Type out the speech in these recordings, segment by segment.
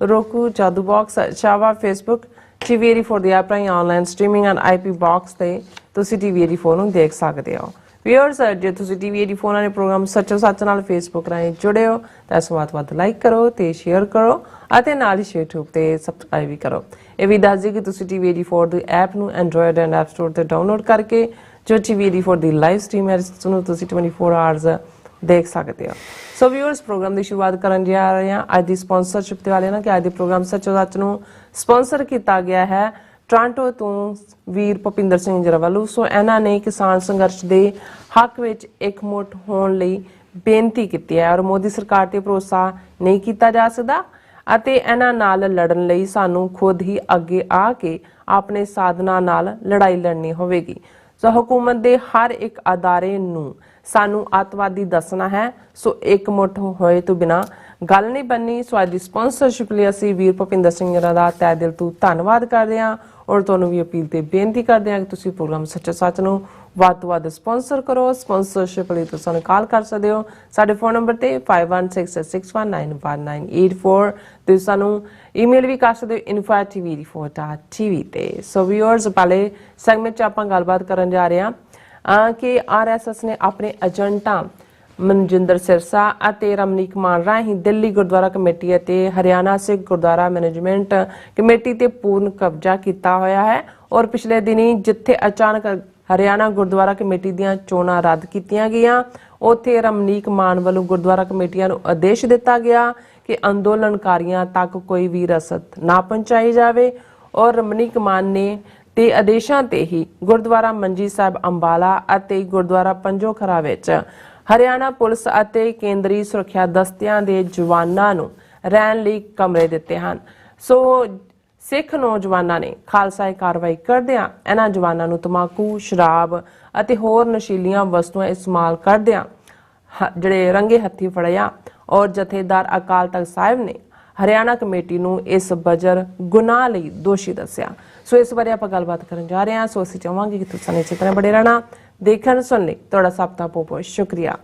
Roku, Jadu Box, Shava, Facebook, TV84 ਦੀ app ਰਾਹੀਂ online streaming and IP box ਤੇ ਤੁਸੀਂ TV84 ਨੂੰ ਦੇਖ ਸਕਦੇ ਹੋ। ਵਿਊਅਰਸ, ਜੇ ਤੁਸੀਂ TV84 ਵਾਲੇ ਪ੍ਰੋਗਰਾਮ ਸੱਚੋ ਸੱਚ ਨਾਲ Facebook ਰਾਹੀਂ ਜੁੜੇ ਹੋ ਤਾਂ ਇਸ ਨੂੰ ਵੱਧ ਲਾਈਕ ਕਰੋ ਤੇ ਸ਼ੇਅਰ ਕਰੋ ਅਤੇ ਨਾਲ ਹੀ YouTube ਤੇ ਸਬਸਕ੍ਰਾਈਬ ਵੀ ਕਰੋ। ਇਹ ਵੀ ਦੱਸ ਦਿਓ ਕਿ ਤੁਸੀਂ TV84 ਦੀ ਐਪ ਨੂੰ Android ਐਂਡ App Store ਤੇ ਡਾਊਨਲੋਡ ਕਰਕੇ ਜੋ TV84 ਦੀ ਲਾਈਵ ਸਟ੍ਰੀਮ ਹੈ ਇਸ ਨੂੰ ਤੁਸੀਂ 24 ਆਵਰਸ देख सकते हो। सो व्यूअर्स, प्रोग्राम की शुरुआत करन जा रहे हैं अज की स्पॉन्सरशिप के वाले ना कि अज के प्रोग्राम सचो सच नूं स्पॉन्सर किया गया है टोरंटो तो वीर भुपिंदर सिंह जरवालू। सो इन्हां ने किसान संघर्ष के हक विच एकमुठ होण लई बेनती की है और मोदी सरकार ते भरोसा नहीं किया जा सकता ਅਤੇ ਇਹਨਾਂ ਨਾਲ ਲੜਨ ਲਈ ਸਾਨੂੰ खुद ही ਅੱਗੇ ਆ ਕੇ ਆਪਣੇ ਸਾਧਨਾਂ ਨਾਲ ਲੜਾਈ ਲੜਨੀ ਹੋਵੇਗੀ। ਸੋ हुकूमत ਦੇ हर एक अदारे ਨੂੰ ਸਾਨੂੰ ਅੱਤਵਾਦੀ ਦੱਸਣਾ ਹੈ। ਸੋ एकमुठ ਹੋਏ ਤੋਂ ਬਿਨਾ ਗੱਲ ਨਹੀਂ ਬਣਨੀ। ਸੋ ਅੱਜ ਦੀ ਸਪਾਂਸਰਸ਼ਿਪ ਲਈ ਅਸੀਂ ਵੀਰ ਭੁਪਿੰਦਰ ਸਿੰਘ ਜੀ ਦਾ ਤਹਿ ਦਿਲ ਤੋਂ ਧੰਨਵਾਦ ਕਰਦੇ ਹਾਂ ਔਰ ਤੁਹਾਨੂੰ ਵੀ ਅਪੀਲ ਤੇ ਬੇਨਤੀ ਕਰਦੇ ਹਾਂ ਕਿ ਤੁਸੀਂ ਪ੍ਰੋਗਰਾਮ ਸੱਚੋ ਸੱਚ ਨੂੰ ਵੱਧ ਤੋਂ ਵੱਧ ਸਪਾਂਸਰ ਕਰੋ। ਸਪਾਂਸਰਸ਼ਿਪ ਲਈ ਤੁਸੀਂ ਸਾਨੂੰ ਕਾਲ ਕਰ ਸਕਦੇ ਹੋ ਸਾਡੇ ਫੋਨ ਨੰਬਰ ਤੇ 5166619184। ਤੁਸੀਂ ਸਾਨੂੰ ਈਮੇਲ ਵੀ ਕਰ ਸਕਦੇ ਹੋ info@tv84.tv ਤੇ। ਸੋ ਵਿਊਅਰਸ, ਪਹਿਲੇ ਸੈਗਮੈਂਟ 'ਚ ਆਪਾਂ ਗੱਲਬਾਤ ਕਰਨ ਜਾ ਰਹੇ ਹਾਂ कि RSS ने अपने एजेंटा मनजिंदर सिरसा ਅਤੇ ਰਮਨੀਕ ਮਾਨ ਰਾਹੀਂ ਦਿੱਲੀ ਗੁਰਦੁਆਰਾ ਕਮੇਟੀ ਅਤੇ ਹਰਿਆਣਾ ਸਿੱਖ ਗੁਰਦੁਆਰਾ ਮੈਨੇਜਮੈਂਟ ਕਮੇਟੀ ਤੇ ਪੂਰਨ ਕਬਜ਼ਾ ਕੀਤਾ ਹੋਇਆ ਹੈ ਔਰ ਪਿਛਲੇ ਦਿਨੀ ਜਿੱਥੇ ਅਚਾਨਕ ਹਰਿਆਣਾ ਗੁਰਦੁਆਰਾ ਕਮੇਟੀ ਦੀਆਂ ਚੋਣਾਂ ਰੱਦ ਕੀਤੀਆਂ ਗਈਆਂ ਉੱਥੇ ਰਮਨੀਕ ਮਾਨ ਵੱਲੋਂ ਗੁਰਦੁਆਰਾ ਕਮੇਟੀਆਂ ਨੂੰ ਆਦੇਸ਼ ਦਿੱਤਾ ਗਿਆ ਕਿ ਅੰਦੋਲਨਕਾਰੀਆਂ ਤੱਕ ਕੋਈ ਵੀ ਰਸਦ ਨਾ ਪਹੁੰਚਾਈ ਜਾਵੇ ਔਰ ਰਮਨੀਕ ਮਾਨ ਨੇ ਤੇ ਆਦੇਸ਼ਾਂ ਤੇ ਹੀ ਗੁਰਦੁਆਰਾ ਮੰਜੀ ਸਾਹਿਬ ਅੰਬਾਲਾ ਅਤੇ ਗੁਰਦੁਆਰਾ ਪੰਜੋ ਖਰਾ ਵਿੱਚ ਹਰਿਆਣਾ ਪੁਲਿਸ ਅਤੇ ਕੇਂਦਰੀ ਸੁਰੱਖਿਆ ਦਸਤਿਆਂ ਦੇ ਜਵਾਨਾਂ ਨੂੰ ਰਹਿਣ ਲਈ ਕਮਰੇ ਦਿੱਤੇ ਹਨ। ਸੋ ਸਿੱਖ ਨੌਜਵਾਨਾਂ ਨੇ ਖਾਲਸਾਈ ਕਾਰਵਾਈ ਕਰਦਿਆਂ ਇਹਨਾਂ ਜਵਾਨਾਂ ਨੂੰ ਤਮਾਕੂ, ਸ਼ਰਾਬ ਅਤੇ ਹੋਰ ਨਸ਼ੀਲੀਆਂ ਵਸਤੂਆਂ ਇਸਤੇਮਾਲ ਕਰਦਿਆਂ ਜਿਹੜੇ ਰੰਗੇ ਹੱਥੀ ਫੜਿਆ ਔਰ ਜਥੇਦਾਰ ਅਕਾਲ ਤਖਤ ਸਾਹਿਬ ਨੇ ਹਰਿਆਣਾ ਕਮੇਟੀ ਨੂੰ ਇਸ ਬਜਰ ਗੁਨਾਹ ਲਈ ਦੋਸ਼ੀ ਦੱਸਿਆ। ਸੋ ਇਸ ਬਾਰੇ ਆਪਾਂ ਗੱਲਬਾਤ ਕਰਨ ਜਾ ਰਹੇ ਹਾਂ। ਸੋ ਅਸੀਂ ਚਾਹਾਂਗੇ ਕਿ ਤੁਸੀਂ ਇਸੇ ਤਰ੍ਹਾਂ ਬੜੇ ਰਹਿਣਾ ਦੇਖਣ ਸੁਣ ਲਈ ਤੁਹਾਡਾ ਸਭ ਦਾ ਬਹੁਤ ਸ਼ੁਕਰੀਆ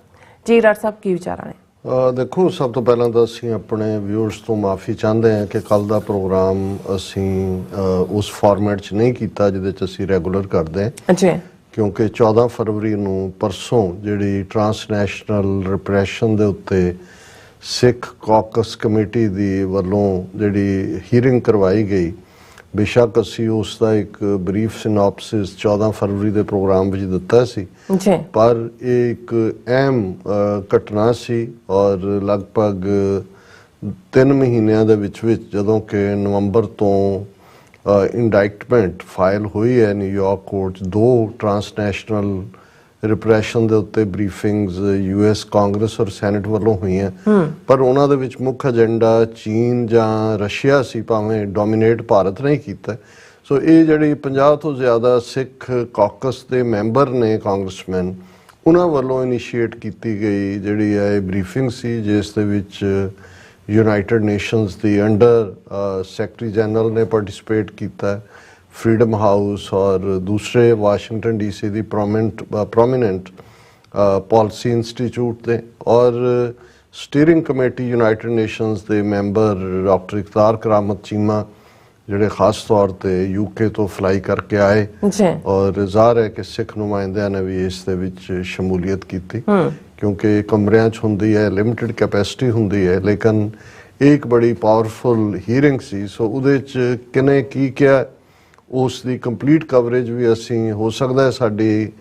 ਜੀ। ਡਾਕਟਰ ਸਾਹਿਬ, ਕੀ ਵਿਚਾਰਾਂ ਨੇ? ਦੇਖੋ, ਸਭ ਤੋਂ ਪਹਿਲਾਂ ਤਾਂ ਅਸੀਂ ਆਪਣੇ ਵਿਊਅਰਸ ਤੋਂ ਮਾਫੀ ਚਾਹੁੰਦੇ ਹਾਂ ਕਿ ਕੱਲ ਦਾ ਪ੍ਰੋਗਰਾਮ ਅਸੀਂ ਉਸ ਫਾਰਮੈਟ 'ਚ ਨਹੀਂ ਕੀਤਾ ਜਿਹਦੇ 'ਚ ਅਸੀਂ ਰੈਗੂਲਰ ਕਰਦੇ ਹਾਂ ਕਿਉਂਕਿ 14 ਫਰਵਰੀ ਨੂੰ ਪਰਸੋਂ ਜਿਹੜੀ ਟਰਾਂਸਨੈਸ਼ਨਲ ਰਿਪਰੈਸ਼ਨ ਦੇ ਉੱਤੇ ਸਿੱਖ ਕਾਕਸ ਕਮੇਟੀ ਦੀ ਵੱਲੋਂ ਜਿਹੜੀ ਹੀਅਰਿੰਗ ਕਰਵਾਈ ਗਈ, ਬੇਸ਼ੱਕ ਅਸੀਂ ਉਸ ਦਾ ਇੱਕ ਬਰੀਫ ਸਿਨੋਪਸਿਸ 14 ਫਰਵਰੀ ਦੇ ਪ੍ਰੋਗਰਾਮ ਵਿੱਚ ਦਿੱਤਾ ਸੀ ਪਰ ਇਹ ਇੱਕ ਅਹਿਮ ਘਟਨਾ ਸੀ ਔਰ ਲਗਭਗ 3 ਮਹੀਨਿਆਂ ਦੇ ਵਿੱਚ ਜਦੋਂ ਕਿ ਨਵੰਬਰ ਤੋਂ ਇੰਡਾਇਕਟਮੈਂਟ ਫਾਈਲ ਹੋਈ ਹੈ ਨਿਊਯਾਰਕ ਕੋਰਟ 'ਚ 2 ਟਰਾਂਸਨੈਸ਼ਨਲ ਰਿਪਰੈਸ਼ਨ ਦੇ ਉੱਤੇ ਬਰੀਫਿੰਗਸ US ਕਾਂਗਰਸ ਔਰ ਸੈਨੇਟ ਵੱਲੋਂ ਹੋਈਆਂ ਪਰ ਉਹਨਾਂ ਦੇ ਵਿੱਚ ਮੁੱਖ ਏਜੰਡਾ ਚੀਨ ਜਾਂ ਰਸ਼ੀਆ ਸੀ, ਭਾਵੇਂ ਡੋਮੀਨੇਟ ਭਾਰਤ ਨਹੀਂ ਕੀਤਾ। ਸੋ ਇਹ ਜਿਹੜੀ 50 ਤੋਂ ਜ਼ਿਆਦਾ ਸਿੱਖ ਕਾਕਸ ਦੇ ਮੈਂਬਰ ਨੇ ਕਾਂਗਰਸਮੈਨ, ਉਹਨਾਂ ਵੱਲੋਂ ਇਨੀਸ਼ੀਏਟ ਕੀਤੀ ਗਈ ਜਿਹੜੀ ਇਹ ਬਰੀਫਿੰਗ ਸੀ ਜਿਸ ਦੇ ਵਿੱਚ ਯੂਨਾਈਟਿਡ ਨੇਸ਼ਨਸ ਦੀ ਅੰਡਰ ਸੈਕਟਰੀ ਜਨਰਲ ਨੇ ਪਾਰਟਿਸਿਪੇਟ ਕੀਤਾ, फ्रीडम हाउस और दूसरे वाशिंगटन DC ਦੀ ਪ੍ਰੋਮੀਨੈਂਟ ਪॉलिसी ਇੰਸਟੀਚਿਊਟ ਦੇ ਔਰ ਸਟੀਅਰਿੰਗ ਕਮੇਟੀ ਯੂਨਾਈਟਿਡ ਨੇਸ਼ਨਸ ਦੇ ਮੈਂਬਰ ਡਾਕਟਰ ਇਕਤਾਰ ਕਰਾਮਤ ਚੀਮਾ ਜਿਹੜੇ ਖਾਸ ਤੌਰ ਤੇ UK ਤੋਂ ਫਲਾਈ ਕਰਕੇ ਆਏ ਔਰ ਜ਼ਾਹਰ ਹੈ ਕਿ ਸਿੱਖ ਨੁਮਾਇੰਦਿਆਂ ਨੇ ਵੀ ਇਸ ਦੇ ਵਿੱਚ ਸ਼ਮੂਲੀਅਤ ਕੀਤੀ ਕਿਉਂਕਿ ਕਮਰਿਆਂ 'ਚ ਹੁੰਦੀ ਹੈ, ਲਿਮਿਟਿਡ ਕੈਪੈਸਿਟੀ ਹੁੰਦੀ ਹੈ ਲੇਕਿਨ ਇਹ ਇੱਕ ਬੜੀ ਪਾਵਰਫੁਲ ਹੀਅਰਿੰਗ ਸੀ। ਸੋ ਉਹਦੇ 'ਚ ਕਿਹਨੇ ਕੀ ਕਿਹਾ ਉਸ ਦੀ ਕੰਪਲੀਟ ਕਵਰੇਜ ਵੀ ਅਸੀਂ ਹੋ ਸਕਦਾ ਸਾਡੀ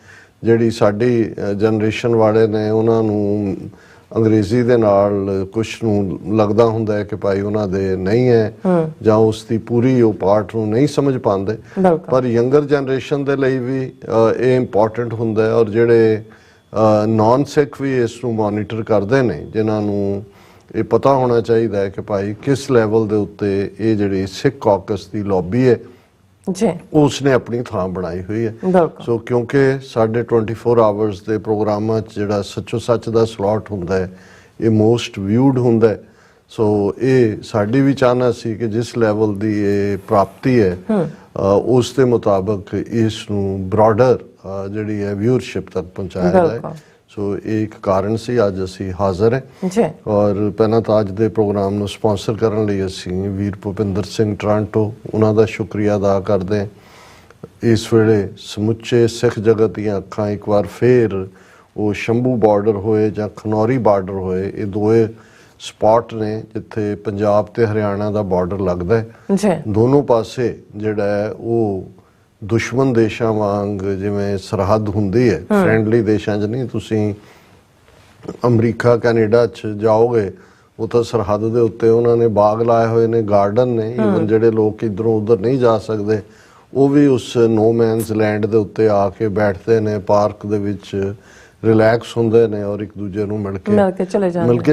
ਜਨਰੇਸ਼ਨ ਵਾਲੇ ਨੇ ਉਹਨਾਂ ਨੂੰ ਅੰਗਰੇਜ਼ੀ ਦੇ ਨਾਲ ਕੁਛ ਨੂੰ ਲੱਗਦਾ ਹੁੰਦਾ ਹੈ ਕਿ ਭਾਈ ਉਹਨਾਂ ਦੇ ਨਹੀਂ ਹੈ ਜਾਂ ਉਸ ਦੀ ਪੂਰੀ ਉਹ ਪਾਰਟ ਨੂੰ ਨਹੀਂ ਸਮਝ ਪਾਉਂਦੇ ਪਰ ਯੰਗਰ ਜਨਰੇਸ਼ਨ ਦੇ ਲਈ ਵੀ ਇਹ ਇੰਪੋਰਟੈਂਟ ਹੁੰਦਾ ਔਰ ਜਿਹੜੇ ਨਾਨ ਸਿੱਖ ਵੀ ਇਸ ਨੂੰ ਮੋਨੀਟਰ ਕਰਦੇ ਨੇ ਜਿਨ੍ਹਾਂ ਨੂੰ ਇਹ ਪਤਾ ਹੋਣਾ ਚਾਹੀਦਾ ਹੈ ਕਿ ਭਾਈ ਕਿਸ ਲੈਵਲ ਦੇ ਉੱਤੇ ਇਹ ਜਿਹੜੀ ਸਿੱਖ ਕਾਕਸ ਦੀ ਲੌਬੀ ਹੈ ਉਸਨੇ ਆਪਣੀ ਥਾਂ ਬਣਾਈ ਹੋਈ ਹੈ। ਸੋ ਕਿਉਂਕਿ ਸਾਡੇ 24 ਆਵਰਸ ਦੇ ਪ੍ਰੋਗਰਾਮਾਂ 'ਚ ਜਿਹੜਾ ਸੱਚੋ ਸੱਚ ਦਾ ਸਲੋਟ ਹੁੰਦਾ ਹੈ ਇਹ ਮੋਸਟ ਵਿਊਡ ਹੁੰਦਾ ਹੈ। ਸੋ ਇਹ ਸਾਡੀ ਵੀ ਚਾਹਨਾ ਸੀ ਕਿ ਜਿਸ ਲੈਵਲ ਦੀ ਇਹ ਪ੍ਰਾਪਤੀ ਹੈ ਉਸ ਦੇ ਮੁਤਾਬਕ ਇਸ ਨੂੰ ਬ੍ਰੌਡਰ ਜਿਹੜੀ ਹੈ ਵਿਊਅਰਸ਼ਿਪ ਤੱਕ ਪਹੁੰਚਾਇਆ ਜਾਏ। ਸੋ ਇਹ ਇੱਕ ਕਾਰਨ ਸੀ ਅੱਜ ਅਸੀਂ ਹਾਜ਼ਰ ਹਾਂ ਜੀ। ਔਰ ਪਹਿਲਾਂ ਤਾਂ ਅੱਜ ਦੇ ਪ੍ਰੋਗਰਾਮ ਨੂੰ ਸਪਾਂਸਰ ਕਰਨ ਲਈ ਅਸੀਂ ਵੀਰ ਭੁਪਿੰਦਰ ਸਿੰਘ ਟਰਾਂਟੋ ਉਹਨਾਂ ਦਾ ਸ਼ੁਕਰੀਆ ਅਦਾ ਕਰਦੇ ਹਾਂ। ਇਸ ਵੇਲੇ ਸਮੁੱਚੇ ਸਿੱਖ ਜਗਤ ਦੀਆਂ ਅੱਖਾਂ ਇੱਕ ਵਾਰ ਫੇਰ ਉਹ ਸ਼ੰਭੂ ਬਾਰਡਰ ਹੋਏ ਜਾਂ ਖਨੌਰੀ ਬਾਰਡਰ ਹੋਏ, ਇਹ ਦੋਏ ਸਪਾਟ ਨੇ ਜਿੱਥੇ ਪੰਜਾਬ ਤੇ ਹਰਿਆਣਾ ਦਾ ਬਾਰਡਰ ਲੱਗਦਾ ਹੈ। ਜੀ। ਦੋਨੋਂ ਪਾਸੇ ਜਿਹੜਾ ਹੈ ਉਹ ਦੁਸ਼ਮਣ ਦੇਸ਼ਾਂ ਵਾਂਗ ਜਿਵੇਂ ਸਰਹੱਦ ਹੁੰਦੀ ਹੈ, ਫਰੈਂਡਲੀ ਦੇਸ਼ਾਂ 'ਚ ਨਹੀਂ। ਤੁਸੀਂ ਅਮਰੀਕਾ ਕੈਨੇਡਾ 'ਚ ਜਾਓਗੇ, ਉਹ ਤਾਂ ਸਰਹੱਦ ਦੇ ਉੱਤੇ ਉਹਨਾਂ ਨੇ ਬਾਗ ਲਾਏ ਹੋਏ ਨੇ, ਗਾਰਡਨ ਨੇ। ਈਵਨ ਜਿਹੜੇ ਲੋਕ ਇੱਧਰੋਂ ਉੱਧਰ ਨਹੀਂ ਜਾ ਸਕਦੇ ਉਹ ਵੀ ਉਸ ਨੋ ਮੈਨਸ ਲੈਂਡ ਦੇ ਉੱਤੇ ਆ ਕੇ ਬੈਠਦੇ ਨੇ, ਪਾਰਕ ਦੇ ਵਿੱਚ ਰਿਲੈਕਸ ਹੁੰਦੇ ਨੇ ਔਰ ਇੱਕ ਦੂਜੇ ਨੂੰ ਮਿਲ ਕੇ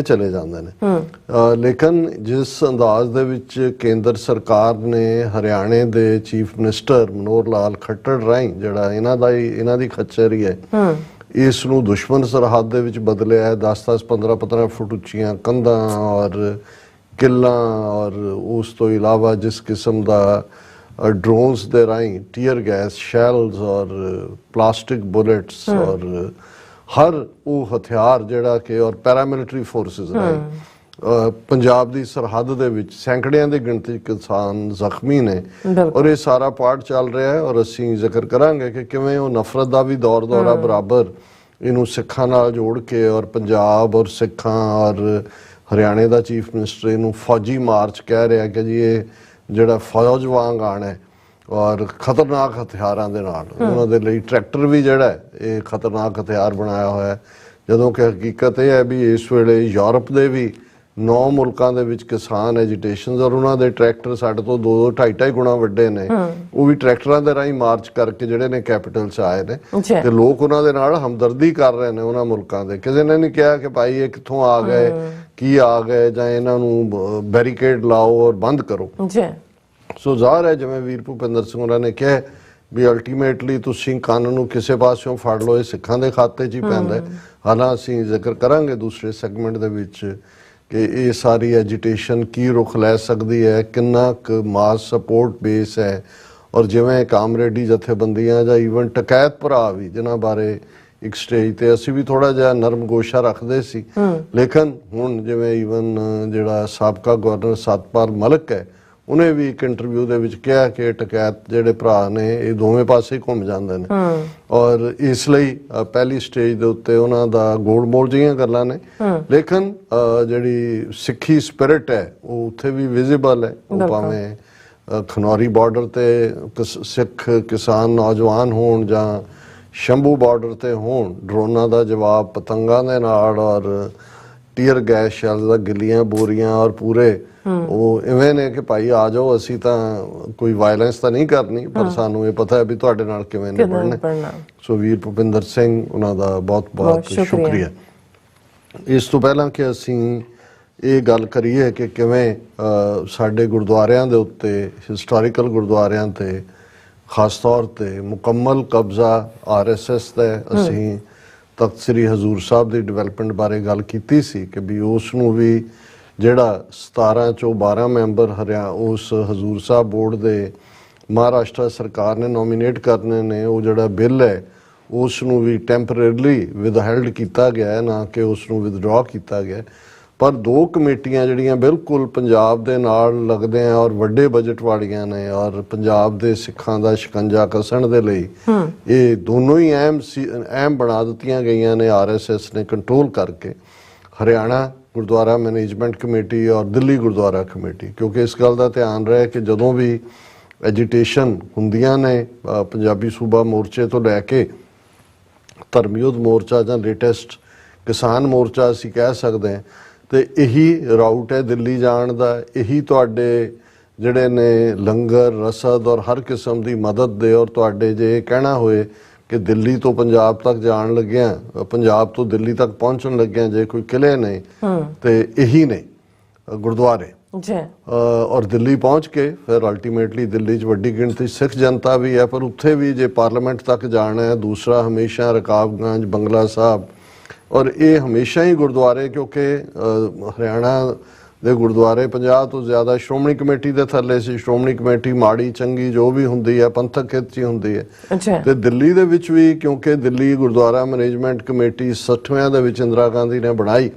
ਚਲੇ ਜਾਂਦੇ ਨੇ। ਲੇਕਿਨ ਜਿਸ ਅੰਦਾਜ਼ ਦੇ ਵਿੱਚ ਕੇਂਦਰ ਸਰਕਾਰ ਨੇ ਹਰਿਆਣੇ ਦੇ ਚੀਫ ਮਿਨਿਸਟਰ ਮਨੋਹਰ ਲਾਲ ਖੱਟੜ ਰਾਹੀਂ ਜਿਹੜਾ ਇਹਨਾਂ ਦੀ ਖੱਚਰ ਹੀ ਹੈ, ਇਸ ਨੂੰ ਦੁਸ਼ਮਣ ਸਰਹੱਦ ਦੇ ਵਿੱਚ ਬਦਲਿਆ ਹੈ। 10-10, 15-15 ਫੁੱਟ ਉੱਚੀਆਂ ਕੰਧਾਂ ਔਰ ਕਿੱਲਾਂ ਔਰ ਉਸ ਤੋਂ ਇਲਾਵਾ ਜਿਸ ਕਿਸਮ ਦਾ ਡਰੋਨਸ ਦੇ ਰਾਹੀਂ ਟੀਅਰ ਗੈਸ ਸ਼ੈਲਸ ਔਰ ਪਲਾਸਟਿਕ ਬੁਲੇਟਸ ਔਰ ਹਰ ਉਹ ਹਥਿਆਰ ਜਿਹੜਾ ਕਿ ਔਰ ਪੈਰਾਮਿਲਟਰੀ ਫੋਰਸਿਸ ਰਾਹੀਂ ਪੰਜਾਬ ਦੀ ਸਰਹੱਦ ਦੇ ਵਿੱਚ ਸੈਂਕੜਿਆਂ ਦੀ ਗਿਣਤੀ ਕਿਸਾਨ ਜ਼ਖਮੀ ਨੇ ਔਰ ਇਹ ਸਾਰਾ ਪਾਰਟ ਚੱਲ ਰਿਹਾ ਹੈ। ਔਰ ਅਸੀਂ ਜ਼ਿਕਰ ਕਰਾਂਗੇ ਕਿ ਕਿਵੇਂ ਉਹ ਨਫ਼ਰਤ ਦਾ ਵੀ ਦੌਰਾ ਬਰਾਬਰ ਇਹਨੂੰ ਸਿੱਖਾਂ ਨਾਲ ਜੋੜ ਕੇ ਔਰ ਪੰਜਾਬ ਔਰ ਸਿੱਖਾਂ ਔਰ ਹਰਿਆਣੇ ਦਾ ਚੀਫ ਮਿਨਿਸਟਰ ਇਹਨੂੰ ਫੌਜੀ ਮਾਰਚ ਕਹਿ ਰਿਹਾ ਕਿ ਜੀ ਇਹ ਜਿਹੜਾ ਫੌਜ ਵਾਂਗ ਆਣਾ ਹੈ ਔਰ ਖਤਰਨਾਕ ਹਥਿਆਰਾਂ ਦੇ ਨਾਲ। ਉਹਨਾਂ ਦੇ ਲਈ ਟਰੈਕਟਰ ਵੀ ਜਿਹੜਾ ਇਹ ਖਤਰਨਾਕ ਹਥਿਆਰ ਬਣਾਇਆ ਹੋਇਆ ਹੈ, ਜਦੋਂ ਕਿ ਹਕੀਕਤ ਇਹ ਹੈ ਵੀ ਇਸ ਵੇਲੇ ਯੂਰਪ ਦੇ ਵੀ 9 ਮੁਲਕਾਂ ਦੇ ਵਿੱਚ ਕਿਸਾਨ ਐਜੀਟੇਸ਼ਨਸ ਔਰ ਉਹਨਾਂ ਦੇ ਟਰੈਕਟਰ ਸਾਡੇ ਤੋਂ 2-2.5 ਗੁਣਾ ਵੱਡੇ ਨੇ, ਉਹ ਵੀ ਟਰੈਕਟਰਾਂ ਦੇ ਰਾਹੀਂ ਮਾਰਚ ਕਰਕੇ ਜਿਹੜੇ ਨੇ ਕੈਪੀਟਲ 'ਚ ਆਏ ਨੇ ਤੇ ਲੋਕ ਉਹਨਾਂ ਦੇ ਨਾਲ ਹਮਦਰਦੀ ਕਰ ਰਹੇ ਨੇ ਉਹਨਾਂ ਮੁਲਕਾਂ ਦੇ। ਕਿਸੇ ਨੇ ਨਹੀਂ ਕਿਹਾ ਕਿ ਭਾਈ ਇਹ ਕਿੱਥੋਂ ਆ ਗਏ, ਕੀ ਆ ਗਏ, ਜਾਂ ਇਹਨਾਂ ਨੂੰ ਬੈਰੀਕੇਡ ਲਾਓ ਔਰ ਬੰਦ ਕਰੋ। ਸੋ ਜ਼ਾਹਰ ਹੈ ਜਿਵੇਂ ਵੀਰ ਭੁਪਿੰਦਰ ਸਿੰਘ ਹੋਰਾਂ ਨੇ ਕਿਹਾ ਵੀ ਅਲਟੀਮੇਟਲੀ ਤੁਸੀਂ ਕੰਨ ਨੂੰ ਕਿਸੇ ਪਾਸਿਓਂ ਫੜ ਲਓ, ਇਹ ਸਿੱਖਾਂ ਦੇ ਖਾਤੇ 'ਚ ਹੀ ਪੈਂਦਾ ਹੈ। ਹਾਲਾਂ ਅਸੀਂ ਜ਼ਿਕਰ ਕਰਾਂਗੇ ਦੂਸਰੇ ਸੈਗਮੈਂਟ ਦੇ ਵਿੱਚ ਕਿ ਇਹ ਸਾਰੀ ਐਜੀਟੇਸ਼ਨ ਕੀ ਰੁਖ ਲੈ ਸਕਦੀ ਹੈ, ਕਿੰਨਾ ਕੁ ਮਾਸ ਸਪੋਰਟ ਬੇਸ ਹੈ ਔਰ ਜਿਵੇਂ ਕਾਮਰੇਡੀ ਜਥੇਬੰਦੀਆਂ ਜਾਂ ਈਵਨ ਟਕੈਤ ਭਰਾ ਵੀ ਜਿਨ੍ਹਾਂ ਬਾਰੇ ਇੱਕ ਸਟੇਜ ਤੇ ਅਸੀਂ ਵੀ ਥੋੜਾ ਜਿਹਾ ਨਰਮ ਗੋਸ਼ਾ ਰੱਖਦੇ ਸੀ, ਲੇਕਿਨ ਹੁਣ ਜਿਵੇਂ ਈਵਨ ਜਿਹੜਾ ਸਾਬਕਾ ਗਵਰਨਰ ਸਤਪਾਲ ਮਲਿਕ ਹੈ ਉਹਨੇ ਵੀ ਇੱਕ ਇੰਟਰਵਿਊ ਦੇ ਵਿੱਚ ਕਿਹਾ ਕਿ ਟਕੈਤ ਜਿਹੜੇ ਭਰਾ ਨੇ ਇਹ ਦੋਵੇਂ ਪਾਸੇ ਘੁੰਮ ਜਾਂਦੇ ਨੇ ਔਰ ਇਸ ਲਈ ਪਹਿਲੀ ਸਟੇਜ ਦੇ ਉੱਤੇ ਉਹਨਾਂ ਦਾ ਗੋਲਮੋਲ ਜਿਹੀਆਂ ਗੱਲਾਂ ਨੇ, ਲੇਕਿਨ ਜਿਹੜੀ ਸਿੱਖੀ ਸਪਿਰਿਟ ਹੈ ਉਹ ਉੱਥੇ ਵੀ ਵਿਜ਼ੀਬਲ ਹੈ। ਉਹ ਭਾਵੇਂ ਖਨੌਰੀ ਬਾਰਡਰ ਤੇ ਸਿੱਖ ਕਿਸਾਨ ਨੌਜਵਾਨ ਹੋਣ ਜਾਂ ਸ਼ੰਭੂ ਬਾਰਡਰ ਤੇ ਹੋਣ, ਡਰੋਨਾਂ ਦਾ ਜਵਾਬ ਪਤੰਗਾਂ ਦੇ ਨਾਲ ਔਰ ਟੀਅਰ ਗੈਸ ਸ਼ੈਲ ਦਾ ਗਿੱਲੀਆਂ ਬੋਰੀਆਂ ਔਰ ਪੂਰੇ ਉਹ ਇਵੇਂ ਨੇ ਕਿ ਭਾਈ ਆ ਜਾਓ, ਅਸੀਂ ਤਾਂ ਕੋਈ ਵਾਇਲੈਂਸ ਤਾਂ ਨਹੀਂ ਕਰਨੀ ਪਰ ਸਾਨੂੰ ਇਹ ਪਤਾ ਹੈ ਵੀ ਤੁਹਾਡੇ ਨਾਲ ਕਿਵੇਂ ਨਿਭਣਾ। ਸੋ ਵੀਰ ਭੁਪਿੰਦਰ ਸਿੰਘ ਉਹਨਾਂ ਦਾ ਬਹੁਤ ਬਹੁਤ ਸ਼ੁਕਰੀਆ। ਇਸ ਤੋਂ ਪਹਿਲਾਂ ਕਿ ਅਸੀਂ ਇਹ ਗੱਲ ਕਰੀਏ ਕਿ ਕਿਵੇਂ ਸਾਡੇ ਗੁਰਦੁਆਰਿਆਂ ਦੇ ਉੱਤੇ ਹਿਸਟੋਰੀਕਲ ਗੁਰਦੁਆਰਿਆਂ ਤੇ ਖਾਸ ਤੌਰ ਤੇ ਮੁਕੰਮਲ ਕਬਜ਼ਾ RSS ਦਾ, ਅਸੀਂ ਤਖਤ ਸ੍ਰੀ ਹਜ਼ੂਰ ਸਾਹਿਬ ਦੀ ਡਿਵੈਲਪਮੈਂਟ ਬਾਰੇ ਗੱਲ ਕੀਤੀ ਸੀ ਕਿ ਵੀ ਉਸ ਨੂੰ ਵੀ ਜਿਹੜਾ 17 ਚੋਂ 12 ਮੈਂਬਰ ਉਸ ਹਜ਼ੂਰ ਸਾਹਿਬ ਬੋਰਡ ਦੇ ਮਹਾਰਾਸ਼ਟਰ ਸਰਕਾਰ ਨੇ ਨੋਮੀਨੇਟ ਕਰਨੇ ਨੇ, ਉਹ ਜਿਹੜਾ ਬਿੱਲ ਹੈ ਉਸ ਨੂੰ ਵੀ ਟੈਂਪਰੇਰੀਲੀ ਵਿਦਹੈਲਡ ਕੀਤਾ ਗਿਆ ਹੈ, ਨਾ ਕਿ ਉਸ ਨੂੰ ਵਿਦਡਰਾ ਕੀਤਾ ਗਿਆ। ਪਰ 2 ਕਮੇਟੀਆਂ ਜਿਹੜੀਆਂ ਬਿਲਕੁਲ ਪੰਜਾਬ ਦੇ ਨਾਲ ਲੱਗਦੇ ਆ ਔਰ ਵੱਡੇ ਬਜਟ ਵਾਲੀਆਂ ਨੇ ਔਰ ਪੰਜਾਬ ਦੇ ਸਿੱਖਾਂ ਦਾ ਸ਼ਿਕੰਜਾ ਕੱਸਣ ਦੇ ਲਈ ਇਹ ਦੋਨੋਂ ਹੀ ਅਹਿਮ ਬਣਾ ਦਿੱਤੀਆਂ ਗਈਆਂ ਨੇ RSS ਨੇ ਕੰਟਰੋਲ ਕਰਕੇ, ਹਰਿਆਣਾ ਗੁਰਦੁਆਰਾ ਮੈਨੇਜਮੈਂਟ ਕਮੇਟੀ ਔਰ ਦਿੱਲੀ ਗੁਰਦੁਆਰਾ ਕਮੇਟੀ। ਕਿਉਂਕਿ ਇਸ ਗੱਲ ਦਾ ਧਿਆਨ ਰਹੇ ਕਿ ਜਦੋਂ ਵੀ ਐਜੀਟੇਸ਼ਨ ਹੁੰਦੀਆਂ ਨੇ ਪੰਜਾਬੀ ਸੂਬਾ ਮੋਰਚੇ ਤੋਂ ਲੈ ਕੇ ਧਰਮਯੁੱਧ ਮੋਰਚਾ ਜਾਂ ਲੇਟੈਸਟ ਕਿਸਾਨ ਮੋਰਚਾ ਅਸੀਂ ਕਹਿ ਸਕਦੇ ਹਾਂ, ਤੇ ਇਹੀ ਰਾਊਟ ਹੈ ਦਿੱਲੀ ਜਾਣ ਦਾ। ਇਹੀ ਤੁਹਾਡੇ ਜਿਹੜੇ ਨੇ ਲੰਗਰ ਰਸਦ ਔਰ ਹਰ ਕਿਸਮ ਦੀ ਮਦਦ ਦੇ, ਔਰ ਤੁਹਾਡੇ ਜੇ ਇਹ ਕਹਿਣਾ ਹੋਏ ਕਿ ਦਿੱਲੀ ਤੋਂ ਪੰਜਾਬ ਤੱਕ ਜਾਣ ਲੱਗਿਆ, ਪੰਜਾਬ ਤੋਂ ਦਿੱਲੀ ਤੱਕ ਪਹੁੰਚਣ ਲੱਗਿਆ ਜੇ ਕੋਈ ਕਿਲੇ ਨੇ ਤੇ ਇਹੀ ਨੇ ਗੁਰਦੁਆਰੇ ਔਰ ਦਿੱਲੀ ਪਹੁੰਚ ਕੇ ਫਿਰ ਅਲਟੀਮੇਟਲੀ ਦਿੱਲੀ 'ਚ ਵੱਡੀ ਗਿਣਤੀ ਸਿੱਖ ਜਨਤਾ ਵੀ ਹੈ, ਪਰ ਉੱਥੇ ਵੀ ਜੇ ਪਾਰਲੀਮੈਂਟ ਤੱਕ ਜਾਣਾ ਹੈ ਦੂਸਰਾ ਹਮੇਸ਼ਾ ਰਕਾਬਗੰਜ ਬੰਗਲਾ ਸਾਹਿਬ, ਔਰ ਇਹ ਹਮੇਸ਼ਾ ਹੀ ਗੁਰਦੁਆਰੇ ਕਿਉਂਕਿ ਹਰਿਆਣਾ ਦੇ ਗੁਰਦੁਆਰੇ 50 ਤੋਂ ਜ਼ਿਆਦਾ ਸ਼੍ਰੋਮਣੀ ਕਮੇਟੀ ਦੇ ਥੱਲੇ ਸੀ। ਸ਼੍ਰੋਮਣੀ ਕਮੇਟੀ ਮਾੜੀ ਚੰਗੀ ਜੋ ਵੀ ਹੁੰਦੀ ਹੈ ਪੰਥਕ ਹਿੱਤ 'ਚ ਹੀ ਹੁੰਦੀ ਹੈ। ਤੇ ਦਿੱਲੀ ਦੇ ਵਿੱਚ ਵੀ, ਕਿਉਂਕਿ ਦਿੱਲੀ ਗੁਰਦੁਆਰਾ ਮੈਨੇਜਮੈਂਟ ਕਮੇਟੀ 60ਵਿਆਂ ਦੇ ਵਿੱਚ ਇੰਦਰਾ ਗਾਂਧੀ ਨੇ ਬਣਾਈ,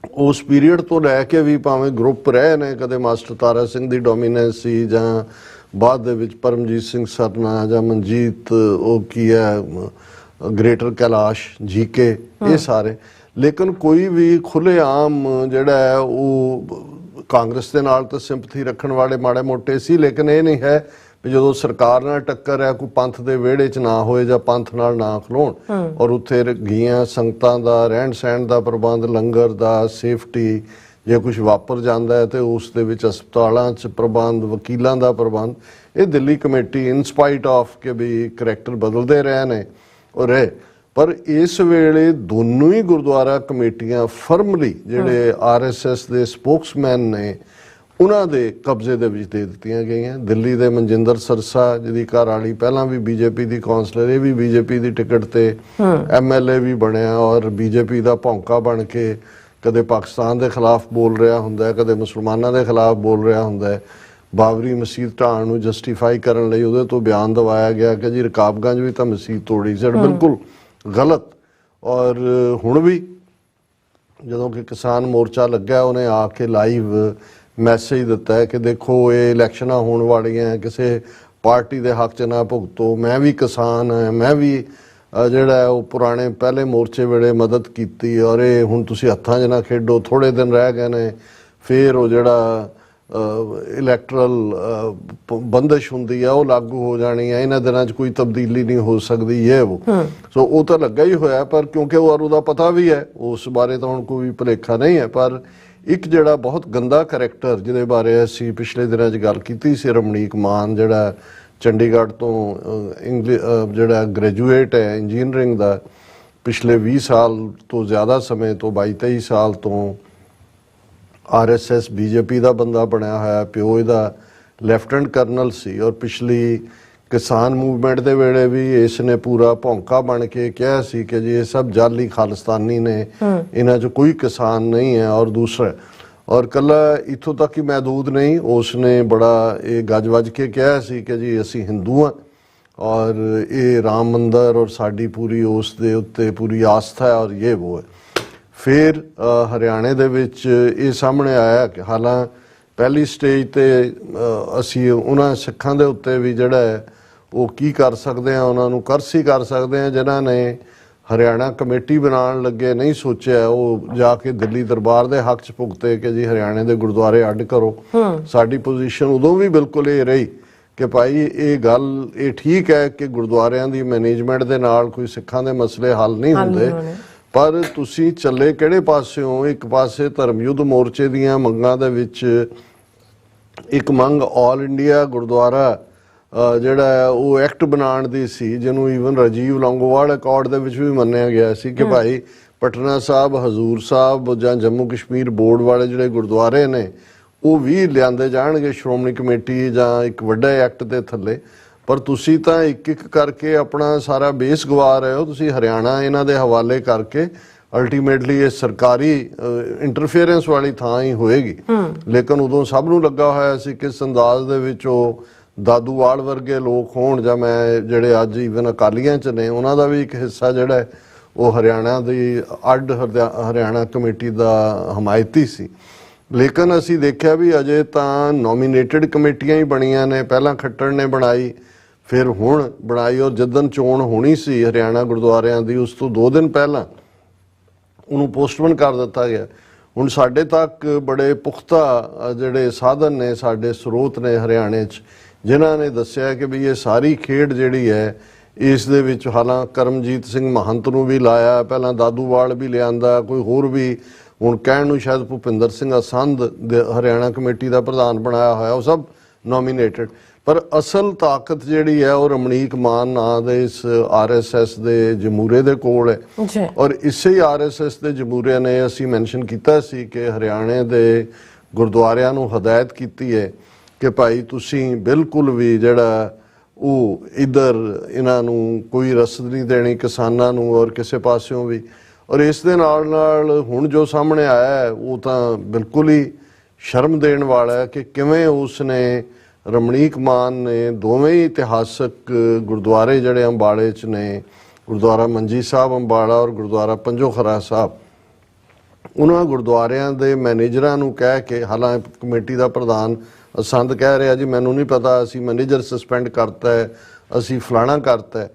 ਉਸ ਪੀਰੀਅਡ ਤੋਂ ਲੈ ਕੇ ਵੀ ਭਾਵੇਂ ਗਰੁੱਪ ਰਹੇ ਨੇ, ਕਦੇ ਮਾਸਟਰ ਤਾਰਾ ਸਿੰਘ ਦੀ ਡੋਮੀਨੈਂਸ ਸੀ ਜਾਂ ਬਾਅਦ ਦੇ ਵਿੱਚ ਪਰਮਜੀਤ ਸਿੰਘ ਸਰਨਾ ਜਾਂ ਮਨਜੀਤ ਉਹ ਕੀ ਹੈ ਗ੍ਰੇਟਰ ਕੈਲਾਸ਼ ਜੀਕੇ, ਇਹ ਸਾਰੇ, ਲੇਕਿਨ ਕੋਈ ਵੀ ਖੁੱਲ੍ਹੇਆਮ ਜਿਹੜਾ ਹੈ ਉਹ ਕਾਂਗਰਸ ਦੇ ਨਾਲ ਤਾਂ ਸਿੰਪਥੀ ਰੱਖਣ ਵਾਲੇ ਮਾੜੇ ਮੋਟੇ ਸੀ, ਲੇਕਿਨ ਇਹ ਨਹੀਂ ਹੈ ਵੀ ਜਦੋਂ ਸਰਕਾਰ ਨਾਲ ਟੱਕਰ ਹੈ ਕੋਈ ਪੰਥ ਦੇ ਵਿਹੜੇ 'ਚ ਨਾ ਹੋਏ ਜਾਂ ਪੰਥ ਨਾਲ ਨਾ ਖਲੋਣ। ਔਰ ਉੱਥੇ ਗਈਆਂ ਸੰਗਤਾਂ ਦਾ ਰਹਿਣ ਸਹਿਣ ਦਾ ਪ੍ਰਬੰਧ, ਲੰਗਰ ਦਾ, ਸੇਫਟੀ, ਜੇ ਕੁਝ ਵਾਪਰ ਜਾਂਦਾ ਹੈ ਤੇ ਉਸ ਦੇ ਵਿੱਚ ਹਸਪਤਾਲਾਂ 'ਚ ਪ੍ਰਬੰਧ, ਵਕੀਲਾਂ ਦਾ ਪ੍ਰਬੰਧ, ਇਹ ਦਿੱਲੀ ਕਮੇਟੀ ਇਨਸਪਾਈਟ ਆਫ ਕਿ ਵੀ ਕਰੈਕਟਰ ਬਦਲਦੇ ਰਹੇ ਨੇ ਔਰ ਰਹੇ। ਪਰ ਇਸ ਵੇਲੇ ਦੋਨੋਂ ਹੀ ਗੁਰਦੁਆਰਾ ਕਮੇਟੀਆਂ ਫਰਮਲੀ ਜਿਹੜੇ RSS ਦੇ ਸਪੋਕਸਮੈਨ ਨੇ ਉਹਨਾਂ ਦੇ ਕਬਜ਼ੇ ਦੇ ਵਿੱਚ ਦੇ ਦਿੱਤੀਆਂ ਗਈਆਂ। ਦਿੱਲੀ ਦੇ ਮਨਜਿੰਦਰ ਸਰਸਾ ਜਿਹਦੀ ਘਰ ਵਾਲੀ ਪਹਿਲਾਂ ਵੀ BJP ਦੀ ਕੌਂਸਲਰ, ਇਹ ਵੀ BJP ਦੀ ਟਿਕਟ ਤੇ MLA ਵੀ ਬਣਿਆ ਔਰ BJP ਦਾ ਭੌਂਕਾ ਬਣ ਕੇ ਕਦੇ ਪਾਕਿਸਤਾਨ ਦੇ ਖਿਲਾਫ ਬੋਲ ਰਿਹਾ ਹੁੰਦਾ ਹੈ, ਕਦੇ ਮੁਸਲਮਾਨਾਂ ਦੇ ਖਿਲਾਫ ਬੋਲ ਰਿਹਾ ਹੁੰਦਾ ਹੈ। ਬਾਬਰੀ ਮਸਜਿਦ ਢਾਣ ਨੂੰ ਜਸਟੀਫਾਈ ਕਰਨ ਲਈ ਉਹਦੇ ਤੋਂ ਬਿਆਨ ਦਵਾਇਆ ਗਿਆ ਕਿ ਜੀ ਰਕਾਬਗੰਜ ਵੀ ਤਾਂ ਮਸਜਿਦ ਤੋੜੀ ਸੀ, ਬਿਲਕੁਲ ਗਲਤ। ਔਰ ਹੁਣ ਵੀ ਜਦੋਂ ਕਿ ਕਿਸਾਨ ਮੋਰਚਾ ਲੱਗਾ, ਉਹਨੇ ਆ ਕੇ ਲਾਈਵ ਮੈਸੇਜ ਦਿੱਤਾ ਹੈ ਕਿ ਦੇਖੋ ਇਹ ਇਲੈਕਸ਼ਨਾਂ ਹੋਣ ਵਾਲੀਆਂ, ਕਿਸੇ ਪਾਰਟੀ ਦੇ ਹੱਕ 'ਚ ਨਾ ਭੁਗਤੋ, ਮੈਂ ਵੀ ਕਿਸਾਨ ਹਾਂ, ਮੈਂ ਵੀ ਜਿਹੜਾ ਉਹ ਪੁਰਾਣੇ ਪਹਿਲੇ ਮੋਰਚੇ ਵੇਲੇ ਮਦਦ ਕੀਤੀ ਔਰ ਇਹ ਹੁਣ ਤੁਸੀਂ ਹੱਥਾਂ 'ਚ ਨਾ ਖੇਡੋ, ਥੋੜ੍ਹੇ ਦਿਨ ਰਹਿ ਗਏ ਨੇ, ਫਿਰ ਉਹ ਜਿਹੜਾ ਇਲੈਕਟਰਲ ਬੰਦਿਸ਼ ਹੁੰਦੀ ਆ ਉਹ ਲਾਗੂ ਹੋ ਜਾਣੀ ਹੈ, ਇਹਨਾਂ ਦਿਨਾਂ 'ਚ ਕੋਈ ਤਬਦੀਲੀ ਨਹੀਂ ਹੋ ਸਕਦੀ, ਇਹ ਉਹ। ਸੋ ਉਹ ਤਾਂ ਲੱਗਾ ਹੀ ਹੋਇਆ, ਪਰ ਕਿਉਂਕਿ ਉਹਦਾ ਪਤਾ ਵੀ ਹੈ, ਉਸ ਬਾਰੇ ਤਾਂ ਹੁਣ ਕੋਈ ਭੁਲੇਖਾ ਨਹੀਂ ਹੈ। ਪਰ ਇੱਕ ਜਿਹੜਾ ਬਹੁਤ ਗੰਦਾ ਕਰੈਕਟਰ ਜਿਹਦੇ ਬਾਰੇ ਅਸੀਂ ਪਿਛਲੇ ਦਿਨਾਂ 'ਚ ਗੱਲ ਕੀਤੀ ਸੀ, ਰਮਣੀਕ ਮਾਨ, ਜਿਹੜਾ ਚੰਡੀਗੜ੍ਹ ਤੋਂ ਜਿਹੜਾ ਗ੍ਰੈਜੂਏਟ ਹੈ ਇੰਜੀਨੀਅਰਿੰਗ ਦਾ, ਪਿਛਲੇ 20 ਸਾਲ ਤੋਂ ਜ਼ਿਆਦਾ ਸਮੇਂ ਤੋਂ 22-23 ਸਾਲ ਤੋਂ RSS BJP ਦਾ ਬੰਦਾ ਬਣਿਆ ਹੋਇਆ, ਪਿਓ ਇਹਦਾ ਲੈਫਟੀਨੈਂਟ ਕਰਨਲ ਸੀ ਔਰ ਪਿਛਲੀ ਕਿਸਾਨ ਮੂਵਮੈਂਟ ਦੇ ਵੇਲੇ ਵੀ ਇਸ ਨੇ ਪੂਰਾ ਭੌਂਕਾ ਬਣ ਕੇ ਕਿਹਾ ਸੀ ਕਿ ਜੀ ਇਹ ਸਭ ਜਾਲੀ ਖਾਲਿਸਤਾਨੀ ਨੇ, ਇਹਨਾਂ 'ਚ ਕੋਈ ਕਿਸਾਨ ਨਹੀਂ ਹੈ। ਔਰ ਦੂਸਰਾ, ਔਰ ਕੱਲਾ ਇੱਥੋਂ ਤੱਕ ਹੀ ਮਹਿਦੂਦ ਨਹੀਂ, ਉਸ ਨੇ ਬੜਾ ਇਹ ਗੱਜ ਵੱਜ ਕੇ ਕਿਹਾ ਸੀ ਕਿ ਜੀ ਅਸੀਂ ਹਿੰਦੂ ਹਾਂ ਔਰ ਇਹ ਰਾਮ ਮੰਦਰ ਔਰ ਸਾਡੀ ਪੂਰੀ ਉਸ ਦੇ ਉੱਤੇ ਪੂਰੀ ਆਸਥਾ ਹੈ ਔਰ ਇਹ ਉਹ ਹੈ। ਫਿਰ ਹਰਿਆਣੇ ਦੇ ਵਿੱਚ ਇਹ ਸਾਹਮਣੇ ਆਇਆ ਕਿ ਹਾਲਾਂ ਪਹਿਲੀ ਸਟੇਜ ਤੇ ਅਸੀਂ ਉਹਨਾਂ ਸਿੱਖਾਂ ਦੇ ਉੱਤੇ ਵੀ ਜਿਹੜਾ ਹੈ ਉਹ ਕੀ ਕਰ ਸਕਦੇ ਹਾਂ, ਉਹਨਾਂ ਨੂੰ ਕਰਸੀ ਕਰ ਸਕਦੇ ਹਾਂ ਜਿਨ੍ਹਾਂ ਨੇ ਹਰਿਆਣਾ ਕਮੇਟੀ ਬਣਾਉਣ ਲੱਗੇ ਨਹੀਂ ਸੋਚਿਆ, ਉਹ ਜਾ ਕੇ ਦਿੱਲੀ ਦਰਬਾਰ ਦੇ ਹੱਕ 'ਚ ਭੁਗਤੇ ਕਿ ਜੀ ਹਰਿਆਣੇ ਦੇ ਗੁਰਦੁਆਰੇ ਅੱਡ ਕਰੋ। ਸਾਡੀ ਪੋਜੀਸ਼ਨ ਉਦੋਂ ਵੀ ਬਿਲਕੁਲ ਇਹ ਰਹੀ ਕਿ ਭਾਈ ਇਹ ਗੱਲ ਇਹ ਠੀਕ ਹੈ ਕਿ ਗੁਰਦੁਆਰਿਆਂ ਦੀ ਮੈਨੇਜਮੈਂਟ ਦੇ ਨਾਲ ਕੋਈ ਸਿੱਖਾਂ ਦੇ ਮਸਲੇ ਹੱਲ ਨਹੀਂ ਹੁੰਦੇ, ਪਰ ਤੁਸੀਂ ਚੱਲੇ ਕਿਹੜੇ ਪਾਸਿਓਂ? ਇੱਕ ਪਾਸੇ ਧਰਮ ਯੁੱਧ ਮੋਰਚੇ ਦੀਆਂ ਮੰਗਾਂ ਦੇ ਵਿੱਚ ਇੱਕ ਮੰਗ ਆਲ ਇੰਡੀਆ ਗੁਰਦੁਆਰਾ ਜਿਹੜਾ ਹੈ ਉਹ ਐਕਟ ਬਣਾਉਣ ਦੀ ਸੀ, ਜਿਹਨੂੰ ਈਵਨ ਰਾਜੀਵ ਲੌਂਗੋਵਾਲ ਅਕੋਰਡ ਦੇ ਵਿੱਚ ਵੀ ਮੰਨਿਆ ਗਿਆ ਸੀ ਕਿ ਭਾਈ ਪਟਨਾ ਸਾਹਿਬ, ਹਜ਼ੂਰ ਸਾਹਿਬ ਜਾਂ ਜੰਮੂ ਕਸ਼ਮੀਰ ਬੋਰਡ ਵਾਲੇ ਜਿਹੜੇ ਗੁਰਦੁਆਰੇ ਨੇ ਉਹ ਵੀ ਲਿਆਂਦੇ ਜਾਣਗੇ ਸ਼੍ਰੋਮਣੀ ਕਮੇਟੀ ਜਾਂ ਇੱਕ ਵੱਡਾ ਐਕਟ ਦੇ ਥੱਲੇ। ਪਰ ਤੁਸੀਂ ਤਾਂ ਇੱਕ ਇੱਕ ਕਰਕੇ ਆਪਣਾ ਸਾਰਾ ਬੇਸ ਗਵਾ ਰਹੇ ਹੋ। ਤੁਸੀਂ ਹਰਿਆਣਾ ਇਹਨਾਂ ਦੇ ਹਵਾਲੇ ਕਰਕੇ ਅਲਟੀਮੇਟਲੀ ਇਹ ਸਰਕਾਰੀ ਇੰਟਰਫੇਰੈਂਸ ਵਾਲੀ ਥਾਂ ਹੀ ਹੋਏਗੀ। ਲੇਕਿਨ ਉਦੋਂ ਸਭ ਨੂੰ ਲੱਗਾ ਹੋਇਆ ਸੀ ਕਿ ਇਸ ਅੰਦਾਜ਼ ਦੇ ਵਿੱਚ ਉਹ ਦਾਦੂਵਾਲ ਵਰਗੇ ਲੋਕ ਹੋਣ ਜਾਂ ਮੈਂ ਜਿਹੜੇ ਅੱਜ ਈਵਨ ਅਕਾਲੀਆਂ 'ਚ ਨੇ ਉਹਨਾਂ ਦਾ ਵੀ ਇੱਕ ਹਿੱਸਾ ਜਿਹੜਾ ਹੈ ਉਹ ਹਰਿਆਣਾ ਦੀ ਅੱਡ ਹਰਿਆਣਾ ਕਮੇਟੀ ਦਾ ਹਮਾਇਤੀ ਸੀ। ਲੇਕਿਨ ਅਸੀਂ ਦੇਖਿਆ ਵੀ ਅਜੇ ਤਾਂ ਨੋਮੀਨੇਟਡ ਕਮੇਟੀਆਂ ਹੀ ਬਣੀਆਂ ਨੇ। ਪਹਿਲਾਂ ਖੱਟੜ ਨੇ ਬਣਾਈ, ਫਿਰ ਹੁਣ ਬਣਾਈ, ਔਰ ਜਿੱਦਣ ਚੋਣ ਹੋਣੀ ਸੀ ਹਰਿਆਣਾ ਗੁਰਦੁਆਰਿਆਂ ਦੀ ਉਸ ਤੋਂ 2 ਦਿਨ ਪਹਿਲਾਂ ਉਹਨੂੰ ਪੋਸਟਪੋਨ ਕਰ ਦਿੱਤਾ ਗਿਆ। ਹੁਣ ਸਾਡੇ ਤੱਕ ਬੜੇ ਪੁਖਤਾ ਜਿਹੜੇ ਸਾਧਨ ਨੇ, ਸਾਡੇ ਸਰੋਤ ਨੇ ਹਰਿਆਣੇ 'ਚ, ਜਿਨ੍ਹਾਂ ਨੇ ਦੱਸਿਆ ਕਿ ਵੀ ਇਹ ਸਾਰੀ ਖੇਡ ਜਿਹੜੀ ਹੈ ਇਸ ਦੇ ਵਿੱਚ ਹਾਲਾਂ ਕਰਮਜੀਤ ਸਿੰਘ ਮਹੰਤ ਨੂੰ ਵੀ ਲਾਇਆ, ਪਹਿਲਾਂ ਦਾਦੂਵਾਲ ਵੀ ਲਿਆਂਦਾ, ਕੋਈ ਹੋਰ ਵੀ ਹੁਣ ਕਹਿਣ ਨੂੰ ਸ਼ਾਇਦ ਭੁਪਿੰਦਰ ਸਿੰਘ ਅਸੰਧ ਹਰਿਆਣਾ ਕਮੇਟੀ ਦਾ ਪ੍ਰਧਾਨ ਬਣਾਇਆ ਹੋਇਆ, ਉਹ ਸਭ ਨੋਮੀਨੇਟਡ। ਪਰ ਅਸਲ ਤਾਕਤ ਜਿਹੜੀ ਹੈ ਉਹ ਰਮਣੀਕ ਮਾਨ ਨਾਂ ਦੇ ਇਸ RSS ਦੇ ਜਮੂਰੇ ਦੇ ਕੋਲ ਹੈ। ਔਰ ਇਸੇ ਹੀ RSS ਦੇ ਜਮੂਰੇ ਨੇ ਅਸੀਂ ਮੈਂਸ਼ਨ ਕੀਤਾ ਸੀ ਕਿ ਹਰਿਆਣੇ ਦੇ ਗੁਰਦੁਆਰਿਆਂ ਨੂੰ ਹਦਾਇਤ ਕੀਤੀ ਹੈ ਕਿ ਭਾਈ ਤੁਸੀਂ ਬਿਲਕੁਲ ਵੀ ਜਿਹੜਾ ਉਹ ਇੱਧਰ ਇਹਨਾਂ ਨੂੰ ਕੋਈ ਰਸਦ ਨਹੀਂ ਦੇਣੀ ਕਿਸਾਨਾਂ ਨੂੰ ਔਰ ਕਿਸੇ ਪਾਸਿਓਂ ਵੀ। ਔਰ ਇਸ ਦੇ ਨਾਲ ਹੁਣ ਜੋ ਸਾਹਮਣੇ ਆਇਆ ਹੈ ਉਹ ਤਾਂ ਬਿਲਕੁਲ ਹੀ ਸ਼ਰਮ ਦੇਣ ਵਾਲਾ ਹੈ ਕਿ ਕਿਵੇਂ ਉਸਨੇ ਰਮਣੀਕ ਮਾਨ ਨੇ ਦੋਵੇਂ ਹੀ ਇਤਿਹਾਸਕ ਗੁਰਦੁਆਰੇ ਜਿਹੜੇ ਅੰਬਾਲੇ 'ਚ ਨੇ, ਗੁਰਦੁਆਰਾ ਮੰਜੀ ਸਾਹਿਬ ਅੰਬਾਲਾ ਔਰ ਗੁਰਦੁਆਰਾ ਪੰਜੋ ਖਰਾ ਸਾਹਿਬ, ਉਹਨਾਂ ਗੁਰਦੁਆਰਿਆਂ ਦੇ ਮੈਨੇਜਰਾਂ ਨੂੰ ਕਹਿ ਕੇ, ਹਾਲਾਂਕਿ ਕਮੇਟੀ ਦਾ ਪ੍ਰਧਾਨ ਸੰਦ ਕਹਿ ਰਿਹਾ ਜੀ ਮੈਨੂੰ ਨਹੀਂ ਪਤਾ, ਅਸੀਂ ਮੈਨੇਜਰ ਸਸਪੈਂਡ ਕਰਤਾ ਹੈ, ਅਸੀਂ ਫਲਾਣਾ ਕਰਤਾ ਹੈ,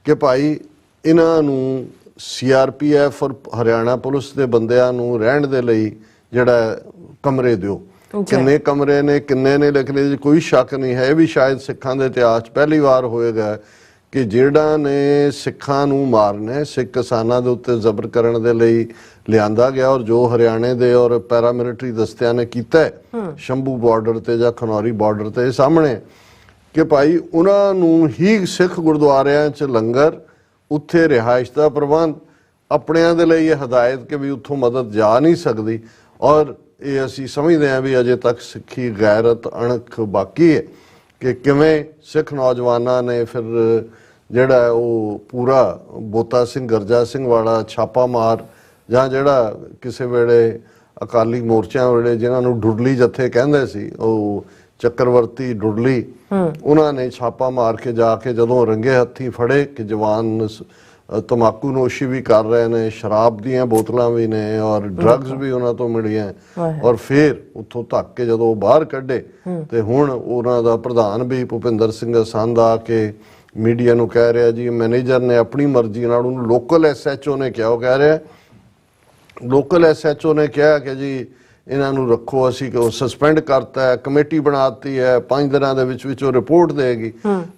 ਕਿ ਭਾਈ ਇਹਨਾਂ ਨੂੰ CRPF ਔਰ ਹਰਿਆਣਾ ਪੁਲਿਸ ਦੇ ਬੰਦਿਆਂ ਨੂੰ ਰਹਿਣ ਦੇ ਲਈ ਜਿਹੜਾ ਕਮਰੇ ਦਿਓ। ਕਿੰਨੇ ਕਮਰੇ ਨੇ, ਕਿੰਨੇ ਨੇ ਲਿਖ ਲਏ ਜੀ, ਕੋਈ ਸ਼ੱਕ ਨਹੀਂ ਹੈ। ਇਹ ਵੀ ਸ਼ਾਇਦ ਸਿੱਖਾਂ ਦੇ ਇਤਿਹਾਸ 'ਚ ਪਹਿਲੀ ਵਾਰ ਹੋਏਗਾ ਕਿ ਜਿਹੜਾ ਨੇ ਸਿੱਖਾਂ ਨੂੰ ਮਾਰਨਾ, ਸਿੱਖ ਕਿਸਾਨਾਂ ਦੇ ਉੱਤੇ ਜ਼ਬਰ ਕਰਨ ਦੇ ਲਈ ਲਿਆਂਦਾ ਗਿਆ, ਔਰ ਜੋ ਹਰਿਆਣੇ ਦੇ ਔਰ ਪੈਰਾਮਿਲਟਰੀ ਦਸਤਿਆਂ ਨੇ ਕੀਤਾ ਹੈ ਸ਼ੰਭੂ ਬਾਰਡਰ ਤੇ ਜਾਂ ਖਨੌਰੀ ਬਾਰਡਰ ਤੇ, ਸਾਹਮਣੇ ਕਿ ਭਾਈ ਉਹਨਾਂ ਨੂੰ ਹੀ ਸਿੱਖ ਗੁਰਦੁਆਰਿਆਂ 'ਚ ਲੰਗਰ, ਉੱਥੇ ਰਿਹਾਇਸ਼ ਦਾ ਪ੍ਰਬੰਧ, ਆਪਣਿਆਂ ਦੇ ਲਈ ਇਹ ਹਦਾਇਤ ਕਿ ਵੀ ਉੱਥੋਂ ਮਦਦ ਜਾ ਨਹੀਂ ਸਕਦੀ। ਔਰ ਇਹ ਅਸੀਂ ਸਮਝਦੇ ਹਾਂ ਵੀ ਅਜੇ ਤੱਕ ਸਿੱਖੀ ਗੈਰਤ ਅਣਖ ਬਾਕੀ ਹੈ ਕਿ ਕਿਵੇਂ ਸਿੱਖ ਨੌਜਵਾਨਾਂ ਨੇ ਫਿਰ ਜਿਹੜਾ ਉਹ ਪੂਰਾ ਬੋਤਾ ਸਿੰਘ ਗਰਜਾ ਸਿੰਘ ਵਾਲਾ ਛਾਪਾ ਮਾਰ, ਜਾਂ ਜਿਹੜਾ ਕਿਸੇ ਵੇਲੇ ਅਕਾਲੀ ਮੋਰਚਿਆਂ ਵੇਲੇ ਜਿਨ੍ਹਾਂ ਨੂੰ ਡੁਡਲੀ ਜੱਥੇ ਕਹਿੰਦੇ ਸੀ, ਉਹ ਚੱਕਰਵਰਤੀ ਡੁਡਲੀ, ਉਹਨਾਂ ਨੇ ਛਾਪਾ ਮਾਰ ਕੇ ਜਾ ਕੇ ਜਦੋਂ ਰੰਗੇ ਹੱਥੀਂ ਫੜੇ ਕਿ ਜਵਾਨ ਤੰਬਾਕੂ ਨੋਸ਼ੀ ਵੀ ਕਰ ਰਹੇ ਨੇ, ਸ਼ਰਾਬ ਦੀਆਂ ਬੋਤਲਾਂ ਵੀ ਨੇ ਔਰ ਡਰੱਗਸ ਵੀ ਉਹਨਾਂ ਤੋਂ ਮਿਲੀਆਂ, ਔਰ ਫਿਰ ਉੱਥੋਂ ਧੱਕ ਕੇ ਜਦੋਂ ਬਾਹਰ ਕੱਢੇ ਤੇ ਹੁਣ ਉਹਨਾਂ ਦਾ ਪ੍ਰਧਾਨ ਵੀ ਭੁਪਿੰਦਰ ਸਿੰਘ ਸੰਧ ਆ ਕੇ ਮੀਡੀਆ ਨੂੰ ਕਹਿ ਰਿਹਾ ਜੀ ਮੈਨੇਜਰ ਨੇ ਆਪਣੀ ਮਰਜ਼ੀ ਨਾਲ, ਉਹਨੂੰ ਲੋਕਲ SHO ਨੇ ਕਿਹਾ, ਉਹ ਕਹਿ ਰਿਹਾ ਲੋਕਲ SHO ਨੇ ਕਿਹਾ ਕਿ ਜੀ ਇਹਨਾਂ ਨੂੰ ਰੱਖੋ, ਅਸੀਂ ਉਹ ਸਸਪੈਂਡ ਕਰਤਾ ਹੈ, ਕਮੇਟੀ ਬਣਾਤੀ ਹੈ, 5 ਦਿਨਾਂ ਦੇ ਵਿੱਚ ਉਹ ਰਿਪੋਰਟ ਦੇਗੀ।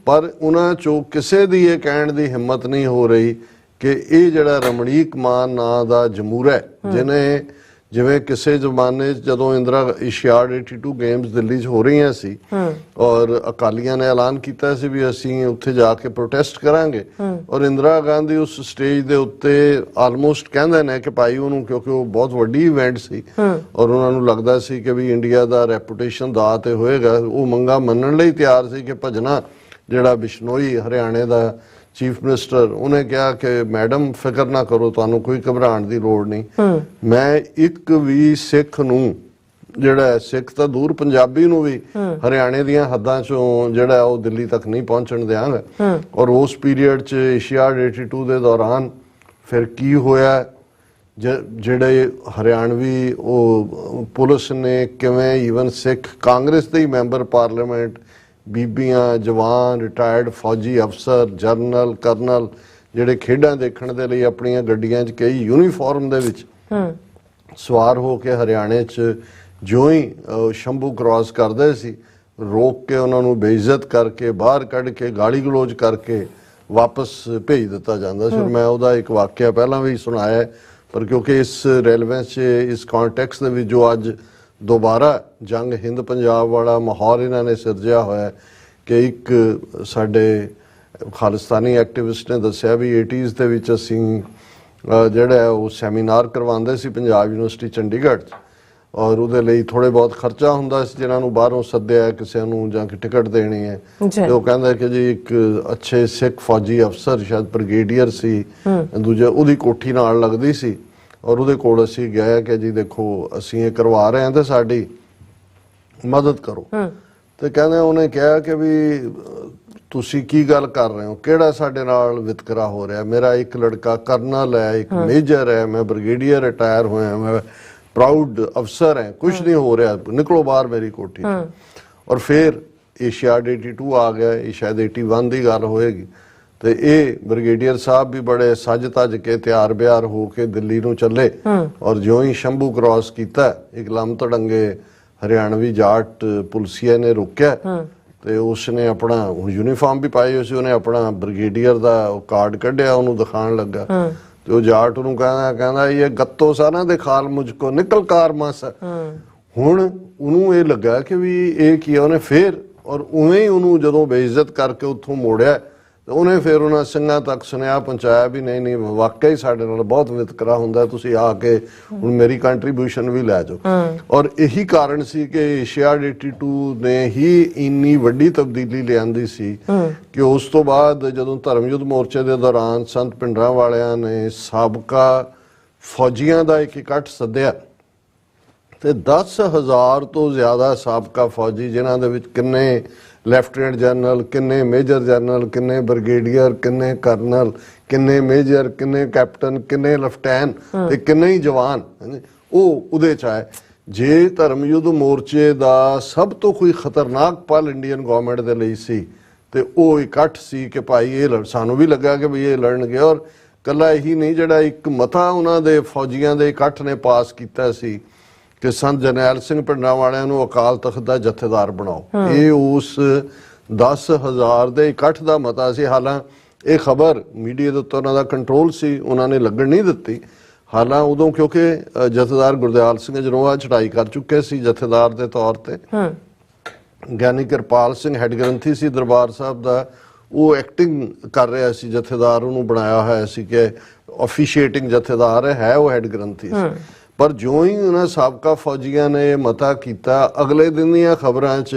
ਪਰ ਉਹਨਾਂ ਚੋਂ ਕਿਸੇ ਦੀ ਇਹ ਕਹਿਣ ਦੀ ਹਿੰਮਤ ਨਹੀਂ ਹੋ ਰਹੀ ਕਿ ਇਹ ਜਿਹੜਾ ਰਮਣੀਕ ਮਾਨ ਨਾਂ ਦਾ ਜਮੂਰਾ ਹੈ, ਜਿਹਨੇ ਜਿਵੇਂ ਕਿਸੇ ਜ਼ਮਾਨੇ ਜਦੋਂ ਇੰਦਰਾ ਏਸ਼ੀਆਡ 82 ਗੇਮਸ ਦਿੱਲੀ 'ਚ ਹੋ ਰਹੀਆਂ ਸੀ ਔਰ ਅਕਾਲੀਆਂ ਨੇ ਐਲਾਨ ਕੀਤਾ ਸੀ ਵੀ ਅਸੀਂ ਉੱਥੇ ਜਾ ਕੇ ਪ੍ਰੋਟੈਸਟ ਕਰਾਂਗੇ, ਔਰ ਇੰਦਰਾ ਗਾਂਧੀ ਉਸ ਸਟੇਜ ਦੇ ਉੱਤੇ ਆਲਮੋਸਟ ਕਹਿੰਦੇ ਨੇ ਕਿ ਭਾਈ ਉਹਨੂੰ, ਕਿਉਂਕਿ ਉਹ ਬਹੁਤ ਵੱਡੀ ਇਵੈਂਟ ਸੀ ਔਰ ਉਹਨਾਂ ਨੂੰ ਲੱਗਦਾ ਸੀ ਕਿ ਵੀ ਇੰਡੀਆ ਦਾ ਰੈਪੂਟੇਸ਼ਨ ਦਾ ਤੇ ਹੋਏਗਾ, ਉਹ ਮੰਗਾ ਮੰਨਣ ਲਈ ਤਿਆਰ ਸੀ ਕਿ ਭਜਨਾ ਜਿਹੜਾ ਬਿਸ਼ਨੋਈ ਹਰਿਆਣੇ ਦਾ ਚੀਫ ਮਿਨਿਸਟਰ, ਉਹਨੇ ਕਿਹਾ ਕਿ ਮੈਡਮ ਫਿਕਰ ਨਾ ਕਰੋ, ਤੁਹਾਨੂੰ ਕੋਈ ਘਬਰਾਉਣ ਦੀ ਲੋੜ ਨਹੀਂ, ਮੈਂ ਇੱਕ ਵੀ ਸਿੱਖ ਨੂੰ, ਜਿਹੜਾ ਸਿੱਖ ਤਾਂ ਦੂਰ ਪੰਜਾਬੀ ਨੂੰ ਵੀ ਹਰਿਆਣੇ ਦੀਆਂ ਹੱਦਾਂ ਚੋਂ ਜਿਹੜਾ ਉਹ ਦਿੱਲੀ ਤੱਕ ਨਹੀਂ ਪਹੁੰਚਣ ਦਿਆਂਗਾ। ਔਰ ਉਸ ਪੀਰੀਅਡ 'ਚ ਏਸ਼ੀਆਡ 82 ਦੇ ਦੌਰਾਨ ਫਿਰ ਕੀ ਹੋਇਆ, ਜਿਹੜੇ ਹਰਿਆਣਵੀ ਉਹ ਪੁਲਿਸ ਨੇ ਕਿਵੇਂ ਈਵਨ ਸਿੱਖ ਕਾਂਗਰਸ ਦੇ ਹੀ ਮੈਂਬਰ ਪਾਰਲੀਮੈਂਟ, ਬੀਬੀਆਂ, ਜਵਾਨ, ਰਿਟਾਇਰਡ ਫੌਜੀ ਅਫਸਰ, ਜਰਨਲ, ਕਰਨਲ, ਜਿਹੜੇ ਖੇਡਾਂ ਦੇਖਣ ਦੇ ਲਈ ਆਪਣੀਆਂ ਗੱਡੀਆਂ 'ਚ ਕਈ ਯੂਨੀਫਾਰਮ ਦੇ ਵਿੱਚ ਸਵਾਰ ਹੋ ਕੇ ਹਰਿਆਣੇ 'ਚ ਜਿਉਂ ਹੀ ਸ਼ੰਭੂ ਕ੍ਰਾਸ ਕਰਦੇ ਸੀ, ਰੋਕ ਕੇ ਉਹਨਾਂ ਨੂੰ ਬੇਇੱਜ਼ਤ ਕਰਕੇ, ਬਾਹਰ ਕੱਢ ਕੇ, ਗਾਲੀ ਗਲੋਚ ਕਰਕੇ ਵਾਪਸ ਭੇਜ ਦਿੱਤਾ ਜਾਂਦਾ ਸੀ। ਮੈਂ ਉਹਦਾ ਇੱਕ ਵਾਕਿਆ ਪਹਿਲਾਂ ਵੀ ਸੁਣਾਇਆ, ਪਰ ਕਿਉਂਕਿ ਇਸ ਰੈਲੇਵੈਂਸ 'ਚ, ਇਸ ਕੌਨਟੈਕਸਟ ਦੇ ਵਿੱਚ ਜੋ ਅੱਜ ਦੁਬਾਰਾ ਜੰਗ ਹਿੰਦ ਪੰਜਾਬ ਵਾਲਾ ਮਾਹੌਲ ਇਹਨਾਂ ਨੇ ਸਿਰਜਿਆ ਹੋਇਆ ਕਿ ਇੱਕ ਸਾਡੇ ਖਾਲਿਸਤਾਨੀ ਐਕਟਿਵਿਸਟ ਨੇ ਦੱਸਿਆ ਵੀ 80s ਦੇ ਵਿੱਚ ਅਸੀਂ ਜਿਹੜਾ ਉਹ ਸੈਮੀਨਾਰ ਕਰਵਾਉਂਦੇ ਸੀ ਪੰਜਾਬ ਯੂਨੀਵਰਸਿਟੀ ਚੰਡੀਗੜ੍ਹ 'ਚ, ਔਰ ਉਹਦੇ ਲਈ ਥੋੜੇ ਬਹੁਤ ਖਰਚਾ ਹੁੰਦਾ ਸੀ, ਜਿਹਨਾਂ ਨੂੰ ਬਾਹਰੋਂ ਸੱਦਿਆ ਕਿਸੇ ਨੂੰ ਜਾਂ ਕਿ ਟਿਕਟ ਦੇਣੀ ਹੈ, ਤੇ ਉਹ ਕਹਿੰਦਾ ਕਿ ਜੀ ਇੱਕ ਅੱਛੇ ਸਿੱਖ ਫੌਜੀ ਅਫਸਰ, ਸ਼ਾਇਦ ਬ੍ਰਿਗੇਡੀਅਰ ਸੀ, ਦੂਜਾ ਉਹਦੀ ਕੋਠੀ ਨਾਲ ਲੱਗਦੀ ਸੀ, ਔਰ ਉਹਦੇ ਕੋਲ ਅਸੀਂ ਗਏ ਕਿ ਜੀ ਦੇਖੋ ਅਸੀਂ ਇਹ ਕਰਵਾ ਰਹੇ ਹਾਂ ਤੇ ਸਾਡੀ ਮਦਦ ਕਰੋ। ਤੇ ਕਹਿੰਦੇ ਉਹਨੇ ਕਿਹਾ ਕਿ ਵੀ ਤੁਸੀਂ ਕੀ ਗੱਲ ਕਰ ਰਹੇ ਹੋ, ਕਿਹੜਾ ਸਾਡੇ ਨਾਲ ਵਿਤਕਰਾ ਹੋ ਰਿਹਾ, ਮੇਰਾ ਇੱਕ ਲੜਕਾ ਕਰਨਲ ਹੈ, ਇੱਕ ਮੇਜਰ ਹੈ, ਮੈਂ ਬ੍ਰਿਗੇਡੀਅਰ ਰਿਟਾਇਰ ਹੋਇਆ, ਮੈਂ ਪ੍ਰਾਊਡ ਅਫਸਰ ਹੈ, ਕੁਝ ਨਹੀਂ ਹੋ ਰਿਹਾ, ਨਿਕਲੋ ਬਾਹਰ ਮੇਰੀ ਕੋਠੀ। ਔਰ ਫਿਰ ਏਸ਼ੀਆਡ 82 ਆ ਗਿਆ, ਇਹ ਸ਼ਾਇਦ 81 ਦੀ ਗੱਲ ਹੋਏਗੀ, ਤੇ ਇਹ ਬ੍ਰਿਗੇਡੀਅਰ ਸਾਹਿਬ ਵੀ ਬੜੇ ਸੱਜ ਤੱਜ ਕੇ ਤਿਆਰ ਬਿਆਰ ਹੋ ਕੇ ਦਿੱਲੀ ਨੂੰ ਚੱਲੇ, ਔਰ ਜਿਉਂ ਹੀ ਸ਼ੰਭੂ ਕ੍ਰਾਸ ਕੀਤਾ, ਇੱਕ ਲੰਮ ਤੜੰਗੇ ਹਰਿਆਣਵੀ ਜਾਟ ਪੁਲਿਸੀਏ ਨੇ ਰੋਕਿਆ ਤੇ ਉਸਨੇ ਆਪਣਾ ਯੂਨੀਫਾਰਮ ਵੀ ਪਾਈ ਹੋਈ ਸੀ, ਉਹਨੇ ਆਪਣਾ ਬ੍ਰਿਗੇਡੀਅਰ ਦਾ ਉਹ ਕਾਰਡ ਕੱਢਿਆ, ਉਹਨੂੰ ਦਿਖਾਉਣ ਲੱਗਾ ਤੇ ਉਹ ਜਾਟ ਉਹਨੂੰ ਕਹਿੰਦਾ ਇਹ ਗੱਤੋ ਸਾਰਾ ਦੇ ਖਾਲ ਮੁਝਕੋ ਨਿਕਲ ਕਾਰ ਮਸ। ਹੁਣ ਉਹਨੂੰ ਇਹ ਲੱਗਾ ਕਿ ਵੀ ਇਹ ਕੀ, ਉਹਨੇ ਫੇਰ ਔਰ ਉਵੇਂ ਹੀ ਉਹਨੂੰ ਜਦੋਂ ਬੇਇੱਜ਼ਤ ਕਰਕੇ ਉੱਥੋਂ ਮੋੜਿਆ ਤੇ ਉਹਨੇ ਫਿਰ ਉਹਨਾਂ ਸਿੰਘਾਂ ਤੱਕ ਸੁਨੇਹਾ ਪਹੁੰਚਾਇਆ ਵੀ ਨਹੀਂ ਨਹੀਂ ਵਾਕਈ ਸਾਡੇ ਨਾਲ ਬਹੁਤ ਵਿਤਕਰਾ ਹੁੰਦਾ, ਤੁਸੀਂ ਆ ਕੇ ਹੁਣ ਮੇਰੀ ਕੰਟਰੀਬਿਊਸ਼ਨ ਵੀ ਲੈ ਜਾਓ। ਔਰ ਇਹੀ ਕਾਰਨ ਸੀ ਕਿ ਏਸ਼ੀਆਡ 82 ਨੇ ਹੀ ਇੰਨੀ ਵੱਡੀ ਤਬਦੀਲੀ ਲਿਆਂਦੀ ਸੀ ਕਿ ਉਸ ਤੋਂ ਬਾਅਦ ਜਦੋਂ ਧਰਮ ਯੁੱਧ ਮੋਰਚੇ ਦੇ ਦੌਰਾਨ ਸੰਤ ਭਿੰਡਰਾਂ ਵਾਲਿਆਂ ਨੇ ਸਾਬਕਾ ਫੌਜੀਆਂ ਦਾ ਇੱਕ ਇਕੱਠ ਸੱਦਿਆ ਤੇ 10,000 ਤੋਂ ਜ਼ਿਆਦਾ ਸਾਬਕਾ ਫੌਜੀ, ਜਿਨ੍ਹਾਂ ਦੇ ਵਿੱਚ ਕਿੰਨੇ ਲੈਫਟੀਨੈਂਟ ਜਨਰਲ, ਕਿੰਨੇ ਮੇਜਰ ਜਨਰਲ, ਕਿੰਨੇ ਬ੍ਰਿਗੇਡੀਅਰ, ਕਿੰਨੇ ਕਰਨਲ, ਕਿੰਨੇ ਮੇਜਰ, ਕਿੰਨੇ ਕੈਪਟਨ, ਕਿੰਨੇ ਲੈਫਟੈਨੈਂਟ ਤੇ ਕਿੰਨੇ ਹੀ ਜਵਾਨ ਉਹ ਉਹਦੇ ਚ ਆਏ। ਜੇ ਧਰਮ ਯੁੱਧ ਮੋਰਚੇ ਦਾ ਸਭ ਤੋਂ ਕੋਈ ਖਤਰਨਾਕ ਪਲ ਇੰਡੀਅਨ ਗਵਰਨਮੈਂਟ ਦੇ ਲਈ ਸੀ ਤੇ ਉਹ ਇਕੱਠ ਸੀ ਕਿ ਭਾਈ ਇਹ ਸਾਨੂੰ ਵੀ ਲੱਗਾ ਕਿ ਵੀ ਇਹ ਲੜਨਗੇ। ਔਰ ਕੱਲਾ ਇਹੀ ਨਹੀਂ, ਜਿਹੜਾ ਇੱਕ ਮਤਾ ਉਹਨਾਂ ਦੇ ਫੌਜੀਆਂ ਦੇ ਇਕੱਠ ਨੇ ਪਾਸ ਕੀਤਾ ਸੀ ਕਿ ਸੰਤ ਜਰਨੈਲ ਸਿੰਘ ਪਿੰਡਾਂ ਵਾਲਿਆਂ ਨੂੰ ਅਕਾਲ ਤਖਤ ਦਾ ਜਥੇਦਾਰ ਬਣਾਓ, ਇਹ ਉਸ 10,000 ਦੇ ਇਕੱਠ ਦਾ ਮਤਾ ਸੀ। ਹਾਲਾਂਕਿ ਇਹ ਖਬਰ ਮੀਡੀਆ ਦੇ ਉੱਤੇ ਉਹਨਾਂ ਦਾ ਕੰਟਰੋਲ ਸੀ, ਉਹਨਾਂ ਨੇ ਲੱਗਣ ਨਹੀਂ ਦਿੱਤੀ। ਹਾਲਾਂਕਿ ਉਦੋਂ ਕਿਉਂਕਿ ਜਥੇਦਾਰ ਗੁਰਦਿਆਲ ਸਿੰਘ ਜਨੋਆ ਚੜਾਈ ਕਰ ਚੁੱਕੇ ਸੀ ਜਥੇਦਾਰ ਦੇ ਤੌਰ ਤੇ, ਗਿਆਨੀ ਕਿਰਪਾਲ ਸਿੰਘ ਹੈਡ ਗ੍ਰੰਥੀ ਸੀ ਦਰਬਾਰ ਸਾਹਿਬ ਦਾ, ਉਹ ਐਕਟਿੰਗ ਕਰ ਰਿਹਾ ਸੀ ਜਥੇਦਾਰ, ਉਹਨੂੰ ਬਣਾਇਆ ਹੋਇਆ ਸੀ ਕਿ ਆਫੀਸ਼ੀਏਟਿੰਗ ਜਥੇਦਾਰ ਹੈ ਉਹ ਹੈਡ ਗ੍ਰੰਥੀ ਸੀ। ਪਰ ਜਿਉਂ ਹੀ ਉਹਨਾਂ ਸਾਬਕਾ ਫੌਜੀਆਂ ਨੇ ਮਤਾ ਕੀਤਾ, ਅਗਲੇ ਦਿਨ ਦੀਆਂ ਖਬਰਾਂ 'ਚ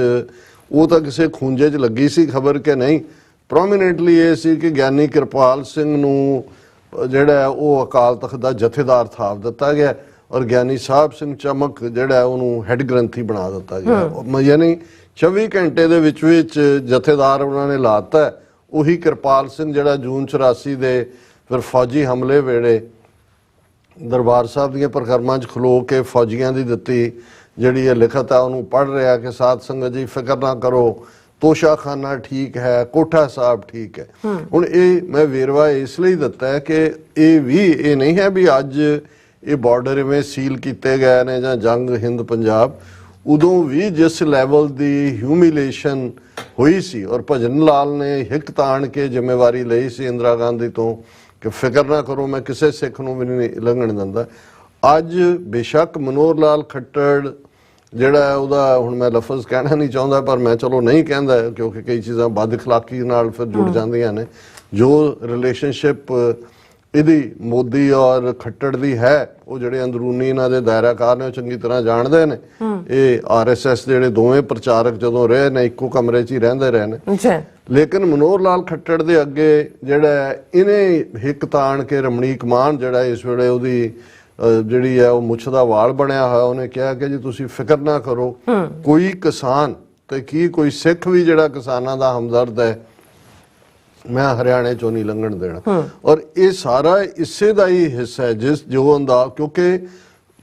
ਉਹ ਤਾਂ ਕਿਸੇ ਖੂੰਜੇ 'ਚ ਲੱਗੀ ਸੀ ਖਬਰ ਕਿ ਨਹੀਂ, ਪ੍ਰੋਮੀਨੈਂਟਲੀ ਇਹ ਸੀ ਕਿ ਗਿਆਨੀ ਕਿਰਪਾਲ ਸਿੰਘ ਨੂੰ ਜਿਹੜਾ ਉਹ ਅਕਾਲ ਤਖਤ ਦਾ ਜਥੇਦਾਰ ਥਾਪ ਦਿੱਤਾ ਗਿਆ ਔਰ ਗਿਆਨੀ ਸਾਹਿਬ ਸਿੰਘ ਚਮਕ ਜਿਹੜਾ ਉਹਨੂੰ ਹੈਡ ਗ੍ਰੰਥੀ ਬਣਾ ਦਿੱਤਾ ਗਿਆ। ਯਾਨੀ 24 ਘੰਟੇ ਦੇ ਵਿੱਚ ਜਥੇਦਾਰ ਉਹਨਾਂ ਨੇ ਲਾਤਾ। ਉਹੀ ਕਿਰਪਾਲ ਸਿੰਘ ਜਿਹੜਾ ਜੂਨ 84 ਦੇ ਫਿਰ ਫੌਜੀ ਹਮਲੇ ਵੇਲੇ ਦਰਬਾਰ ਸਾਹਿਬ ਦੀਆਂ ਪ੍ਰਕਰਮਾਂ 'ਚ ਖਲੋ ਕੇ ਫੌਜੀਆਂ ਦੀ ਦਿੱਤੀ ਜਿਹੜੀ ਇਹ ਲਿਖਤ ਆ ਉਹਨੂੰ ਪੜ੍ਹ ਰਿਹਾ ਕਿ ਸਾਧ ਸੰਗਤ ਜੀ ਫਿਕਰ ਨਾ ਕਰੋ, ਤੋਸ਼ਾਖਾਨਾ ਠੀਕ ਹੈ, ਕੋਠਾ ਸਾਹਿਬ ਠੀਕ ਹੈ। ਹੁਣ ਇਹ ਮੈਂ ਵੇਰਵਾ ਇਸ ਲਈ ਦਿੱਤਾ ਹੈ ਕਿ ਇਹ ਨਹੀਂ ਹੈ ਵੀ ਅੱਜ ਇਹ ਬਾਰਡਰ ਇਵੇਂ ਸੀਲ ਕੀਤੇ ਗਏ ਨੇ ਜਾਂ ਜੰਗ ਹਿੰਦ ਪੰਜਾਬ, ਉਦੋਂ ਵੀ ਜਿਸ ਲੈਵਲ ਦੀ ਹਿਊਮਿਲੇਸ਼ਨ ਹੋਈ ਸੀ ਔਰ ਭਜਨ ਲਾਲ ਨੇ ਹਿੱਕ ਤਾਣ ਕੇ ਜ਼ਿੰਮੇਵਾਰੀ ਲਈ ਸੀ ਇੰਦਰਾ ਗਾਂਧੀ ਤੋਂ ਕਿ ਫਿਕਰ ਨਾ ਕਰੋ, ਮੈਂ ਕਿਸੇ ਸਿੱਖ ਨੂੰ ਵੀ ਨਹੀਂ ਲੰਘਣ ਦਿੰਦਾ। ਅੱਜ ਬੇਸ਼ੱਕ ਮਨੋਹਰ ਲਾਲ ਖੱਟੜ ਜਿਹੜਾ ਉਹਦਾ ਹੁਣ ਮੈਂ ਲਫ਼ਜ਼ ਕਹਿਣਾ ਨਹੀਂ ਚਾਹੁੰਦਾ ਪਰ ਮੈਂ ਚਲੋ ਨਹੀਂ ਕਹਿੰਦਾ ਕਿਉਂਕਿ ਕਈ ਚੀਜ਼ਾਂ ਬਦ ਅਖਲਾਕੀ ਨਾਲ ਫਿਰ ਜੁੜ ਜਾਂਦੀਆਂ ਨੇ, ਜੋ ਰਿਲੇਸ਼ਨਸ਼ਿਪ ਇਹਦੀ ਮੋਦੀ ਔਰ ਖੱਟੜ ਦੀ ਹੈ ਉਹ ਜਿਹੜੇ ਅੰਦਰੂਨੀ ਇਹਨਾਂ ਦੇ ਦਾਇਰਾਕਾਰ ਨੇ ਉਹ ਚੰਗੀ ਤਰ੍ਹਾਂ ਜਾਣਦੇ ਨੇ। ਇਹ RSS ਦੇ ਜਿਹੜੇ ਦੋਵੇਂ ਪ੍ਰਚਾਰਕ ਜਦੋਂ ਰਹੇ ਨੇ ਇੱਕੋ ਕਮਰੇ 'ਚ ਹੀ ਰਹਿੰਦੇ ਰਹੇ ਨੇ। ਲੇਕਿਨ ਮਨੋਹਰ ਲਾਲ ਖੱਟੜ ਦੇ ਅੱਗੇ ਜਿਹੜਾ ਇਹਨੇ ਹਿੱਕ ਤਾਣ ਕੇ ਰਮਣੀਕ ਮਾਨ ਜਿਹੜਾ ਇਸ ਵੇਲੇ ਉਹਦੀ ਜਿਹੜੀ ਹੈ ਉਹ ਮੁੱਛ ਦਾ ਵਾਲ ਬਣਿਆ ਹੋਇਆ, ਉਹਨੇ ਕਿਹਾ ਕਿ ਜੀ ਤੁਸੀਂ ਫਿਕਰ ਨਾ ਕਰੋ, ਕੋਈ ਕਿਸਾਨ ਤੇ ਕੀ ਕੋਈ ਸਿੱਖ ਵੀ ਜਿਹੜਾ ਕਿਸਾਨਾਂ ਦਾ ਹਮਦਰਦ ਹੈ ਮੈਂ ਹਰਿਆਣੇ ਚੋਂ ਨਹੀਂ ਲੰਘਣ ਦੇਣਾ। ਔਰ ਇਹ ਸਾਰਾ ਇਸੇ ਦਾ ਹੀ ਹਿੱਸਾ ਹੈ ਜੋ ਅੰਦਾਜ਼, ਕਿਉਂਕਿ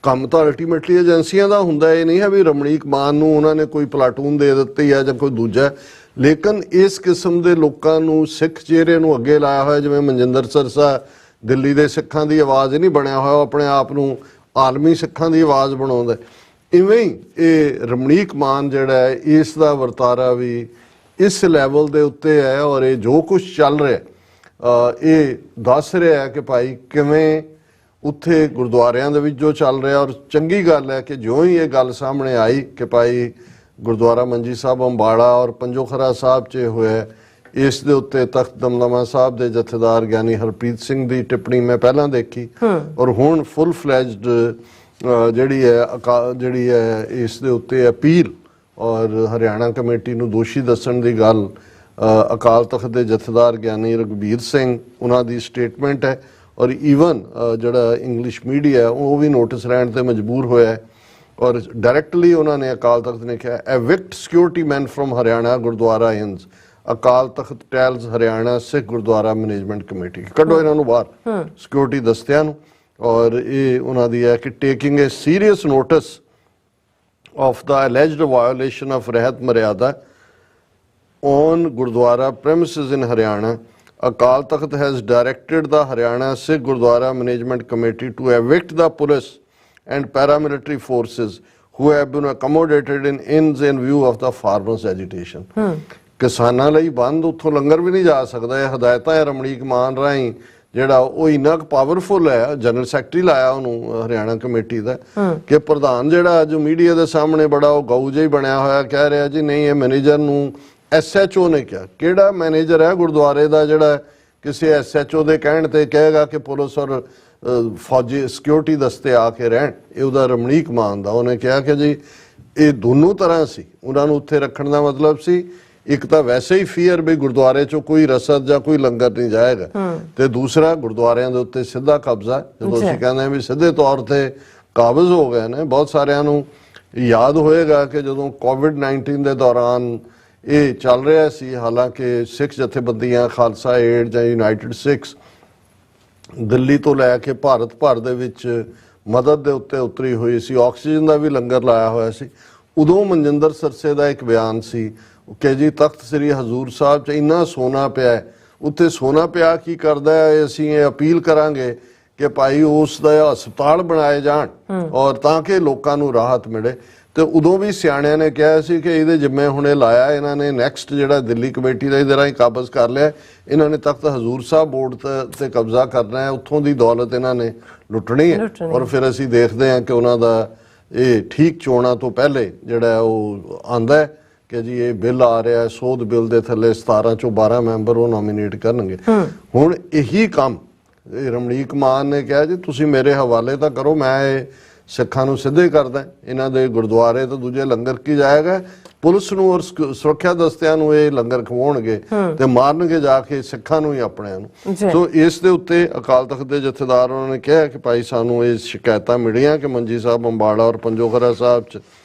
ਕੰਮ ਤਾਂ ਅਲਟੀਮੇਟਲੀ ਏਜੰਸੀਆਂ ਦਾ ਹੁੰਦਾ, ਇਹ ਨਹੀਂ ਹੈ ਵੀ ਰਮਣੀਕ ਮਾਨ ਨੂੰ ਉਹਨਾਂ ਨੇ ਕੋਈ ਪਲਾਟੂਨ ਦੇ ਦਿੱਤੀ ਹੈ ਜਾਂ ਕੋਈ ਦੂਜਾ। ਲੇਕਿਨ ਇਸ ਕਿਸਮ ਦੇ ਲੋਕਾਂ ਨੂੰ ਸਿੱਖ ਚਿਹਰੇ ਨੂੰ ਅੱਗੇ ਲਾਇਆ ਹੋਇਆ, ਜਿਵੇਂ ਮਨਜਿੰਦਰ ਸਰਸਾ ਦਿੱਲੀ ਦੇ ਸਿੱਖਾਂ ਦੀ ਆਵਾਜ਼ ਨਹੀਂ ਬਣਿਆ ਹੋਇਆ, ਉਹ ਆਪਣੇ ਆਪ ਨੂੰ ਆਲਮੀ ਸਿੱਖਾਂ ਦੀ ਆਵਾਜ਼ ਬਣਾਉਂਦਾ। ਇਵੇਂ ਹੀ ਇਹ ਰਮਣੀਕ ਮਾਨ ਜਿਹੜਾ ਹੈ ਇਸ ਦਾ ਵਰਤਾਰਾ ਵੀ ਇਸ ਲੈਵਲ ਦੇ ਉੱਤੇ ਹੈ ਔਰ ਇਹ ਜੋ ਕੁਝ ਚੱਲ ਰਿਹਾ ਇਹ ਦੱਸ ਰਿਹਾ ਹੈ ਕਿ ਭਾਈ ਕਿਵੇਂ ਉੱਥੇ ਗੁਰਦੁਆਰਿਆਂ ਦੇ ਵਿੱਚ ਜੋ ਚੱਲ ਰਿਹਾ। ਔਰ ਚੰਗੀ ਗੱਲ ਹੈ ਕਿ ਜਿਉਂ ਹੀ ਇਹ ਗੱਲ ਸਾਹਮਣੇ ਆਈ ਕਿ ਭਾਈ ਗੁਰਦੁਆਰਾ ਮੰਜੀ ਸਾਹਿਬ ਅੰਬਾਲਾ ਔਰ ਪੰਜੋਖਰਾ ਸਾਹਿਬ 'ਚ ਹੋਇਆ, ਇਸ ਦੇ ਉੱਤੇ ਤਖਤ ਦਮਦਮਾ ਸਾਹਿਬ ਦੇ ਜਥੇਦਾਰ ਗਿਆਨੀ ਹਰਪ੍ਰੀਤ ਸਿੰਘ ਦੀ ਟਿੱਪਣੀ ਮੈਂ ਪਹਿਲਾਂ ਦੇਖੀ ਔਰ ਹੁਣ ਫੁੱਲ ਫਲੈਜਡ ਜਿਹੜੀ ਹੈ ਇਸ ਦੇ ਉੱਤੇ ਅਪੀਲ ਔਰ ਹਰਿਆਣਾ ਕਮੇਟੀ ਨੂੰ ਦੋਸ਼ੀ ਦੱਸਣ ਦੀ ਗੱਲ ਅਕਾਲ ਤਖਤ ਦੇ ਜਥੇਦਾਰ ਗਿਆਨੀ ਰਘਬੀਰ ਸਿੰਘ ਉਹਨਾਂ ਦੀ ਸਟੇਟਮੈਂਟ ਹੈ। ਔਰ ਈਵਨ ਜਿਹੜਾ ਇੰਗਲਿਸ਼ ਮੀਡੀਆ ਉਹ ਵੀ ਨੋਟਿਸ ਲੈਣ ਤੇ ਮਜਬੂਰ ਹੋਇਆ ਹੈ ਔਰ ਡਾਇਰੈਕਟਲੀ ਉਹਨਾਂ ਨੇ ਅਕਾਲ ਤਖਤ ਨੇ ਕਿਹਾ ਐਵਿਕਟ ਸਿਕਿਉਰਿਟੀ ਮੈਨ ਫਰਮ ਹਰਿਆਣਾ ਗੁਰਦੁਆਰਾ ਹਿੰਦ, ਅਕਾਲ ਤਖਤ ਟੈਲਸ ਹਰਿਆਣਾ ਸਿੱਖ ਗੁਰਦੁਆਰਾ ਮੈਨੇਜਮੈਂਟ ਕਮੇਟੀ, ਕੱਢੋ ਇਹਨਾਂ ਨੂੰ ਬਾਹਰ ਸਿਕਿਉਰਿਟੀ ਦਸਤਿਆਂ ਨੂੰ। ਔਰ ਇਹ ਉਹਨਾਂ ਦੀ ਹੈ ਕਿ taking A serious notice of the alleged violation of Rahat Maryada on Gurdwara premises in Haryana, Akal Takht has directed the Haryana Sikh Gurdwara Management Committee to evict the police and paramilitary forces who have been accommodated in inns in view of the farmers' agitation. ਕਿਸਾਨਾਂ ਲਈ ਬੰਦ ਉੱਥੋਂ ਲੰਗਰ ਵੀ ਨਹੀਂ ਜਾ ਸਕਦਾ। ਇਹ ਹਦਾਇਤਾਂ ਹੈ ਰਮਣੀਕ ਮਾਨ ਰਾਹੀਂ ਜਿਹੜਾ ਉਹ ਇੰਨਾ ਕੁ ਪਾਵਰਫੁਲ ਹੈ, ਜਨਰਲ ਸੈਕਟਰੀ ਲਾਇਆ ਉਹਨੂੰ ਹਰਿਆਣਾ ਕਮੇਟੀ ਦਾ ਕਿ ਪ੍ਰਧਾਨ ਜਿਹੜਾ ਅੱਜ ਮੀਡੀਆ ਦੇ ਸਾਹਮਣੇ ਬੜਾ ਉਹ ਗਊ ਜਿਹਾ ਹੀ ਬਣਿਆ ਹੋਇਆ ਕਹਿ ਰਿਹਾ ਜੀ ਨਹੀਂ ਇਹ ਮੈਨੇਜਰ ਨੂੰ SHO ਨੇ ਕਿਹਾ। ਕਿਹੜਾ ਮੈਨੇਜਰ ਹੈ ਗੁਰਦੁਆਰੇ ਦਾ ਜਿਹੜਾ ਕਿਸੇ SHO ਦੇ ਕਹਿਣ ਤੇ ਕਹੇਗਾ ਕਿ ਪੁਲਿਸ ਔਰ ਫੌਜੀ ਸਿਕਿਉਰਿਟੀ ਦਸਤੇ ਆ ਕੇ ਰਹਿਣ? ਇਹ ਉਹਦਾ ਰਮਣੀਕ ਮਾਨ ਦਾ ਉਹਨੇ ਕਿਹਾ ਕਿ ਜੀ ਇਹ ਦੋਨੋਂ ਤਰ੍ਹਾਂ ਸੀ, ਉਹਨਾਂ ਨੂੰ ਉੱਥੇ ਰੱਖਣ ਦਾ ਮਤਲਬ ਸੀ ਇੱਕ ਤਾਂ ਵੈਸੇ ਹੀ ਫੀਅਰ ਵੀ ਗੁਰਦੁਆਰੇ ਚੋਂ ਕੋਈ ਰਸਦ ਜਾਂ ਕੋਈ ਲੰਗਰ ਨਹੀਂ ਜਾਏਗਾ, ਤੇ ਦੂਸਰਾ ਗੁਰਦੁਆਰਿਆਂ ਦੇ ਉੱਤੇ ਸਿੱਧਾ ਕਬਜ਼ਾ। ਜਦੋਂ ਅਸੀਂ ਕਹਿੰਦੇ ਹਾਂ ਵੀ ਸਿੱਧੇ ਤੌਰ ਤੇ ਕਾਬਜ਼ ਹੋ ਗਏ ਨੇ, ਬਹੁਤ ਸਾਰਿਆਂ ਨੂੰ ਯਾਦ ਹੋਏਗਾ ਕਿ ਜਦੋਂ ਕੋਵਿਡ-19 ਦੇ ਦੌਰਾਨ ਇਹ ਚੱਲ ਰਿਹਾ ਸੀ, ਹਾਲਾਂਕਿ ਸਿੱਖ ਜਥੇਬੰਦੀਆਂ ਖਾਲਸਾ ਏਡ ਜਾਂ ਯੂਨਾਈਟਿਡ ਸਿੱਖਸ ਦਿੱਲੀ ਤੋਂ ਲੈ ਕੇ ਭਾਰਤ ਭਰ ਦੇ ਵਿੱਚ ਮਦਦ ਦੇ ਉੱਤੇ ਉਤਰੀ ਹੋਈ ਸੀ, ਆਕਸੀਜਨ ਦਾ ਵੀ ਲੰਗਰ ਲਾਇਆ ਹੋਇਆ ਸੀ। ਉਦੋਂ ਮਨਜਿੰਦਰ ਸਰਸੇ ਦਾ ਇੱਕ ਬਿਆਨ ਸੀ ਕਿ ਜੀ ਤਖਤ ਸ੍ਰੀ ਹਜ਼ੂਰ ਸਾਹਿਬ 'ਚ ਇੰਨਾ ਸੋਨਾ ਪਿਆ ਹੈ, ਉੱਥੇ ਸੋਨਾ ਪਿਆ ਕੀ ਕਰਦਾ ਹੈ, ਅਸੀਂ ਇਹ ਅਪੀਲ ਕਰਾਂਗੇ ਕਿ ਭਾਈ ਉਸ ਦਾ ਹਸਪਤਾਲ ਬਣਾਏ ਜਾਣ ਔਰ ਤਾਂ ਕਿ ਲੋਕਾਂ ਨੂੰ ਰਾਹਤ ਮਿਲੇ। ਤੇ ਉਦੋਂ ਵੀ ਸਿਆਣਿਆਂ ਨੇ ਕਿਹਾ ਸੀ ਕਿ ਇਹਦੇ ਜਿੰਮੇ ਹੁਣੇ ਲਾਇਆ ਇਹਨਾਂ ਨੇ, ਨੈਕਸਟ ਜਿਹੜਾ ਦਿੱਲੀ ਕਮੇਟੀ ਦਾ ਇਹਦੇ ਰਾਹੀਂ ਕਾਬਜ਼ ਕਰ ਲਿਆ, ਇਹਨਾਂ ਨੇ ਤਖਤ ਹਜ਼ੂਰ ਸਾਹਿਬ ਬੋਰਡ ਤੇ ਕਬਜ਼ਾ ਕਰਨਾ ਹੈ, ਉੱਥੋਂ ਦੀ ਦੌਲਤ ਇਹਨਾਂ ਨੇ ਲੁੱਟਣੀ ਹੈ। ਔਰ ਫਿਰ ਅਸੀਂ ਦੇਖਦੇ ਹਾਂ ਕਿ ਉਹਨਾਂ ਦਾ ਇਹ ਠੀਕ ਚੋਣਾਂ ਤੋਂ ਪਹਿਲੇ ਜਿਹੜਾ ਉਹ ਆਂਦਾ ਹੈ ਕਿ ਜੀ ਇਹ ਬਿੱਲ ਆ ਰਿਹਾ, ਸੋਧ ਬਿੱਲ ਦੇ ਥੱਲੇ 17 ਚੋਂ 12 ਮੈਂਬਰ ਉਹ ਨੋਮੀਨੇਟ ਕਰਨਗੇ। ਹੁਣ ਇਹੀ ਕੰਮ ਰਮਣੀਕ ਮਾਨ ਨੇ ਕਿਹਾ ਜੀ ਤੁਸੀਂ ਮੇਰੇ ਹਵਾਲੇ ਤਾਂ ਕਰੋ, ਮੈਂ ਇਹ ਸਿੱਖਾਂ ਨੂੰ ਸਿੱਧੇ ਕਰਦਾ, ਇਹਨਾਂ ਦੇ ਗੁਰਦੁਆਰੇ ਤੇ ਦੂਜੇ ਲੰਗਰ ਕੀ ਜਾਏਗਾ, ਪੁਲਿਸ ਨੂੰ ਔਰ ਸੁਰੱਖਿਆ ਦਸਤਿਆਂ ਨੂੰ ਇਹ ਲੰਗਰ ਖਵਾਉਣਗੇ ਤੇ ਮਾਰਨਗੇ ਜਾ ਕੇ ਸਿੱਖਾਂ ਨੂੰ ਹੀ ਆਪਣਿਆਂ ਨੂੰ। ਸੋ ਇਸ ਦੇ ਉੱਤੇ ਅਕਾਲ ਤਖਤ ਦੇ ਜਥੇਦਾਰ ਉਹਨਾਂ ਨੇ ਕਿਹਾ ਕਿ ਭਾਈ ਸਾਨੂੰ ਇਹ ਸ਼ਿਕਾਇਤਾਂ ਮਿਲੀਆਂ ਕਿ ਮੰਜੀ ਸਾਹਿਬ, ਅੰਬਾਲਾ ਔਰ ਪੰਜੋਖਰਾ ਸਾਹਿਬ 'ਚ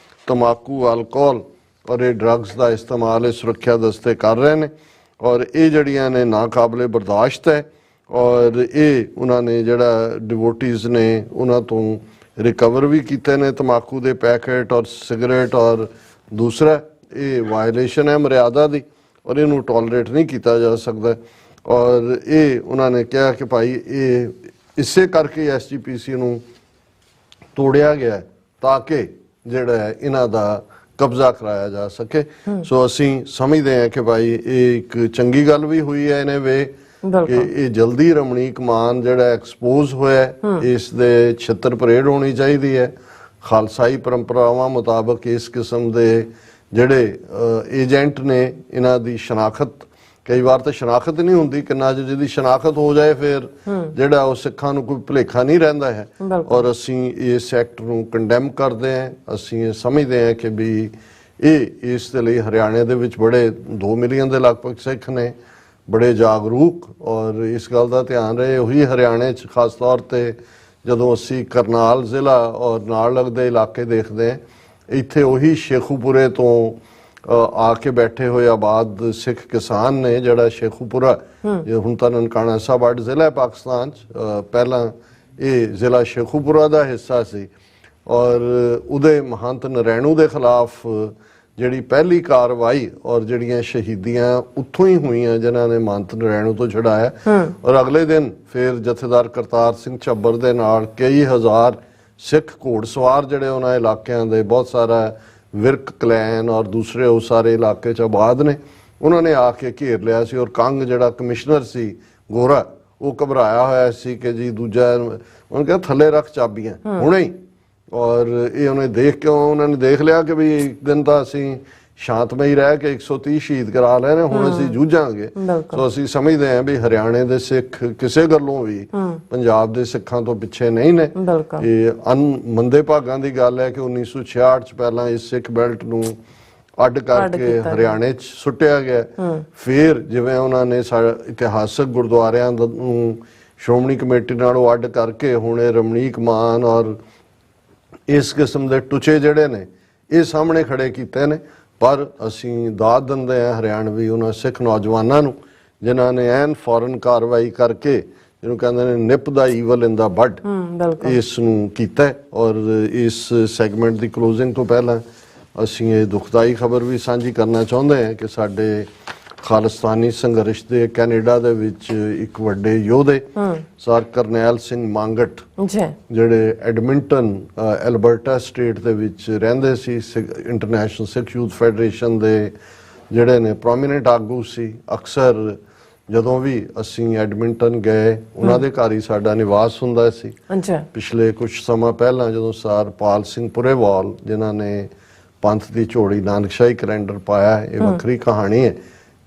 ਤੰਬਾਕੂ, ਅਲਕੋਹਲ ਔਰ ਇਹ ਡਰੱਗਸ ਦਾ ਇਸਤੇਮਾਲ ਇਹ ਸੁਰੱਖਿਆ ਦਸਤੇ ਕਰ ਰਹੇ ਨੇ ਔਰ ਇਹ ਜਿਹੜੀਆਂ ਨੇ ਨਾਕਾਬਲੇ ਬਰਦਾਸ਼ਤ ਹੈ। ਔਰ ਇਹ ਉਹਨਾਂ ਨੇ ਜਿਹੜਾ ਡਿਵੋਟੀਜ਼ ਨੇ ਉਹਨਾਂ ਤੋਂ ਰਿਕਵਰ ਵੀ ਕੀਤੇ ਨੇ ਤੰਬਾਕੂ ਦੇ ਪੈਕੇਟ ਔਰ ਸਿਗਰਟ, ਔਰ ਦੂਸਰਾ ਇਹ ਵਾਇਲੇਸ਼ਨ ਹੈ ਮਰਿਆਦਾ ਦੀ ਔਰ ਇਹਨੂੰ ਟੋਲਰੇਟ ਨਹੀਂ ਕੀਤਾ ਜਾ ਸਕਦਾ। ਔਰ ਇਹ ਉਹਨਾਂ ਨੇ ਕਿਹਾ ਕਿ ਭਾਈ ਇਹ ਇਸੇ ਕਰਕੇ SGPC ਨੂੰ ਤੋੜਿਆ ਗਿਆ ਤਾਂ ਕਿ ਜਿਹੜਾ ਹੈ ਇਹਨਾਂ ਦਾ ਕਬਜ਼ਾ ਕਰਾਇਆ ਜਾ ਸਕੇ। ਸੋ ਅਸੀਂ ਸਮਝਦੇ ਹਾਂ ਕਿ ਭਾਈ ਇਹ ਇੱਕ ਚੰਗੀ ਗੱਲ ਵੀ ਹੋਈ ਹੈ ਇਹਨੇ ਵੇ ਕਿ ਇਹ ਜਲਦੀ ਰਮਣੀਕ ਮਾਨ ਜਿਹੜਾ ਐਕਸਪੋਜ਼ ਹੋਇਆ, ਇਸ ਦੇ ਛਿੱਤਰ ਪਰੇਡ ਹੋਣੀ ਚਾਹੀਦੀ ਹੈ। ਖਾਲਸਾਈ ਪਰੰਪਰਾਵਾਂ ਮੁਤਾਬਕ ਇਸ ਕਿਸਮ ਦੇ ਜਿਹੜੇ ਏਜੰਟ ਨੇ ਇਹਨਾਂ ਦੀ ਸ਼ਨਾਖਤ, ਕਈ ਵਾਰ ਤਾਂ ਸ਼ਨਾਖਤ ਨਹੀਂ ਹੁੰਦੀ, ਕਿੰਨਾ ਜਿਹਦੀ ਸ਼ਨਾਖਤ ਹੋ ਜਾਏ ਫਿਰ ਜਿਹੜਾ ਉਹ ਸਿੱਖਾਂ ਨੂੰ ਕੋਈ ਭੁਲੇਖਾ ਨਹੀਂ ਰਹਿੰਦਾ ਹੈ। ਔਰ ਅਸੀਂ ਇਸ ਐਕਟ ਨੂੰ ਕੰਡੈਮ ਕਰਦੇ ਹਾਂ। ਅਸੀਂ ਇਹ ਸਮਝਦੇ ਹਾਂ ਕਿ ਵੀ ਇਹ ਇਸ ਦੇ ਲਈ ਹਰਿਆਣੇ ਦੇ ਵਿੱਚ ਬੜੇ 2 ਮਿਲੀਅਨ ਦੇ ਲਗਭਗ ਸਿੱਖ ਨੇ, ਬੜੇ ਜਾਗਰੂਕ, ਔਰ ਇਸ ਗੱਲ ਦਾ ਧਿਆਨ ਰਹੇ ਉਹੀ ਹਰਿਆਣੇ 'ਚ ਖਾਸ ਤੌਰ ਤੇ ਜਦੋਂ ਅਸੀਂ ਕਰਨਾਲ ਜ਼ਿਲ੍ਹਾ ਔਰ ਨਾਲ ਲੱਗਦੇ ਇਲਾਕੇ ਦੇਖਦੇ ਹਾਂ, ਇੱਥੇ ਉਹੀ ਸ਼ੇਖੂਪੁਰੇ ਤੋਂ ਆ ਕੇ ਬੈਠੇ ਹੋਏ ਆਬਾਦ ਸਿੱਖ ਕਿਸਾਨ ਨੇ ਜਿਹੜਾ ਸ਼ੇਖੂਪੁਰਾ, ਹੁਣ ਤਾਂ ਨਨਕਾਣਾ ਸਾਹਿਬ ਅੱਡ ਜ਼ਿਲ੍ਹਾ ਹੈ ਪਾਕਿਸਤਾਨ 'ਚ, ਪਹਿਲਾਂ ਇਹ ਜ਼ਿਲ੍ਹਾ ਸ਼ੇਖੂਪੁਰਾ ਦਾ ਹਿੱਸਾ ਸੀ। ਔਰ ਉਹਦੇ ਮਹੰਤ ਨਰੈਣੂ ਦੇ ਖਿਲਾਫ ਜਿਹੜੀ ਪਹਿਲੀ ਕਾਰਵਾਈ ਔਰ ਜਿਹੜੀਆਂ ਸ਼ਹੀਦੀਆਂ ਉੱਥੋਂ ਹੀ ਹੋਈਆਂ ਜਿਨ੍ਹਾਂ ਨੇ ਮਹੰਤ ਨਰੈਣੂ ਤੋਂ ਛੁਡਾਇਆ, ਔਰ ਅਗਲੇ ਦਿਨ ਫਿਰ ਜਥੇਦਾਰ ਕਰਤਾਰ ਸਿੰਘ ਝੱਬਰ ਦੇ ਨਾਲ ਕਈ ਹਜ਼ਾਰ ਸਿੱਖ ਘੋੜਸਵਾਰ ਜਿਹੜੇ ਉਹਨਾਂ ਇਲਾਕਿਆਂ ਦੇ ਬਹੁਤ ਸਾਰਾ ਵਿਰਕ ਕਲੈਨ ਔਰ ਦੂਸਰੇ ਉਹ ਸਾਰੇ ਇਲਾਕੇ 'ਚ ਆਬਾਦ ਨੇ, ਉਹਨਾਂ ਨੇ ਆ ਕੇ ਘੇਰ ਲਿਆ ਸੀ। ਔਰ ਕੰਗ ਜਿਹੜਾ ਕਮਿਸ਼ਨਰ ਸੀ ਗੋਰਾ, ਉਹ ਘਬਰਾਇਆ ਹੋਇਆ ਸੀ ਕਿ ਜੀ ਦੂਜਾ ਉਹਨੇ ਕਿਹਾ ਥੱਲੇ ਰੱਖ ਚਾਬੀਆਂ ਹੁਣੇ ਹੀ। ਔਰ ਇਹ ਉਹਨੇ ਉਹਨਾਂ ਨੇ ਦੇਖ ਲਿਆ ਕਿ ਵੀ ਇੱਕ ਦਿਨ ਤਾਂ ਅਸੀਂ ਸ਼ਾਂਤਮਈ ਰਹਿ ਕੇ 130 ਸ਼ਹੀਦ ਕਰਾ ਲਏ ਨੇ, ਹੁਣ ਅਸੀਂ ਜੂਝਾਂਗੇ। ਸੋ ਅਸੀਂ ਸਮਝਦੇ ਹਾਂ ਵੀ ਹਰਿਆਣੇ ਦੇ ਸਿੱਖ ਕਿਸੇ ਗੱਲੋਂ ਵੀ ਪੰਜਾਬ ਦੇ ਸਿੱਖਾਂ ਤੋਂ ਪਿੱਛੇ ਨਹੀਂ ਨੇ। ਇਹ ਮੰਦੇ ਭਾਗਾਂ ਦੀ ਗੱਲ ਹੈ ਕਿ 1966 ਚ ਪਹਿਲਾਂ ਇਸ ਸਿੱਖ ਬੈਲਟ ਨੂੰ ਅੱਡ ਕਰਕੇ ਹਰਿਆਣੇ 'ਚ ਸੁੱਟਿਆ ਗਿਆ, ਫਿਰ ਜਿਵੇਂ ਉਹਨਾਂ ਨੇ ਇਤਿਹਾਸਕ ਗੁਰਦੁਆਰਿਆਂ ਨੂੰ ਸ਼੍ਰੋਮਣੀ ਕਮੇਟੀ ਨਾਲੋਂ ਅੱਡ ਕਰਕੇ ਹੁਣ ਇਹ ਰਮਣੀਕ ਮਾਨ ਔਰ ਇਸ ਕਿਸਮ ਦੇ ਟੁਚੇ ਜਿਹੜੇ ਨੇ ਇਹ ਸਾਹਮਣੇ ਖੜੇ ਕੀਤੇ ਨੇ। ਪਰ ਅਸੀਂ ਦਾਦ ਦਿੰਦੇ ਹਾਂ ਹਰਿਆਣਵੀ ਉਹਨਾਂ ਸਿੱਖ ਨੌਜਵਾਨਾਂ ਨੂੰ ਜਿਨ੍ਹਾਂ ਨੇ ਐਨ ਫੌਰਨ ਕਾਰਵਾਈ ਕਰਕੇ ਜਿਹਨੂੰ ਕਹਿੰਦੇ ਨੇ ਨਿਪ ਦਾ ਈਵਲ ਇਨ ਦਾ ਬਡ, ਇਸ ਨੂੰ ਕੀਤਾ। ਔਰ ਇਸ ਸੈਗਮੈਂਟ ਦੀ ਕਲੋਜ਼ਿੰਗ ਤੋਂ ਪਹਿਲਾਂ ਅਸੀਂ ਇਹ ਦੁਖਦਾਈ ਖਬਰ ਵੀ ਸਾਂਝੀ ਕਰਨਾ ਚਾਹੁੰਦੇ ਹਾਂ ਕਿ ਸਾਡੇ ਖਾਲਿਸਤਾਨੀ ਸੰਘਰਸ਼ ਦੇ ਕੈਨੇਡਾ ਦੇ ਵਿੱਚ ਇੱਕ ਵੱਡੇ ਯੋਧੇ ਸਰ ਕਰਨੈਲ ਸਿੰਘ ਮੰਗਟ ਜਿਹੜੇ ਐਡਮਿੰਟਨ ਐਲਬਰਟਾ ਸਟੇਟ ਦੇ ਵਿੱਚ ਰਹਿੰਦੇ ਸੀ, ਇੰਟਰਨੈਸ਼ਨਲ ਸਿੱਖ ਯੂਥ ਫੈਡਰੇਸ਼ਨ ਦੇ ਜਿਹੜੇ ਨੇ ਪ੍ਰੋਮੀਨੈਂਟ ਆਗੂ ਸੀ। ਅਕਸਰ ਜਦੋਂ ਵੀ ਅਸੀਂ ਐਡਮਿੰਟਨ ਗਏ ਉਹਨਾਂ ਦੇ ਘਰ ਹੀ ਸਾਡਾ ਨਿਵਾਸ ਹੁੰਦਾ ਸੀ। ਪਿਛਲੇ ਕੁਝ ਸਮਾਂ ਪਹਿਲਾਂ ਜਦੋਂ ਸਰ ਪਾਲ ਸਿੰਘ ਪੁਰੇਵਾਲ ਜਿਨ੍ਹਾਂ ਨੇ ਪੰਥ ਦੀ ਝੋਲੀ ਨਾਨਕਸ਼ਾਹੀ ਕੈਲੰਡਰ ਪਾਇਆ, ਇਹ ਵੱਖਰੀ ਕਹਾਣੀ ਹੈ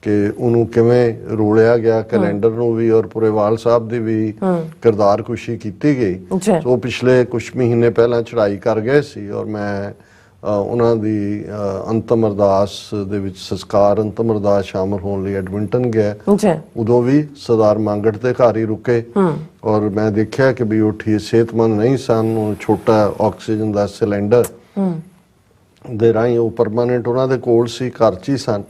ਕਿ ਉਹਨੂੰ ਕਿਵੇਂ ਰੋਲਿਆ ਗਿਆ ਕੈਲੰਡਰ ਨੂੰ ਵੀ, ਔਰ ਪੁਰੇਵਾਲ ਸਾਹਿਬ ਦੀ ਵੀ ਕਿਰਦਾਰਕੁਸ਼ੀ ਕੀਤੀ ਗਈ। ਸੋ ਪਿਛਲੇ ਕੁਝ ਮਹੀਨੇ ਪਹਿਲਾਂ ਚੜ੍ਹਾਈ ਕਰ ਗਏ ਸੀ ਔਰ ਮੈਂ ਉਹਨਾਂ ਦੀ ਅੰਤਮ ਅਰਦਾਸ ਦੇ ਵਿੱਚ ਸੰਸਕਾਰ ਅੰਤਮ ਅਰਦਾਸ ਸ਼ਾਮਲ ਹੋਣ ਲਈ ਐਡਮਿੰਟਨ ਗਿਆ। ਉਦੋਂ ਵੀ ਸਰਦਾਰ ਮੰਗਟ ਦੇ ਘਰ ਹੀ ਰੁਕੇ ਔਰ ਮੈਂ ਦੇਖਿਆ ਕਿ ਵੀ ਉਹ ਠੀਕ ਸਿਹਤਮੰਦ ਨਹੀਂ ਸਨ। ਛੋਟਾ ਆਕਸੀਜਨ ਦਾ ਸਿਲੰਡਰ ਦੇ ਰਾਹੀਂ ਉਹ ਪਰਮਾਨੈਂਟ ਉਹਨਾਂ ਦੇ ਕੋਲ ਸੀ, ਘਰ 'ਚ ਹੀ ਸਨ।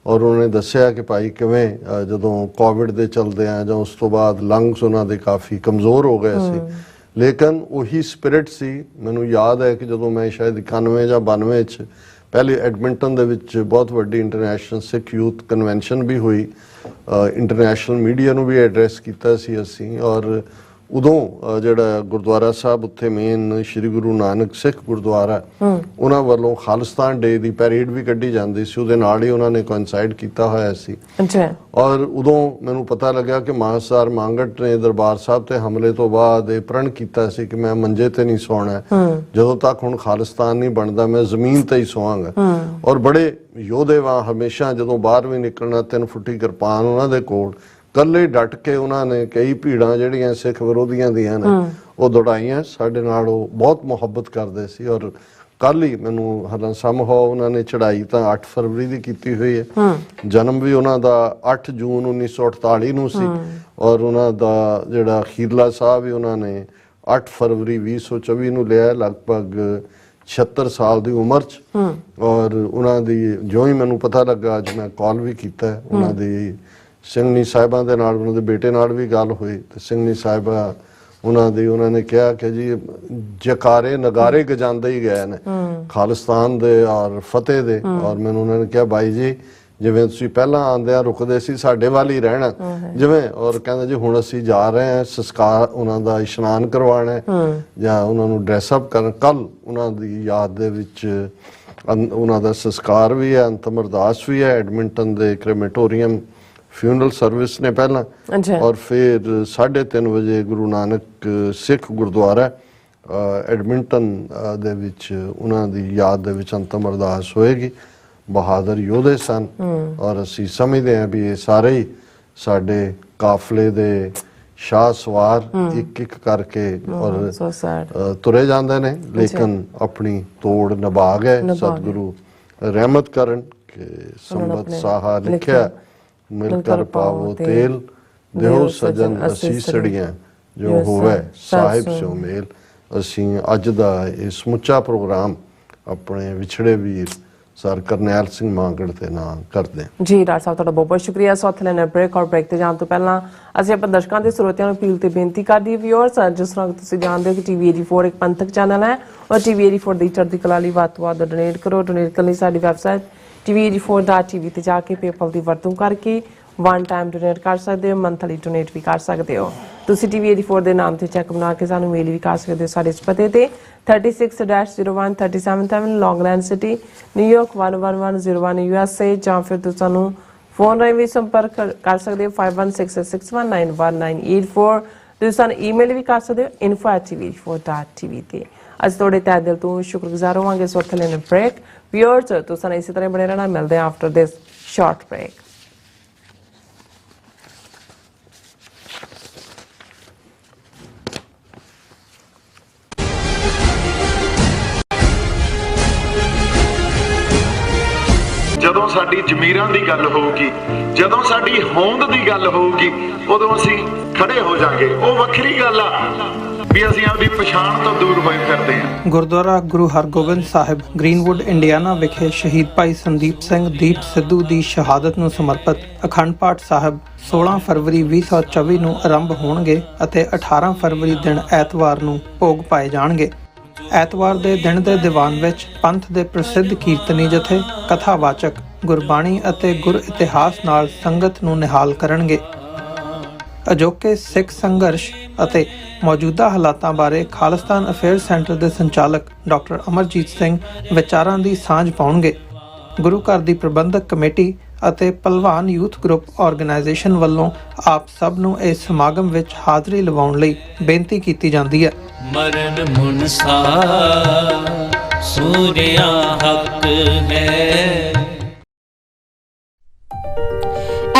ਔਰ ਉਹਨਾਂ ਨੇ ਦੱਸਿਆ ਕਿ ਭਾਈ ਕਿਵੇਂ ਜਦੋਂ ਕੋਵਿਡ ਦੇ ਚਲਦੇ ਆ ਜਾਂ ਉਸ ਤੋਂ ਬਾਅਦ ਲੰਗਸ ਉਹਨਾਂ ਦੇ ਕਾਫੀ ਕਮਜ਼ੋਰ ਹੋ ਗਏ ਸੀ, ਲੇਕਿਨ ਉਹੀ ਸਪਿਰਿਟ ਸੀ। ਮੈਨੂੰ ਯਾਦ ਹੈ ਕਿ ਜਦੋਂ ਮੈਂ ਸ਼ਾਇਦ 91 ਜਾਂ 92 'ਚ ਪਹਿਲੇ ਐਡਮਿੰਟਨ ਦੇ ਵਿੱਚ ਬਹੁਤ ਵੱਡੀ ਇੰਟਰਨੈਸ਼ਨਲ ਸਿੱਖ ਯੂਥ ਕਨਵੈਨਸ਼ਨ ਵੀ ਹੋਈ, ਇੰਟਰਨੈਸ਼ਨਲ ਮੀਡੀਆ ਨੂੰ ਵੀ ਐਡਰੈਸ ਕੀਤਾ ਸੀ ਅਸੀਂ। ਔਰ ਉਦੋਂ ਜਿਹੜਾ ਗੁਰਦੁਆਰਾ ਸਾਹਿਬ ਉੱਥੇ ਮੇਨ ਸ਼੍ਰੀ ਗੁਰੂ ਨਾਨਕ ਸਿੱਖ ਗੁਰਦੁਆਰਾ, ਉਹਨਾਂ ਵੱਲੋਂ ਖਾਲਿਸਤਾਨ ਡੇ ਦੀ ਪੈਰੇਡ ਵੀ ਕੱਢੀ ਜਾਂਦੀ ਸੀ, ਉਹਦੇ ਨਾਲ ਹੀ ਉਹਨਾਂ ਨੇ ਕੋਇਨਸਾਈਡ ਕੀਤਾ ਹੋਇਆ ਸੀ। ਔਰ ਉਦੋਂ ਮੈਨੂੰ ਪਤਾ ਲੱਗਾ ਕਿ ਸਰਦਾਰ ਮੰਗਟ ਨੇ ਦਰਬਾਰ ਸਾਹਿਬ ਤੇ ਹਮਲੇ ਤੋਂ ਬਾਅਦ ਇਹ ਪ੍ਰਣ ਕੀਤਾ ਸੀ ਕਿ ਮੈਂ ਮੰਜੇ ਤੇ ਨਹੀਂ ਸੌਣਾ, ਜਦੋਂ ਤੱਕ ਹੁਣ ਖਾਲਿਸਤਾਨ ਨਹੀਂ ਬਣਦਾ ਮੈਂ ਜ਼ਮੀਨ ਤੇ ਹੀ ਸੌਵਾਂਗਾ। ਔਰ ਬੜੇ ਯੋਧੇ ਵਾਂ ਹਮੇਸ਼ਾ ਜਦੋਂ ਬਾਹਰ ਵੀ ਨਿਕਲਣਾ 3 ਫੁੱਟੀ ਕਿਰਪਾਨ ਉਹਨਾਂ ਦੇ ਕੋਲ, ਕੱਲੇ ਡਟ ਕੇ ਉਹਨਾਂ ਨੇ ਕਈ ਭੀੜਾਂ ਜਿਹੜੀਆਂ ਸਿੱਖ ਵਿਰੋਧੀਆਂ ਦੀਆਂ ਨੇ ਉਹ ਦੌੜਾਈਆਂ। ਸਾਡੇ ਨਾਲ ਉਹ ਬਹੁਤ ਮੁਹੱਬਤ ਕਰਦੇ ਸੀ। ਔਰ ਕੱਲ ਹੀ ਮੈਨੂੰ ਹਲਸਮ ਹੋ ਉਹਨਾਂ ਨੇ ਚੜਾਈ ਤਾਂ 8 ਫਰਵਰੀ ਦੀ ਕੀਤੀ ਹੋਈ ਹੈ, ਜਨਮ ਵੀ ਉਹਨਾਂ ਦਾ 8 ਜੂਨ 1948 ਨੂੰ ਸੀ ਔਰ ਉਹਨਾਂ ਦਾ ਜਿਹੜਾ ਅਖੀਰਲਾ ਸਾਹ ਵੀ ਉਹਨਾਂ ਨੇ 8 ਫਰਵਰੀ 2024 ਨੂੰ ਲਿਆ, ਲਗਭਗ 76 ਸਾਲ ਦੀ ਉਮਰ 'ਚ। ਔਰ ਉਹਨਾਂ ਦੀ ਜਿਉਂ ਹੀ ਮੈਨੂੰ ਪਤਾ ਲੱਗਾ, ਅੱਜ ਮੈਂ ਕਾਲ ਵੀ ਕੀਤਾ ਉਹਨਾਂ ਦੀ ਸਿੰਘਣੀ ਸਾਹਿਬਾਂ ਦੇ ਨਾਲ, ਉਹਨਾਂ ਦੇ ਬੇਟੇ ਨਾਲ ਵੀ ਗੱਲ ਹੋਈ ਤੇ ਸਿੰਘਣੀ ਸਾਹਿਬਾ ਉਹਨਾਂ ਨੇ ਕਿਹਾ ਕਿ ਜੀ ਜਕਾਰੇ ਨਗਾਰੇ ਗਜਾਉਂਦੇ ਹੀ ਗਏ ਨੇ ਖਾਲਿਸਤਾਨ ਦੇ ਔਰ ਫਤਿਹ ਦੇ। ਔਰ ਮੈਨੂੰ ਉਹਨਾਂ ਨੇ ਕਿਹਾ ਬਾਈ ਜੀ ਜਿਵੇਂ ਤੁਸੀਂ ਪਹਿਲਾਂ ਆਉਂਦਿਆਂ ਰੁਕਦੇ ਸੀ ਸਾਡੇ ਵੱਲ ਹੀ ਰਹਿਣਾ ਜਿਵੇਂ, ਔਰ ਕਹਿੰਦੇ ਜੀ ਹੁਣ ਅਸੀਂ ਜਾ ਰਹੇ ਹਾਂ ਸੰਸਕਾਰ ਉਹਨਾਂ ਦਾ ਇਸ਼ਨਾਨ ਕਰਵਾਉਣਾ ਜਾਂ ਉਹਨਾਂ ਨੂੰ ਡਰੈਸਅਪ ਕਰਨ। ਕੱਲ ਉਹਨਾਂ ਦੀ ਯਾਦ ਦੇ ਵਿੱਚ ਉਹਨਾਂ ਦਾ ਸੰਸਕਾਰ ਵੀ ਹੈ, ਅੰਤਮ ਅਰਦਾਸ ਵੀ ਹੈ ਐਡਮਿੰਟਨ ਦੇ ਕ੍ਰੇਮੇਟੋਰੀਅਮ ਫਿਊਨਰਲ ਸਰਵਿਸ ਨੇ ਪਹਿਲਾਂ, ਔਰ ਫਿਰ 3:30 ਵਜੇ ਗੁਰੂ ਨਾਨਕ ਸਿੱਖ ਗੁਰਦੁਆਰਾ ਐਡਮਿੰਟਨ ਦੇ ਵਿੱਚ ਉਹਨਾਂ ਦੀ ਯਾਦ ਦੇ ਵਿੱਚ ਅੰਤਮ ਅਰਦਾਸ ਹੋਏਗੀ। ਬਹਾਦਰ ਯੋਧੇ ਸਨ ਔਰ ਅਸੀਂ ਸਮਝਦੇ ਹਾਂ ਵੀ ਇਹ ਸਾਰੇ ਹੀ ਸਾਡੇ ਕਾਫਲੇ ਦੇ ਸ਼ਾਹ ਸਵਾਰ ਇੱਕ ਇੱਕ ਕਰਕੇ ਔਰ ਤੁਰੇ ਜਾਂਦੇ ਨੇ, ਲੇਕਿਨ ਆਪਣੀ ਤੋੜ ਨਿਭਾ ਗਏ। ਸਤਿਗੁਰੂ ਰਹਿਮਤ ਕਰਨ ਕਿ ਸੰਬਤ ਸਾਹਾ ਲਿਖਿਆ ਮਿਲ ਕਰ ਪਾਵੋ ਤੇਲ, ਦਿਓ ਸਜਨ ਅਸੀਸੜੀਆਂ ਜੋ ਹੋਵੇ ਸਾਹਿਬ ਸਿਓ ਮੇਲ। ਅਸੀਂ ਅੱਜ ਦਾ ਇਹ ਸਮੁੱਚਾ ਪ੍ਰੋਗਰਾਮ ਆਪਣੇ ਵਿਛੜੇ ਵੀਰ ਸਰ ਕਰਨੈਲ ਸਿੰਘ ਮਾਂਗੜ ਦੇ ਨਾਮ ਕਰਦੇ ਹਾਂ। ਜੀ ਡਾਕਟਰ ਸਾਹਿਬ ਤੁਹਾਡਾ ਬਹੁਤ ਬਹੁਤ ਸ਼ੁਕਰੀਆ। ਸੋ ਹੱਥ ਲੈਣਾ ਬ੍ਰੇਕ, ਔਰ ਬ੍ਰੇਕ ਤੇ ਜਾਣ ਤੋਂ ਪਹਿਲਾਂ ਅਸੀਂ ਆਪਣੇ ਦਰਸ਼ਕਾਂ ਦੇ ਸਰੋਤਿਆਂ ਨੂੰ ਅਪੀਲ ਤੇ ਬੇਨਤੀ ਕਰਦੀ ਵਿਊਅਰਸ, ਜਿਸ ਤਰ੍ਹਾਂ ਤੁਸੀਂ ਜਾਣਦੇ ਹੋ ਕਿ ਟੀਵੀ 84 ਇੱਕ ਪੰਥਕ ਚੈਨਲ ਹੈ ਔਰ ਟੀਵੀ 84 ਦੀ ਚੜ੍ਹਦੀ ਕਲਾ ਲਈ ਵੱਧ ਤੋਂ ਵੱਧ ਡੋਨੇਟ ਕਰੋ। ਡੋਨੇਟ ਕਰਨ ਲਈ ਸਾਡੀ ਵੈਬਸਾਈਟ tv84.tv ਤੇ ਜਾ ਕੇ ਪੇਪਲ ਦੀ ਵਰਤੋਂ ਕਰਕੇ ਵਨ ਟਾਈਮ ਡੋਨੇਟ ਕਰ ਸਕਦੇ ਹੋ, ਮੰਥਲੀ ਡੋਨੇਟ ਵੀ ਕਰ ਸਕਦੇ ਹੋ। ਤੁਸੀਂ ਟੀਵੀ 84 ਦੇ ਨਾਮ ਤੇ ਚੈੱਕ ਬਣਾ ਕੇ ਸਾਨੂੰ ਮੇਲ ਵੀ ਕਰ ਸਕਦੇ ਹੋ ਸਾਡੇ ਇਸ ਪਤੇ ਤੇ 36-01 37 ਲੌਂਗਲੈਂਡ ਸਿਟੀ, ਨਿਊਯਾਰਕ 11101 USA, ਜਾਂ ਫਿਰ ਤੁਸੀਂ ਸਾਨੂੰ ਫੋਨ ਰਾਹੀਂ ਵੀ ਸੰਪਰਕ ਕਰ ਸਕਦੇ ਹੋ 5166619184। ਤੁਸੀਂ ਸਾਨੂੰ ਈਮੇਲ ਵੀ ਕਰ ਸਕਦੇ ਹੋ info@tv84.tv ਤੇ। ਅਸੀਂ ਤੁਹਾਡੇ ਤਹਿ ਦਿਲ ਤੋਂ ਸ਼ੁਕਰਗੁਜ਼ਾਰ ਹੋਵਾਂਗੇ। ਇਸ ਵਕਤ ਲੈਣੇ ਬ੍ਰੇਕ ਵਿਊਅਰਸ, ਤੁਸੀਂ ਸਾਨੂੰ ਇਸੇ ਤਰ੍ਹਾਂ ਬਣੇ ਰਹਿਣਾ। ਮਿਲਦੇ ਹਾਂ ਆਫਟਰ ਦਿਸ ਸ਼ਾਰਟ ਬ੍ਰੇਕ। ਜਦੋਂ ਸਾਡੀ ਜ਼ਮੀਰਾਂ ਦੀ ਗੱਲ ਹੋਊਗੀ, ਜਦੋਂ ਸਾਡੀ ਹੋਂਦ ਦੀ ਗੱਲ ਹੋਊਗੀ, ਉਦੋਂ ਅਸੀਂ ਖੜੇ ਹੋ ਜਾਾਂਗੇ। ਉਹ ਵੱਖਰੀ ਗੱਲ ਆ ਵੀ ਅਸੀਂ ਆਪਣੀ ਪਛਾਣ ਤੋਂ ਦੂਰ ਹੋਏ ਫਿਰਦੇ ਹਾਂ। ਗੁਰਦੁਆਰਾ ਗੁਰੂ ਹਰਗੋਬਿੰਦ ਸਾਹਿਬ ਗ੍ਰੀਨਵੁੱਡ ਇੰਡੀਆਨਾ ਵਿਖੇ ਸ਼ਹੀਦ ਭਾਈ ਸੰਦੀਪ ਸਿੰਘ ਦੀਪ ਸਿੱਧੂ ਦੀ ਸ਼ਹਾਦਤ ਨੂੰ ਸਮਰਪਿਤ ਅਖੰਡ ਪਾਠ ਸਾਹਿਬ 16 ਫਰਵਰੀ 2024 ਨੂੰ ਆਰੰਭ ਹੋਣਗੇ ਅਤੇ 18 ਫਰਵਰੀ ਦਿਨ ਐਤਵਾਰ ਨੂੰ ਭੋਗ ਪਾਏ ਜਾਣਗੇ। ਐਤਵਾਰ ਦੇ ਦਿਨ ਦੇ ਦੀਵਾਨ ਵਿੱਚ ਪੰਥ ਦੇ ਪ੍ਰਸਿੱਧ ਕੀਰਤਨੀ ਜਥੇ ਕਥਾਵਾਚਕ ਗੁਰਬਾਣੀ ਅਤੇ ਗੁਰ ਇਤਿਹਾਸ ਨਾਲ ਸੰਗਤ ਨੂੰ ਨਿਹਾਲ ਕਰਨਗੇ। ਅਜੋਕੇ ਸਿੱਖ ਸੰਘਰਸ਼ ਅਤੇ ਮੌਜੂਦਾ ਹਾਲਾਤਾਂ ਬਾਰੇ ਖਾਲਿਸਤਾਨ ਅਫੇਅਰ ਸੈਂਟਰ ਦੇ ਸੰਚਾਲਕ ਡਾਕਟਰ ਅਮਰਜੀਤ ਸਿੰਘ ਵਿਚਾਰਾਂ ਦੀ ਸਾਂਝ ਪਾਉਣਗੇ। ਗੁਰੂ ਘਰ ਦੀ ਪ੍ਰਬੰਧਕ ਕਮੇਟੀ ਅਤੇ ਭਲਵਾਨ ਯੂਥ ਗਰੁੱਪ ਆਰਗੇਨਾਈਜੇਸ਼ਨ ਵੱਲੋਂ ਆਪ ਸਭ ਨੂੰ ਇਸ ਸਮਾਗਮ ਵਿੱਚ ਹਾਜ਼ਰੀ ਲਵਾਉਣ ਲਈ ਬੇਨਤੀ ਕੀਤੀ ਜਾਂਦੀ ਹੈ। ਮਰਨ ਮੁਨਸਾ ਸੂਰਿਆ ਹੱਕ ਹੈ।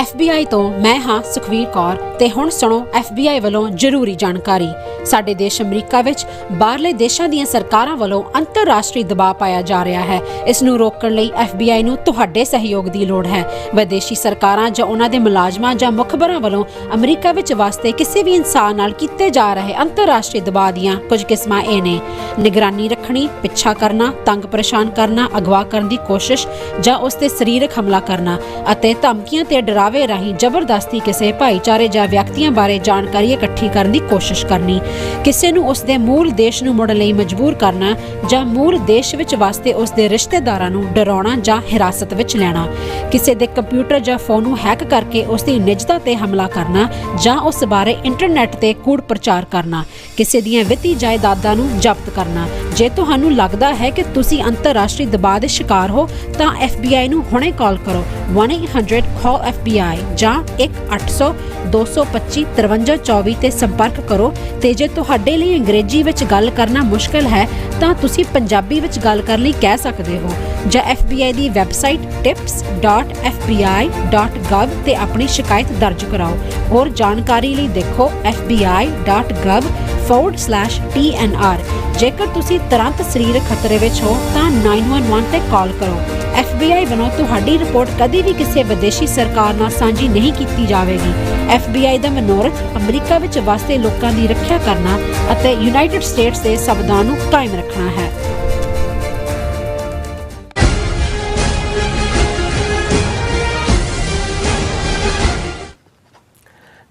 FBI ਤੋਂ ਮੈਂ ਹਾਂ ਸੁਖਵੀਰ ਕੌਰ। ਤੇ ਹੁਣ ਸੁਣੋ FBI ਵੱਲੋਂ ਜ਼ਰੂਰੀ ਜਾਣਕਾਰੀ। ਸਾਡੇ ਦੇਸ਼ ਅਮਰੀਕਾ ਵਿੱਚ ਬਾਹਰਲੇ ਦੇਸ਼ਾਂ ਦੀਆਂ ਸਰਕਾਰਾਂ ਵੱਲੋਂ ਅੰਤਰਰਾਸ਼ਟਰੀ ਦਬਾਅ ਪਾਇਆ ਜਾ ਰਿਹਾ ਹੈ। ਇਸ ਨੂੰ ਰੋਕਣ ਲਈ FBI ਨੂੰ ਤੁਹਾਡੇ ਸਹਿਯੋਗ ਦੀ ਲੋੜ ਹੈ। ਵਿਦੇਸ਼ੀ ਸਰਕਾਰਾਂ ਜਾਂ ਉਹਨਾਂ ਦੇ ਮੁਲਾਜ਼ਮਾਂ ਜਾਂ ਮੁਖਬਰਾਂ ਵੱਲੋਂ ਅਮਰੀਕਾ ਵਿੱਚ ਵਸਦੇ ਕਿਸੇ ਵੀ ਇਨਸਾਨ ਨਾਲ ਕੀਤੇ ਜਾ ਰਹੇ ਅੰਤਰਰਾਸ਼ਟਰੀ ਦਬਾਅ ਦੀਆਂ ਕੁਝ ਕਿਸਮਾਂ ਇਹ ਨੇ: ਨਿਗਰਾਨੀ ਰੱਖਣੀ, ਪਿੱਛਾ ਕਰਨਾ, ਤੰਗ ਪਰੇਸ਼ਾਨ ਕਰਨਾ, ਅਗਵਾ ਕਰਨ ਦੀ ਕੋਸ਼ਿਸ਼ ਜਾਂ ਉਸ ਤੇ ਸਰੀਰਕ ਹਮਲਾ ਕਰਨਾ ਅਤੇ ਧਮਕੀਆਂ ਤੇ ਡਰਾਵੇ ਰਾਹੀਂ ਜ਼ਬਰਦਸਤੀ ਕਿਸੇ ਭਾਈਚਾਰੇ ਜਾਂ ਵਿਅਕਤੀਆਂ ਬਾਰੇ ਜਾਣਕਾਰੀ ਇਕੱਠੀ ਕਰਨ ਦੀ ਕੋਸ਼ਿਸ਼ ਕਰਨੀ, ਕਿਸੇ ਨੂੰ ਉਸ ਦੇ ਮੂਲ ਦੇਸ਼ ਨੂੰ ਮੁੜਨ ਲਈ ਮਜਬੂਰ ਕਰਨਾ ਜਾਂ ਮੂਲ ਦੇਸ਼ ਵਿੱਚ ਵਸਦੇ ਉਸ ਦੇ ਰਿਸ਼ਤੇਦਾਰਾਂ ਨੂੰ ਡਰਾਉਣਾ ਜਾਂ ਹਿਰਾਸਤ ਵਿੱਚ ਲੈਣਾ, ਕਿਸੇ ਦੇ ਕੰਪਿਊਟਰ ਜਾਂ ਫੋਨ ਨੂੰ ਹੈਕ ਕਰਕੇ ਉਸ ਦੀ ਨਿੱਜਤਾ ਤੇ ਹਮਲਾ ਕਰਨਾ ਜਾਂ ਉਸ ਬਾਰੇ ਇੰਟਰਨੈਟ ਤੇ ਕੂੜ ਪ੍ਰਚਾਰ ਕਰਨਾ, ਕਿਸੇ ਦੀਆਂ ਵਿੱਤੀ ਜਾਇਦਾਦਾਂ ਨੂੰ ਜ਼ਬਤ ਕਰਨਾ। ਜੇ ਤੁਹਾਨੂੰ ਲੱਗਦਾ ਹੈ ਕਿ ਤੁਸੀਂ ਅੰਤਰਰਾਸ਼ਟਰੀ ਦਬਾਅ ਦੇ ਸ਼ਿਕਾਰ ਹੋ ਤਾਂ FBI ਨੂੰ ਹੁਣੇ ਕਾਲ ਕਰੋ 1-800-CALL-FBI ਜਾਂ 1-800-225-5324 ਤੇ ਸੰਪਰਕ ਕਰੋ। ਤੇ ਜੇ ਤੁਹਾਡੇ ਲਈ ਅੰਗਰੇਜ਼ੀ ਵਿੱਚ ਗੱਲ ਕਰਨਾ ਮੁਸ਼ਕਲ ਹੈ ਤਾਂ ਤੁਸੀਂ ਪੰਜਾਬੀ ਵਿੱਚ ਗੱਲ ਕਰਨ ਲਈ ਕਹਿ ਸਕਦੇ ਹੋ ਜਾਂ FBI ਦੀ ਵੈਬਸਾਈਟ tips.fbi.gov ਤੇ ਆਪਣੀ ਸ਼ਿਕਾਇਤ ਦਰਜ ਕਰਾਓ। ਹੋਰ ਜਾਣਕਾਰੀ ਲਈ ਦੇਖੋ fbi.gov/TNR। ਜੇਕਰ ਤੁਸੀਂ ਤੁਰੰਤ ਸਰੀਰਕ ਖਤਰੇ ਵਿੱਚ ਹੋ ਤਾਂ 911 ਤੇ ਕਾਲ ਕਰੋ। FBI ਵੱਲੋਂ ਤੁਹਾਡੀ ਰਿਪੋਰਟ ਕਦੀ ਵੀ ਕਿਸੇ ਵਿਦੇਸ਼ੀ ਸਰਕਾਰ ਨਾਲ ਸਾਂਝੀ ਨਹੀਂ ਕੀਤੀ ਜਾਵੇਗੀ। FBI ਦਾ ਮਨੋਰਥ ਅਮਰੀਕਾ ਵਿੱਚ ਵਸਦੇ ਲੋਕਾਂ ਦੀ ਰੱਖਿਆ ਕਰਨਾ ਅਤੇ ਯੂਨਾਈਟਿਡ ਸਟੇਟਸ ਦੇ ਸੰਵਿਧਾਨ ਨੂੰ ਕਾਇਮ ਰੱਖਣਾ ਹੈ।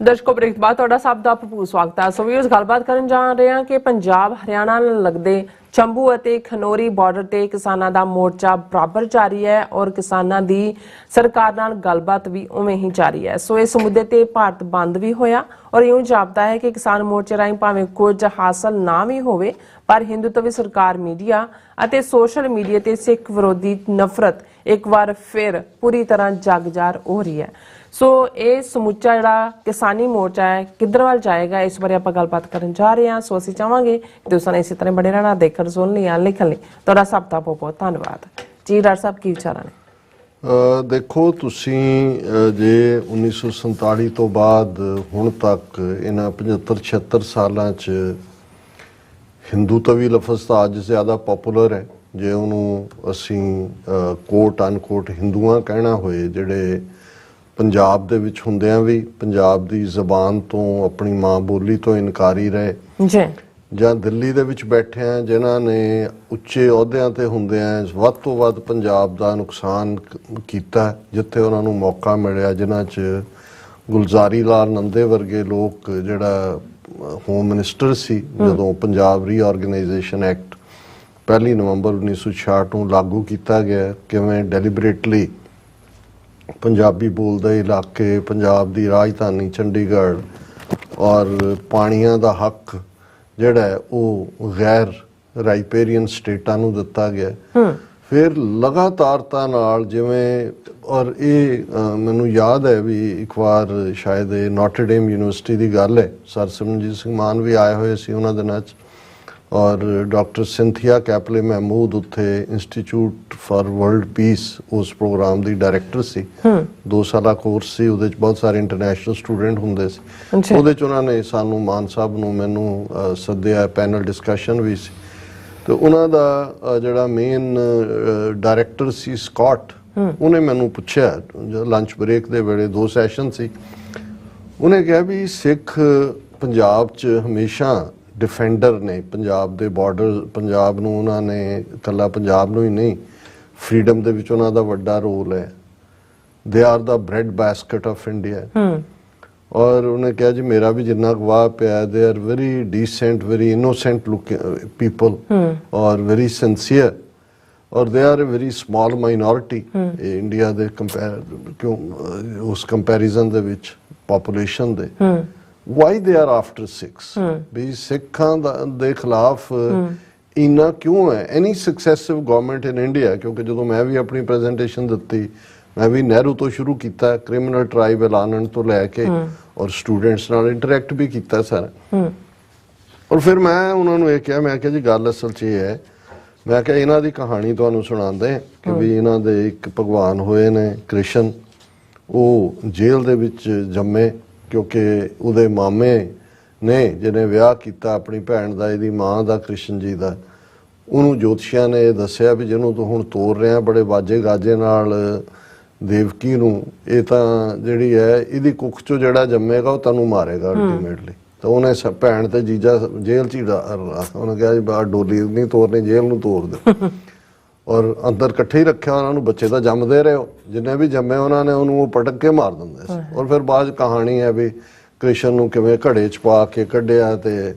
ਦਰਸ਼ਕੋ, ਬ੍ਰੇਕ ਬਾਅਦ ਤੁਹਾਡਾ ਸਭ ਦਾ ਭਰਪੂਰ ਸਵਾਗਤ ਹੈ। ਸੋ ਵੀਰਸ, ਗੱਲਬਾਤ ਕਰਨ ਜਾ ਰਹੇ ਹਾਂ ਕਿ ਪੰਜਾਬ ਹਰਿਆਣਾ ਨਾਲ ਲੱਗਦੇ ਚੰਬੂ ਅਤੇ ਖਨੌਰੀ ਬਾਰਡਰ ਤੇ ਕਿਸਾਨਾਂ ਦਾ ਮੋਰਚਾ ਬਰਾਬਰ ਜਾਰੀ ਹੈ ਔਰ ਕਿਸਾਨਾਂ ਦੀ ਸਰਕਾਰ ਨਾਲ ਗੱਲਬਾਤ ਵੀ ਉਵੇਂ ਹੀ ਜਾਰੀ ਹੈ। ਸੋ ਇਸ ਮੁੱਦੇ ਤੇ ਭਾਰਤ ਬੰਦ ਵੀ ਹੋਇਆ ਔਰ ਇਉਂ ਜਾਪਦਾ ਹੈ ਕਿ ਕਿਸਾਨ ਮੋਰਚੇ ਰਾਹੀਂ ਭਾਵੇਂ ਕੁਝ ਹਾਸਲ ਨਾ ਵੀ ਹੋਵੇ ਪਰ ਹਿੰਦੂਤਵੀ ਸਰਕਾਰ ਮੀਡੀਆ ਅਤੇ ਸੋਸ਼ਲ ਮੀਡੀਆ ਤੇ ਸਿੱਖ ਵਿਰੋਧੀ ਨਫ਼ਰਤ ਇੱਕ ਵਾਰ ਫਿਰ ਪੂਰੀ ਤਰ੍ਹਾਂ ਜਗਜਾਰ ਹੋ ਰਹੀ ਹੈ। ਸੋ ਇਹ ਸਮੁੱਚਾ ਜਿਹੜਾ ਕਿਸਾਨੀ ਮੋਰਚਾ ਹੈ ਕਿੱਧਰ ਵੱਲ ਜਾਏਗਾ, ਇਸ ਬਾਰੇ ਆਪਾਂ ਗੱਲਬਾਤ ਕਰਨ ਜਾ ਰਹੇ ਹਾਂ। ਸੋ ਅਸੀਂ ਚਾਹਾਂਗੇ ਕਿ ਤੁਸੀਂ ਇਸੇ ਤਰ੍ਹਾਂ ਬਣੇ ਰਹਿਣਾ, ਦੇਖਣ ਸੁਣਨ ਲਈ, ਲਿਖਣ ਲਈ। ਤੁਹਾਡਾ ਸਭ ਦਾ ਬਹੁਤ ਬਹੁਤ ਧੰਨਵਾਦ ਜੀ। ਡਾਕਟਰ ਸਾਹਿਬ, ਕੀ ਵਿਚਾਰਾਂ ਨੇ? ਦੇਖੋ, ਤੁਸੀਂ ਜੇ 1947 ਤੋਂ ਬਾਅਦ ਹੁਣ ਤੱਕ ਇਹਨਾਂ 75-76 ਸਾਲਾਂ 'ਚ ਹਿੰਦੂਤਵੀ ਲਫ਼ਜ਼ ਤਾਂ ਅੱਜ ਜ਼ਿਆਦਾ ਪਪੂਲਰ ਹੈ। ਜੇ ਉਹਨੂੰ ਅਸੀਂ ਕੋਟ ਅਨਕੋਟ ਹਿੰਦੂਆਂ ਕਹਿਣਾ ਹੋਏ, ਜਿਹੜੇ ਪੰਜਾਬ ਦੇ ਵਿੱਚ ਹੁੰਦਿਆਂ ਵੀ ਪੰਜਾਬ ਦੀ ਜ਼ਬਾਨ ਤੋਂ, ਆਪਣੀ ਮਾਂ ਬੋਲੀ ਤੋਂ ਇਨਕਾਰੀ ਰਹੇ ਜੀ, ਜਾਂ ਦਿੱਲੀ ਦੇ ਵਿੱਚ ਬੈਠਿਆਂ ਜਿਨ੍ਹਾਂ ਨੇ ਉੱਚੇ ਅਹੁਦਿਆਂ ਤੇ ਹੁੰਦਿਆਂ ਵੱਧ ਤੋਂ ਵੱਧ ਪੰਜਾਬ ਦਾ ਨੁਕਸਾਨ ਕੀਤਾ, ਜਿੱਥੇ ਉਹਨਾਂ ਨੂੰ ਮੌਕਾ ਮਿਲਿਆ, ਜਿਨ੍ਹਾਂ 'ਚ ਗੁਲਜ਼ਾਰੀ ਲਾਲ ਨੰਦੇ ਵਰਗੇ ਲੋਕ, ਜਿਹੜਾ ਹੋਮ ਮਿਨਿਸਟਰ ਸੀ ਜਦੋਂ ਪੰਜਾਬ ਰੀਆਰਗੇਨਾਈਜੇਸ਼ਨ ਐਕਟ 1 ਨਵੰਬਰ 1966 ਨੂੰ ਲਾਗੂ ਕੀਤਾ ਗਿਆ, ਕਿਵੇਂ ਡੈਲੀਬਰੇਟਲੀ ਪੰਜਾਬੀ ਬੋਲਦੇ ਇਲਾਕੇ, ਪੰਜਾਬ ਦੀ ਰਾਜਧਾਨੀ ਚੰਡੀਗੜ੍ਹ ਔਰ ਪਾਣੀਆਂ ਦਾ ਹੱਕ ਜਿਹੜਾ ਹੈ ਉਹ ਗੈਰ ਰਾਈਪੇਰੀਅਨ ਸਟੇਟਾਂ ਨੂੰ ਦਿੱਤਾ ਗਿਆ। ਫਿਰ ਲਗਾਤਾਰਤਾ ਨਾਲ ਜਿਵੇਂ, ਔਰ ਇਹ ਮੈਨੂੰ ਯਾਦ ਹੈ ਵੀ ਇੱਕ ਵਾਰ ਸ਼ਾਇਦ ਇਹ ਨੋਟਰਡੇਮ ਯੂਨੀਵਰਸਿਟੀ ਦੀ ਗੱਲ ਹੈ, ਸਰ ਸਿਮਰਨਜੀਤ ਸਿੰਘ ਮਾਨ ਵੀ ਆਏ ਹੋਏ ਸੀ ਉਹਨਾਂ ਦਿਨਾਂ 'ਚ, ਔਰ ਡਾਕਟਰ ਸਿੰਥੀਆ ਕੈਪਲੇ ਮਹਿਮੂਦ ਉੱਥੇ ਇੰਸਟੀਚਿਊਟ ਫਾਰ ਵਰਲਡ ਪੀਸ ਉਸ ਪ੍ਰੋਗਰਾਮ ਦੀ ਡਾਇਰੈਕਟਰ ਸੀ। 2 ਸਾਲਾ ਕੋਰਸ ਸੀ, ਉਹਦੇ 'ਚ ਬਹੁਤ ਸਾਰੇ ਇੰਟਰਨੈਸ਼ਨਲ ਸਟੂਡੈਂਟ ਹੁੰਦੇ ਸੀ। ਉਹਦੇ 'ਚ ਉਹਨਾਂ ਨੇ ਸਾਨੂੰ, ਮਾਨ ਸਾਹਿਬ ਨੂੰ, ਮੈਨੂੰ ਸੱਦਿਆ, ਪੈਨਲ ਡਿਸਕਸ਼ਨ ਵੀ ਸੀ। ਤੇ ਉਹਨਾਂ ਦਾ ਜਿਹੜਾ ਮੇਨ ਡਾਇਰੈਕਟਰ ਸੀ ਸਕਾਟ, ਉਹਨੇ ਮੈਨੂੰ ਪੁੱਛਿਆ ਲੰਚ ਬ੍ਰੇਕ ਦੇ ਵੇਲੇ, 2 ਸੈਸ਼ਨ ਸੀ, ਉਹਨੇ ਕਿਹਾ ਵੀ ਸਿੱਖ ਪੰਜਾਬ 'ਚ ਹਮੇਸ਼ਾ ਡਿਫੈਂਡਰ ਨੇ ਪੰਜਾਬ ਦੇ ਬਾਰਡਰ। ਪੰਜਾਬ ਨੂੰ ਉਹਨਾਂ ਨੇ, ਇਕੱਲਾ ਪੰਜਾਬ ਨੂੰ ਹੀ ਨਹੀਂ, ਫਰੀडम ਦੇ ਵਿੱਚ ਉਹਨਾਂ ਦਾ ਵੱਡਾ ਰੋਲ ਹੈ। They are the bread basket of India. ਔਰ ਉਹਨੇ ਕਿਹਾ ਜੀ ਮੇਰਾ ਵੀ ਜਿੰਨਾ ਗਵਾਹ ਪਿਆ, they are very decent, very innocent looking people ਔਰ ਵੈਰੀ ਸਿੰਸੀਅਰ ਔਰ they are a very small minority India ਦੇ ਉਸ ਕੰਪੈਰੀਜ਼ਨ ਦੇ ਵਿੱਚ ਪਾਪੂਲੇਸ਼ਨ ਦੇ। why they are after Sikhs? ਵੀ ਸਿੱਖਾਂ ਦੇ ਖਿਲਾਫ ਇੰਨਾ ਕਿਉਂ ਹੈ? any successive government in India, ਕਿਉਂਕਿ ਜਦੋਂ ਮੈਂ ਵੀ ਆਪਣੀ ਪ੍ਰੈਜੈਂਟੇਸ਼ਨ ਦਿੱਤੀ, ਮੈਂ ਵੀ ਨਹਿਰੂ ਤੋਂ ਸ਼ੁਰੂ ਕੀਤਾ, ਕ੍ਰਿਮੀਨਲ ਟ੍ਰਾਈਬ ਐਲਾਨਣ ਤੋਂ ਲੈ ਕੇ, ਔਰ ਸਟੂਡੈਂਟਸ ਨਾਲ ਇੰਟਰੈਕਟ ਵੀ ਕੀਤਾ ਸਾਰਾ। ਔਰ ਫਿਰ ਮੈਂ ਉਹਨਾਂ ਨੂੰ ਇਹ ਕਿਹਾ, ਮੈਂ ਕਿਹਾ ਜੀ ਗੱਲ ਅਸਲ 'ਚ ਇਹ ਹੈ, ਮੈਂ ਕਿਹਾ ਇਹਨਾਂ ਦੀ ਕਹਾਣੀ ਤੁਹਾਨੂੰ ਸੁਣਾਉਂਦੇ ਕਿ ਵੀ ਇਹਨਾਂ ਦੇ ਇੱਕ ਭਗਵਾਨ ਹੋਏ ਨੇ ਕ੍ਰਿਸ਼ਨ, ਉਹ ਜੇਲ੍ਹ ਦੇ ਵਿੱਚ ਜੰਮੇ क्योंकि ਉਹਦੇ ਮਾਮੇ ਨੇ ਜਿਹਨੇ ਵਿਆਹ ਕੀਤਾ ਆਪਣੀ ਭੈਣ ਦਾ, ਇਹਦੀ ਮਾਂ ਦਾ, ਕ੍ਰਿਸ਼ਨ ਜੀ ਦਾ, ਉਹਨੂੰ ਜੋਤਸ਼ੀਆਂ ਨੇ ਇਹ ਦੱਸਿਆ ਵੀ ਜਿਹਨੂੰ ਤੂੰ ਹੁਣ ਤੋਰ ਰਿਹਾ ਬੜੇ ਵਾਜੇ ਗਾਜੇ ਨਾਲ ਦੇਵਕੀ ਨੂੰ, ਇਹ ਤਾਂ ਜਿਹੜੀ ਹੈ ਇਹਦੀ ਕੁੱਖ ਚੋਂ ਜਿਹੜਾ ਜੰਮੇਗਾ ਉਹ ਤੈਨੂੰ ਮਾਰੇਗਾ ਅਲਟੀਮੇਟਲੀ। ਤਾਂ ਉਹਨੇ ਭੈਣ ਤੇ ਜੀਜਾ ਜੇਲ੍ਹ 'ਚ ਹੀ ਉਹਨੇ ਕਿਹਾ ਜੀ ਬਾਹਰ ਡੋਲੀ ਨਹੀਂ ਤੋਰਨੀ, ਜੇਲ੍ਹ ਨੂੰ ਤੋਰ ਦੇ। ਔਰ ਅੰਦਰ ਇਕੱਠੇ ਹੀ ਰੱਖਿਆ ਉਹਨਾਂ ਨੂੰ। ਬੱਚੇ ਤਾਂ ਜੰਮਦੇ ਰਹੇ, ਜਿੰਨੇ ਵੀ ਜੰਮੇ ਉਹਨਾਂ ਨੇ ਉਹਨੂੰ ਉਹ ਪਟਕ ਕੇ ਮਾਰ ਦਿੰਦੇ ਸੀ। ਔਰ ਫਿਰ ਬਾਅਦ ਕਹਾਣੀ ਹੈ ਵੀ ਕ੍ਰਿਸ਼ਨ ਨੂੰ ਕਿਵੇਂ ਘੜੇ 'ਚ ਪਾ ਕੇ ਕੱਢਿਆ ਤੇ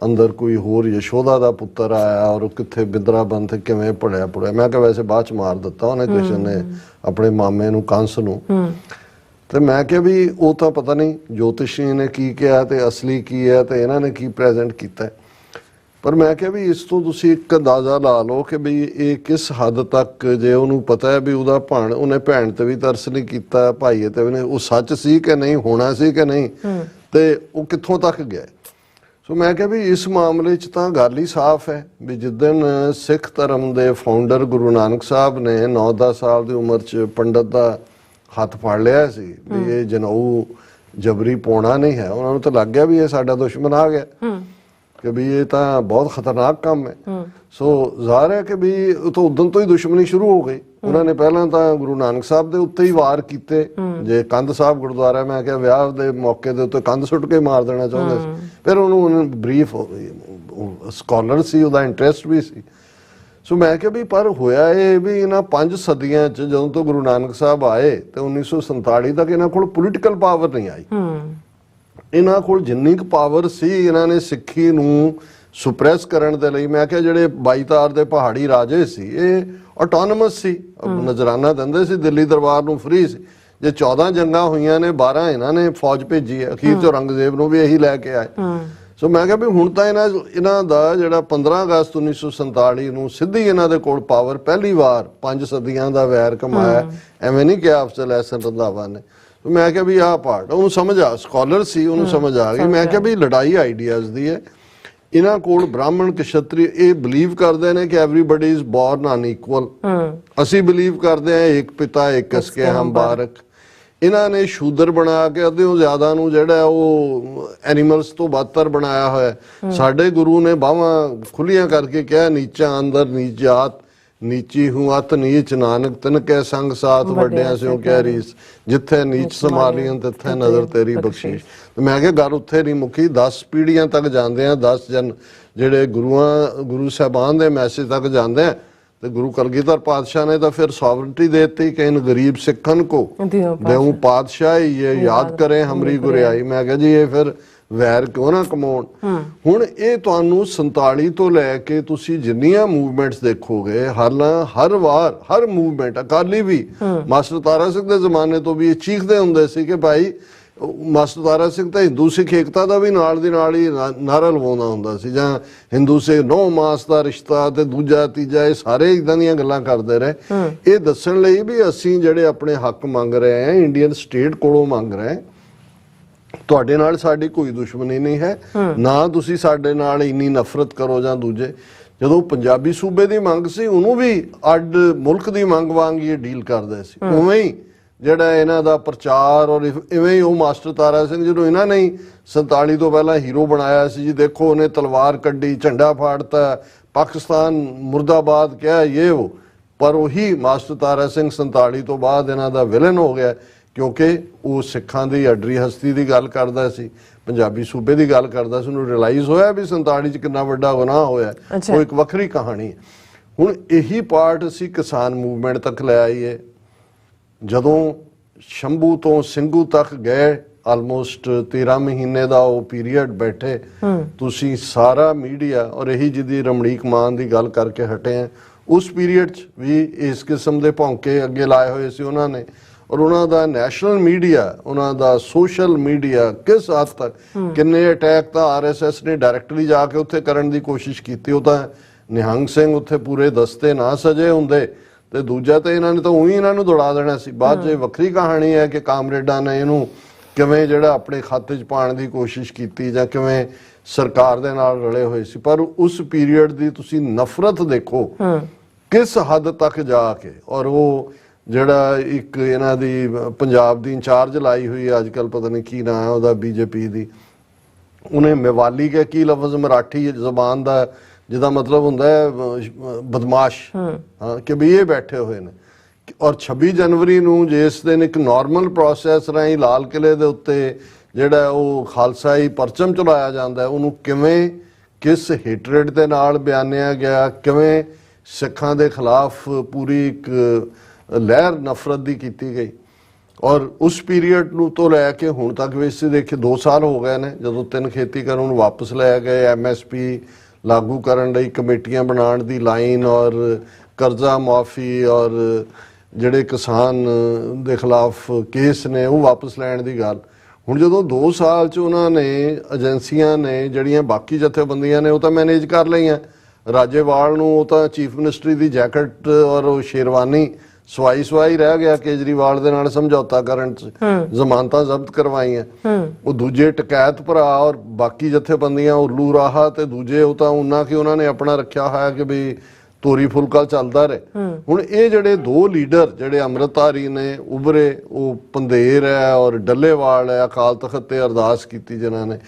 ਅੰਦਰ ਕੋਈ ਹੋਰ ਯਸ਼ੋਦਾ ਦਾ ਪੁੱਤਰ ਆਇਆ ਔਰ ਉਹ ਕਿੱਥੇ ਬਿੰਦਰਾਬਨ ਤੇ ਕਿਵੇਂ ਪੜਿਆ ਪੁੜਿਆ। ਮੈਂ ਕਿਹਾ ਵੈਸੇ ਬਾਅਦ 'ਚ ਮਾਰ ਦਿੱਤਾ ਉਹਨੇ ਕ੍ਰਿਸ਼ਨ ਨੇ ਆਪਣੇ ਮਾਮੇ ਨੂੰ, ਕੰਸ ਨੂੰ। ਤੇ ਮੈਂ ਕਿਹਾ ਵੀ ਉਹ ਤਾਂ ਪਤਾ ਨਹੀਂ ਜੋਤਿਸ਼ੀ ਨੇ ਕੀ ਕਿਹਾ ਤੇ ਅਸਲੀ ਕੀ ਹੈ ਤੇ ਇਹਨਾਂ ਨੇ ਕੀ ਪ੍ਰੈਜ਼ੈਂਟ ਕੀਤਾ। ਪਰ ਮੈਂ ਕਿਹਾ ਵੀ ਇਸ ਤੋਂ ਤੁਸੀਂ ਇੱਕ ਅੰਦਾਜ਼ਾ ਲਾ ਲਓ ਕਿ ਵੀ ਇਹ ਕਿਸ ਹੱਦ ਤੱਕ, ਜੇ ਉਹਨੂੰ ਪਤਾ ਹੈ ਵੀ ਉਹਦਾ ਉਹਨੇ ਭੈਣ ਤੇ ਵੀ ਤਰਸ ਨਹੀਂ ਕੀਤਾ, ਭਾਈਏ ਤੇ ਵੀ ਨਹੀਂ, ਉਹ ਸੱਚ ਸੀ ਕਿ ਨਹੀਂ, ਹੋਣਾ ਸੀ ਕਿ ਨਹੀਂ, ਤੇ ਉਹ ਕਿੱਥੋਂ ਤੱਕ ਗਿਆ। ਸੋ ਮੈਂ ਕਿਹਾ ਵੀ ਇਸ ਮਾਮਲੇ 'ਚ ਤਾਂ ਗੱਲ ਹੀ ਸਾਫ਼ ਹੈ ਵੀ ਜਿੱਦਣ ਸਿੱਖ ਧਰਮ ਦੇ ਫਾਊਂਡਰ ਗੁਰੂ ਨਾਨਕ ਸਾਹਿਬ ਨੇ 9-10 ਸਾਲ ਦੀ ਉਮਰ 'ਚ ਪੰਡਤ ਦਾ ਹੱਥ ਫੜ ਲਿਆ ਸੀ ਵੀ ਇਹ ਜਨੇਊ ਜਬਰੀ ਪਾਉਣਾ ਨਹੀਂ ਹੈ, ਉਹਨਾਂ ਨੂੰ ਤਾਂ ਲੱਗ ਗਿਆ ਵੀ ਇਹ ਸਾਡਾ ਦੁਸ਼ਮਣ ਆ ਗਿਆ ਕਿ ਵੀ ਇਹ ਤਾਂ ਬਹੁਤ ਖਤਰਨਾਕ ਕੰਮ ਹੈ। ਸੋ ਜ਼ਾਹਿਰ ਹੈ ਕਿ ਵੀ ਉਹ ਤਾਂ ਉਦੋਂ ਤੋਂ ਹੀ ਦੁਸ਼ਮਣੀ ਸ਼ੁਰੂ ਹੋ ਗਈ। ਉਹਨਾਂ ਨੇ ਪਹਿਲਾਂ ਤਾਂ ਗੁਰੂ ਨਾਨਕ ਸਾਹਿਬ ਦੇ ਉੱਤੇ ਹੀ ਵਾਰ ਕੀਤੇ। ਜੇ ਕੰਧ ਸਾਹਿਬ ਗੁਰਦੁਆਰਾ, ਮੈਂ ਕਿਹਾ ਵਿਆਹ ਦੇ ਮੌਕੇ ਦੇ ਉੱਤੇ ਕੰਧ ਸੁੱਟ ਕੇ ਮਾਰ ਦੇਣਾ ਚਾਹੁੰਦੇ ਸੀ। ਫਿਰ ਉਹਨੂੰ ਬਰੀਫ ਸਕਾਲਰ ਸੀ, ਉਹਦਾ ਇੰਟਰਸਟ ਵੀ ਸੀ। ਸੋ ਮੈਂ ਕਿਹਾ ਵੀ ਪਰ ਹੋਇਆ ਇਹ ਵੀ ਇਹਨਾਂ 5 ਸਦੀਆਂ 'ਚ ਜਦੋਂ ਤੋਂ ਗੁਰੂ ਨਾਨਕ ਸਾਹਿਬ ਆਏ ਤੇ 1947 ਤੱਕ ਇਹਨਾਂ ਕੋਲ ਪੋਲੀਟੀਕਲ ਪਾਵਰ ਨਹੀਂ ਆਈ। ਇਹਨਾਂ ਕੋਲ ਜਿੰਨੀ ਕੁ ਪਾਵਰ ਸੀ ਇਹਨਾਂ ਨੇ ਸਿੱਖੀ ਨੂੰ ਸੁਪਰੈਸ ਕਰਨ ਦੇ ਲਈ, ਮੈਂ ਕਿਹਾ ਜਿਹੜੇ 22 ਤਾਰ ਦੇ ਪਹਾੜੀ ਰਾਜੇ ਸੀ ਇਹ ਆਟੋਨਮਸ ਸੀ, ਨਜ਼ਰਾਨਾ ਦਿੰਦੇ ਸੀ, ਦਿੱਲੀ ਦਰਬਾਰ ਨੂੰ ਫ੍ਰੀ ਸੀ। ਜੇ 14 ਜੰਗਾਂ ਹੋਈਆਂ ਨੇ 12 ਇਹਨਾਂ ਨੇ ਫੌਜ ਭੇਜੀ ਹੈ, ਅਖੀਰ 'ਚ ਔਰੰਗਜ਼ੇਬ ਨੂੰ ਵੀ ਇਹੀ ਲੈ ਕੇ ਆਏ। ਸੋ ਮੈਂ ਕਿਹਾ ਵੀ ਹੁਣ ਤਾਂ ਇਹਨਾਂ ਦਾ ਜਿਹੜਾ 15 ਅਗਸਤ 1947 ਨੂੰ ਸਿੱਧੀ ਇਹਨਾਂ ਦੇ ਕੋਲ ਪਾਵਰ ਪਹਿਲੀ ਵਾਰ 5 ਸਦੀਆਂ ਦਾ ਵੈਰ ਕਮਾਇਆ। ਐਵੇਂ ਨਹੀਂ ਕਿਹਾ ਅਫਜ਼ਲ ਅਹਿਸਨ ਰੰਧਾਵਾ ਨੇ। ਮੈਂ ਕਿਹਾ ਵੀ ਆਹ ਪਾਰਟ ਉਹਨੂੰ ਸਮਝ ਆ, ਸਕਾਲਰ ਸੀ, ਉਹਨੂੰ ਸਮਝ ਆ ਗਈ। ਮੈਂ ਕਿਹਾ ਵੀ ਲੜਾਈ ਆਈਡੀਆਜ਼ ਦੀ ਹੈ। ਇਹਨਾਂ ਕੋਲ ਬ੍ਰਾਹਮਣ ਕਸ਼ਤਰੀ ਇਹ ਬਿਲੀਵ ਕਰਦੇ ਨੇ ਕਿ ਐਵਰੀਬਡੀ ਇਜ਼ ਬੋਰਨ ਅਨਈਕੁਅਲ। ਅਸੀਂ ਬਿਲੀਵ ਕਰਦੇ ਹਾਂ ਇੱਕ ਪਿਤਾ ਇੱਕ ਕਸਕੇ ਹਮ ਬਾਰਕ। ਇਹਨਾਂ ਨੇ ਸ਼ੂਦਰ ਬਣਾ ਕੇ ਅੱਧਿਓਂ ਜ਼ਿਆਦਾ ਨੂੰ ਜਿਹੜਾ ਉਹ ਐਨੀਮਲਸ ਤੋਂ ਬਦਤਰ ਬਣਾਇਆ ਹੋਇਆ। ਸਾਡੇ ਗੁਰੂ ਨੇ ਬਾਹਾਂ ਖੁੱਲੀਆਂ ਕਰਕੇ ਕਿਹਾ ਨੀਚਾ ਅੰਦਰ ਨੀਚ ਜਾਤ, ਨੀਚੀ ਹੂੰ ਅਤ ਨੀਚ ਨਾਨਕ ਤਿਨ ਕੈ ਸੰਗ ਸਾਥ ਵੱਡਿਆਂ ਸਿਓ ਕਹਿ ਰੀਸ, ਜਿੱਥੇ ਨੀਚ ਸੰਭਾਲੀਆਂ ਤਿੱਥੇ ਨਜ਼ਰ ਤੇਰੀ ਬਖਸ਼ਿਸ਼। ਮੈਂ ਕਿਹਾ ਗੱਲ ਉੱਥੇ ਨਹੀਂ ਮੁੱਕੀ, 10 ਪੀੜ੍ਹੀਆਂ ਤੱਕ ਜਾਂਦੇ ਆ, 10 ਜਨ ਜਿਹੜੇ ਗੁਰੂ ਸਾਹਿਬਾਨ ਦੇ ਮੈਸੇਜ ਤੱਕ ਜਾਂਦੇ ਆ। ਤੇ ਗੁਰੂ ਕਲਗੀਧਰ ਪਾਤਸ਼ਾਹ ਨੇ ਤਾਂ ਫਿਰ ਸੋਵਰਨਟੀ ਦੇ ਦਿੱਤੀ ਕਿ ਇਨ ਗਰੀਬ ਸਿੱਖਨ ਕੋ ਦੇਉ ਪਾਤਸ਼ਾਹੀ ਇਹ ਯਾਦ ਕਰੇ ਹਮਰੀ ਗੁਰਿਆਈ। ਮੈਂ ਕਿਹਾ ਜੀ ਇਹ ਫਿਰ ਵੈਰ ਕਿਉਂ ਨਾ ਕਮਾਉਣ। ਹੁਣ ਇਹ ਤੁਹਾਨੂੰ 47 ਤੋਂ ਲੈ ਕੇ ਤੁਸੀਂ ਜਿੰਨੀਆਂ ਮੂਵਮੈਂਟਸ ਦੇਖੋਗੇ, ਹਰ ਵਾਰ ਹਰ ਮੂਵਮੈਂਟ, ਅਕਾਲੀ ਵੀ ਮਾਸਟਰ ਤਾਰਾ ਸਿੰਘ ਦੇ ਜ਼ਮਾਨੇ ਤੋਂ ਵੀ ਇਹ ਚੀਖਦੇ ਹੁੰਦੇ ਸੀ ਕਿ ਭਾਈ ਮਾਸਟਰ ਤਾਰਾ ਸਿੰਘ ਤਾਂ ਹਿੰਦੂ ਸਿੱਖ ਏਕਤਾ ਦਾ ਵੀ ਨਾਲ ਦੀ ਨਾਲ ਹੀ ਨਾਰਾ ਲਵਾਉਂਦਾ ਹੁੰਦਾ ਸੀ, ਜਾਂ ਹਿੰਦੂ ਸਿੱਖ 9 ਮਾਸ ਦਾ ਰਿਸ਼ਤਾ ਤੇ ਦੂਜਾ ਤੀਜਾ, ਇਹ ਸਾਰੇ ਇਦਾਂ ਦੀਆਂ ਗੱਲਾਂ ਕਰਦੇ ਰਹੇ। ਇਹ ਦੱਸਣ ਲਈ ਵੀ ਅਸੀਂ ਜਿਹੜੇ ਆਪਣੇ ਹੱਕ ਮੰਗ ਰਹੇ ਹਾਂ, ਇੰਡੀਅਨ ਸਟੇਟ ਕੋਲੋਂ ਮੰਗ ਰਹੇ, ਤੁਹਾਡੇ ਨਾਲ ਸਾਡੀ ਕੋਈ ਦੁਸ਼ਮਣੀ ਨਹੀਂ ਹੈ, ਨਾ ਤੁਸੀਂ ਸਾਡੇ ਨਾਲ ਇੰਨੀ ਨਫ਼ਰਤ ਕਰੋ ਜਾਂ ਦੂਜੇ। ਜਦੋਂ ਪੰਜਾਬੀ ਸੂਬੇ ਦੀ ਮੰਗ ਸੀ ਉਹਨੂੰ ਵੀ ਅੱਡ ਮੁਲਕ ਦੀ ਮੰਗ ਵਾਂਗ ਇਹ ਡੀਲ ਕਰਦੇ ਸੀ। ਉਵੇਂ ਹੀ ਜਿਹੜਾ ਇਹਨਾਂ ਦਾ ਪ੍ਰਚਾਰ ਔਰ ਇਵੇਂ ਹੀ ਉਹ ਮਾਸਟਰ ਤਾਰਾ ਸਿੰਘ ਜਿਹਨੂੰ ਇਹਨਾਂ ਨੇ 47 ਤੋਂ ਪਹਿਲਾਂ ਹੀਰੋ ਬਣਾਇਆ ਸੀ, ਜੀ ਦੇਖੋ ਉਹਨੇ ਤਲਵਾਰ ਕੱਢੀ, ਝੰਡਾ ਫਾੜਤਾ, ਪਾਕਿਸਤਾਨ ਮੁਰਦਾਬਾਦ ਕਿਹਾ ਇਹ ਉਹ, ਪਰ ਉਹੀ ਮਾਸਟਰ ਤਾਰਾ ਸਿੰਘ 47 ਤੋਂ ਬਾਅਦ ਇਹਨਾਂ ਦਾ ਵਿਲਨ ਹੋ ਗਿਆ ਕਿਉਂਕਿ ਉਹ ਸਿੱਖਾਂ ਦੀ ਅਡਰੀ ਹਸਤੀ ਦੀ ਗੱਲ ਕਰਦਾ ਸੀ, ਪੰਜਾਬੀ ਸੂਬੇ ਦੀ ਗੱਲ ਕਰਦਾ ਸੀ। ਉਹਨੂੰ ਰਿਅਲਾਈਜ਼ ਹੋਇਆ ਵੀ 47 ਚ ਕਿੰਨਾ ਵੱਡਾ ਗੁਨਾਹ ਹੋਇਆ। ਉਹ ਇੱਕ ਵੱਖਰੀ ਕਹਾਣੀ ਹੈ। ਹੁਣ ਇਹੀ ਪਾਰਟ ਅਸੀਂ ਕਿਸਾਨ ਮੂਵਮੈਂਟ ਤੱਕ ਲੈ ਆਈਏ। ਜਦੋਂ ਸ਼ੰਭੂ ਤੋਂ ਸਿੰਘੂ ਤੱਕ ਗਏ, ਆਲਮੋਸਟ 13 ਮਹੀਨੇ ਦਾ ਉਹ ਪੀਰੀਅਡ ਬੈਠੇ, ਤੁਸੀਂ ਸਾਰਾ ਮੀਡੀਆ ਔਰ ਇਹੀ ਜਿਹਦੀ ਰਮਣੀਕ ਮਾਨ ਦੀ ਗੱਲ ਕਰਕੇ ਹਟੇ ਆ, ਉਸ ਪੀਰੀਅਡ 'ਚ ਵੀ ਇਸ ਕਿਸਮ ਦੇ ਭੌਂਕੇ ਅੱਗੇ ਲਾਏ ਹੋਏ ਸੀ ਉਹਨਾਂ ਨੇ। ਔਰ ਉਹਨਾਂ ਦਾ ਨੈਸ਼ਨਲ ਮੀਡੀਆ, ਉਹਨਾਂ ਦਾ ਸੋਸ਼ਲ ਮੀਡੀਆ ਕਿਸ ਹੱਦ ਤੱਕ, ਕਿੰਨੇ ਅਟੈਕ ਤਾਂ RSS ਨੇ ਡਾਇਰੈਕਟਲੀ ਜਾ ਕੇ ਉੱਥੇ ਕਰਨ ਦੀ ਕੋਸ਼ਿਸ਼ ਕੀਤੀ। ਉਹ ਤਾਂ ਨਿਹੰਗ ਸਿੰਘ ਉੱਥੇ ਪੂਰੇ ਦਸਤੇ ਨਾ ਸਜੇ ਹੁੰਦੇ ਤੇ ਦੂਜਾ ਤੇ ਇਹਨਾਂ ਨੇ ਤਾਂ ਉਹੀ ਇਹਨਾਂ ਨੂੰ ਦੌੜਾ ਦੇਣਾ ਸੀ। ਬਾਅਦ 'ਚ ਵੱਖਰੀ ਕਹਾਣੀ ਹੈ ਕਿ ਕਾਮਰੇਡਾਂ ਨੇ ਇਹਨੂੰ ਕਿਵੇਂ ਜਿਹੜਾ ਆਪਣੇ ਖਾਤੇ 'ਚ ਪਾਉਣ ਦੀ ਕੋਸ਼ਿਸ਼ ਕੀਤੀ ਜਾਂ ਕਿਵੇਂ ਸਰਕਾਰ ਦੇ ਨਾਲ ਰਲੇ ਹੋਏ ਸੀ। ਪਰ ਉਸ ਪੀਰੀਅਡ ਦੀ ਤੁਸੀਂ ਨਫ਼ਰਤ ਦੇਖੋ ਕਿਸ ਹੱਦ ਤੱਕ ਜਾ ਕੇ। ਔਰ ਉਹ ਜਿਹੜਾ ਇੱਕ ਇਹਨਾਂ ਦੀ ਪੰਜਾਬ ਦੀ ਇੰਚਾਰਜ ਲਾਈ ਹੋਈ ਹੈ ਅੱਜ ਕੱਲ, ਪਤਾ ਨਹੀਂ ਕੀ ਨਾਂ ਹੈ ਉਹਦਾ, ਬੀਜੇਪੀ ਦੀ, ਉਹਨੇ ਮੇਵਾਲੀ ਕੇ ਕੀ ਲਫ਼ਜ਼ ਮਰਾਠੀ ਜ਼ਬਾਨ ਦਾ ਜਿਹਦਾ ਮਤਲਬ ਹੁੰਦਾ ਹੈ ਬਦਮਾਸ਼, ਹਾਂ, ਕਿ ਵੀ ਇਹ ਬੈਠੇ ਹੋਏ ਨੇ। ਔਰ 26 ਜਨਵਰੀ ਨੂੰ ਜਿਸ ਦਿਨ ਇੱਕ ਨਾਰਮਲ ਪ੍ਰੋਸੈਸ ਰਾਹੀਂ ਲਾਲ ਕਿਲੇ ਦੇ ਉੱਤੇ ਜਿਹੜਾ ਉਹ ਖਾਲਸਾਈ ਪਰਚਮ ਚਲਾਇਆ ਜਾਂਦਾ, ਉਹਨੂੰ ਕਿਵੇਂ ਕਿਸ ਹਿਟਰੇਟ ਦੇ ਨਾਲ ਬਿਆਨਿਆ ਗਿਆ, ਕਿਵੇਂ ਸਿੱਖਾਂ ਦੇ ਖਿਲਾਫ ਪੂਰੀ ਇੱਕ ਲਹਿਰ ਨਫ਼ਰਤ ਦੀ ਕੀਤੀ ਗਈ। ਔਰ ਉਸ ਪੀਰੀਅਡ ਨੂੰ ਤੋਂ ਲੈ ਕੇ ਹੁਣ ਤੱਕ ਵੀ ਅਸੀਂ ਦੇਖੇ 2 ਸਾਲ ਹੋ ਗਏ ਨੇ ਜਦੋਂ 3 ਖੇਤੀ ਕਾਨੂੰਨ ਵਾਪਸ ਲੈ ਗਏ, MSP ਲਾਗੂ ਕਰਨ ਲਈ ਕਮੇਟੀਆਂ ਬਣਾਉਣ ਦੀ ਲਾਈਨ, ਔਰ ਕਰਜ਼ਾ ਮਾਫੀ, ਔਰ ਜਿਹੜੇ ਕਿਸਾਨ ਦੇ ਖਿਲਾਫ ਕੇਸ ਨੇ ਉਹ ਵਾਪਸ ਲੈਣ ਦੀ ਗੱਲ। ਹੁਣ ਜਦੋਂ 2 ਸਾਲ 'ਚ ਉਹਨਾਂ ਨੇ ਏਜੰਸੀਆਂ ਨੇ ਜਿਹੜੀਆਂ ਬਾਕੀ ਜਥੇਬੰਦੀਆਂ ਨੇ ਉਹ ਤਾਂ ਮੈਨੇਜ ਕਰ ਲਈਆਂ, ਰਾਜੇਵਾਲ ਨੂੰ ਉਹ ਤਾਂ ਚੀਫ ਮਿਨਿਸਟਰੀ ਦੀ ਜੈਕਟ ਔਰ ਉਹ ਸ਼ੇਰਵਾਨੀ ਸਵਾਈ ਰਹਿ ਗਿਆ ਕੇਜਰੀਵਾਲ ਦੇ ਨਾਲ ਸਮਝੌਤਾ ਕਰਨ 'ਚ, ਜ਼ਮਾਨਤਾਂ ਜ਼ਬਤ ਕਰਵਾਈਆਂ। ਉਹ ਦੂਜੇ ਟਕੈਤ ਭਰਾ ਔਰ ਬਾਕੀ ਜਥੇਬੰਦੀਆਂ ਉੱਲੂ ਰਾਹਾ ਤੇ ਦੂਜੇ ਉਹ ਤਾਂ ਉਹਨਾਂ ਕਿ ਉਹਨਾਂ ਨੇ ਆਪਣਾ ਰੱਖਿਆ ਹੋਇਆ ਕਿ ਵੀ ਤੋਰੀ ਫੁਲਕਾ ਚੱਲਦਾ ਰਹੇ। ਹੁਣ ਇਹ ਜਿਹੜੇ 2 ਲੀਡਰ ਜਿਹੜੇ ਅੰਮ੍ਰਿਤਧਾਰੀ ਨੇ ਉਭਰੇ, ਉਹ ਪੰਧੇਰ ਹੈ ਔਰ ਡੱਲੇਵਾਲ ਹੈ, ਅਕਾਲ ਤਖਤ ਤੇ ਅਰਦਾਸ ਕੀਤੀ ਜਿਨ੍ਹਾਂ ਨੇ,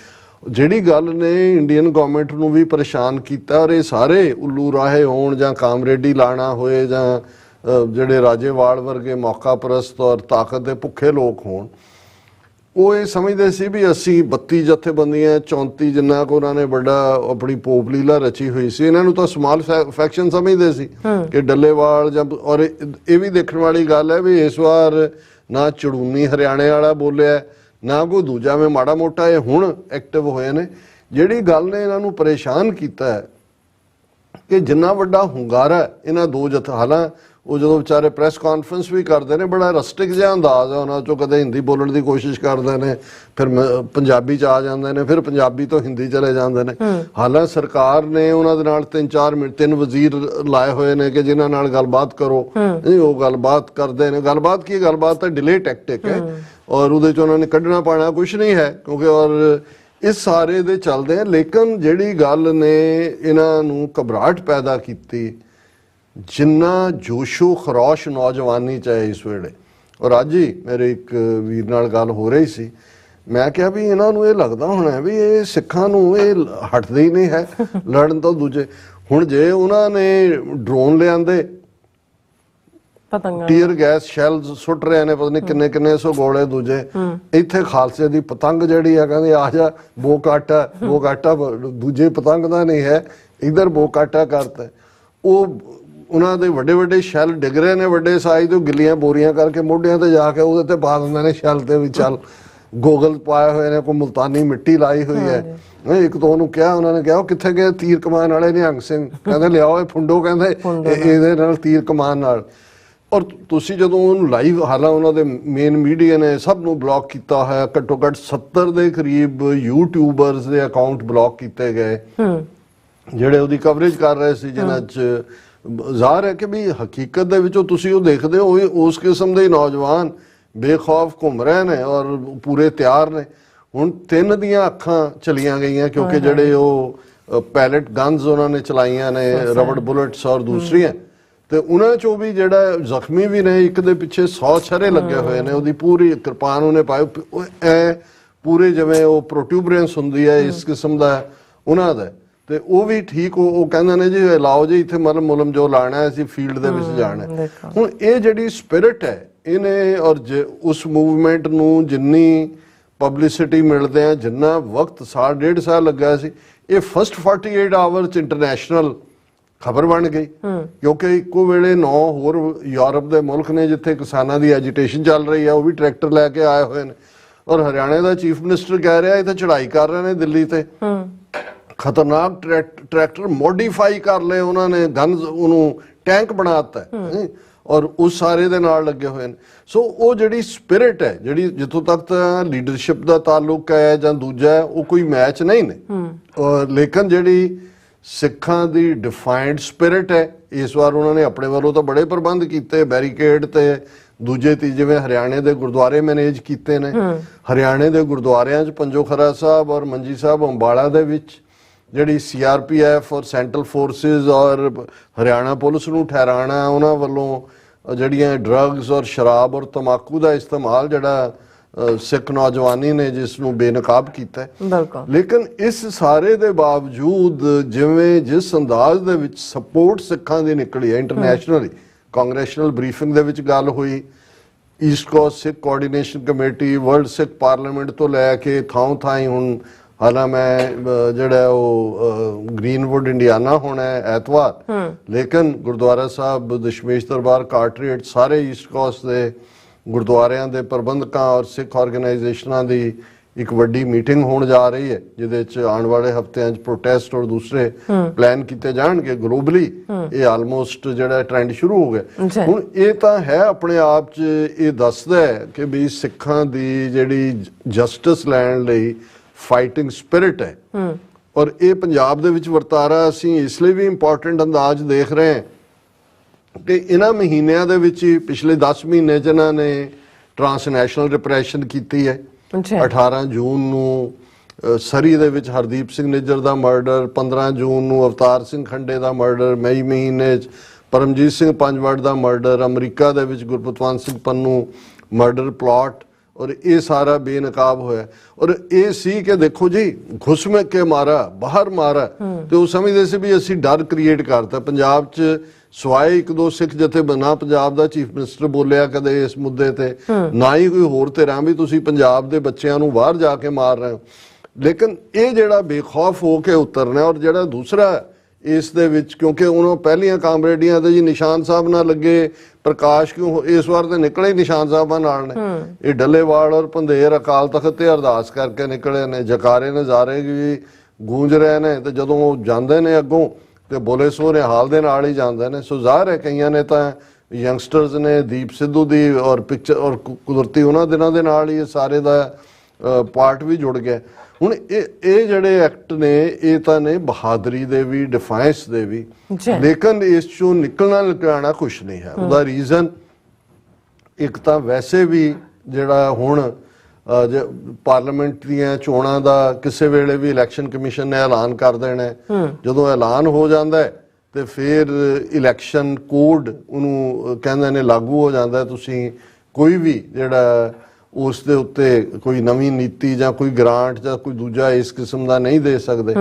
ਜਿਹੜੀ ਗੱਲ ਨੇ ਇੰਡੀਅਨ ਗਵਰਨਮੈਂਟ ਨੂੰ ਵੀ ਪਰੇਸ਼ਾਨ ਕੀਤਾ। ਔਰ ਇਹ ਸਾਰੇ ਉੱਲੂ ਰਾਹੇ ਹੋਣ ਜਾਂ ਕਾਮਰੇਡੀ ਲਾਣਾ ਹੋਏ ਜਾਂ ਜਿਹੜੇ ਰਾਜੇਵਾਲ ਵਰਗੇ ਮੌਕਾ ਪ੍ਰਸਤ ਔਰ ਤਾਕਤ ਦੇ ਭੁੱਖੇ ਲੋਕ ਹੋਣ, ਉਹ ਇਹ ਸਮਝਦੇ ਸੀ ਵੀ ਅਸੀਂ 32 ਜਥੇਬੰਦੀਆਂ 34 ਜਿੰਨਾ ਕੋ ਉਹਨਾਂ ਨੇ ਵੱਡਾ ਆਪਣੀ ਪੋਪ ਲੀਲਾ ਰਚੀ ਹੋਈ ਸੀ, ਇਹਨਾਂ ਨੂੰ ਤਾਂ ਸਮਾਲ ਫੈਕਸ਼ਨ ਸਮਝਦੇ ਸੀ ਕਿ ਡੱਲੇਵਾਲ ਜਾਂ। ਔਰ ਇਹ ਵੀ ਦੇਖਣ ਵਾਲੀ ਗੱਲ ਹੈ ਵੀ ਇਸ ਵਾਰ ਨਾ ਚੜੂਨੀ ਹਰਿਆਣੇ ਵਾਲਾ ਬੋਲਿਆ ਨਾ ਕੋਈ ਦੂਜਾ, ਮੈਂ ਮਾੜਾ ਮੋਟਾ ਇਹ ਹੁਣ ਐਕਟਿਵ ਹੋਏ ਨੇ। ਜਿਹੜੀ ਗੱਲ ਨੇ ਇਹਨਾਂ ਨੂੰ ਪਰੇਸ਼ਾਨ ਕੀਤਾ ਹੈ ਕਿ ਜਿੰਨਾ ਵੱਡਾ ਹੁੰਗਾਰਾ ਇਹਨਾਂ 2 ਹਾਲਾਂ ਉਹ ਜਦੋਂ ਵਿਚਾਰੇ ਪ੍ਰੈਸ ਕਾਨਫਰੰਸ ਵੀ ਕਰਦੇ ਨੇ ਬੜਾ ਰਸਟਿਕ ਜਿਹਾ ਅੰਦਾਜ਼ ਹੈ ਉਹਨਾਂ 'ਚੋਂ, ਕਦੇ ਹਿੰਦੀ ਬੋਲਣ ਦੀ ਕੋਸ਼ਿਸ਼ ਕਰਦੇ ਨੇ, ਫਿਰ ਪੰਜਾਬੀ 'ਚ ਆ ਜਾਂਦੇ ਨੇ, ਫਿਰ ਪੰਜਾਬੀ ਤੋਂ ਹਿੰਦੀ ਚਲੇ ਜਾਂਦੇ ਨੇ। ਹਾਲਾਂਕਿ ਸਰਕਾਰ ਨੇ ਉਹਨਾਂ ਦੇ ਨਾਲ 3 ਵਜ਼ੀਰ ਲਾਏ ਹੋਏ ਨੇ ਕਿ ਜਿਨ੍ਹਾਂ ਨਾਲ ਗੱਲਬਾਤ ਕਰੋ, ਉਹ ਗੱਲਬਾਤ ਕਰਦੇ ਨੇ। ਗੱਲਬਾਤ ਕੀ ਗੱਲਬਾਤ ਤਾਂ ਡਿਲੇ ਟੈਕਟਿਕ ਹੈ ਔਰ ਉਹਦੇ 'ਚ ਉਹਨਾਂ ਨੇ ਕੱਢਣਾ ਪਾਣਾ ਕੁਛ ਨਹੀਂ ਹੈ ਕਿਉਂਕਿ ਔਰ ਇਸ ਸਾਰੇ ਦੇ ਚੱਲਦੇ ਆ। ਲੇਕਿਨ ਜਿਹੜੀ ਗੱਲ ਨੇ ਇਹਨਾਂ ਨੂੰ ਘਬਰਾਹਟ ਪੈਦਾ ਕੀਤੀ, ਜਿੰਨਾ ਜੋਸ਼ੋ ਖਰੋਸ਼ ਨੌਜਵਾਨੀ ਚਾਹੇ ਇਸ ਵੇਲੇ। ਔਰ ਅੱਜ ਹੀ ਮੇਰੇ ਇੱਕ ਵੀਰ ਨਾਲ ਗੱਲ ਹੋ ਰਹੀ ਸੀ, ਮੈਂ ਕਿਹਾ ਵੀ ਇਹਨਾਂ ਨੂੰ ਇਹ ਲੱਗਦਾ ਹੋਣਾ ਵੀ ਇਹ ਸਿੱਖਾਂ ਨੂੰ ਇਹ ਹਟਦੇ ਹੀ ਨਹੀਂ ਹੈ ਲੜਨ ਤੋਂ। ਦੂਜੇ ਹੁਣ ਜੇ ਉਹਨਾਂ ਨੇ ਡਰੋਨ ਲਿਆਂਦੇ, ਟੀਅਰ ਗੈਸ ਸ਼ੈਲਸ ਸੁੱਟ ਰਹੇ ਨੇ, ਪਤਾ ਨਹੀਂ ਕਿੰਨੇ ਸੌ ਗੋਲੇ, ਦੂਜੇ ਇੱਥੇ ਖਾਲਸੇ ਦੀ ਪਤੰਗ ਜਿਹੜੀ ਹੈ ਕਹਿੰਦੇ ਆ ਜਾ ਬੋਕਾਟਾ, ਦੂਜੇ ਪਤੰਗ ਦਾ ਨਹੀਂ ਹੈ, ਇਧਰ ਬੋਕਾਟਾ ਕਰਤਾ। ਉਹ ਉਹਨਾਂ ਦੇ ਵੱਡੇ ਸ਼ੈਲ ਡਿੱਗ ਰਹੇ ਨੇ ਵੱਡੇ ਸਾਈਜ਼ ਤੋਂ, ਗਿੱਲੀਆਂ ਬੋਰੀਆਂ ਕਰਕੇ ਮੋਢਿਆਂ ਤੇ ਜਾ ਕੇ ਉਹਦੇ ਤੇ ਪਾ ਦਿੰਦੇ ਨੇ ਸ਼ੈਲ ਤੇ ਵੀ ਚੱਲ। ਗੋਗਲ ਪਾਏ ਹੋਏ ਨੇ, ਕੋਈ ਮੁਲਤਾਨੀ ਮਿੱਟੀ ਲਾਈ ਹੋਈ ਹੈ। ਇੱਕ ਤੋਂ ਉਹਨੂੰ ਕਿਹਾ, ਉਹਨਾਂ ਨੇ ਕਿਹਾ ਉਹ ਕਿੱਥੇ ਗਏ ਤੀਰ ਕਮਾਨ ਵਾਲੇ ਨਿਹੰਗ ਸਿੰਘ, ਕਹਿੰਦੇ ਲਿਆਓ ਇਹ ਫੁੰਡੋ, ਕਹਿੰਦੇ ਇਹਦੇ ਨਾਲ ਤੀਰ ਕਮਾਨ ਨਾਲ। ਔਰ ਤੁਸੀਂ ਜਦੋਂ ਉਹਨੂੰ ਲਾਈਵ, ਹਾਲਾਂ ਉਹਨਾਂ ਦੇ ਮੇਨ ਮੀਡੀਆ ਨੇ ਸਭ ਨੂੰ ਬਲੌਕ ਕੀਤਾ ਹੋਇਆ, ਘੱਟੋ ਘੱਟ 70 ਦੇ ਕਰੀਬ ਯੂਟਿਊਬਰਸ ਦੇ ਅਕਾਊਂਟ ਬਲੌਕ ਕੀਤੇ ਗਏ ਜਿਹੜੇ ਉਹਦੀ ਕਵਰੇਜ ਕਰ ਰਹੇ ਸੀ, ਜਿਨ੍ਹਾਂ 'ਚ ਜ਼ਾਹਰ ਹੈ ਕਿ ਵੀ ਹਕੀਕਤ ਦੇ ਵਿੱਚੋਂ ਤੁਸੀਂ ਉਹ ਦੇਖਦੇ ਹੋ ਉਸ ਕਿਸਮ ਦੇ ਨੌਜਵਾਨ ਬੇਖੌਫ ਘੁੰਮ ਰਹੇ ਨੇ ਔਰ ਪੂਰੇ ਤਿਆਰ ਨੇ। ਹੁਣ 3 ਦੀਆਂ ਅੱਖਾਂ ਚਲੀਆਂ ਗਈਆਂ ਕਿਉਂਕਿ ਜਿਹੜੇ ਉਹ ਪੈਲਟ ਗਨਸ ਉਹਨਾਂ ਨੇ ਚਲਾਈਆਂ ਨੇ, ਰਬੜ ਬੁਲੇਟਸ ਔਰ ਦੂਸਰੀਆਂ, ਤੇ ਉਹਨਾਂ 'ਚੋਂ ਵੀ ਜਿਹੜਾ ਜ਼ਖਮੀ ਵੀ ਨੇ, ਇੱਕ ਦੇ ਪਿੱਛੇ 100 ਛਰੇ ਲੱਗੇ ਹੋਏ ਨੇ, ਉਹਦੀ ਪੂਰੀ ਕਿਰਪਾਨ ਉਹਨੇ ਪਾਈ, ਪੂਰੇ ਜਿਵੇਂ ਉਹ ਪ੍ਰੋਟਿਊਬਰੈਂਸ ਹੁੰਦੀ ਹੈ ਇਸ ਕਿਸਮ ਦਾ ਉਹਨਾਂ ਦਾ। ਤੇ ਉਹ ਵੀ ਠੀਕ, ਉਹ ਕਹਿੰਦੇ ਨੇ ਜੀ ਲਾਓ ਜੀ ਇੱਥੇ ਮਰਮ ਮੁਲਮ ਜੋ ਲਾਣਾ ਹੈ, ਅਸੀਂ ਫੀਲਡ ਦੇ ਵਿੱਚ ਜਾਣਾ। ਹੁਣ ਇਹ ਜਿਹੜੀ ਸਪਿਰਿਟ ਹੈ ਇਹਨੇ ਔਰ ਉਸ ਮੂਵਮੈਂਟ ਨੂੰ ਜਿੰਨੀ ਪਬਲਿਸਿਟੀ ਮਿਲਦੇ ਆ, ਜਿੰਨਾ ਵਕਤ 1.5 ਸਾਲ ਲੱਗਾ ਸੀ, ਇਹ ਫਸਟ 48 ਆਵਰ 'ਚ ਇੰਟਰਨੈਸ਼ਨਲ ਖਬਰ ਬਣ ਗਈ ਕਿਉਂਕਿ ਇੱਕੋ ਵੇਲੇ 9 ਹੋਰ ਯੂਰਪ ਦੇ ਮੁਲਕ ਨੇ ਜਿੱਥੇ ਕਿਸਾਨਾਂ ਦੀ ਐਜੀਟੇਸ਼ਨ ਚੱਲ ਰਹੀ ਹੈ, ਉਹ ਵੀ ਟਰੈਕਟਰ ਲੈ ਕੇ ਆਏ ਹੋਏ ਨੇ। ਔਰ ਹਰਿਆਣੇ ਦਾ ਚੀਫ ਮਿਨਿਸਟਰ ਕਹਿ ਰਿਹਾ ਇੱਥੇ ਚੜ੍ਹਾਈ ਕਰ ਰਹੇ ਨੇ ਦਿੱਲੀ ਤੇ, ਖਤਰਨਾਕ ਟਰੈਕਟਰ ਮੋਡੀਫਾਈ ਕਰ ਲਏ ਉਹਨਾਂ ਨੇ, ਗਨਸ ਉਹਨੂੰ ਟੈਂਕ ਬਣਾਤਾ ਔਰ ਉਸ ਸਾਰੇ ਦੇ ਨਾਲ ਲੱਗੇ ਹੋਏ ਨੇ। ਸੋ ਉਹ ਜਿਹੜੀ ਸਪਿਰਿਟ ਹੈ, ਜਿਹੜੀ ਜਿੱਥੋਂ ਤੱਕ ਤਾਂ ਲੀਡਰਸ਼ਿਪ ਦਾ ਤਾਲੁਕ ਹੈ ਜਾਂ ਦੂਜਾ ਹੈ, ਉਹ ਕੋਈ ਮੈਚ ਨਹੀਂ ਨੇ। ਲੇਕਿਨ ਜਿਹੜੀ ਸਿੱਖਾਂ ਦੀ ਡਿਫਾਈਨਡ ਸਪਿਰਿਟ ਹੈ, ਇਸ ਵਾਰ ਉਹਨਾਂ ਨੇ ਆਪਣੇ ਵੱਲੋਂ ਤਾਂ ਬੜੇ ਪ੍ਰਬੰਧ ਕੀਤੇ, ਬੈਰੀਕੇਡ ਤੇ ਦੂਜੇ ਜਿਵੇਂ ਹਰਿਆਣੇ ਦੇ ਗੁਰਦੁਆਰੇ ਮੈਨੇਜ ਕੀਤੇ ਨੇ। ਹਰਿਆਣੇ ਦੇ ਗੁਰਦੁਆਰਿਆਂ 'ਚ ਪੰਜੋ ਖਰਾ ਸਾਹਿਬ ਔਰ ਮੰਜੀ ਸਾਹਿਬ ਅੰਬਾਲਾ ਦੇ ਵਿੱਚ ਜਿਹੜੀ CRPF ਔਰ ਸੈਂਟਰਲ ਫੋਰਸਿਸ ਔਰ ਹਰਿਆਣਾ ਪੁਲਿਸ ਨੂੰ ਠਹਿਰਾਣਾ, ਉਹਨਾਂ ਵੱਲੋਂ ਜਿਹੜੀਆਂ ਡਰੱਗਸ ਔਰ ਸ਼ਰਾਬ ਔਰ ਤੰਬਾਕੂ ਦਾ ਇਸਤੇਮਾਲ ਜਿਹੜਾ ਸਿੱਖ ਨੌਜਵਾਨੀ ਨੇ ਜਿਸ ਨੂੰ ਬੇਨਕਾਬ ਕੀਤਾ ਹੈ। ਬਿਲਕੁਲ। ਲੇਕਿਨ ਇਸ ਸਾਰੇ ਦੇ ਬਾਵਜੂਦ ਜਿਵੇਂ ਜਿਸ ਅੰਦਾਜ਼ ਦੇ ਵਿੱਚ ਸਪੋਰਟ ਸਿੱਖਾਂ ਦੀ ਨਿਕਲੀ ਹੈ ਇੰਟਰਨੈਸ਼ਨਲੀ, ਕਾਂਗਰੈਸ਼ਨਲ ਬਰੀਫਿੰਗ ਦੇ ਵਿੱਚ ਗੱਲ ਹੋਈ, ਈਸਟ ਕੋਸਟ ਸਿੱਖ ਕੋਆਰਡੀਨੇਸ਼ਨ ਕਮੇਟੀ, ਵਰਲਡ ਸਿੱਖ ਪਾਰਲੀਮੈਂਟ ਤੋਂ ਲੈ ਕੇ ਥਾਂ ਹੁਣ ਹਾਲਾਂ ਮੈਂ ਜਿਹੜਾ ਉਹ ਗ੍ਰੀਨਵੁੱਡ ਇੰਡੀਆਨਾ ਹੋਣਾ ਹੈ ਐਤਵਾਰ, ਲੇਕਿਨ ਗੁਰਦੁਆਰਾ ਸਾਹਿਬ ਦਸ਼ਮੇਸ਼ ਦਰਬਾਰ ਕਾਰਟਰੇਟ ਸਾਰੇ ਈਸਟ ਕੋਸਟ ਦੇ ਗੁਰਦੁਆਰਿਆਂ ਦੇ ਪ੍ਰਬੰਧਕਾਂ ਔਰ ਸਿੱਖ ਆਰਗੇਨਾਈਜੇਸ਼ਨਾਂ ਦੀ ਇੱਕ ਵੱਡੀ ਮੀਟਿੰਗ ਹੋਣ ਜਾ ਰਹੀ ਹੈ ਜਿਹਦੇ ਚ ਆਉਣ ਵਾਲੇ ਹਫ਼ਤਿਆਂ 'ਚ ਪ੍ਰੋਟੈਸਟ ਔਰ ਦੂਸਰੇ ਪਲਾਨ ਕੀਤੇ ਜਾਣਗੇ ਗਲੋਬਲੀ। ਇਹ ਆਲਮੋਸਟ ਜਿਹੜਾ ਟ੍ਰੈਂਡ ਸ਼ੁਰੂ ਹੋ ਗਿਆ ਹੁਣ। ਇਹ ਤਾਂ ਹੈ ਆਪਣੇ ਆਪ 'ਚ ਇਹ ਦੱਸਦਾ ਹੈ ਕਿ ਵੀ ਸਿੱਖਾਂ ਦੀ ਜਿਹੜੀ ਜਸਟਿਸ ਲੈਣ ਲਈ ਫਾਈਟਿੰਗ ਸਪਿਰਿਟ ਹੈ ਔਰ ਇਹ ਪੰਜਾਬ ਦੇ ਵਿੱਚ ਵਰਤਾਰਾ ਅਸੀਂ ਇਸ ਲਈ ਵੀ ਇੰਪੋਰਟੈਂਟ ਅੰਦਾਜ਼ ਦੇਖ ਰਹੇ ਹਾਂ ਕਿ ਇਹਨਾਂ ਮਹੀਨਿਆਂ ਦੇ ਵਿੱਚ ਹੀ ਪਿਛਲੇ 10 ਮਹੀਨੇ 'ਚ ਇਹਨਾਂ ਨੇ ਟਰਾਂਸਨੈਸ਼ਨਲ ਰਿਪਰੈਸ਼ਨ ਕੀਤੀ ਹੈ। 18 ਜੂਨ ਨੂੰ ਸਰੀ ਦੇ ਵਿੱਚ ਹਰਦੀਪ ਸਿੰਘ ਨਿੱਜਰ ਦਾ ਮਰਡਰ, 15 ਜੂਨ ਨੂੰ ਅਵਤਾਰ ਸਿੰਘ ਖੰਡੇ ਦਾ ਮਰਡਰ, ਮਈ ਮਹੀਨੇ 'ਚ ਪਰਮਜੀਤ ਸਿੰਘ ਪੰਜਵੜ ਦਾ ਮਰਡਰ, ਅਮਰੀਕਾ ਦੇ ਵਿੱਚ ਗੁਰਪਤਵੰਤ ਸਿੰਘ ਪੰਨੂ ਮਰਡਰ ਪਲਾਟ, ਔਰ ਇਹ ਸਾਰਾ ਬੇਨਕਾਬ ਹੋਇਆ। ਔਰ ਇਹ ਸੀ ਕਿ ਦੇਖੋ ਜੀ ਘੁਸਮੇ ਕੇ ਮਾਰਾ ਬਾਹਰ ਮਾਰਾ, ਤੇ ਉਹ ਸਮਝਦੇ ਸੀ ਵੀ ਅਸੀਂ ਡਰ ਕ੍ਰੀਏਟ ਕਰਤਾ ਪੰਜਾਬ 'ਚ। ਸਵਾਏ ਇੱਕ ਦੋ ਸਿੱਖ ਜਥੇਬੰਦੀਆਂ, ਪੰਜਾਬ ਦਾ ਚੀਫ ਮਿਨਿਸਟਰ ਬੋਲਿਆ ਕਦੇ ਇਸ ਮੁੱਦੇ ਤੇ, ਨਾ ਹੀ ਕੋਈ ਹੋਰ ਧਿਰਾਂ ਵੀ ਤੁਸੀਂ ਪੰਜਾਬ ਦੇ ਬੱਚਿਆਂ ਨੂੰ ਬਾਹਰ ਜਾ ਕੇ ਮਾਰ ਰਹੇ ਹੋ। ਲੇਕਿਨ ਇਹ ਜਿਹੜਾ ਬੇਖੌਫ ਹੋ ਕੇ ਉਤਰਨਾ, ਔਰ ਜਿਹੜਾ ਦੂਸਰਾ ਇਸ ਦੇ ਵਿੱਚ ਕਿਉਂਕਿ ਉਹਨਾਂ ਪਹਿਲੀਆਂ ਕਾਮਰੇਡੀਆਂ ਤੇ ਜੀ ਨਿਸ਼ਾਨ ਸਾਹਿਬ ਨਾਲ ਲੱਗੇ, ਪ੍ਰਕਾਸ਼ ਕਿਉਂ ਇਸ ਵਾਰ ਤੇ ਨਿਕਲੇ ਨਿਸ਼ਾਨ ਸਾਹਿਬਾਂ ਨਾਲ ਨੇ। ਇਹ ਡੱਲੇਵਾਲ ਔਰ ਪੰਧੇਰ ਅਕਾਲ ਤਖਤ ਤੇ ਅਰਦਾਸ ਕਰਕੇ ਨਿਕਲੇ ਨੇ, ਜਕਾਰੇ ਨਜ਼ਾਰੇ ਵੀ ਗੂੰਜ ਰਹੇ ਨੇ, ਤੇ ਜਦੋਂ ਉਹ ਜਾਂਦੇ ਨੇ ਅੱਗੋਂ ਤੇ ਬੋਲੇ ਸੋਹਣੇ ਹਾਲ ਦੇ ਨਾਲ ਹੀ ਜਾਂਦੇ ਨੇ। ਸੋ ਜ਼ਾਹਰ ਹੈ ਕਈਆਂ ਨੇ ਤਾਂ ਯੰਗਸਟਰਸ ਨੇ ਦੀਪ ਸਿੱਧੂ ਦੀ ਔਰ ਪਿਕਚਰ ਔਰ ਕੁਦਰਤੀ ਉਹਨਾਂ ਦਿਨਾਂ ਦੇ ਨਾਲ ਹੀ ਇਹ ਸਾਰੇ ਦਾ ਪਾਰਟ ਵੀ ਜੁੜ ਗਿਆ। ਹੁਣ ਇਹ ਜਿਹੜੇ ਐਕਟ ਨੇ ਇਹ ਤਾਂ ਨੇ ਬਹਾਦਰੀ ਦੇ ਵੀ, ਡਿਫਾਈਂਸ ਦੇ ਵੀ, ਲੇਕਿਨ ਇਸ ਚੋਂ ਨਿਕਲਣਾ ਕੁਛ ਨਹੀਂ ਹੈ। ਉਹਦਾ ਰੀਜ਼ਨ ਇੱਕ ਤਾਂ ਵੈਸੇ ਵੀ ਜਿਹੜਾ ਹੁਣ ਪਾਰਲੀਮੈਂਟ ਦੀਆਂ ਚੋਣਾਂ ਦਾ ਕਿਸੇ ਵੇਲੇ ਵੀ ਇਲੈਕਸ਼ਨ ਕਮਿਸ਼ਨ ਨੇ ਐਲਾਨ ਕਰ ਦੇਣਾ, ਜਦੋਂ ਐਲਾਨ ਹੋ ਜਾਂਦਾ ਹੈ ਤੇ ਫਿਰ ਇਲੈਕਸ਼ਨ ਕੋਡ ਉਹਨੂੰ ਕਹਿੰਦੇ ਨੇ ਲਾਗੂ ਹੋ ਜਾਂਦਾ। ਤੁਸੀਂ ਕੋਈ ਵੀ ਜਿਹੜਾ ਉਸ ਦੇ ਉੱਤੇ ਕੋਈ ਨਵੀਂ ਨੀਤੀ ਜਾਂ ਕੋਈ ਗ੍ਰਾਂਟ ਜਾਂ ਕੋਈ ਦੂਜਾ ਇਸ ਕਿਸਮ ਦਾ ਨਹੀਂ ਦੇ ਸਕਦੇ।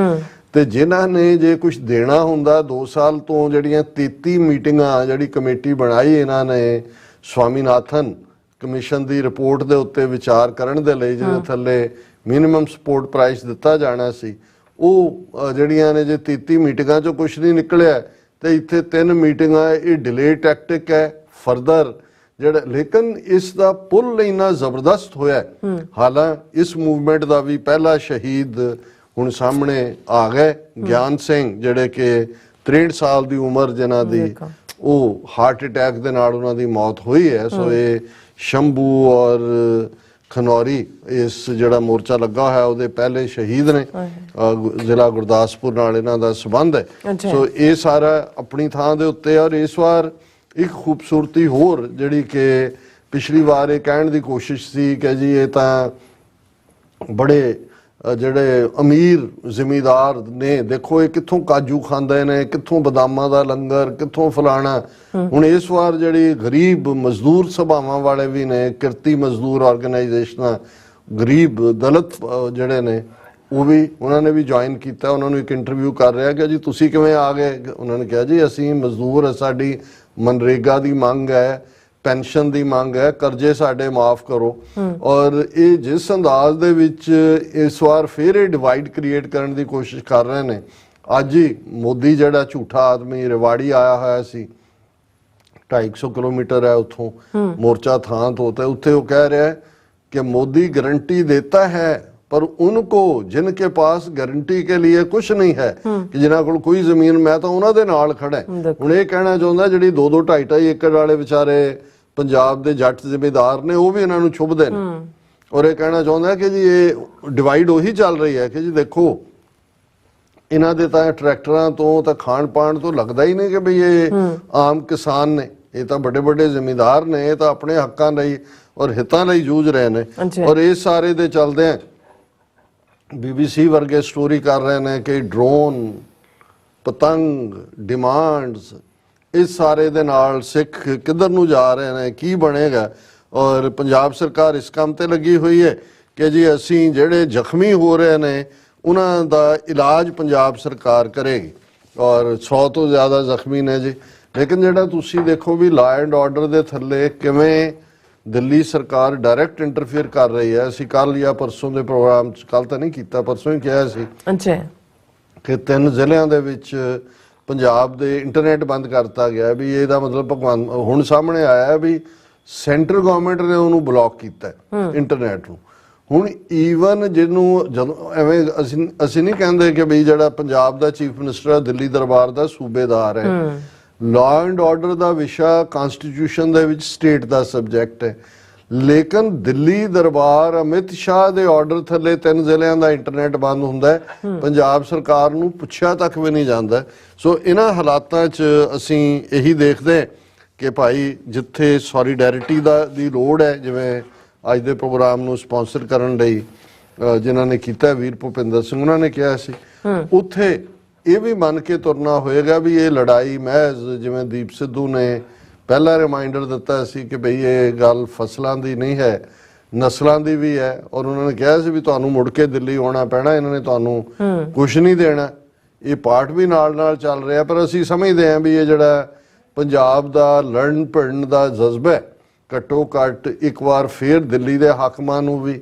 ਤੇ ਜਿਨ੍ਹਾਂ ਨੇ ਜੇ ਕੁਝ ਦੇਣਾ ਹੁੰਦਾ 2 ਸਾਲ ਤੋਂ ਜਿਹੜੀਆਂ 33 ਮੀਟਿੰਗਾਂ ਜਿਹੜੀ ਕਮੇਟੀ ਬਣਾਈ ਇਹਨਾਂ ਨੇ ਸਵਾਮੀਨਾਥਨ ਕਮਿਸ਼ਨ ਦੀ ਰਿਪੋਰਟ ਦੇ ਉੱਤੇ ਵਿਚਾਰ ਕਰਨ ਦੇ ਲਈ, ਜਿਹਦੇ ਥੱਲੇ ਮਿਨੀਮਮ ਸਪੋਰਟ ਪ੍ਰਾਈਸ ਦਿੱਤਾ ਜਾਣਾ ਸੀ, ਉਹ ਜਿਹੜੀਆਂ ਨੇ ਜੇ 33 ਮੀਟਿੰਗਾਂ ਚੋਂ ਕੁਝ ਨਹੀਂ ਨਿਕਲਿਆ ਤੇ ਇੱਥੇ 3 ਮੀਟਿੰਗਾਂ ਇਹ ਡਿਲੇ ਟੈਕਟਿਕ ਹੈ ਫਰਦਰ ਜਿਹੜਾ। ਲੇਕਿਨ ਇਸ ਦਾ ਪੁੱਲ ਇੰਨਾ ਜ਼ਬਰਦਸਤ ਹੋਇਆ। ਹਾਲਾਂ ਇਸ ਮੂਵਮੈਂਟ ਦਾ ਵੀ ਪਹਿਲਾ ਸ਼ਹੀਦ ਹੁਣ ਸਾਹਮਣੇ ਆ ਗਏ, ਗਿਆਨ ਸਿੰਘ, ਜਿਹੜੇ ਕਿ 63 ਸਾਲ ਦੀ ਉਮਰ ਜਿਨ੍ਹਾਂ ਦੀ, ਉਹ ਹਾਰਟ ਅਟੈਕ ਦੇ ਨਾਲ ਉਹਨਾਂ ਦੀ ਮੌਤ ਹੋਈ ਹੈ। ਸੋ ਇਹ ਸ਼ੰਭੂ ਔਰ ਖਨੌਰੀ ਇਸ ਜਿਹੜਾ ਮੋਰਚਾ ਲੱਗਾ ਹੋਇਆ ਉਹਦੇ ਪਹਿਲੇ ਸ਼ਹੀਦ ਨੇ। ਜ਼ਿਲ੍ਹਾ ਗੁਰਦਾਸਪੁਰ ਨਾਲ ਇਹਨਾਂ ਦਾ ਸੰਬੰਧ ਹੈ। ਸੋ ਇਹ ਸਾਰਾ ਆਪਣੀ ਥਾਂ ਦੇ ਉੱਤੇ। ਔਰ ਇਸ ਵਾਰ ਇੱਕ ਖੂਬਸੂਰਤੀ ਹੋਰ ਜਿਹੜੀ ਕਿ ਪਿਛਲੀ ਵਾਰ ਇਹ ਕਹਿਣ ਦੀ ਕੋਸ਼ਿਸ਼ ਸੀ ਕਿ ਜੀ ਇਹ ਤਾਂ ਬੜੇ ਜਿਹੜੇ ਅਮੀਰ ਜ਼ਿਮੀਦਾਰ ਨੇ, ਦੇਖੋ ਇਹ ਕਿੱਥੋਂ ਕਾਜੂ ਖਾਂਦੇ ਨੇ, ਕਿੱਥੋਂ ਬਦਾਮਾਂ ਦਾ ਲੰਗਰ, ਕਿੱਥੋਂ ਫਲਾਣਾ। ਹੁਣ ਇਸ ਵਾਰ ਜਿਹੜੀ ਗਰੀਬ ਮਜ਼ਦੂਰ ਸਭਾਵਾਂ ਵਾਲੇ ਵੀ ਨੇ, ਕਿਰਤੀ ਮਜ਼ਦੂਰ ਆਰਗੇਨਾਈਜੇਸ਼ਨਾਂ, ਗਰੀਬ ਦਲਿਤ ਜਿਹੜੇ ਨੇ, ਉਹ ਵੀ ਉਹਨਾਂ ਨੇ ਵੀ ਜੁਆਇਨ ਕੀਤਾ। ਉਹਨਾਂ ਨੂੰ ਇੱਕ ਇੰਟਰਵਿਊ ਕਰ ਰਿਹਾ ਕਿ ਜੀ ਤੁਸੀਂ ਕਿਵੇਂ ਆ ਗਏ। ਉਹਨਾਂ ਨੇ ਕਿਹਾ ਜੀ ਅਸੀਂ ਮਜ਼ਦੂਰ, ਸਾਡੀ ਮਨਰੇਗਾ ਦੀ ਮੰਗ ਹੈ, ਪੈਨਸ਼ਨ ਦੀ ਮੰਗ ਹੈ, ਕਰਜ਼ੇ ਸਾਡੇ ਮਾਫ ਕਰੋ। ਔਰ ਇਹ ਜਿਸ ਅੰਦਾਜ਼ ਦੇ ਵਿੱਚ ਇਸ ਵਾਰ ਫਿਰ ਇਹ ਡਿਵਾਈਡ ਕ੍ਰੀਏਟ ਕਰਨ ਦੀ ਕੋਸ਼ਿਸ਼ ਕਰ ਰਹੇ ਨੇ। ਅੱਜ ਹੀ ਮੋਦੀ ਜਿਹੜਾ ਝੂਠਾ ਆਦਮੀ ਰਿਵਾੜੀ ਆਇਆ ਹੋਇਆ ਸੀ, 250 ਕਿਲੋਮੀਟਰ ਹੈ ਉੱਥੋਂ ਮੋਰਚਾ ਥਾਂ ਤੋਂ, ਤੇ ਉੱਥੇ ਉਹ ਕਹਿ ਰਿਹਾ ਹੈ कि मोदी गारंटी देता है पर उनको जिनके पास गारंटी के लिए कुछ नहीं है कि जिन्हां कोल कोई जमीन, मैं तो उन्हां दे नाल खड़ा हुण ये कहना चाहुंदा जिहड़ी 2-2 2.5 एकड़ वाले बेचारे पंजाब दे जट जिम्मेदार ने वो भी इन्हां नूं छुभदे ने और ये कहना चाहुंदा कि जी ये डिवाइड उही चल रही है कि जी देखो इन्हां दे तां ट्रैक्टरां तो तां खाण पाण तो लगदा ही नहीं कि भई ये आम किसान ने, ये तो बड़े बड़े जिम्मेदार ने, ये तो अपने हकों लई और हितां लई जूझ रहे हैं। और इस सारे दे चलदे BBC वर्गे स्टोरी कर रहे हैं कि ड्रोन, पतंग, डिमांड्स, ਇਸ ਸਾਰੇ ਦੇ ਨਾਲ ਸਿੱਖ ਕਿੱਧਰ ਨੂੰ ਜਾ ਰਹੇ ਨੇ, ਕੀ ਬਣੇਗਾ। ਔਰ ਪੰਜਾਬ ਸਰਕਾਰ ਇਸ ਕੰਮ ਤੇ ਲੱਗੀ ਹੋਈ ਹੈ ਕਿ ਜੀ ਅਸੀਂ ਜਿਹੜੇ ਜ਼ਖਮੀ ਹੋ ਰਹੇ ਨੇ ਉਹਨਾਂ ਦਾ ਇਲਾਜ ਪੰਜਾਬ ਸਰਕਾਰ ਕਰੇਗੀ। ਔਰ 100 ਤੋਂ ਜ਼ਿਆਦਾ ਜ਼ਖਮੀ ਨੇ ਜੀ। ਲੇਕਿਨ ਜਿਹੜਾ ਤੁਸੀਂ ਦੇਖੋ ਵੀ ਲਾ ਐਂਡ ਆਰਡਰ ਦੇ ਥੱਲੇ ਕਿਵੇਂ ਦਿੱਲੀ ਸਰਕਾਰ ਡਾਇਰੈਕਟ ਇੰਟਰਫੇਅਰ ਕਰ ਰਹੀ ਹੈ। ਅਸੀਂ ਕੱਲ ਜਾਂ ਪਰਸੋਂ ਦੇ ਪ੍ਰੋਗਰਾਮ 'ਚ, ਕੱਲ ਤਾਂ ਨਹੀਂ ਕੀਤਾ, ਪਰਸੋਂ ਹੀ ਕਿਹਾ ਸੀ ਕਿ 3 ਜ਼ਿਲ੍ਹਿਆਂ ਦੇ ਵਿੱਚ ਪੰਜਾਬ ਦੇ ਇੰਟਰਨੈਟ ਬੰਦ ਕਰਤਾ ਗਿਆ। ਵੀ ਇਹਦਾ ਮਤਲਬ ਭਗਵਾਨ ਹੁਣ ਸਾਹਮਣੇ ਆਇਆ ਵੀ ਸੈਂਟਰ ਗਵਰਨਮੈਂਟ ਨੇ ਉਹਨੂੰ ਬਲੌਕ ਕੀਤਾ ਇੰਟਰਨੈਟ ਨੂੰ। ਹੁਣ ਈਵਨ ਜਿਹਨੂੰ ਜਦੋਂ ਐਵੇਂ ਅਸੀਂ ਨਹੀਂ ਕਹਿੰਦੇ ਕਿ ਬਈ ਜਿਹੜਾ ਪੰਜਾਬ ਦਾ ਚੀਫ ਮਿਨਿਸਟਰ ਹੈ ਦਿੱਲੀ ਦਰਬਾਰ ਦਾ ਸੂਬੇਦਾਰ ਹੈ। ਲਾ ਐਂਡ ਆਰਡਰ ਦਾ ਵਿਸ਼ਾ ਕਨਸਟੀਟਿਊਸ਼ਨ ਦੇ ਵਿੱਚ ਸਟੇਟ ਦਾ ਸਬਜੈਕਟ ਹੈ। ਲੇਕਿਨ ਦਿੱਲੀ ਦਰਬਾਰ ਅਮਿਤ ਸ਼ਾਹ ਦੇ ਆਰਡਰ ਥੱਲੇ 3 ਜ਼ਿਲ੍ਹਿਆਂ ਦਾ ਇੰਟਰਨੈਟ ਬੰਦ ਹੁੰਦਾ ਹੈ। ਪੰਜਾਬ ਸਰਕਾਰ ਨੂੰ ਪੁੱਛਿਆ ਤੱਕ ਵੀ ਨਹੀਂ ਜਾਂਦਾ। ਸੋ ਇਹਨਾਂ ਹਾਲਾਤਾਂ 'ਚ ਅਸੀਂ ਇਹੀ ਦੇਖਦੇ ਕਿ ਭਾਈ ਜਿੱਥੇ ਸੋਲੀਡੈਰਿਟੀ ਦੀ ਲੋੜ ਹੈ, ਜਿਵੇਂ ਅੱਜ ਦੇ ਪ੍ਰੋਗਰਾਮ ਨੂੰ ਸਪਾਂਸਰ ਕਰਨ ਲਈ ਜਿਨ੍ਹਾਂ ਨੇ ਕੀਤਾ ਵੀਰ ਭੁਪਿੰਦਰ ਸਿੰਘ ਉਹਨਾਂ ਨੇ ਕਿਹਾ ਸੀ, ਉੱਥੇ ਇਹ ਵੀ ਮੰਨ ਕੇ ਤੁਰਨਾ ਹੋਏਗਾ ਵੀ ਇਹ ਲੜਾਈ ਮਹਿਜ਼, ਜਿਵੇਂ ਦੀਪ ਸਿੱਧੂ ਨੇ ਪਹਿਲਾ ਰਿਮਾਈਂਡਰ ਦਿੱਤਾ ਸੀ ਕਿ ਬਈ ਇਹ ਗੱਲ ਫਸਲਾਂ ਦੀ ਨਹੀਂ ਹੈ, ਨਸਲਾਂ ਦੀ ਵੀ ਹੈ। ਔਰ ਉਹਨਾਂ ਨੇ ਕਿਹਾ ਸੀ ਵੀ ਤੁਹਾਨੂੰ ਮੁੜ ਕੇ ਦਿੱਲੀ ਆਉਣਾ ਪੈਣਾ, ਇਹਨਾਂ ਨੇ ਤੁਹਾਨੂੰ ਕੁਝ ਨਹੀਂ ਦੇਣਾ। ਇਹ ਪਾਰਟ ਵੀ ਨਾਲ ਨਾਲ ਚੱਲ ਰਿਹਾ। ਪਰ ਅਸੀਂ ਸਮਝਦੇ ਹਾਂ ਵੀ ਇਹ ਜਿਹੜਾ ਪੰਜਾਬ ਦਾ ਲੜਨ ਭਿੜਨ ਦਾ ਜਜ਼ਬਾ ਹੈ, ਘੱਟੋ ਘੱਟ ਇੱਕ ਵਾਰ ਫੇਰ ਦਿੱਲੀ ਦੇ ਹਾਕਮਾਂ ਨੂੰ ਵੀ,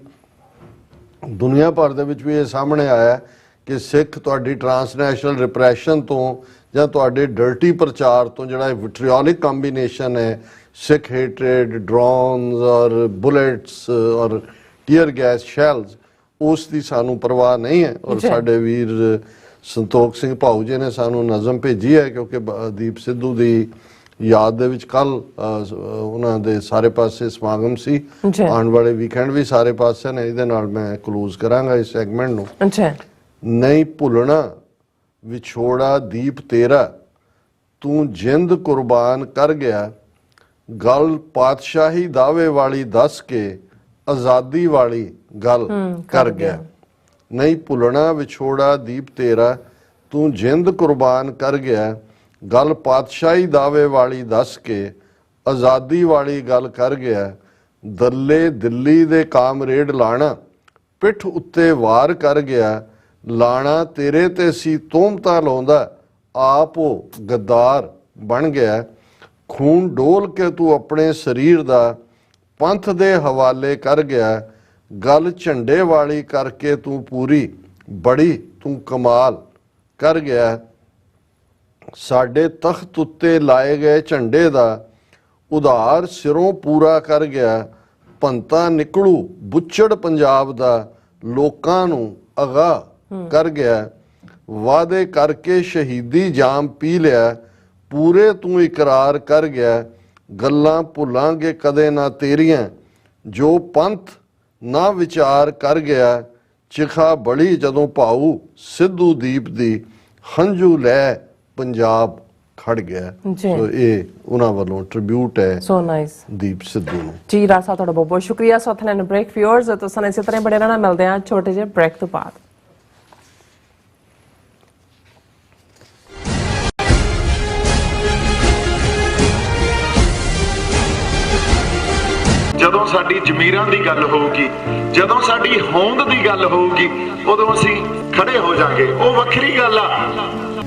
ਦੁਨੀਆ ਭਰ ਦੇ ਵਿੱਚ ਵੀ ਇਹ ਸਾਹਮਣੇ ਆਇਆ ਕਿ ਸਿੱਖ ਤੁਹਾਡੀ ਟਰਾਂਸਨੈਸ਼ਨਲ ਰਿਪਰੈਸ਼ਨ ਤੋਂ ਜਾਂ ਤੁਹਾਡੇ ਡਰਟੀ ਪ੍ਰਚਾਰ ਤੋਂ, ਜਿਹੜਾ ਵਿਟਰੀਓਲਿਕ ਕੰਬੀਨੇਸ਼ਨ ਹੈ, ਸਿੱਖ ਹੇਟਰੇਡ, ਡਰੋਨਸ ਔਰ ਬੁਲੇਟਸ ਔਰ ਟੀਅਰ ਗੈਸ ਸ਼ੈਲਸ, ਉਸ ਦੀ ਸਾਨੂੰ ਪਰਵਾਹ ਨਹੀਂ ਹੈ। ਔਰ ਸਾਡੇ ਵੀਰ ਸੰਤੋਖ ਸਿੰਘ ਭਾਊ ਜੀ ਨੇ ਸਾਨੂੰ ਨਜ਼ਮ ਭੇਜੀ ਹੈ, ਕਿਉਂਕਿ ਦੀਪ ਸਿੱਧੂ ਦੀ ਯਾਦ ਦੇ ਵਿੱਚ ਕੱਲ ਉਹਨਾਂ ਦੇ ਸਾਰੇ ਪਾਸੇ ਸਮਾਗਮ ਸੀ। ਆਉਣ ਵਾਲੇ ਵੀਕਐਂਡ ਵੀ ਸਾਰੇ ਪਾਸੇ ਨੇ। ਇਹਦੇ ਨਾਲ ਮੈਂ ਕਲੋਜ਼ ਕਰਾਂਗਾ ਇਸ ਸੈਗਮੈਂਟ ਨੂੰ। ਨਹੀਂ ਭੁੱਲਣਾ ਵਿਛੋੜਾ ਦੀਪ ਤੇਰਾ, ਤੂੰ ਜਿੰਦ ਕੁਰਬਾਨ ਕਰ ਗਿਆ, ਗੱਲ ਪਾਤਸ਼ਾਹੀ ਦਾਅਵੇ ਵਾਲੀ ਦੱਸ ਕੇ ਆਜ਼ਾਦੀ ਵਾਲੀ ਗੱਲ ਕਰ ਗਿਆ। ਨਹੀਂ ਭੁੱਲਣਾ ਵਿਛੋੜਾ ਦੀਪ ਤੇਰਾ, ਤੂੰ ਜਿੰਦ ਕੁਰਬਾਨ ਕਰ ਗਿਆ, ਗੱਲ ਪਾਤਸ਼ਾਹੀ ਦਾਅਵੇ ਵਾਲੀ ਦੱਸ ਕੇ ਆਜ਼ਾਦੀ ਵਾਲੀ ਗੱਲ ਕਰ ਗਿਆ। ਦੱਲੇ ਦਿੱਲੀ ਦੇ ਕਾਮਰੇਡ ਲਾਣਾ, ਪਿੱਠ ਉੱਤੇ ਵਾਰ ਕਰ ਗਿਆ, ਲਾਣਾ ਤੇਰੇ ਤੇ ਸੀ ਤੋਹਮਤਾਂ ਲਾਉਂਦਾ, ਆਪ ਉਹ ਗੱਦਾਰ ਬਣ ਗਿਆ। ਖੂਨ ਡੋਲ ਕੇ ਤੂੰ ਆਪਣੇ ਸਰੀਰ ਦਾ ਪੰਥ ਦੇ ਹਵਾਲੇ ਕਰ ਗਿਆ, ਗੱਲ ਝੰਡੇ ਵਾਲੀ ਕਰਕੇ ਤੂੰ ਪੂਰੀ ਬੜੀ ਤੂੰ ਕਮਾਲ ਕਰ ਗਿਆ। ਸਾਡੇ ਤਖਤ ਉੱਤੇ ਲਾਏ ਗਏ ਝੰਡੇ ਦਾ ਉਧਾਰ ਸਿਰੋਂ ਪੂਰਾ ਕਰ ਗਿਆ। ਭੰਤਾ ਨਿਕਲੂ ਬੁੱਚੜ ਪੰਜਾਬ ਦਾ, ਲੋਕਾਂ ਨੂੰ ਅਗਾ ਕਰ ਗਿਆ। ਵਾਅਦੇ ਕਰਕੇ ਸ਼ਹੀਦੀ ਜਾਮ ਪੀ ਲਿਆ, ਪੂਰੇ ਤੂੰ ਇਕਰਾਰ ਕਰ ਗਿਆ। ਗੱਲਾਂ ਭੁੱਲਾਂਗੇ ਕਦੇ ਨਾ ਤੇਰੀਆਂ, ਜੋ ਪੰਥ ਨਾ ਵਿਚਾਰ ਕਰ ਗਿਆ। ਚਿਖਾ ਬੜੀ ਜਦੋਂ ਭਾਊ ਸਿੱਧੂ ਦੀਪ ਦੀ, ਹੰਝੂ ਲੈ ਪੰਜਾਬ ਖੜ ਗਿਆ। ਸੋ ਇਹ ਉਹਨਾਂ ਵੱਲੋਂ ਟ੍ਰਿਬਿਊਟ ਹੈ ਸੋ ਨਾਈਸ ਦੀਪ ਸਿੱਧੂ ਨੂੰ ਜੀ। ਰਾਜ ਸਾਹਿਬ ਤੁਹਾਡਾ ਬਹੁਤ ਬਹੁਤ ਸ਼ੁਕਰੀਆ। ਸਾਥ ਲੈਣ ਬ੍ਰੇਕ ਵਿਊਅਰਸ ਤੋਂ ਸਾਨੂੰ ਇਸੇ ਤਰ੍ਹਾਂ ਬੜੇ ਰਹਿਣਾ। ਮਿਲਦੇ ਹਾਂ ਛੋਟੇ ਜਿਹੇ ਬ੍ਰੇਕ ਤੋਂ ਬਾਅਦ। ਜਦੋਂ ਸਾਡੀ ਜ਼ਮੀਰਾਂ ਦੀ ਗੱਲ ਹੋਊਗੀ, ਜਦੋਂ ਸਾਡੀ ਹੋਂਦ ਦੀ ਗੱਲ ਹੋਊਗੀ, ਉਦੋਂ ਅਸੀਂ ਖੜੇ ਹੋ ਜਾਾਂਗੇ। ਉਹ ਵੱਖਰੀ ਗੱਲ ਆ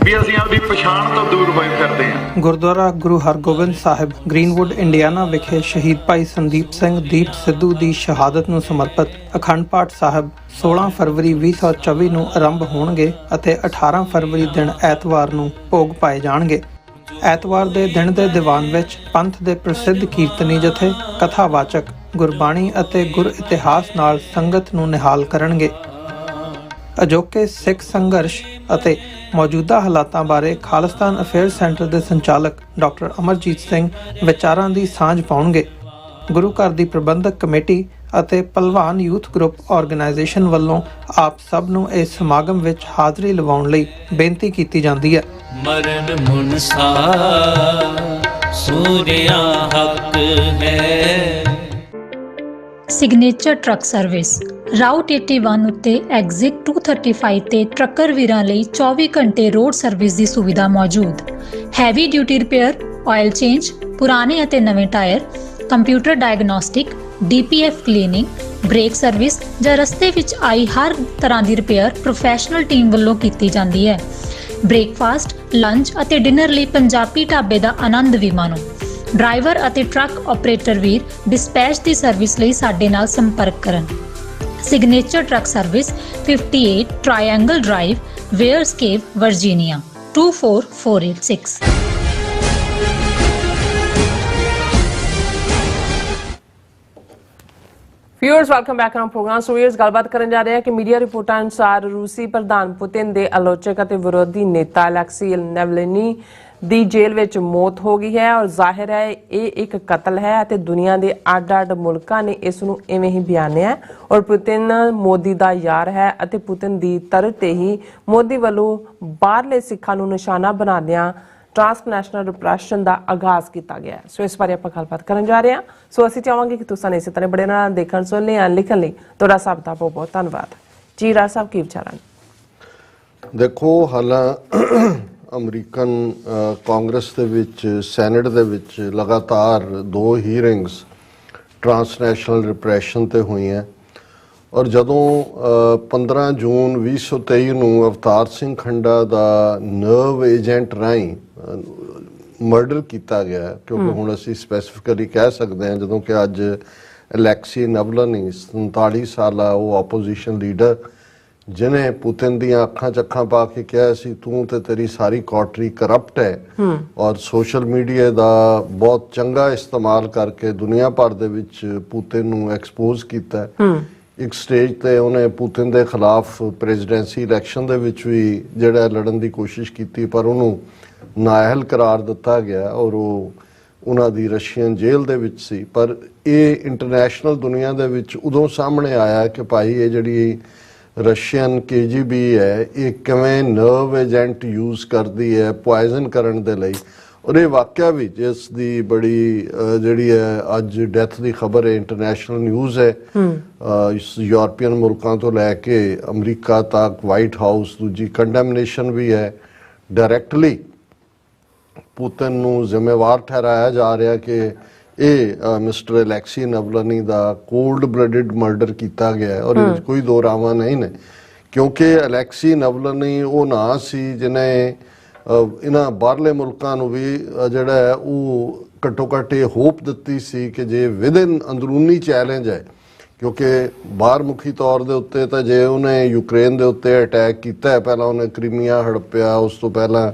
ਵੀ ਅਸੀਂ ਆਪਦੀ ਪਛਾਣ ਤੋਂ ਦੂਰ ਹੋਏ ਫਿਰਦੇ ਹਾਂ। ਗੁਰਦੁਆਰਾ ਗੁਰੂ ਹਰਗੋਬਿੰਦ ਸਾਹਿਬ ਗ੍ਰੀਨਵੁੱਡ ਇੰਡੀਆਨਾ ਵਿਖੇ ਸ਼ਹੀਦ ਭਾਈ ਸੰਦੀਪ ਸਿੰਘ ਦੀਪ ਸਿੱਧੂ ਦੀ ਸ਼ਹਾਦਤ ਨੂੰ ਸਮਰਪਿਤ ਅਖੰਡ ਪਾਠ ਸਾਹਿਬ 16 ਫਰਵਰੀ 2024 ਨੂੰ ਆਰੰਭ ਹੋਣਗੇ ਅਤੇ 18 ਫਰਵਰੀ ਦਿਨ ਐਤਵਾਰ ਨੂੰ ਭੋਗ ਪਾਏ ਜਾਣਗੇ। ਐਤਵਾਰ ਦੇ ਦਿਨ ਦੇ ਦੀਵਾਨ ਵਿੱਚ ਪੰਥ ਦੇ ਪ੍ਰਸਿੱਧ ਕੀਰਤਨੀ ਜਥੇ, ਕਥਾਵਾਚਕ ਗੁਰਬਾਣੀ ਅਤੇ ਗੁਰ ਇਤਿਹਾਸ ਨਾਲ ਸੰਗਤ ਨੂੰ ਨਿਹਾਲ ਕਰਨਗੇ। ਅਜੋਕੇ ਸਿੱਖ ਸੰਘਰਸ਼ ਅਤੇ ਮੌਜੂਦਾ ਹਾਲਾਤਾਂ ਬਾਰੇ ਖਾਲਿਸਤਾਨ ਅਫੇਅਰਸ ਸੈਂਟਰ ਦੇ ਸੰਚਾਲਕ ਡਾਕਟਰ ਅਮਰਜੀਤ ਸਿੰਘ ਵਿਚਾਰਾਂ ਦੀ ਸਾਂਝ ਪਾਉਣਗੇ। ਗੁਰੂ ਘਰ ਦੀ ਪ੍ਰਬੰਧਕ ਕਮੇਟੀ ਅਤੇ ਭਲਵਾਨ ਯੂਥ ਗਰੁੱਪ ਆਰਗੇਨਾਈਜੇਸ਼ਨ ਵੱਲੋਂ ਆਪ ਸਭ ਨੂੰ ਇਸ ਸਮਾਗਮ ਵਿੱਚ ਹਾਜ਼ਰੀ ਲਵਾਉਣ ਲਈ ਬੇਨਤੀ ਕੀਤੀ ਜਾਂਦੀ ਹੈ। ਮਰਨ ਮੁਨਸਾ ਸੂਰਿਆ ਹੱਕ ਹੈ। ਸਿਗਨੇਚਰ ਟਰੱਕ ਸਰਵਿਸ ਰਾਊਟ 81 ਉੱਤੇ ਐਗਜ਼ਿਟ 235 ਤੇ ਟਰੱਕਰ ਵੀਰਾਂ ਲਈ 24 ਘੰਟੇ ਰੋਡ ਸਰਵਿਸ ਦੀ ਸੁਵਿਧਾ ਮੌਜੂਦ। Heavy duty repair, oil change, ਪੁਰਾਣੇ ਅਤੇ ਨਵੇਂ tyre, computer diagnostic, DPF cleaning, brake service ਜਾਂ ਰਸਤੇ ਵਿੱਚ ਆਈ ਹਰ ਤਰ੍ਹਾਂ ਦੀ ਰਿਪੇਅਰ ਪ੍ਰੋਫੈਸ਼ਨਲ ਟੀਮ ਵੱਲੋਂ ਕੀਤੀ ਜਾਂਦੀ ਹੈ। ਬ੍ਰੇਕਫਾਸਟ, ਲੰਚ ਅਤੇ ਡਿਨਰ ਲਈ ਪੰਜਾਬੀ ਢਾਬੇ ਦਾ ਆਨੰਦ ਵੀ ਮਾਣੋ। ਡਰਾਈਵਰ ਅਤੇ ਟਰੱਕ ਆਪਰੇਟਰ ਵੀਰ ਡਿਸਪੈਚ ਦੀ ਸਰਵਿਸ ਲਈ ਸਾਡੇ ਨਾਲ ਸੰਪਰਕ ਕਰਨ। Signature truck service 58 triangle drive, Weyers Cave, Virginia 24486। Viewers welcome back on programme. So viewers ਗੱਲਬਾਤ ਕਰਨ ਜਾ ਰਹੇ ਹਾਂ ਕਿ ਮੀਡੀਆ ਰਿਪੋਰਟਾਂ ਅਨੁਸਾਰ ਰੂਸੀ ਪ੍ਰਧਾਨ ਪੁਤਿਨ ਦੇ ਆਲੋਚਕ ਅਤੇ ਵਿਰੋਧੀ ਨੇਤਾ ਅਲੈਕਸੀ ਨਾਵਲਨੀ ਦੀ ਜੇਲ੍ਹ ਵਿੱਚ ਮੌਤ ਹੋ ਗਈ ਹੈ ਔਰ ਜ਼ਾਹਿਰ ਹੈ ਇਹ ਇੱਕ ਕਤਲ ਹੈ ਅਤੇ ਦੁਨੀਆ ਦੇ ਅੱਡ-ਅੱਡ ਮੁਲਕਾਂ ਨੇ ਇਸ ਨੂੰ ਇਵੇਂ ਹੀ ਬਿਆਨਿਆ ਹੈ ਔਰ ਪੁਤਿਨ ਮੋਦੀ ਦਾ ਯਾਰ ਹੈ ਅਤੇ ਪੁਤਿਨ ਦੀ ਤਰਜ਼ ਤੇ ਹੀ ਮੋਦੀ ਵੱਲੋਂ ਬਾਹਰਲੇ ਸਿੱਖਾਂ ਨੂੰ ਨਿਸ਼ਾਨਾ ਬਣਾਉਂਦਿਆਂ ਟ੍ਰਾਂਸਨੈਸ਼ਨਲ ਰਿਪਰੈਸ਼ਨ ਦਾ ਆਗਾਜ਼ ਕੀਤਾ ਗਿਆ। ਸੋ ਇਸ ਬਾਰੇ ਆਪਾਂ ਗੱਲਬਾਤ ਕਰਨ ਜਾ ਰਹੇ ਹਾਂ। ਸੋ ਅਸੀਂ ਚਾਹਾਂਗੇ ਕਿ ਤੁਸੀਂ ਇਸੇ ਤਰ੍ਹਾਂ ਬੜੇ ਨਾਲ ਦੇਖਣ ਸੁਣਨ ਜਾਂ ਲਿਖਣ ਲਈ ਤੁਹਾਡਾ ਸਭ ਦਾ ਬਹੁਤ ਬਹੁਤ ਧੰਨਵਾਦ ਜੀ। ਰਾਜ ਸਾਹਿਬ ਕੀ ਵਿਚਾਰਾਂ? ਦੇਖੋ, ਹਾਲਾਂ ਅਮਰੀਕਨ ਕਾਂਗਰਸ ਦੇ ਵਿੱਚ, ਸੈਨੇਟ ਦੇ ਵਿੱਚ ਲਗਾਤਾਰ 2 ਹੀਅਰਿੰਗਸ ਟ੍ਰਾਂਸਨੈਸ਼ਨਲ ਰਿਪਰੈਸ਼ਨ ਤੇ ਹੋਈਆਂ ਔਰ ਜਦੋਂ 15 ਜੂਨ 2023 ਨੂੰ ਅਵਤਾਰ ਸਿੰਘ ਖੰਡਾ ਦਾ ਨਰਵ ਏਜੰਟ ਰਾਹੀਂ ਮਰਡਰ ਕੀਤਾ ਗਿਆ, ਕਿਉਂਕਿ ਹੁਣ ਅਸੀਂ ਸਪੈਸੀਫਿਕਲੀ ਕਹਿ ਸਕਦੇ ਹਾਂ ਜਦੋਂ ਕਿ ਅੱਜ ਅਲੈਕਸੀ ਨਾਵਲਨੀ 47 ਸਾਲਾ ਉਹ ਆਪੋਜੀਸ਼ਨ ਲੀਡਰ ਜਿਹਨੇ ਪੁਤਿਨ ਦੀਆਂ ਅੱਖਾਂ 'ਚ ਅੱਖਾਂ ਪਾ ਕੇ ਕਿਹਾ ਸੀ ਤੂੰ ਤੇ ਤੇਰੀ ਸਾਰੀ ਕੋਟਰੀ ਕਰਪਟ ਹੈ ਔਰ ਸੋਸ਼ਲ ਮੀਡੀਆ ਦਾ ਬਹੁਤ ਚੰਗਾ ਇਸਤੇਮਾਲ ਕਰਕੇ ਦੁਨੀਆ ਭਰ ਦੇ ਵਿੱਚ ਪੁਤਿਨ ਨੂੰ ਐਕਸਪੋਜ਼ ਕੀਤਾ। ਇੱਕ ਸਟੇਜ ਤੇ ਉਹਨੇ ਪੁਤਿਨ ਦੇ ਖਿਲਾਫ ਪ੍ਰੈਜ਼ੀਡੈਂਸੀ ਇਲੈਕਸ਼ਨ ਦੇ ਵਿੱਚ ਵੀ ਜਿਹੜਾ ਲੜਨ ਦੀ ਕੋਸ਼ਿਸ਼ ਕੀਤੀ ਪਰ ਉਹਨੂੰ ਨਾਅਹਿਲ ਕਰਾਰ ਦਿੱਤਾ ਗਿਆ ਔਰ ਉਹ ਉਹਨਾਂ ਦੀ ਰਸ਼ੀਅਨ ਜੇਲ੍ਹ ਦੇ ਵਿੱਚ ਸੀ। ਪਰ ਇਹ ਇੰਟਰਨੈਸ਼ਨਲ ਦੁਨੀਆ ਦੇ ਵਿੱਚ ਉਦੋਂ ਸਾਹਮਣੇ ਆਇਆ ਕਿ ਭਾਈ ਇਹ ਜਿਹੜੀ ਰਸ਼ੀਅਨ KGB ਹੈ ਇਹ ਕਿਵੇਂ ਨਰਵ ਏਜੰਟ ਯੂਜ਼ ਕਰਦੀ ਹੈ ਪੁਆਇਜ਼ਨ ਕਰਨ ਦੇ ਲਈ। ਔਰ ਇਹ ਵਾਕਿਆ ਵੀ ਜਿਸ ਦੀ ਬੜੀ ਜਿਹੜੀ ਹੈ ਅੱਜ ਡੈਥ ਦੀ ਖਬਰ ਹੈ, ਇੰਟਰਨੈਸ਼ਨਲ ਨਿਊਜ਼ ਹੈ, ਯੂਰਪੀਅਨ ਮੁਲਕਾਂ ਤੋਂ ਲੈ ਕੇ ਅਮਰੀਕਾ ਤੱਕ, ਵਾਈਟ ਹਾਊਸ, ਦੂਜੀ ਕੰਡੈਮਨੇਸ਼ਨ ਵੀ ਹੈ। ਡਾਇਰੈਕਟਲੀ ਪੁਤਿਨ ਨੂੰ ਜ਼ਿੰਮੇਵਾਰ ਠਹਿਰਾਇਆ ਜਾ ਰਿਹਾ ਕਿ ਇਹ ਮਿਸਟਰ ਅਲੈਕਸੀ ਨਾਵਲਨੀ ਦਾ ਕੋਲਡ ਬਲੱਡਡ ਮਰਡਰ ਕੀਤਾ ਗਿਆ ਔਰ ਇਹ ਕੋਈ ਦੋ ਰਾਵਾਂ ਨਹੀਂ ਨੇ, ਕਿਉਂਕਿ ਅਲੈਕਸੀ ਨਾਵਲਨੀ ਉਹ ਨਾਂ ਸੀ ਜਿਹਨੇ ਇਹਨਾਂ ਬਾਹਰਲੇ ਮੁਲਕਾਂ ਨੂੰ ਵੀ ਜਿਹੜਾ ਹੈ ਉਹ ਘੱਟੋ ਘੱਟ ਇਹ ਹੋਪ ਦਿੱਤੀ ਸੀ ਕਿ ਜੇ ਵਿਦਿਨ ਅੰਦਰੂਨੀ ਚੈਲੰਜ ਹੈ, ਕਿਉਂਕਿ ਬਾਹਰ ਮੁਖੀ ਤੌਰ ਦੇ ਉੱਤੇ ਤਾਂ ਜੇ ਉਹਨੇ ਯੂਕਰੇਨ ਦੇ ਉੱਤੇ ਅਟੈਕ ਕੀਤਾ ਹੈ, ਪਹਿਲਾਂ ਉਹਨੇ ਕ੍ਰੀਮੀਆ ਹੜੱਪਿਆ, ਉਸ ਤੋਂ ਪਹਿਲਾਂ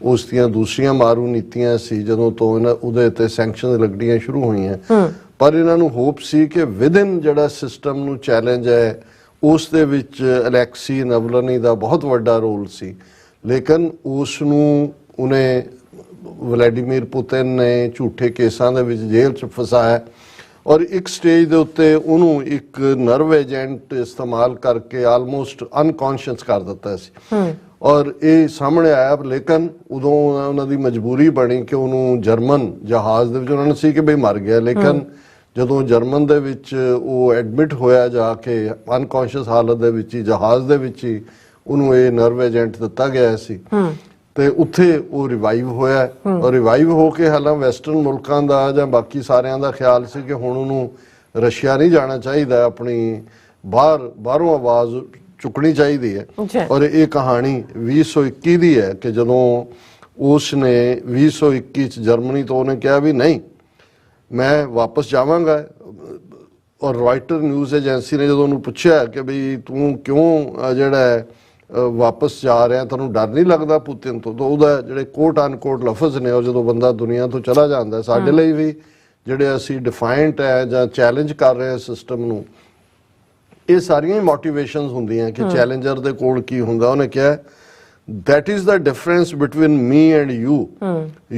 ਉਸ ਦੀਆਂ ਦੂਸਰੀਆਂ ਮਾਰੂ ਨੀਤੀਆਂ ਸੀ ਜਦੋਂ ਤੋਂ ਉਹਦੇ ਉੱਤੇ ਸੈਂਕਸ਼ਨ ਲੱਗਣੀਆਂ ਸ਼ੁਰੂ ਹੋਈਆਂ। ਪਰ ਇਹਨਾਂ ਨੂੰ ਹੋਪ ਸੀ ਕਿ ਵਿਦਿਨ ਜਿਹੜਾ ਸਿਸਟਮ ਨੂੰ ਚੈਲੰਜ ਹੈ ਉਸ ਦੇ ਵਿੱਚ ਅਲੈਕਸੀ ਨਾਵਲਨੀ ਦਾ ਬਹੁਤ ਵੱਡਾ ਰੋਲ ਸੀ। ਲੇਕਿਨ ਉਸ ਨੂੰ ਉਹਨੇ ਵਲਾਡੀਮੀਰ ਪੁਤਿਨ ਨੇ ਝੂਠੇ ਕੇਸਾਂ ਦੇ ਵਿੱਚ ਜੇਲ੍ਹ 'ਚ ਫਸਾਇਆ ਔਰ ਇੱਕ ਸਟੇਜ ਦੇ ਉੱਤੇ ਉਹਨੂੰ ਇੱਕ ਨਰਵ ਏਜੰਟ ਇਸਤੇਮਾਲ ਕਰਕੇ ਆਲਮੋਸਟ ਅਨਕੌਂਸ਼ੀਅਸ ਕਰ ਦਿੱਤਾ ਸੀ ਔਰ ਇਹ ਸਾਹਮਣੇ ਆਇਆ। ਲੇਕਿਨ ਉਦੋਂ ਉਹਨਾਂ ਦੀ ਮਜਬੂਰੀ ਬਣੀ ਕਿ ਉਹਨੂੰ ਜਰਮਨ ਜਹਾਜ਼ ਦੇ ਵਿੱਚ, ਉਹਨਾਂ ਨੂੰ ਸੀ ਕਿ ਬਈ ਮਰ ਗਿਆ, ਲੇਕਿਨ ਜਦੋਂ ਜਰਮਨ ਦੇ ਵਿੱਚ ਉਹ ਐਡਮਿਟ ਹੋਇਆ ਜਾ ਕੇ ਅਨਕੌਂਸ਼ੀਅਸ ਹਾਲਤ ਦੇ ਵਿੱਚ ਹੀ, ਜਹਾਜ਼ ਦੇ ਵਿੱਚ ਹੀ ਉਹਨੂੰ ਇਹ ਨਰਵ ਏਜੰਟ ਦਿੱਤਾ ਗਿਆ ਸੀ ਤੇ ਉੱਥੇ ਉਹ ਰਿਵਾਈਵ ਹੋਇਆ ਔਰ ਰਿਵਾਈਵ ਹੋ ਕੇ ਹਾਲਾਂ ਵੈਸਟਰਨ ਮੁਲਕਾਂ ਦਾ ਜਾਂ ਬਾਕੀ ਸਾਰਿਆਂ ਦਾ ਖਿਆਲ ਸੀ ਕਿ ਹੁਣ ਉਹਨੂੰ ਰਸ਼ੀਆ ਨਹੀਂ ਜਾਣਾ ਚਾਹੀਦਾ, ਆਪਣੀ ਬਾਹਰੋਂ ਆਵਾਜ਼ ਚੁੱਕਣੀ ਚਾਹੀਦੀ ਹੈ। ਔਰ ਇਹ ਕਹਾਣੀ 2021 ਦੀ ਹੈ ਕਿ ਜਦੋਂ ਉਸ ਨੇ 2021 ਚ ਜਰਮਨੀ ਤੋਂ ਉਹਨੇ ਕਿਹਾ ਵੀ ਨਹੀਂ ਮੈਂ ਵਾਪਸ ਜਾਵਾਂਗਾ ਔਰ ਰਾਇਟਰ ਨਿਊਜ਼ ਏਜੰਸੀ ਨੇ ਜਦੋਂ ਉਹਨੂੰ ਪੁੱਛਿਆ ਕਿ ਬਈ ਤੂੰ ਕਿਉਂ ਜਿਹੜਾ ਵਾਪਸ ਜਾ ਰਿਹਾ, ਤੁਹਾਨੂੰ ਡਰ ਨਹੀਂ ਲੱਗਦਾ ਪੁਤਿਨ ਤੋਂ, ਤਾਂ ਉਹਦਾ ਜਿਹੜੇ ਕੋਟ ਅਨਕੋਟ ਲਫ਼ਜ਼ ਨੇ ਉਹ ਜਦੋਂ ਬੰਦਾ ਦੁਨੀਆ ਤੋਂ ਚਲਾ ਜਾਂਦਾ, ਸਾਡੇ ਲਈ ਵੀ ਜਿਹੜੇ ਅਸੀਂ ਡਿਫਾਇੰਟ ਹੈ ਜਾਂ ਚੈਲੰਜ ਕਰ ਰਹੇ ਸਿਸਟਮ ਨੂੰ, ਇਹ ਸਾਰੀਆਂ ਹੀ ਮੋਟੀਵੇਸ਼ਨਸ ਹੁੰਦੀਆਂ ਕਿ ਚੈਲੰਜਰ ਦੇ ਕੋਲ ਕੀ ਹੁੰਦਾ। ਉਹਨੇ ਕਿਹਾ that is the difference between me and you.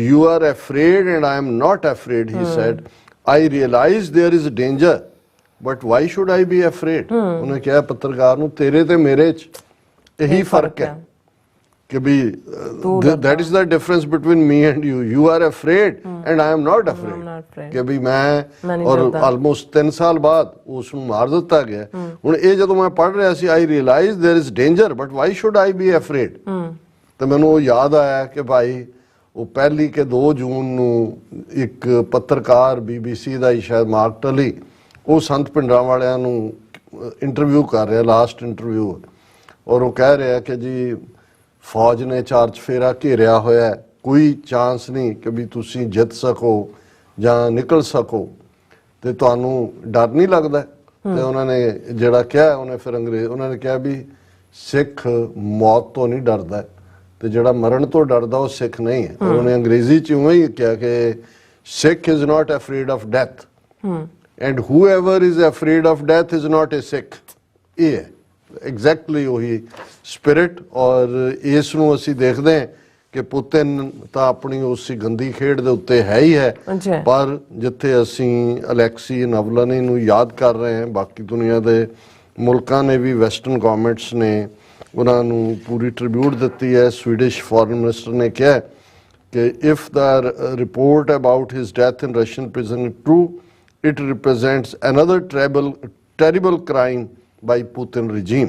You are afraid and I am not afraid, he said. I realize there is danger, but why should I be afraid? ਉਹਨੇ ਕਿਹਾ ਪੱਤਰਕਾਰ ਨੂੰ ਤੇਰੇ ਤੇ ਮੇਰੇ 'ਚ ਇਹੀ ਫਰਕ ਹੈ ਕਿ ਵੀ that is the difference between me and you. You are afraid and I am not afraid. ਕਿ ਵੀ ਮੈਂ ਔਰ ਆਲਮੋਸਟ 3 ਸਾਲ ਬਾਅਦ ਉਸ ਨੂੰ ਮਾਰ ਦਿੱਤਾ ਗਿਆ। ਹੁਣ ਇਹ ਜਦੋਂ ਮੈਂ ਪੜ੍ਹ ਰਿਹਾ ਸੀ I realize there is danger but why should I be afraid? ਤੇ ਮੈਨੂੰ ਉਹ ਯਾਦ ਆਇਆ ਕਿ ਭਾਈ ਉਹ ਪਹਿਲੀ ਕਿ 2 ਜੂਨ ਨੂੰ ਇੱਕ ਪੱਤਰਕਾਰ BBC ਦਾ ਹੀ ਸ਼ਾਇਦ ਮਾਰਕ ਟਲੀ ਉਹ ਸੰਤ ਪਿੰਡਾਂ ਵਾਲਿਆਂ ਨੂੰ ਇੰਟਰਵਿਊ ਕਰ ਰਿਹਾ, ਲਾਸਟ ਇੰਟਰਵਿਊ, ਔਰ ਉਹ ਕਹਿ ਰਿਹਾ ਕਿ ਜੀ ਫੌਜ ਨੇ 4 ਚੁਫੇਰਾ ਘੇਰਿਆ ਹੋਇਆ, ਕੋਈ ਚਾਂਸ ਨਹੀਂ ਕਿ ਵੀ ਤੁਸੀਂ ਜਿੱਤ ਸਕੋ ਜਾਂ ਨਿਕਲ ਸਕੋ, ਤੇ ਤੁਹਾਨੂੰ ਡਰ ਨਹੀਂ ਲੱਗਦਾ? ਤੇ ਉਹਨਾਂ ਨੇ ਜਿਹੜਾ ਕਿਹਾ, ਉਹਨੇ ਫਿਰ ਉਹਨਾਂ ਨੇ ਕਿਹਾ ਵੀ ਸਿੱਖ ਮੌਤ ਤੋਂ ਨਹੀਂ ਡਰਦਾ, ਤੇ ਜਿਹੜਾ ਮਰਨ ਤੋਂ ਡਰਦਾ ਉਹ ਸਿੱਖ ਨਹੀਂ ਹੈ। ਉਹਨੇ ਅੰਗਰੇਜ਼ੀ ਚ ਉਵੇਂ ਹੀ ਕਿਹਾ ਕਿ Sikh is not afraid of death and whoever is afraid of death is not a Sikh. ਇਹ ਹੈ ਐਗਜ਼ੈਕਟਲੀ ਉਹੀ ਸਪਿਰਿਟ। ਔਰ ਇਸ ਨੂੰ ਅਸੀਂ ਦੇਖਦੇ ਹਾਂ ਕਿ ਪੁਤਿਨ ਤਾਂ ਆਪਣੀ ਉਸ ਗੰਦੀ ਖੇਡ ਦੇ ਉੱਤੇ ਹੈ ਹੀ ਹੈ, ਪਰ ਜਿੱਥੇ ਅਸੀਂ ਅਲੈਕਸੀ ਨਵਲਨੀ ਨੂੰ ਯਾਦ ਕਰ ਰਹੇ ਹਾਂ, ਬਾਕੀ ਦੁਨੀਆ ਦੇ ਮੁਲਕਾਂ ਨੇ ਵੀ, ਵੈਸਟਰਨ ਗਵਰਨਮੈਂਟਸ ਨੇ ਉਹਨਾਂ ਨੂੰ ਪੂਰੀ ਟ੍ਰਿਬਿਊਟ ਦਿੱਤੀ ਹੈ। ਸਵੀਡਿਸ਼ ਫੋਰਨ ਮਿਨਿਸਟਰ ਨੇ ਕਿਹਾ ਕਿ if the report about his death in Russian prison true, it represents another terrible crime by Putin regime.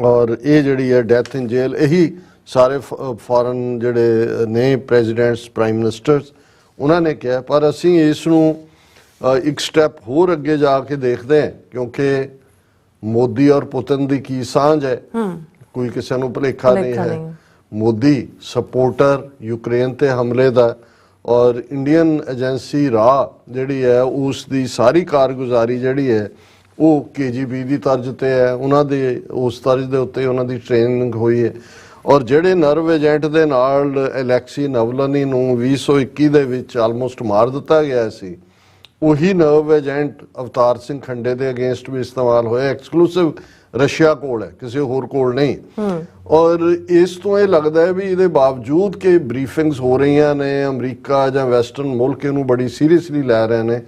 ਔਰ ਇਹ ਜਿਹੜੀ ਹੈ ਡੈਥ ਇਨ ਜੇਲ, ਇਹੀ ਸਾਰੇ ਫੋਰਨ ਜਿਹੜੇ ਨੇ ਪ੍ਰੈਜ਼ੀਡੈਂਟਸ, ਪ੍ਰਾਈਮ ਮਿਨਿਸਟਰਸ, ਉਹਨਾਂ ਨੇ ਕਿਹਾ। ਪਰ ਅਸੀਂ ਇਸ ਨੂੰ ਇੱਕ ਸਟੈਪ ਹੋਰ ਅੱਗੇ ਜਾ ਕੇ ਦੇਖਦੇ ਹਾਂ, ਕਿਉਂਕਿ ਮੋਦੀ ਔਰ ਪੁਤਿਨ ਦੀ ਕੀ ਸਾਂਝ ਹੈ, ਕੋਈ ਕਿਸੇ ਨੂੰ ਭੁਲੇਖਾ ਨਹੀਂ ਹੈ। ਮੋਦੀ ਸਪੋਰਟਰ ਯੂਕਰੇਨ ਤੇ ਹਮਲੇ ਦਾ, ਔਰ ਇੰਡੀਅਨ ਏਜੰਸੀ ਰਾਹ ਜਿਹੜੀ ਹੈ ਉਸ ਦੀ ਸਾਰੀ ਕਾਰਗੁਜ਼ਾਰੀ ਜਿਹੜੀ ਹੈ ਉਹ KGB ਦੀ ਤਰਜ਼ ਤੇ ਹੈ, ਉਹਨਾਂ ਦੇ ਉਸ ਤਰਜ਼ ਦੇ ਉੱਤੇ ਉਹਨਾਂ ਦੀ ਟ੍ਰੇਨਿੰਗ ਹੋਈ ਹੈ। ਔਰ ਜਿਹੜੇ ਨਰਵ ਏਜੰਟ ਦੇ ਨਾਲ ਅਲੈਕਸੀ ਨਵਲਨੀ ਨੂੰ 2021 ਦੇ ਵਿੱਚ ਆਲਮੋਸਟ ਮਾਰ ਦਿੱਤਾ ਗਿਆ ਸੀ, ਉਹੀ ਨਰਵ ਏਜੰਟ ਅਵਤਾਰ ਸਿੰਘ ਖੰਡੇ ਦੇ ਅਗੇਂਸਟ ਵੀ ਇਸਤੇਮਾਲ ਹੋਇਆ। ਐਕਸਕਲੂਸਿਵ ਰਸ਼ੀਆ ਕੋਲ ਹੈ, ਕਿਸੇ ਹੋਰ ਕੋਲ ਨਹੀਂ। ਔਰ ਇਸ ਤੋਂ ਇਹ ਲੱਗਦਾ ਹੈ ਵੀ ਇਹਦੇ ਬਾਵਜੂਦ ਕਿ ਬਰੀਫਿੰਗਸ ਹੋ ਰਹੀਆਂ ਨੇ, ਅਮਰੀਕਾ ਜਾਂ ਵੈਸਟਰਨ ਮੁਲਕ ਇਹਨੂੰ ਬੜੀ ਸੀਰੀਅਸਲੀ ਲੈ ਰਹੇ ਨੇ,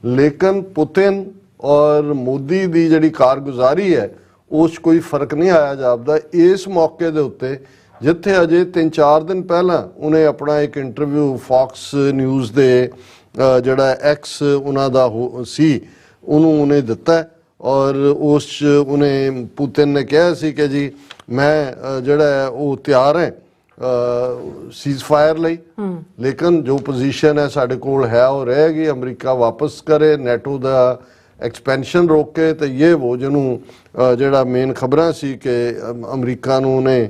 ਲੇਕਿਨ ਪੁਤਿਨ ਔਰ ਮੋਦੀ ਦੀ ਜਿਹੜੀ ਕਾਰਗੁਜ਼ਾਰੀ ਹੈ ਉਸ ਕੋਈ ਫਰਕ ਨਹੀਂ ਆਇਆ ਜਾਪਦਾ। ਇਸ ਮੌਕੇ ਦੇ ਉੱਤੇ ਜਿੱਥੇ ਅਜੇ 3-4 ਦਿਨ ਪਹਿਲਾਂ ਉਹਨੇ ਆਪਣਾ ਇੱਕ ਇੰਟਰਵਿਊ ਫੌਕਸ ਨਿਊਜ਼ ਦੇ ਜਿਹੜਾ ਐਕਸ ਉਹਨਾਂ ਦਾ ਸੀ ਉਹਨੂੰ ਉਹਨੇ ਦਿੱਤਾ, ਔਰ ਉਸ 'ਚ ਉਹਨੇ ਪੁਤਿਨ ਨੇ ਕਿਹਾ ਸੀ ਕਿ ਜੀ ਮੈਂ ਜਿਹੜਾ ਹੈ ਉਹ ਤਿਆਰ ਹੈ ਸੀਜ਼ ਫਾਇਰ ਲਈ, ਲੇਕਿਨ ਜੋ ਪੋਜੀਸ਼ਨ ਹੈ ਸਾਡੇ ਕੋਲ ਹੈ ਉਹ ਰਹੇਗੀ, ਅਮਰੀਕਾ ਵਾਪਸ ਕਰੇ, ਨੈਟੋ ਦਾ ਐਕਸਪੈਂਸ਼ਨ ਰੋਕੇ, ਤੇ ਇਹ ਉਹ ਜਿਹਨੂੰ ਜਿਹੜਾ ਮੇਨ ਖਬਰਾਂ ਸੀ ਕਿ ਅਮਰੀਕਾ ਨੂੰ ਉਹਨੇ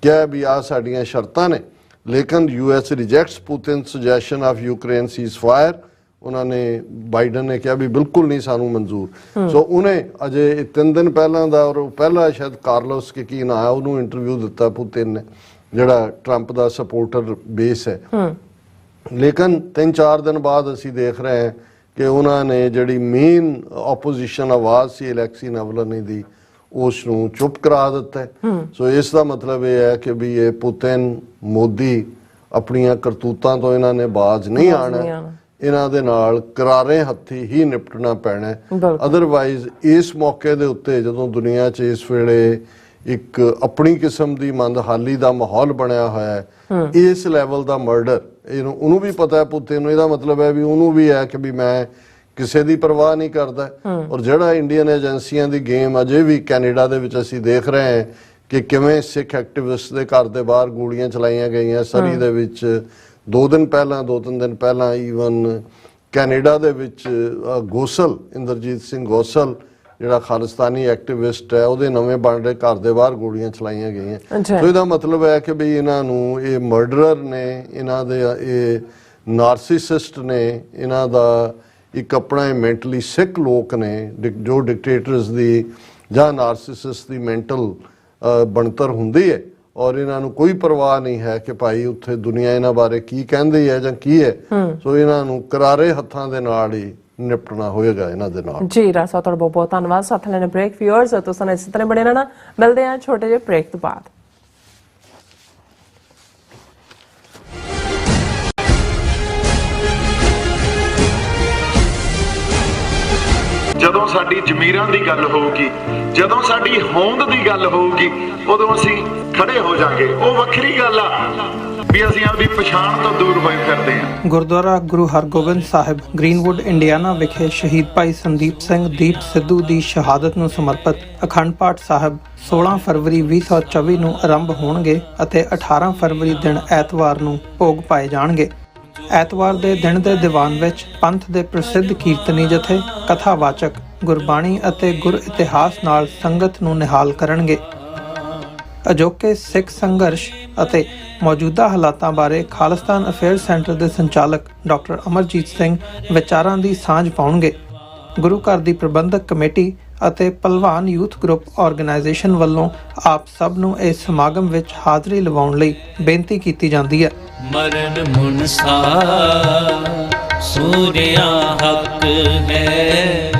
ਕਿਹਾ ਵੀ ਆਹ ਸਾਡੀਆਂ ਸ਼ਰਤਾਂ ਨੇ, ਲੇਕਿਨ US rejects Putin suggestion of Ukraine ceasefire. ਉਹਨਾਂ ਨੇ, ਬਾਈਡਨ ਨੇ ਕਿਹਾ ਵੀ ਬਿਲਕੁਲ ਨਹੀਂ ਸਾਨੂੰ ਮਨਜ਼ੂਰ। ਸੋ ਉਹਨੇ ਅਜੇ 3 ਦਿਨ ਪਹਿਲਾਂ ਦਾ, ਔਰ ਪਹਿਲਾ ਸ਼ਾਇਦ ਕਾਰਲੋਸ ਕੇ ਕੀ ਨਾਂ ਹੈ, ਉਹਨੂੰ ਇੰਟਰਵਿਊ ਦਿੱਤਾ ਪੁਤਿਨ ਨੇ, ਜਿਹੜਾ ਟਰੰਪ ਦਾ ਸਪੋਰਟਰ ਬੇਸ ਹੈ। ਲੇਕਿਨ 3-4 ਦਿਨ ਬਾਅਦ ਅਸੀਂ ਦੇਖ ਰਹੇ ਹਾਂ ਕਿ ਉਹਨਾਂ ਨੇ ਜਿਹੜੀ ਮੇਨ ਆਪੋਜੀਸ਼ਨ ਆਵਾਜ਼ ਸੀ ਅਲੈਕਸੀ ਨਵਲਨੀ ਦੀ, ਉਸ ਨੂੰ ਚੁੱਪ ਕਰਾ ਦਿੱਤਾ। ਸੋ ਇਸ ਦਾ ਮਤਲਬ ਇਹ ਹੈ ਕਿ ਵੀ ਇਹ ਪੁਤਿਨ ਮੋਦੀ ਆਪਣੀਆਂ ਕਰਤੂਤਾਂ ਤੋਂ ਇਹਨਾਂ ਨੇ ਬਾਜ਼ ਨਹੀਂ ਆਣਾ, ਇਹਨਾਂ ਦੇ ਨਾਲ ਕਰਾਰੇ ਹੱਥੀ ਹੀ ਨਿਪਟਣਾ ਪੈਣਾ। ਅਦਰਵਾਈਜ਼ ਇਸ ਮੌਕੇ ਦੇ ਉੱਤੇ ਜਦੋਂ ਦੁਨੀਆ 'ਚ ਇਸ ਵੇਲੇ ਇੱਕ ਆਪਣੀ ਕਿਸਮ ਦੀ ਮੰਦਹਾਲੀ ਦਾ ਮਾਹੌਲ ਬਣਿਆ ਹੋਇਆ ਹੈ, ਇਸ ਲੈਵਲ ਦਾ ਮਰਡਰ ਉਹਨੂੰ ਵੀ ਪਤਾ ਹੈ ਪੁਤਿਨ ਨੂੰ, ਇਹਦਾ ਮਤਲਬ ਹੈ ਵੀ ਉਹਨੂੰ ਵੀ ਹੈ ਕਿ ਵੀ ਮੈਂ ਕਿਸੇ ਦੀ ਪਰਵਾਹ ਨਹੀਂ ਕਰਦਾ। ਔਰ ਜਿਹੜਾ ਇੰਡੀਅਨ ਏਜੰਸੀਆਂ ਦੀ ਗੇਮ ਅਜੇ ਵੀ ਕੈਨੇਡਾ ਦੇ ਵਿੱਚ ਅਸੀਂ ਦੇਖ ਰਹੇ ਹਾਂ ਕਿ ਕਿਵੇਂ ਸਿੱਖ ਐਕਟਿਵਿਸਟ ਦੇ ਘਰ ਦੇ ਬਾਹਰ ਗੋਲੀਆਂ ਚਲਾਈਆਂ ਗਈਆਂ ਸਰੀ ਦੇ ਵਿੱਚ 2-3 ਦਿਨ ਪਹਿਲਾਂ ਈਵਨ ਕੈਨੇਡਾ ਦੇ ਵਿੱਚ ਗੋਸਲ, ਇੰਦਰਜੀਤ ਸਿੰਘ ਗੋਸਲ ਜਿਹੜਾ ਖਾਲਿਸਤਾਨੀ ਐਕਟਿਵਿਸਟ ਹੈ, ਉਹਦੇ ਨਵੇਂ ਬਣ ਰਹੇ ਘਰ ਦੇ ਬਾਹਰ ਗੋਲੀਆਂ ਚਲਾਈਆਂ ਗਈਆਂ। ਸੋ ਇਹਦਾ ਮਤਲਬ ਹੈ ਕਿ ਵੀ ਇਹਨਾਂ ਨੂੰ, ਇਹ ਮਰਡਰਰ ਨੇ, ਇਹਨਾਂ ਦੇ ਇਹ ਨਾਰਸਿਸਿਸਟ ਨੇ, ਇਹਨਾਂ ਦਾ ਇੱਕ ਆਪਣਾ ਮੈਂਟਲੀ ਸਿੱਕ ਲੋਕ ਨੇ, ਜੋ ਡਿਕਟੇਟਰਸ ਦੀ ਜਾਂ ਨਾਰਸਿਸਿਸਟ ਦੀ ਮੈਂਟਲ ਬਣਤਰ ਹੁੰਦੀ ਹੈ। ਔਰ ਇਹਨਾਂ ਨੂੰ ਕੋਈ ਪਰਵਾਹ ਨਹੀਂ ਹੈ ਕਿ ਭਾਈ ਉੱਥੇ ਦੁਨੀਆ ਇਹਨਾਂ ਬਾਰੇ ਕੀ ਕਹਿੰਦੀ ਹੈ ਜਾਂ ਕੀ ਹੈ। ਸੋ ਇਹਨਾਂ ਨੂੰ ਕਰਾਰੇ ਹੱਥਾਂ ਦੇ ਨਾਲ ਹੀ ਨਿਪਟਣਾ ਹੋਏਗਾ ਇਹਨਾਂ ਦੇ ਨਾਲ। ਜੀ ਰਾਸਾ, ਤੁਹਾਡਾ ਬਹੁਤ ਬਹੁਤ ਧੰਨਵਾਦ। ਸਾਥ ਲੈਣੇ ਬ੍ਰੇਕ। ਵਿਊਅਰਸ ਤੁਸੀਂ ਇਸੇ ਤਰ੍ਹਾਂ ਬਣੇ ਰਹਿਣਾ, ਮਿਲਦੇ ਹਾਂ ਛੋਟੇ ਜਿਹੇ ਬ੍ਰੇਕ ਤੋਂ ਬਾਅਦ। ਜਦੋਂ ਸਾਡੀ ਜ਼ਮੀਰਾਂ ਦੀ ਗੱਲ ਹੋਊਗੀ, ਜਦੋਂ ਸਾਡੀ ਹੋਂਦ ਦੀ ਗੱਲ ਹੋਊਗੀ, ਉਦੋਂ ਅਸੀਂ ਖੜੇ ਹੋ ਜਾਾਂਗੇ। ਉਹ ਵੱਖਰੀ ਗੱਲ ਆ ਵੀ ਅਸੀਂ ਆਪਦੀ ਪਛਾਣ ਤੋਂ ਦੂਰ ਹੋਏ ਫਿਰਦੇ ਹਾਂ। ਗੁਰਦੁਆਰਾ ਗੁਰੂ ਹਰਗੋਬਿੰਦ ਸਾਹਿਬ ਗ੍ਰੀਨਵੁੱਡ ਇੰਡੀਆਨਾ ਵਿਖੇ ਸ਼ਹੀਦ ਭਾਈ ਸੰਦੀਪ ਸਿੰਘ ਦੀਪ ਸਿੱਧੂ ਦੀ ਸ਼ਹਾਦਤ ਨੂੰ ਸਮਰਪਿਤ ਅਖੰਡ ਪਾਠ ਸਾਹਿਬ 16 ਫਰਵਰੀ 2024 ਨੂੰ ਆਰੰਭ ਹੋਣਗੇ ਅਤੇ 18 ਫਰਵਰੀ ਦਿਨ ਐਤਵਾਰ ਨੂੰ ਭੋਗ ਪਾਏ ਜਾਣਗੇ। ਐਤਵਾਰ ਦੇ ਦਿਨ ਦੇ ਦੀਵਾਨ ਵਿੱਚ ਪੰਥ ਦੇ ਪ੍ਰਸਿੱਧ ਕੀਰਤਨੀ ਜਥੇ ਕਥਾਵਾਚਕ ਗੁਰਬਾਣੀ ਅਤੇ ਗੁਰ ਇਤਿਹਾਸ ਨਾਲ ਸੰਗਤ ਨੂੰ ਨਿਹਾਲ ਕਰਨਗੇ। ਅਜੋਕੇ ਸਿੱਖ ਸੰਘਰਸ਼ ਅਤੇ ਮੌਜੂਦਾ ਹਾਲਾਤਾਂ ਬਾਰੇ ਖਾਲਿਸਤਾਨ ਅਫੇਅਰ ਸੈਂਟਰ ਦੇ ਸੰਚਾਲਕ ਡਾਕਟਰ ਅਮਰਜੀਤ ਸਿੰਘ ਵਿਚਾਰਾਂ ਦੀ ਸਾਂਝ ਪਾਉਣਗੇ। ਗੁਰੂ ਘਰ ਦੀ ਪ੍ਰਬੰਧਕ ਕਮੇਟੀ ਅਤੇ ਭਲਵਾਨ ਯੂਥ ਗਰੁੱਪ ਆਰਗੇਨਾਈਜੇਸ਼ਨ ਵੱਲੋਂ ਆਪ ਸਭ ਨੂੰ ਇਸ ਸਮਾਗਮ ਵਿੱਚ ਹਾਜ਼ਰੀ ਲਵਾਉਣ ਲਈ ਬੇਨਤੀ ਕੀਤੀ ਜਾਂਦੀ ਹੈ। ਮਰਨ ਮੁਨਸਾ ਸੂਰਿਆ ਹੱਕ ਹੈ।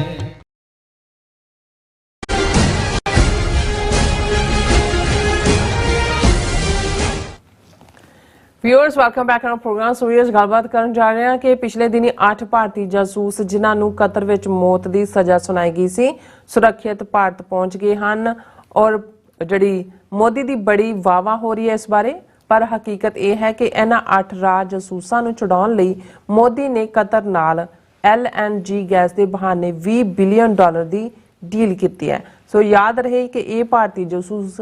Viewers welcome back on programme. So viewers ਗੱਲਬਾਤ ਕਰਨ ਜਾ ਰਹੇ ਹਾਂ ਕਿ ਪਿਛਲੇ ਦਿਨੀ 8 ਭਾਰਤੀ ਜਾਸੂਸ ਜਿਨ੍ਹਾਂ ਨੂੰ ਕਤਰ ਵਿੱਚ ਮੌਤ ਦੀ ਸਜ਼ਾ ਸੁਣਾਈ ਗਈ ਸੀ ਸੁਰੱਖਿਅਤ ਭਾਰਤ ਪਹੁੰਚ ਗਏ ਹਨ ਔਰ ਜਿਹੜੀ ਮੋਦੀ ਦੀ ਬੜੀ ਵਾਵਾ ਹੋ ਰਹੀ ਹੈ ਇਸ ਬਾਰੇ। ਪਰ ਹਕੀਕਤ ਇਹ ਹੈ ਕਿ ਇਹਨਾਂ 8 ਰਾਜ ਜਾਸੂਸਾਂ ਨੂੰ ਛੁਡਾਉਣ ਲਈ ਮੋਦੀ ਨੇ ਕਤਰ ਨਾਲ LNG ਗੈਸ ਦੇ ਬਹਾਨੇ $20 ਬਿਲੀਅਨ ਦੀ ਡੀਲ ਕੀਤੀ ਹੈ। ਸੋ ਯਾਦ ਰਹੇ ਕਿ ਇਹ ਭਾਰਤੀ ਜਾਸੂਸ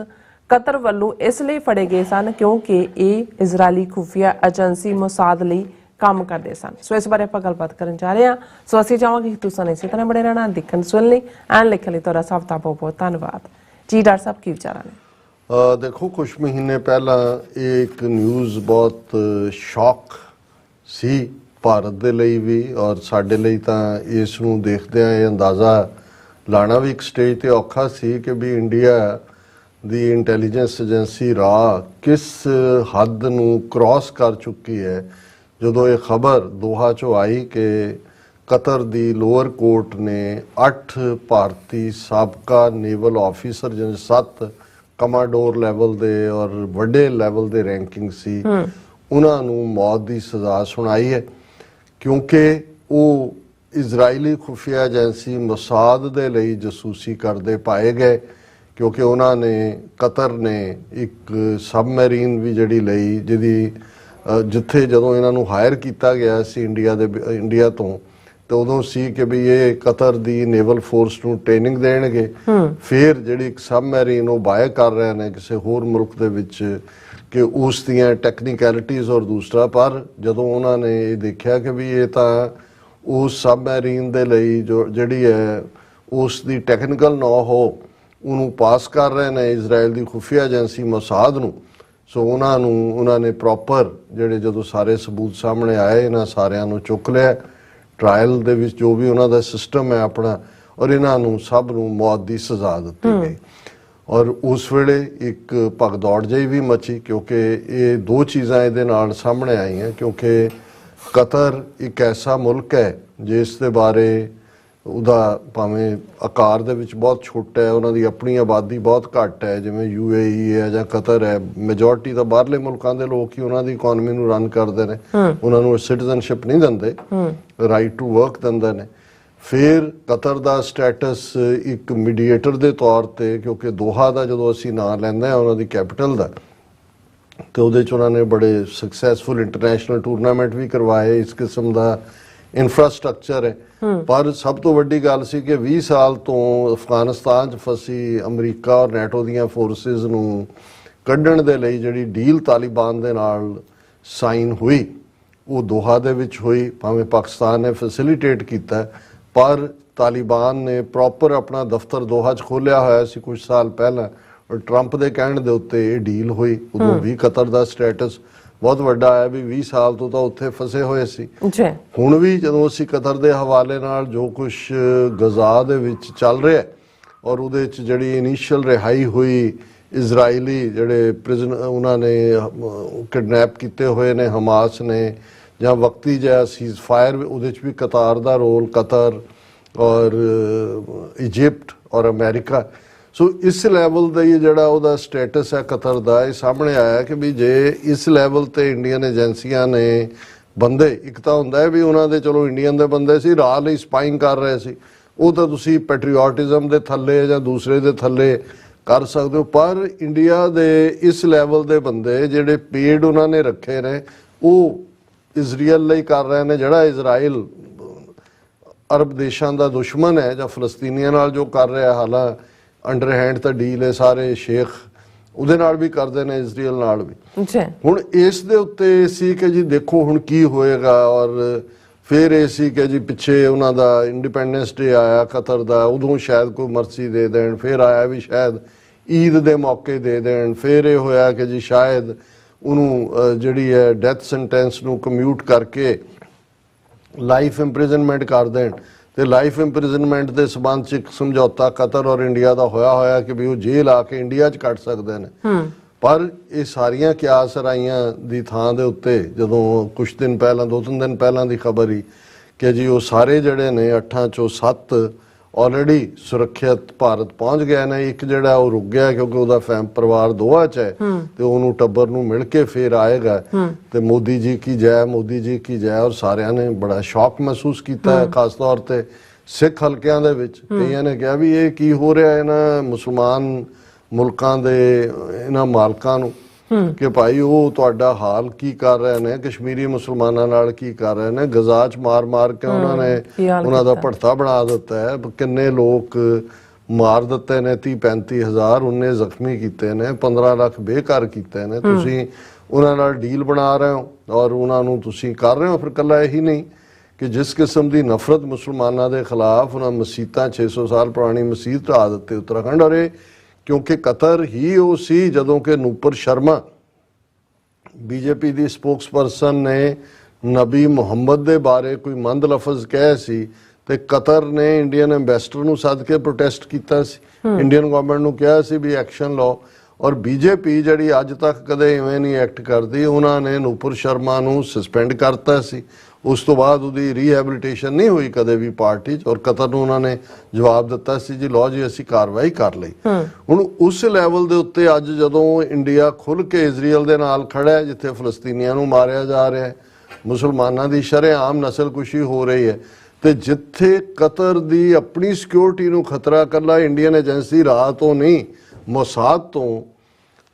ਕਤਰ ਵੱਲੋਂ ਇਸ ਲਈ ਫੜੇ ਗਏ ਸਨ ਕਿਉਂਕਿ ਇਹ ਇਜ਼ਰਾਈਲੀ ਖੁਫੀਆ ਏਜੰਸੀ ਮੋਸਾਦ ਲਈ ਕੰਮ ਕਰਦੇ ਸਨ। ਸੋ ਇਸ ਬਾਰੇ ਆਪਾਂ ਗੱਲਬਾਤ ਕਰਨ ਜਾ ਰਹੇ ਹਾਂ। ਸੋ ਅਸੀਂ ਚਾਹਾਂਗੇ ਕਿ ਤੁਸੀਂ ਇਸੇ ਤਰ੍ਹਾਂ ਬਣੇ ਰਹਿਣਾ, ਦੇਖਣ ਸੁਣਨ ਲਈ ਐਂਡ ਲਿਖਣ ਲਈ ਤੁਹਾਡਾ ਸਭ ਦਾ ਬਹੁਤ ਬਹੁਤ ਧੰਨਵਾਦ ਜੀ। ਡਾਕਟਰ ਸਾਹਿਬ ਕੀ ਵਿਚਾਰਾਂ ਨੇ? ਦੇਖੋ, ਕੁਝ ਮਹੀਨੇ ਪਹਿਲਾਂ ਇਹ ਇੱਕ ਨਿਊਜ਼ ਬਹੁਤ ਸ਼ੌਕ ਸੀ ਭਾਰਤ ਦੇ ਲਈ ਵੀ ਔਰ ਸਾਡੇ ਲਈ। ਤਾਂ ਇਸ ਨੂੰ ਦੇਖਦਿਆਂ ਇਹ ਅੰਦਾਜ਼ਾ ਲਾਣਾ ਵੀ ਇੱਕ ਸਟੇਜ ਤੇ ਔਖਾ ਸੀ ਕਿ ਵੀ ਇੰਡੀਆ ਦੀ ਇੰਟੈਲੀਜੈਂਸ ਏਜੰਸੀ ਰਾ ਕਿਸ ਹੱਦ ਨੂੰ ਕ੍ਰਾਸ ਕਰ ਚੁੱਕੀ ਹੈ। ਜਦੋਂ ਇਹ ਖਬਰ ਦੋਹਾ ਚੋਂ ਆਈ ਕਿ ਕਤਰ ਦੀ ਲੋਅਰ ਕੋਰਟ ਨੇ 8 ਭਾਰਤੀ ਸਾਬਕਾ ਨੇਵਲ ਆਫੀਸਰ ਜਿਨ੍ਹਾਂ 7 ਕਮਾਂਡੋਰ ਲੈਵਲ ਦੇ ਔਰ ਵੱਡੇ ਲੈਵਲ ਦੇ ਰੈਂਕਿੰਗ ਸੀ ਉਹਨਾਂ ਨੂੰ ਮੌਤ ਦੀ ਸਜ਼ਾ ਸੁਣਾਈ ਹੈ ਕਿਉਂਕਿ ਉਹ ਇਜ਼ਰਾਈਲੀ ਖੁਫੀਆ ਏਜੰਸੀ ਮੋਸਾਦ ਦੇ ਲਈ ਜਸੂਸੀ ਕਰਦੇ ਪਾਏ ਗਏ। ਕਿਉਂਕਿ ਉਹਨਾਂ ਨੇ ਕਤਰ ਨੇ ਇੱਕ ਸਬਮੈਰੀਨ ਵੀ ਜਿਹੜੀ ਲਈ ਜਿੱਥੇ ਜਦੋਂ ਇਹਨਾਂ ਨੂੰ ਹਾਇਰ ਕੀਤਾ ਗਿਆ ਸੀ ਇੰਡੀਆ ਤੋਂ ਤੇ ਉਦੋਂ ਸੀ ਕਿ ਵੀ ਇਹ ਕਤਰ ਦੀ ਨੇਵਲ ਫੋਰਸ ਨੂੰ ਟ੍ਰੇਨਿੰਗ ਦੇਣਗੇ। ਫਿਰ ਜਿਹੜੀ ਇੱਕ ਸਬਮੈਰੀਨ ਉਹ ਬਾਏ ਕਰ ਰਹੇ ਨੇ ਕਿਸੇ ਹੋਰ ਮੁਲਕ ਦੇ ਵਿੱਚ ਕਿ ਉਸ ਦੀਆਂ ਟੈਕਨੀਕੈਲਿਟੀਜ਼ ਔਰ ਦੂਸਰਾ। ਪਰ ਜਦੋਂ ਉਹਨਾਂ ਨੇ ਇਹ ਦੇਖਿਆ ਕਿ ਵੀ ਇਹ ਤਾਂ ਉਸ ਸਬਮੈਰੀਨ ਦੇ ਲਈ ਜਿਹੜੀ ਹੈ ਉਸ ਦੀ ਟੈਕਨੀਕਲ ਨੋ-ਹਾਉ ਉਹਨੂੰ ਪਾਸ ਕਰ ਰਹੇ ਨੇ ਇਜ਼ਰਾਈਲ ਦੀ ਖੁਫੀਆ ਏਜੰਸੀ ਮੋਸਾਦ ਨੂੰ। ਸੋ ਉਹਨਾਂ ਨੇ ਪ੍ਰੋਪਰ ਜਿਹੜੇ ਜਦੋਂ ਸਾਰੇ ਸਬੂਤ ਸਾਹਮਣੇ ਆਏ ਇਹਨਾਂ ਸਾਰਿਆਂ ਨੂੰ ਚੁੱਕ ਲਿਆ ਟ੍ਰਾਇਲ ਦੇ ਵਿੱਚ ਜੋ ਵੀ ਉਹਨਾਂ ਦਾ ਸਿਸਟਮ ਹੈ ਆਪਣਾ ਔਰ ਇਹਨਾਂ ਨੂੰ ਸਭ ਨੂੰ ਮੌਤ ਦੀ ਸਜ਼ਾ ਦਿੱਤੀ ਗਈ। ਔਰ ਉਸ ਵੇਲੇ ਇੱਕ ਭਗਦੌੜ ਜਿਹੀ ਵੀ ਮਚੀ ਕਿਉਂਕਿ ਇਹ ਦੋ ਚੀਜ਼ਾਂ ਇਹਦੇ ਨਾਲ ਸਾਹਮਣੇ ਆਈਆਂ ਕਿਉਂਕਿ ਕਤਰ ਇੱਕ ਐਸਾ ਮੁਲਕ ਹੈ ਜਿਸ ਦੇ ਬਾਰੇ ਉਹਦਾ ਭਾਵੇਂ ਆਕਾਰ ਦੇ ਵਿੱਚ ਬਹੁਤ ਛੋਟਾ ਹੈ, ਉਹਨਾਂ ਦੀ ਆਪਣੀ ਆਬਾਦੀ ਬਹੁਤ ਘੱਟ ਹੈ ਜਿਵੇਂ UAE ਹੈ ਜਾਂ ਕਤਰ ਹੈ। ਮੈਜੋਰਟੀ ਤਾਂ ਬਾਹਰਲੇ ਮੁਲਕਾਂ ਦੇ ਲੋਕ ਹੀ ਉਹਨਾਂ ਦੀ ਇਕਨੋਮੀ ਨੂੰ ਰਨ ਕਰਦੇ ਨੇ, ਉਹਨਾਂ ਨੂੰ ਸਿਟੀਜ਼ਨਸ਼ਿਪ ਨਹੀਂ ਦਿੰਦੇ, ਰਾਈਟ ਟੂ ਵਰਕ ਦਿੰਦੇ ਨੇ। ਫਿਰ ਕਤਰ ਦਾ ਸਟੇਟਸ ਇੱਕ ਮੀਡੀਏਟਰ ਦੇ ਤੌਰ ਤੇ ਕਿਉਂਕਿ ਦੋਹਾ ਦਾ ਜਦੋਂ ਅਸੀਂ ਨਾਂ ਲੈਂਦੇ ਹਾਂ ਉਹਨਾਂ ਦੀ ਕੈਪੀਟਲ ਦਾ ਤੇ ਉਹਦੇ 'ਚ ਉਹਨਾਂ ਨੇ ਬੜੇ ਸਕਸੈਸਫੁਲ ਇੰਟਰਨੈਸ਼ਨਲ ਟੂਰਨਾਮੈਂਟ ਵੀ ਕਰਵਾਏ। ਇਸ ਕਿਸਮ ਦਾ ਇਨਫਰਾਸਟ੍ਰਕਚਰ ਹੈ। ਪਰ ਸਭ ਤੋਂ ਵੱਡੀ ਗੱਲ ਸੀ ਕਿ 20 ਸਾਲ ਤੋਂ ਅਫਗਾਨਿਸਤਾਨ 'ਚ ਫਸੀ ਅਮਰੀਕਾ ਔਰ ਨੈਟੋ ਦੀਆਂ ਫੋਰਸਿਸ ਨੂੰ ਕੱਢਣ ਦੇ ਲਈ ਜਿਹੜੀ ਡੀਲ ਤਾਲਿਬਾਨ ਦੇ ਨਾਲ ਸਾਈਨ ਹੋਈ ਉਹ ਦੋਹਾ ਦੇ ਵਿੱਚ ਹੋਈ। ਭਾਵੇਂ ਪਾਕਿਸਤਾਨ ਨੇ ਫੈਸਿਲਿਟੇਟ ਕੀਤਾ ਪਰ ਤਾਲਿਬਾਨ ਨੇ ਪ੍ਰੋਪਰ ਆਪਣਾ ਦਫ਼ਤਰ ਦੋਹਾ 'ਚ ਖੋਲ੍ਹਿਆ ਹੋਇਆ ਸੀ ਕੁਝ ਸਾਲ ਪਹਿਲਾਂ ਔਰ ਟਰੰਪ ਦੇ ਕਹਿਣ ਦੇ ਉੱਤੇ ਇਹ ਡੀਲ ਹੋਈ। ਉਦੋਂ ਵੀ ਕਤਰ ਦਾ ਸਟੇਟਸ ਬਹੁਤ ਵੱਡਾ ਹੈ ਵੀ 20 ਸਾਲ ਤੋਂ ਤਾਂ ਉੱਥੇ ਫਸੇ ਹੋਏ ਸੀ। ਹੁਣ ਵੀ ਜਦੋਂ ਅਸੀਂ ਕਤਰ ਦੇ ਹਵਾਲੇ ਨਾਲ ਜੋ ਕੁਝ ਗਜ਼ਾ ਦੇ ਵਿੱਚ ਚੱਲ ਰਿਹਾ ਔਰ ਉਹਦੇ 'ਚ ਜਿਹੜੀ ਇਨੀਸ਼ੀਅਲ ਰਿਹਾਈ ਹੋਈ ਇਜ਼ਰਾਈਲੀ ਜਿਹੜੇ ਪ੍ਰਿਜ਼ਨ ਉਹਨਾਂ ਨੇ ਕਿਡਨੈਪ ਕੀਤੇ ਹੋਏ ਨੇ ਹਮਾਸ ਨੇ ਜਾਂ ਵਕਤੀ ਜਿਹਾ ਸੀਜ਼ ਫਾਇਰ ਉਹਦੇ 'ਚ ਵੀ ਕਤਾਰ ਦਾ ਰੋਲ, ਕਤਰ ਔਰ ਇਜਿਪਟ ਔਰ ਅਮਰੀਕਾ। ਸੋ ਇਸ ਲੈਵਲ ਦਾ ਹੀ ਜਿਹੜਾ ਉਹਦਾ ਸਟੇਟਸ ਹੈ ਕਤਰ ਦਾ ਇਹ ਸਾਹਮਣੇ ਆਇਆ ਕਿ ਵੀ ਜੇ ਇਸ ਲੈਵਲ ਤੇ ਇੰਡੀਅਨ ਏਜੰਸੀਆਂ ਨੇ ਬੰਦੇ ਇੱਕ ਤਾਂ ਹੁੰਦਾ ਹੈ ਵੀ ਉਹਨਾਂ ਦੇ ਚਲੋ ਇੰਡੀਅਨ ਦੇ ਬੰਦੇ ਸੀ ਰਾਹ ਲਈ ਸਪਾਈਂਗ ਕਰ ਰਹੇ ਸੀ ਉਹ ਤਾਂ ਤੁਸੀਂ ਪੈਟਰੀਓਟਿਜ਼ਮ ਦੇ ਥੱਲੇ ਜਾਂ ਦੂਸਰੇ ਦੇ ਥੱਲੇ ਕਰ ਸਕਦੇ ਹੋ। ਪਰ ਇੰਡੀਆ ਦੇ ਇਸ ਲੈਵਲ ਦੇ ਬੰਦੇ ਜਿਹੜੇ ਪੇਡ ਉਹਨਾਂ ਨੇ ਰੱਖੇ ਨੇ ਉਹ ਇਜ਼ਰਾਈਲ ਲਈ ਕਰ ਰਹੇ ਨੇ, ਜਿਹੜਾ ਇਜ਼ਰਾਈਲ ਅਰਬ ਦੇਸ਼ਾਂ ਦਾ ਦੁਸ਼ਮਣ ਹੈ ਜਾਂ ਫਲਸਤੀਨੀਆਂ ਨਾਲ ਜੋ ਕਰ ਰਿਹਾ, ਹਾਲਾਂ ਅੰਡਰਹੈਂਡ ਤਾਂ ਡੀਲ ਹੈ ਸਾਰੇ ਸ਼ੇਖ ਉਹਦੇ ਨਾਲ ਵੀ ਕਰਦੇ ਨੇ, ਇਜ਼ਰਾਈਲ ਨਾਲ ਵੀ। ਹੁਣ ਇਸ ਦੇ ਉੱਤੇ ਸੀ ਕਿ ਜੀ ਦੇਖੋ ਹੁਣ ਕੀ ਹੋਏਗਾ। ਔਰ ਫਿਰ ਇਹ ਸੀ ਕਿ ਜੀ ਪਿੱਛੇ ਉਹਨਾਂ ਦਾ ਇੰਡੀਪੈਂਡੈਂਸ ਡੇ ਆਇਆ ਕਤਰ ਦਾ, ਉਦੋਂ ਸ਼ਾਇਦ ਕੋਈ ਮਰਸੀ ਦੇ ਦੇਣ, ਫਿਰ ਆਇਆ ਵੀ ਸ਼ਾਇਦ ਈਦ ਦੇ ਮੌਕੇ ਦੇ ਦੇਣ, ਫਿਰ ਇਹ ਹੋਇਆ ਕਿ ਜੀ ਸ਼ਾਇਦ ਉਹਨੂੰ ਜਿਹੜੀ ਹੈ ਡੈਥ ਸੈਂਟੈਂਸ ਨੂੰ ਕਮਿਊਟ ਕਰਕੇ ਲਾਈਫ ਇੰਪ੍ਰਿਜ਼ਨਮੈਂਟ ਕਰ ਦੇਣ। ਤੇ ਲਾਈਫ ਇੰਪ੍ਰਿਜ਼ਨਮੈਂਟ ਦੇ ਸਬੰਧ 'ਚ ਇੱਕ ਸਮਝੌਤਾ ਕਤਰ ਔਰ ਇੰਡੀਆ ਦਾ ਹੋਇਆ ਕਿ ਵੀ ਉਹ ਜੇਲ੍ਹ ਆ ਕੇ ਇੰਡੀਆ 'ਚ ਕੱਟ ਸਕਦੇ ਨੇ। ਪਰ ਇਹ ਸਾਰੀਆਂ ਕਿਆਸ ਰਾਈਆਂ ਦੀ ਥਾਂ ਦੇ ਉੱਤੇ ਜਦੋਂ ਕੁਛ ਦਿਨ ਪਹਿਲਾਂ 2-3 ਦਿਨ ਪਹਿਲਾਂ ਦੀ ਖਬਰ ਹੀ ਕਿ ਜੀ ਉਹ ਸਾਰੇ ਜਿਹੜੇ ਨੇ 8 ਚੋਂ 7 ਆਲਰੇਡੀ ਸੁਰੱਖਿਅਤ ਭਾਰਤ ਪਹੁੰਚ ਗਏ ਨੇ। ਇੱਕ ਜਿਹੜਾ ਉਹ ਰੁਕ ਗਿਆ ਕਿਉਂਕਿ ਉਹਦਾ ਪਰਿਵਾਰ ਦੋਹਾ 'ਚ ਹੈ ਤੇ ਉਹਨੂੰ ਟੱਬਰ ਨੂੰ ਮਿਲ ਕੇ ਫੇਰ ਆਏਗਾ। ਤੇ ਮੋਦੀ ਜੀ ਕੀ ਜੈ, ਮੋਦੀ ਜੀ ਕੀ ਜੈ। ਔਰ ਸਾਰਿਆਂ ਨੇ ਬੜਾ ਸ਼ੌਕ ਮਹਿਸੂਸ ਕੀਤਾ ਹੈ, ਖਾਸ ਤੌਰ ਤੇ ਸਿੱਖ ਹਲਕਿਆਂ ਦੇ ਵਿੱਚ। ਕਈਆਂ ਨੇ ਕਿਹਾ ਵੀ ਇਹ ਕੀ ਹੋ ਰਿਹਾ ਇਹਨਾਂ ਮੁਸਲਮਾਨ ਮੁਲਕਾਂ ਦੇ ਇਹਨਾਂ ਮਾਲਕਾਂ ਨੂੰ, ਕਿ ਭਾਈ ਉਹ ਤੁਹਾਡਾ ਹਾਲ ਕੀ ਕਰ ਰਹੇ ਨੇ, ਕਸ਼ਮੀਰੀ ਮੁਸਲਮਾਨਾਂ ਨਾਲ ਕੀ ਕਰ ਰਹੇ ਨੇ। ਗਜ਼ਾ 'ਚ ਮਾਰ ਕੇ ਉਹਨਾਂ ਨੇ ਉਹਨਾਂ ਦਾ ਭੜਥਾ ਬਣਾ ਦਿੱਤਾ ਹੈ, ਕਿੰਨੇ ਲੋਕ ਮਾਰ ਦਿੱਤੇ ਨੇ, 30-35 ਹਜ਼ਾਰ ਉਹਨੇ ਜ਼ਖਮੀ ਕੀਤੇ ਨੇ, 15 ਲੱਖ ਬੇਘਰ ਕੀਤੇ ਨੇ। ਤੁਸੀਂ ਉਹਨਾਂ ਨਾਲ ਡੀਲ ਬਣਾ ਰਹੇ ਹੋ ਔਰ ਉਹਨਾਂ ਨੂੰ ਤੁਸੀਂ ਕਰ ਰਹੇ ਹੋ। ਫਿਰ ਇਕੱਲਾ ਇਹੀ ਨਹੀਂ ਕਿ ਜਿਸ ਕਿਸਮ ਦੀ ਨਫ਼ਰਤ ਮੁਸਲਮਾਨਾਂ ਦੇ ਖਿਲਾਫ ਉਹਨਾਂ ਮਸੀਤਾਂ 600 ਸਾਲ ਪੁਰਾਣੀ ਮਸੀਤ ਢਾਹ ਦਿੱਤੇ ਉੱਤਰਾਖੰਡ। ਔਰ ਇਹ ਕਿਉਂਕਿ ਕਤਰ ਹੀ ਉਹ ਸੀ ਜਦੋਂ ਕਿ ਨੂਪਰ ਸ਼ਰਮਾ ਬੀਜੇਪੀ ਦੀ ਸਪੋਕਸਪਰਸਨ ਨੇ ਨਬੀ ਮੁਹੰਮਦ ਦੇ ਬਾਰੇ ਕੋਈ ਮੰਦ ਲਫ਼ਜ਼ ਕਹੇ ਸੀ ਤੇ ਕਤਰ ਨੇ ਇੰਡੀਅਨ ਐਮਬੈਸਡਰ ਨੂੰ ਸੱਦ ਕੇ ਪ੍ਰੋਟੈਸਟ ਕੀਤਾ ਸੀ, ਇੰਡੀਅਨ ਗਵਰਨਮੈਂਟ ਨੂੰ ਕਿਹਾ ਸੀ ਵੀ ਐਕਸ਼ਨ ਲਓ। ਔਰ ਬੀਜੇਪੀ ਜਿਹੜੀ ਅੱਜ ਤੱਕ ਕਦੇ ਇਵੇਂ ਨਹੀਂ ਐਕਟ ਕਰਦੀ, ਉਹਨਾਂ ਨੇ ਨੂਪਰ ਸ਼ਰਮਾ ਨੂੰ ਸਸਪੈਂਡ ਕਰਤਾ ਸੀ। ਉਸ ਤੋਂ ਬਾਅਦ ਉਹਦੀ ਰੀਹੈਬਿਲਿਟੇਸ਼ਨ ਨਹੀਂ ਹੋਈ ਕਦੇ ਵੀ ਪਾਰਟੀ 'ਚ। ਔਰ ਕਤਰ ਨੂੰ ਉਹਨਾਂ ਨੇ ਜਵਾਬ ਦਿੱਤਾ ਸੀ ਜੀ ਲਓ ਜੀ ਅਸੀਂ ਕਾਰਵਾਈ ਕਰ ਲਈ। ਹੁਣ ਉਸ ਲੈਵਲ ਦੇ ਉੱਤੇ ਅੱਜ ਜਦੋਂ ਇੰਡੀਆ ਖੁੱਲ੍ਹ ਕੇ ਇਜ਼ਰਾਈਲ ਦੇ ਨਾਲ ਖੜਾ ਹੈ, ਜਿੱਥੇ ਫਲਸਤੀਨੀਆਂ ਨੂੰ ਮਾਰਿਆ ਜਾ ਰਿਹਾ ਹੈ, ਮੁਸਲਮਾਨਾਂ ਦੀ ਸ਼ਰੇਆਮ ਨਸਲਕੁਸ਼ੀ ਹੋ ਰਹੀ ਹੈ, ਤੇ ਜਿੱਥੇ ਕਤਰ ਦੀ ਆਪਣੀ ਸਿਕਿਉਰਿਟੀ ਨੂੰ ਖਤਰਾ ਇਕੱਲਾ ਇੰਡੀਅਨ ਏਜੰਸੀ ਰਾਹ ਤੋਂ ਨਹੀਂ ਮੋਸਾਦ ਤੋਂ,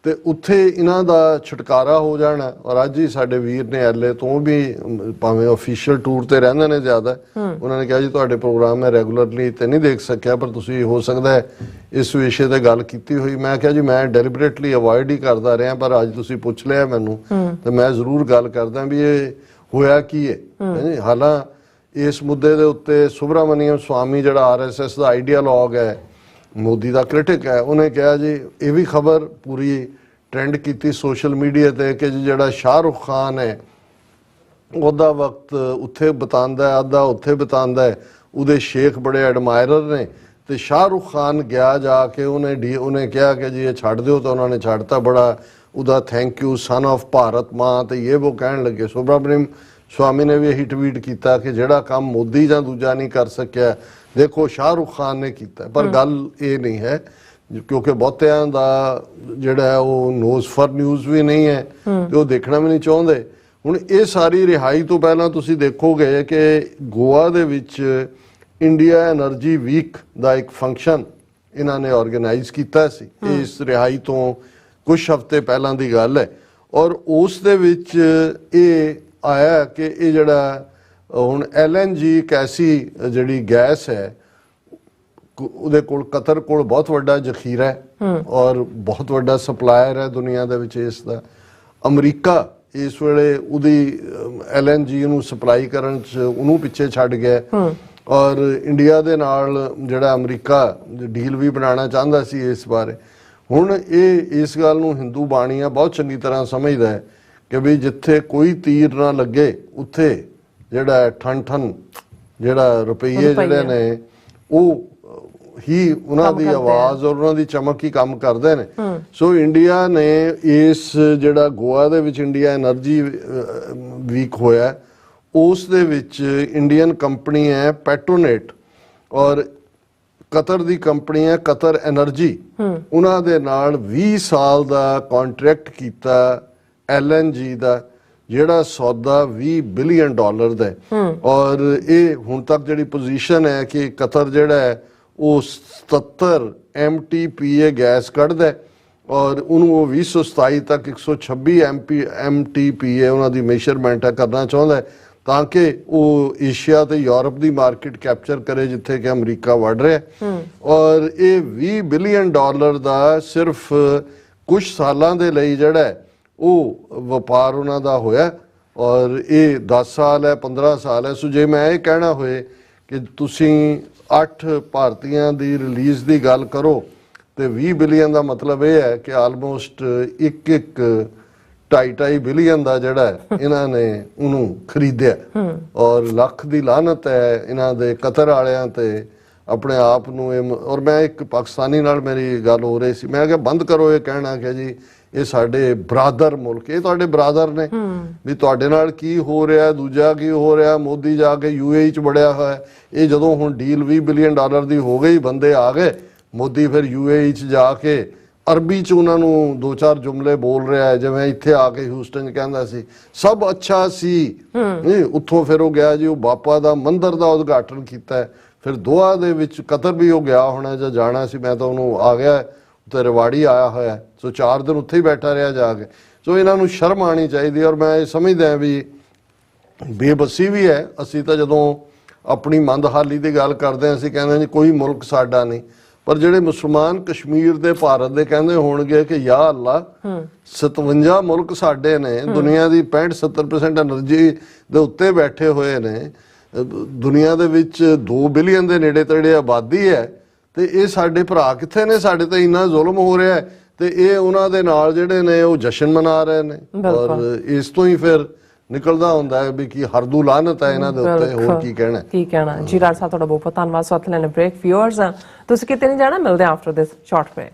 ਤੇ ਉੱਥੇ ਇਹਨਾਂ ਦਾ ਛੁਟਕਾਰਾ ਹੋ ਜਾਣਾ। ਔਰ ਅੱਜ ਹੀ ਸਾਡੇ ਵੀਰ ਨੇ ਐਲਏ ਤੋਂ ਵੀ, ਭਾਵੇਂ ਆਫੀਸ਼ੀਅਲ ਟੂਰ ਤੇ ਰਹਿੰਦੇ ਨੇ ਜ਼ਿਆਦਾ, ਉਹਨਾਂ ਨੇ ਕਿਹਾ ਜੀ ਤੁਹਾਡੇ ਪ੍ਰੋਗਰਾਮ ਮੈਂ ਰੈਗੂਲਰਲੀ ਤੇ ਨਹੀਂ ਦੇਖ ਸਕਿਆ ਪਰ ਤੁਸੀਂ ਹੋ ਸਕਦਾ ਹੈ ਇਸ ਵਿਸ਼ੇ ਤੇ ਗੱਲ ਕੀਤੀ ਹੋਈ। ਮੈਂ ਕਿਹਾ ਜੀ ਮੈਂ ਡੈਲੀਬਰੇਟਲੀ ਅਵੋਇਡ ਹੀ ਕਰਦਾ ਰਿਹਾ, ਪਰ ਅੱਜ ਤੁਸੀਂ ਪੁੱਛ ਲਿਆ ਮੈਨੂੰ ਤੇ ਮੈਂ ਜ਼ਰੂਰ ਗੱਲ ਕਰਦਾ ਵੀ ਇਹ ਹੋਇਆ ਕੀ ਹੈ। ਹਾਲਾਂ ਇਸ ਮੁੱਦੇ ਦੇ ਉੱਤੇ ਸੁਬਰਾਮਨੀਅਮ ਸਵਾਮੀ ਜਿਹੜਾ ਆਰਐਸਐਸ ਦਾ ਆਈਡੀਆਲੋਗ ਹੈ, ਮੋਦੀ ਦਾ ਕ੍ਰਿਟਿਕ ਹੈ, ਉਹਨੇ ਕਿਹਾ ਜੀ ਇਹ ਵੀ ਖਬਰ ਪੂਰੀ ਟ੍ਰੈਂਡ ਕੀਤੀ ਸੋਸ਼ਲ ਮੀਡੀਆ ਤੇ ਕਿ ਜਿਹੜਾ ਸ਼ਾਹਰੁਖ ਖਾਨ ਹੈ ਉਹਦਾ ਵਕਤ ਉੱਥੇ ਬਿਤਾਉਂਦਾ, ਅੱਧਾ ਉੱਥੇ ਬਿਤਾਉਂਦਾ, ਉਹਦੇ ਸ਼ੇਖ ਬੜੇ ਐਡਮਾਇਰਰ ਨੇ। ਤੇ ਸ਼ਾਹਰੁਖ ਖਾਨ ਗਿਆ ਜਾ ਕੇ ਉਹਨੇ ਕਿਹਾ ਕਿ ਜੀ ਇਹ ਛੱਡ ਦਿਓ, ਤਾਂ ਉਹਨਾਂ ਨੇ ਛੱਡਤਾ। ਬੜਾ ਉਹਦਾ thank you son of Bharat ਮਾਂ ਤੇ ਇਹ ਉਹ ਕਹਿਣ ਲੱਗੇ। ਸੁਬਰਾਮਨੀਅਮ ਸਵਾਮੀ ਨੇ ਵੀ ਇਹੀ ਟਵੀਟ ਕੀਤਾ ਕਿ ਜਿਹੜਾ ਕੰਮ ਮੋਦੀ ਜਾਂ ਦੂਜਾ ਨਹੀਂ ਕਰ ਸਕਿਆ ਦੇਖੋ ਸ਼ਾਹਰੁਖ ਖਾਨ ਨੇ ਕੀਤਾ। ਪਰ ਗੱਲ ਇਹ ਨਹੀਂ ਹੈ ਕਿਉਂਕਿ ਬਹੁਤਿਆਂ ਦਾ ਜਿਹੜਾ ਉਹ ਨੋਜ਼ ਫॉर ਨਿਊਜ਼ ਵੀ ਨਹੀਂ ਹੈ ਤੇ ਉਹ ਦੇਖਣਾ ਵੀ ਨਹੀਂ ਚਾਹੁੰਦੇ। ਹੁਣ ਇਹ ਸਾਰੀ ਰਿਹਾਈ ਤੋਂ ਪਹਿਲਾਂ ਤੁਸੀਂ ਦੇਖੋਗੇ ਕਿ ਗੋਆ ਦੇ ਵਿੱਚ ਇੰਡੀਆ ਐਨਰਜੀ ਵੀਕ ਦਾ ਇੱਕ ਫੰਕਸ਼ਨ ਇਹਨਾਂ ਨੇ ਆਰਗੇਨਾਈਜ਼ ਕੀਤਾ ਸੀ। ਇਸ ਰਿਹਾਈ ਤੋਂ ਕੁਝ ਹਫ਼ਤੇ ਪਹਿਲਾਂ ਦੀ ਗੱਲ ਹੈ। ਔਰ ਉਸ ਦੇ ਵਿੱਚ ਇਹ ਆਇਆ ਕਿ ਇਹ ਜਿਹੜਾ ਹੁਣ LNG ਇੱਕ ਐਸੀ ਜਿਹੜੀ ਗੈਸ ਹੈ, ਉਹਦੇ ਕੋਲ ਕਤਰ ਕੋਲ ਬਹੁਤ ਵੱਡਾ ਜ਼ਖੀਰਾ ਹੈ ਔਰ ਬਹੁਤ ਵੱਡਾ ਸਪਲਾਇਰ ਹੈ ਦੁਨੀਆ ਦੇ ਵਿੱਚ ਇਸ ਦਾ। ਅਮਰੀਕਾ ਇਸ ਵੇਲੇ ਉਹਦੀ LNG ਨੂੰ ਸਪਲਾਈ ਕਰਨ 'ਚ ਉਹਨੂੰ ਪਿੱਛੇ ਛੱਡ ਗਿਆ ਔਰ ਇੰਡੀਆ ਦੇ ਨਾਲ ਜਿਹੜਾ ਅਮਰੀਕਾ ਡੀਲ ਵੀ ਬਣਾਉਣਾ ਚਾਹੁੰਦਾ ਸੀ ਇਸ ਬਾਰੇ। ਹੁਣ ਇਹ ਇਸ ਗੱਲ ਨੂੰ ਹਿੰਦੂ ਬਾਣੀਆਂ ਬਹੁਤ ਚੰਗੀ ਤਰ੍ਹਾਂ ਸਮਝਦਾ ਹੈ ਕਿ ਵੀ ਜਿੱਥੇ ਕੋਈ ਤੀਰ ਨਾ ਲੱਗੇ ਉੱਥੇ ਜਿਹੜਾ ਠਨ ਜਿਹੜਾ ਰੁਪਈਏ ਜਿਹੜੇ ਨੇ ਉਹ ਹੀ ਉਹਨਾਂ ਦੀ ਆਵਾਜ਼ ਔਰ ਉਹਨਾਂ ਦੀ ਚਮਕ ਹੀ ਕੰਮ ਕਰਦੇ ਨੇ। ਸੋ ਇੰਡੀਆ ਨੇ ਇਸ ਜਿਹੜਾ ਗੋਆ ਦੇ ਵਿੱਚ ਇੰਡੀਆ ਐਨਰਜੀ ਵੀਕ ਹੋਇਆ ਉਸ ਦੇ ਵਿੱਚ ਇੰਡੀਅਨ ਕੰਪਨੀ ਹੈ ਪੈਟਰੋਨੇਟ ਔਰ ਕਤਰ ਦੀ ਕੰਪਨੀ ਹੈ ਕਤਰ ਐਨਰਜੀ, ਉਹਨਾਂ ਦੇ ਨਾਲ 20 ਸਾਲ ਦਾ ਕੰਟਰੈਕਟ ਕੀਤਾ LNG ਦਾ, ਜਿਹੜਾ ਸੌਦਾ $20 ਬਿਲੀਅਨ ਦਾ। ਔਰ ਇਹ ਹੁਣ ਤੱਕ ਜਿਹੜੀ ਪੋਜੀਸ਼ਨ ਹੈ ਕਿ ਕਤਰ ਜਿਹੜਾ ਹੈ ਉਹ 77 MTPA ਗੈਸ ਕੱਢਦਾ ਹੈ ਔਰ ਉਹਨੂੰ ਉਹ 2027 ਤੱਕ 126 MTPA ਉਹਨਾਂ ਦੀ ਮੇਜਰਮੈਂਟ ਕਰਨਾ ਚਾਹੁੰਦਾ ਹੈ ਤਾਂ ਕਿ ਉਹ ਏਸ਼ੀਆ ਤੇ ਯੂਰਪ ਦੀ ਮਾਰਕੀਟ ਕੈਪਚਰ ਕਰੇ ਜਿੱਥੇ ਕਿ ਅਮਰੀਕਾ ਵੜ ਰਿਹਾ ਔਰ ਇਹ $20 ਬਿਲੀਅਨ ਦਾ ਸਿਰਫ ਕੁਝ ਸਾਲਾਂ ਦੇ ਲਈ ਜਿਹੜਾ ਹੈ ਉਹ ਵਪਾਰ ਉਹਨਾਂ ਦਾ ਹੋਇਆ ਔਰ ਇਹ 10 ਸਾਲ ਹੈ 15 ਸਾਲ ਹੈ। ਸੋ ਜੇ ਮੈਂ ਇਹ ਕਹਿਣਾ ਹੋਏ ਕਿ ਤੁਸੀਂ 8 ਭਾਰਤੀਆਂ ਦੀ ਰਿਲੀਜ਼ ਦੀ ਗੱਲ ਕਰੋ ਤੇ 20 ਬਿਲੀਅਨ ਦਾ ਮਤਲਬ ਇਹ ਹੈ ਕਿ ਆਲਮੋਸਟ 2.5 ਬਿਲੀਅਨ ਦਾ ਜਿਹੜਾ ਇਹਨਾਂ ਨੇ ਉਹਨੂੰ ਖਰੀਦਿਆ ਔਰ ਲੱਖ ਦੀ ਲਾਹਨਤ ਹੈ ਇਹਨਾਂ ਦੇ ਕਤਰ ਵਾਲਿਆਂ ਤੇ ਆਪਣੇ ਆਪ ਨੂੰ। ਔਰ ਮੈਂ ਇੱਕ ਪਾਕਿਸਤਾਨੀ ਨਾਲ ਮੇਰੀ ਗੱਲ ਹੋ ਰਹੀ ਸੀ, ਮੈਂ ਕਿਹਾ ਬੰਦ ਕਰੋ ਇਹ ਕਹਿਣਾ ਕਿ ਜੀ ਇਹ ਸਾਡੇ ਬਰਾਦਰ ਮੁਲਕ, ਇਹ ਤੁਹਾਡੇ ਬਰਾਦਰ ਨੇ ਵੀ ਤੁਹਾਡੇ ਨਾਲ ਕੀ ਹੋ ਰਿਹਾ, ਦੂਜਾ ਕੀ ਹੋ ਰਿਹਾ। ਮੋਦੀ ਜਾ ਕੇ UAE ਚ ਵੜਿਆ ਹੋਇਆ, ਇਹ ਜਦੋਂ ਹੁਣ ਡੀਲ $20 ਬਿਲੀਅਨ ਦੀ ਹੋ ਗਈ ਬੰਦੇ ਆ ਗਏ, ਮੋਦੀ ਫਿਰ UAE ਚ ਜਾ ਕੇ ਅਰਬੀ ਚ ਉਹਨਾਂ ਨੂੰ 2-4 ਜੁਮਲੇ ਬੋਲ ਰਿਹਾ ਹੈ ਜਿਵੇਂ ਇੱਥੇ ਆ ਕੇ ਹਿਊਸਟਨ ਚ ਕਹਿੰਦਾ ਸੀ ਸਭ ਅੱਛਾ ਸੀ। ਉੱਥੋਂ ਫਿਰ ਉਹ ਗਿਆ ਜੀ ਉਹ ਬਾਪਾ ਦਾ ਮੰਦਿਰ ਦਾ ਉਦਘਾਟਨ ਕੀਤਾ, ਫਿਰ ਦੋਹਾ ਦੇ ਵਿੱਚ ਕਤਰ ਵੀ ਉਹ ਗਿਆ ਹੋਣਾ ਜਾਂ ਜਾਣਾ ਸੀ, ਮੈਂ ਤਾਂ ਉਹਨੂੰ ਆ ਗਿਆ ਤੇ ਰਵਾੜੀ ਆਇਆ ਹੋਇਆ, ਸੋ 4 ਦਿਨ ਉੱਥੇ ਹੀ ਬੈਠਾ ਰਿਹਾ ਜਾ ਕੇ। ਸੋ ਇਹਨਾਂ ਨੂੰ ਸ਼ਰਮ ਆਣੀ ਚਾਹੀਦੀ ਔਰ ਮੈਂ ਇਹ ਸਮਝਦਾ ਵੀ ਬੇਬਸੀ ਵੀ ਹੈ। ਅਸੀਂ ਤਾਂ ਜਦੋਂ ਆਪਣੀ ਮੰਦਹਾਲੀ ਦੀ ਗੱਲ ਕਰਦੇ ਹਾਂ ਅਸੀਂ ਕਹਿੰਦੇ ਜੀ ਕੋਈ ਮੁਲਕ ਸਾਡਾ ਨਹੀਂ, ਪਰ ਜਿਹੜੇ ਮੁਸਲਮਾਨ ਕਸ਼ਮੀਰ ਦੇ ਭਾਰਤ ਦੇ ਕਹਿੰਦੇ ਹੋਣਗੇ ਕਿ ਯਾ ਅੱਲਾ 57 ਮੁਲਕ ਸਾਡੇ ਨੇ, ਦੁਨੀਆ ਦੀ 65-70% એનર્ਜੀ ਦੇ ਉੱਤੇ ਬੈਠੇ ਹੋਏ ਨੇ, ਦੁਨੀਆ ਦੇ ਵਿੱਚ 2 ਬਿਲੀਅਨ ਦੇ ਨੇੜੇ ਤੇੜੇ ਆਬਾਦੀ ਹੈ ਤੇ ਇਹ ਸਾਡੇ ਭਰਾ ਕਿੱਥੇ ਨੇ? ਸਾਡੇ ਤੇ ਇੰਨਾ ਜ਼ੁਲਮ ਹੋ ਰਿਹਾ ਹੈ ਤੇ ਇਹ ਉਹਨਾਂ ਦੇ ਨਾਲ ਜਿਹੜੇ ਨੇ ਉਹ ਜਸ਼ਨ ਮਨਾ ਰਹੇ ਨੇ ਔਰ ਇਸ ਤੋਂ ਹੀ ਫਿਰ ਨਿਕਲਦਾ ਹੁੰਦਾ ਹੈ ਵੀ ਕੀ ਹਰਦੂ ਲਾਨਤ ਹੈ ਇਹਨਾਂ ਦੇ ਉੱਤੇ। ਹੋਰ ਕੀ ਕਹਿਣਾ ਜੀ ਰਾਜ ਸਾਹਿਬ, ਤੁਹਾਡਾ ਬਹੁਤ ਬਹੁਤ ਧੰਨਵਾਦ। ਸਾਥ ਲੈਣੇ ਬ੍ਰੇਕ। ਵਿਊਅਰਸ ਤੁਸੀਂ ਕਿਤੇ ਨਹੀਂ ਜਾਣਾ, ਮਿਲਦੇ ਹਾਂ ਆਫਟਰ ਦਿਸ ਸ਼ਾਰਟ ਬ੍ਰੇਕ।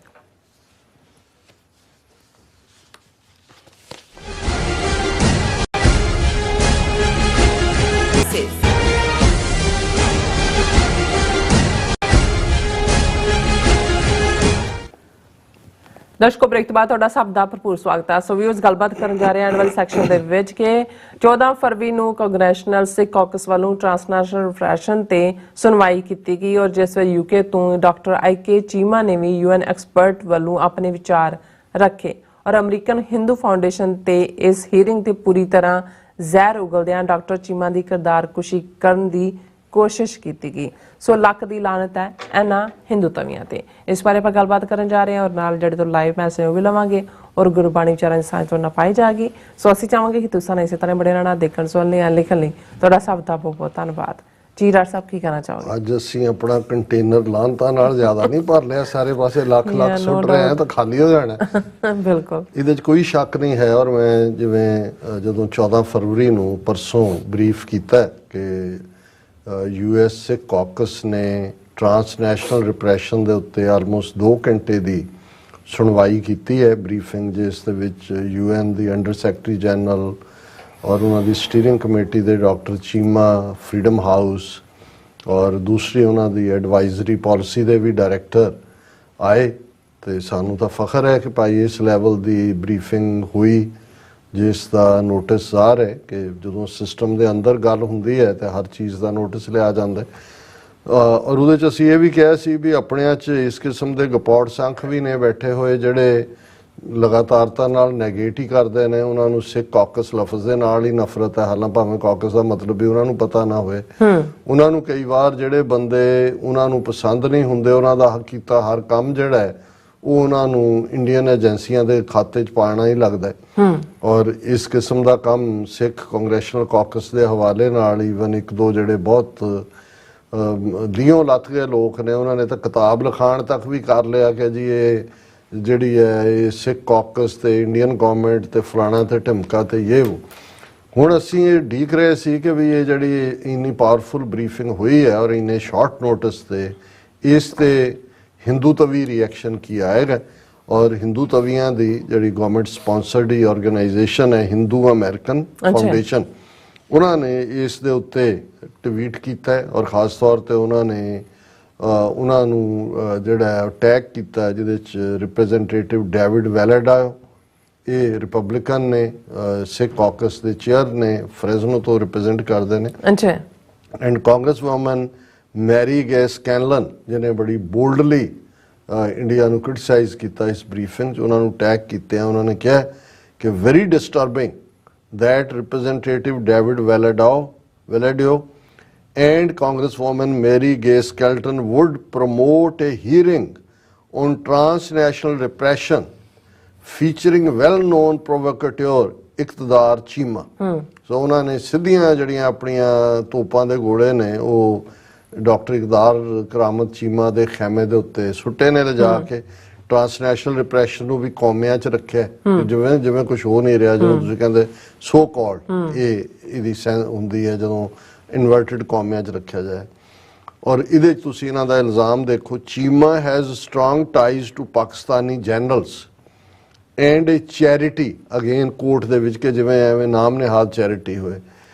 ਦਰਸ਼ਕੋ, ਬ੍ਰੇਕ ਤੋਂ ਬਾਅਦ ਤੁਹਾਡਾ ਸਭ ਦਾ ਭਰਪੂਰ ਸਵਾਗਤ ਹੈ। ਸੋ ਵਿਊਅਰਸ, ਗੱਲਬਾਤ ਕਰਨ ਜਾ ਰਹੇ ਹਾਂ ਆਉਣ ਵਾਲੇ ਸੈਕਸ਼ਨ ਦੇ ਵਿੱਚ ਕਿ 14 ਫਰਵਰੀ ਨੂੰ ਕੰਗਰੈਸ਼ਨਲ ਸਿੱਖ ਕਾਕਸ ਵੱਲੋਂ ਟ੍ਰਾਂਸਨੈਸ਼ਨਲ ਰਿਫਰੈਸ਼ਨ ਤੇ ਸੁਣਵਾਈ ਕੀਤੀ ਗਈ ਔਰ ਜਿਸ ਵਿੱਚ UK ਤੋਂ ਡਾਕਟਰ IK ਚੀਮਾ ਨੇ ਵੀ UN ਐਕਸਪਰਟ ਵੱਲੋਂ ਆਪਣੇ ਵਿਚਾਰ ਰੱਖੇ ਔਰ ਅਮਰੀਕਨ ਹਿੰਦੂ ਫਾਊਂਡੇਸ਼ਨ ਤੇ ਇਸ ਹੀਅਰਿੰਗ ਤੇ ਪੂਰੀ ਤਰ੍ਹਾਂ ਜ਼ਹਿਰ ਉਗਲਦਿਆਂ ਡਾਕਟਰ ਚੀਮਾ ਦੀ ਕਿਰਦਾਰਕੁਸ਼ੀ ਕਰਨ ਦੀ ਕੋਸ਼ਿਸ਼ ਕੀਤੀ ਗਈ। ਸੋ ਲੱਖ ਦੀ ਲਾਨਤ ਹੈ ਇਹਨਾਂ ਹਿੰਦੂ ਤਵੀਆਂ ਤੇ। ਇਸ ਬਾਰੇ ਆਪਾਂ ਗੱਲਬਾਤ ਕਰਨ ਜਾ ਰਹੇ ਹਾਂ ਔਰ ਨਾਲ ਜਿਹੜੇ ਤੋਂ ਲਾਈਵ ਮੈਸੇਜ ਉਹ ਵੀ ਲਵਾਂਗੇ ਔਰ ਗੁਰਬਾਣੀ ਵਿਚਾਰਾਂ ਦੀ ਸਾਂਝ ਤੋਂ ਨਾ ਪਾਈ ਜਾਏਗੀ। ਸੋ ਅਸੀਂ ਚਾਹਾਂਗੇ ਕਿ ਤੁਸੀਂ ਇਸੇ ਤਰ੍ਹਾਂ ਬੜੇ ਰਹਿਣਾ, ਦੇਖਣ ਸੁਣਨ ਜਾਂ ਲਿਖਣ ਲਈ ਤੁਹਾਡਾ ਸਭ ਦਾ ਬਹੁਤ ਬਹੁਤ ਧੰਨਵਾਦ। ਜੀ ਰਾਜ ਸਾਹਿਬ, ਕੀ ਕਹਿਣਾ ਚਾਹੋਗੇ? ਅੱਜ ਅਸੀਂ ਆਪਣਾ ਕੰਟੇਨਰ ਲਾਂਤਾਂ ਨਾਲ ਜ਼ਿਆਦਾ ਨਹੀਂ ਭਰ ਲਿਆ, ਸਾਰੇ ਪਾਸੇ ਲੱਖ ਸੁੱਟ ਰਹੇ ਆ ਤਾਂ ਖਾਲੀ ਹੋ ਜਾਣਾ। ਬਿਲਕੁਲ, ਇਹਦੇ 'ਚ ਕੋਈ ਸ਼ੱਕ ਨਹੀਂ ਹੈ। ਔਰ ਮੈਂ ਜਿਵੇਂ ਜਦੋਂ 14 ਫਰਵਰੀ ਨੂੰ ਪਰਸੋਂ ਬਰੀਫ ਕੀਤਾ ਕਿ US ਸਿੱਖ ਕਾਕਸ ਨੇ ਟ੍ਰਾਂਸਨੈਸ਼ਨਲ ਰਿਪਰੈਸ਼ਨ ਦੇ ਉੱਤੇ ਆਲਮੋਸਟ 2 ਘੰਟੇ ਦੀ ਸੁਣਵਾਈ ਕੀਤੀ ਹੈ ਬਰੀਫਿੰਗ, ਜਿਸ ਦੇ ਵਿੱਚ UN ਦੀ ਅੰਡਰ ਸੈਕਟਰੀ ਜਨਰਲ ਔਰ ਉਹਨਾਂ ਦੀ ਸਟੀਅਰਿੰਗ ਕਮੇਟੀ ਦੇ ਡਾਕਟਰ ਚੀਮਾ, ਫਰੀडम ਹਾਊਸ ਔਰ ਦੂਸਰੀ ਉਹਨਾਂ ਦੀ ਐਡਵਾਈਜ਼ਰੀ ਪਾਲਿਸੀ ਦੇ ਵੀ ਡਾਇਰੈਕਟਰ ਆਏ ਤੇ ਸਾਨੂੰ ਤਾਂ ਫਖਰ ਹੈ ਕਿ ਭਾਈ ਇਸ ਲੈਵਲ ਦੀ ਬਰੀਫਿੰਗ ਹੋਈ ਜਿਸ ਦਾ ਨੋਟਿਸ ਜ਼ਾਹਰ ਹੈ ਕਿ ਜਦੋਂ ਸਿਸਟਮ ਦੇ ਅੰਦਰ ਗੱਲ ਹੁੰਦੀ ਹੈ ਤਾਂ ਹਰ ਚੀਜ਼ ਦਾ ਨੋਟਿਸ ਲਿਆ ਜਾਂਦਾ ਔਰ ਉਹਦੇ 'ਚ ਅਸੀਂ ਇਹ ਵੀ ਕਿਹਾ ਸੀ ਵੀ ਆਪਣਿਆਂ 'ਚ ਇਸ ਕਿਸਮ ਦੇ ਗਪੌੜ ਸੰਖ ਵੀ ਨੇ ਬੈਠੇ ਹੋਏ ਜਿਹੜੇ ਲਗਾਤਾਰਤਾ ਨਾਲ ਨੈਗੇਟ ਹੀ ਕਰਦੇ ਨੇ। ਉਹਨਾਂ ਨੂੰ ਸਿੱਖ ਕਾਕਸ ਲਫ਼ਜ਼ ਦੇ ਨਾਲ ਹੀ ਨਫ਼ਰਤ ਹੈ, ਹਾਲਾਂ ਭਾਵੇਂ ਕਾਕਸ ਦਾ ਮਤਲਬ ਵੀ ਉਹਨਾਂ ਨੂੰ ਪਤਾ ਨਾ ਹੋਵੇ। ਉਹਨਾਂ ਨੂੰ ਕਈ ਵਾਰ ਜਿਹੜੇ ਬੰਦੇ ਉਹਨਾਂ ਨੂੰ ਪਸੰਦ ਨਹੀਂ ਹੁੰਦੇ, ਉਹਨਾਂ ਦਾ ਕੀਤਾ ਹਰ ਕੰਮ ਜਿਹੜਾ ਹੈ ਉਹ ਉਹਨਾਂ ਨੂੰ ਇੰਡੀਅਨ ਏਜੰਸੀਆਂ ਦੇ ਖਾਤੇ 'ਚ ਪਾਉਣਾ ਹੀ ਲੱਗਦਾ ਹੈ। ਔਰ ਇਸ ਕਿਸਮ ਦਾ ਕੰਮ ਸਿੱਖ ਕਾਂਗਰੈਸ਼ਨਲ ਕਾਕਸ ਦੇ ਹਵਾਲੇ ਨਾਲ ਈਵਨ 1-2 ਜਿਹੜੇ ਬਹੁਤ ਲੀਓਂ ਲੱਥ ਗਏ ਲੋਕ ਨੇ, ਉਹਨਾਂ ਨੇ ਤਾਂ ਕਿਤਾਬ ਲਿਖਾਣ ਤੱਕ ਵੀ ਕਰ ਲਿਆ ਕਿ ਜੀ ਇਹ ਜਿਹੜੀ ਹੈ ਇਹ ਸਿੱਖ ਕਾਕਸ ਤੇ ਇੰਡੀਅਨ ਗਵਰਨਮੈਂਟ ਤੇ ਫਲਾਣਾ ਤੇ ਢਿਮਕਾ ਤੇ ਇਹ ਹੁਣ ਅਸੀਂ ਇਹ ਡੀਕ ਰਹੇ ਸੀ ਕਿ ਵੀ ਇਹ ਜਿਹੜੀ ਇੰਨੀ ਪਾਵਰਫੁਲ ਬਰੀਫਿੰਗ ਹੋਈ ਹੈ ਔਰ ਇੰਨੇ ਸ਼ਾਰਟ ਨੋਟਿਸ ਤੇ ਇਸ ਤੇ ਹਿੰਦੂ ਤਵੀ ਰਿਐਕਸ਼ਨ ਕੀ ਆਏਗਾ। ਔਰ ਹਿੰਦੂ ਤਵੀਆਂ ਦੀ ਜਿਹੜੀ ਗਵਰਨਮੈਂਟ ਸਪਾਂਸਰਡ ਹੀ ਆਰਗੇਨਾਈਜੇਸ਼ਨ ਹੈ ਹਿੰਦੂ ਅਮਰੀਕਨ ਫਾਊਂਡੇਸ਼ਨ, ਉਹਨਾਂ ਨੇ ਇਸ ਦੇ ਉੱਤੇ ਟਵੀਟ ਕੀਤਾ ਔਰ ਖਾਸ ਤੌਰ ਤੇ ਉਹਨਾਂ ਨੇ ਉਹਨਾਂ ਨੂੰ ਜਿਹੜਾ ਟੈਗ ਕੀਤਾ ਜਿਹਦੇ 'ਚ ਰਿਪਰੈਜ਼ੈਂਟੇਟਿਵ ਡੇਵਿਡ ਵੈਲੇਡਾ, ਇਹ ਰਿਪਬਲਿਕਨ ਨੇ, ਸਿੱਖ ਕਾਕਸ ਦੇ ਚੇਅਰ ਨੇ, ਫਰੈਜ਼ਨੋ ਤੋਂ ਰਿਪਰੈਜ਼ੈਂਟ ਕਰਦੇ ਨੇ, ਐਂਡ ਕਾਂਗਰਸ ਵੂਮਨ ਮੈਰੀ ਗੇ ਸਕੈਨਲਨ ਜਿਹਨੇ ਬੜੀ ਬੋਲਡਲੀ ਇੰਡੀਆ ਨੂੰ ਕ੍ਰਿਟਿਸਾਈਜ਼ ਕੀਤਾ ਇਸ ਬਰੀਫਿੰਗ 'ਚ, ਉਹਨਾਂ ਨੂੰ ਟੈਗ ਕੀਤਿਆਂ ਉਹਨਾਂ ਨੇ ਕਿਹਾ ਕਿ very disturbing that Representative David Valadao and Congresswoman Mary Gay Skelton would promote a hearing on transnational repression featuring well-known provocateur Iqtidar Cheema. So ਉਹਨਾਂ ਨੇ ਸਿੱਧੀਆਂ ਜਿਹੜੀਆਂ ਆਪਣੀਆਂ ਤੋਪਾਂ ਦੇ ਗੋਲੇ ਨੇ ਉਹ ਡਾਕਟਰ ਇਕਦਾਰ ਕਰਾਮਤ ਚੀਮਾ ਦੇ ਖੈਮੇ ਦੇ ਉੱਤੇ ਸੁੱਟੇ ਨੇ ਲਿਜਾ ਕੇ, ਟ੍ਰਾਂਸਨੈਸ਼ਨਲ ਰਿਪਰੈਸ਼ਨ ਨੂੰ ਵੀ ਕੌਮਿਆਂ 'ਚ ਰੱਖਿਆ, ਜਿਵੇਂ ਜਿਵੇਂ ਕੁਝ ਹੋ ਨਹੀਂ ਰਿਹਾ, ਜਦੋਂ ਤੁਸੀਂ ਕਹਿੰਦੇ ਸੋ ਕਾਲਡ ਇਹਦੀ ਹੁੰਦੀ ਹੈ ਜਦੋਂ ਇਨਵਰਟਿਡ ਕੌਮਿਆਂ 'ਚ ਰੱਖਿਆ ਜਾਏ। ਔਰ ਇਹਦੇ 'ਚ ਤੁਸੀਂ ਇਹਨਾਂ ਦਾ ਇਲਜ਼ਾਮ ਦੇਖੋ, Cheema has strong ties to Pakistani generals and a charity, again court ਦੇ ਵਿੱਚ ਕਿ ਜਿਵੇਂ ਐਵੇਂ ਨਾਮ ਨਿਹਾਲ ਚੈਰਿਟੀ ਹੋਏ,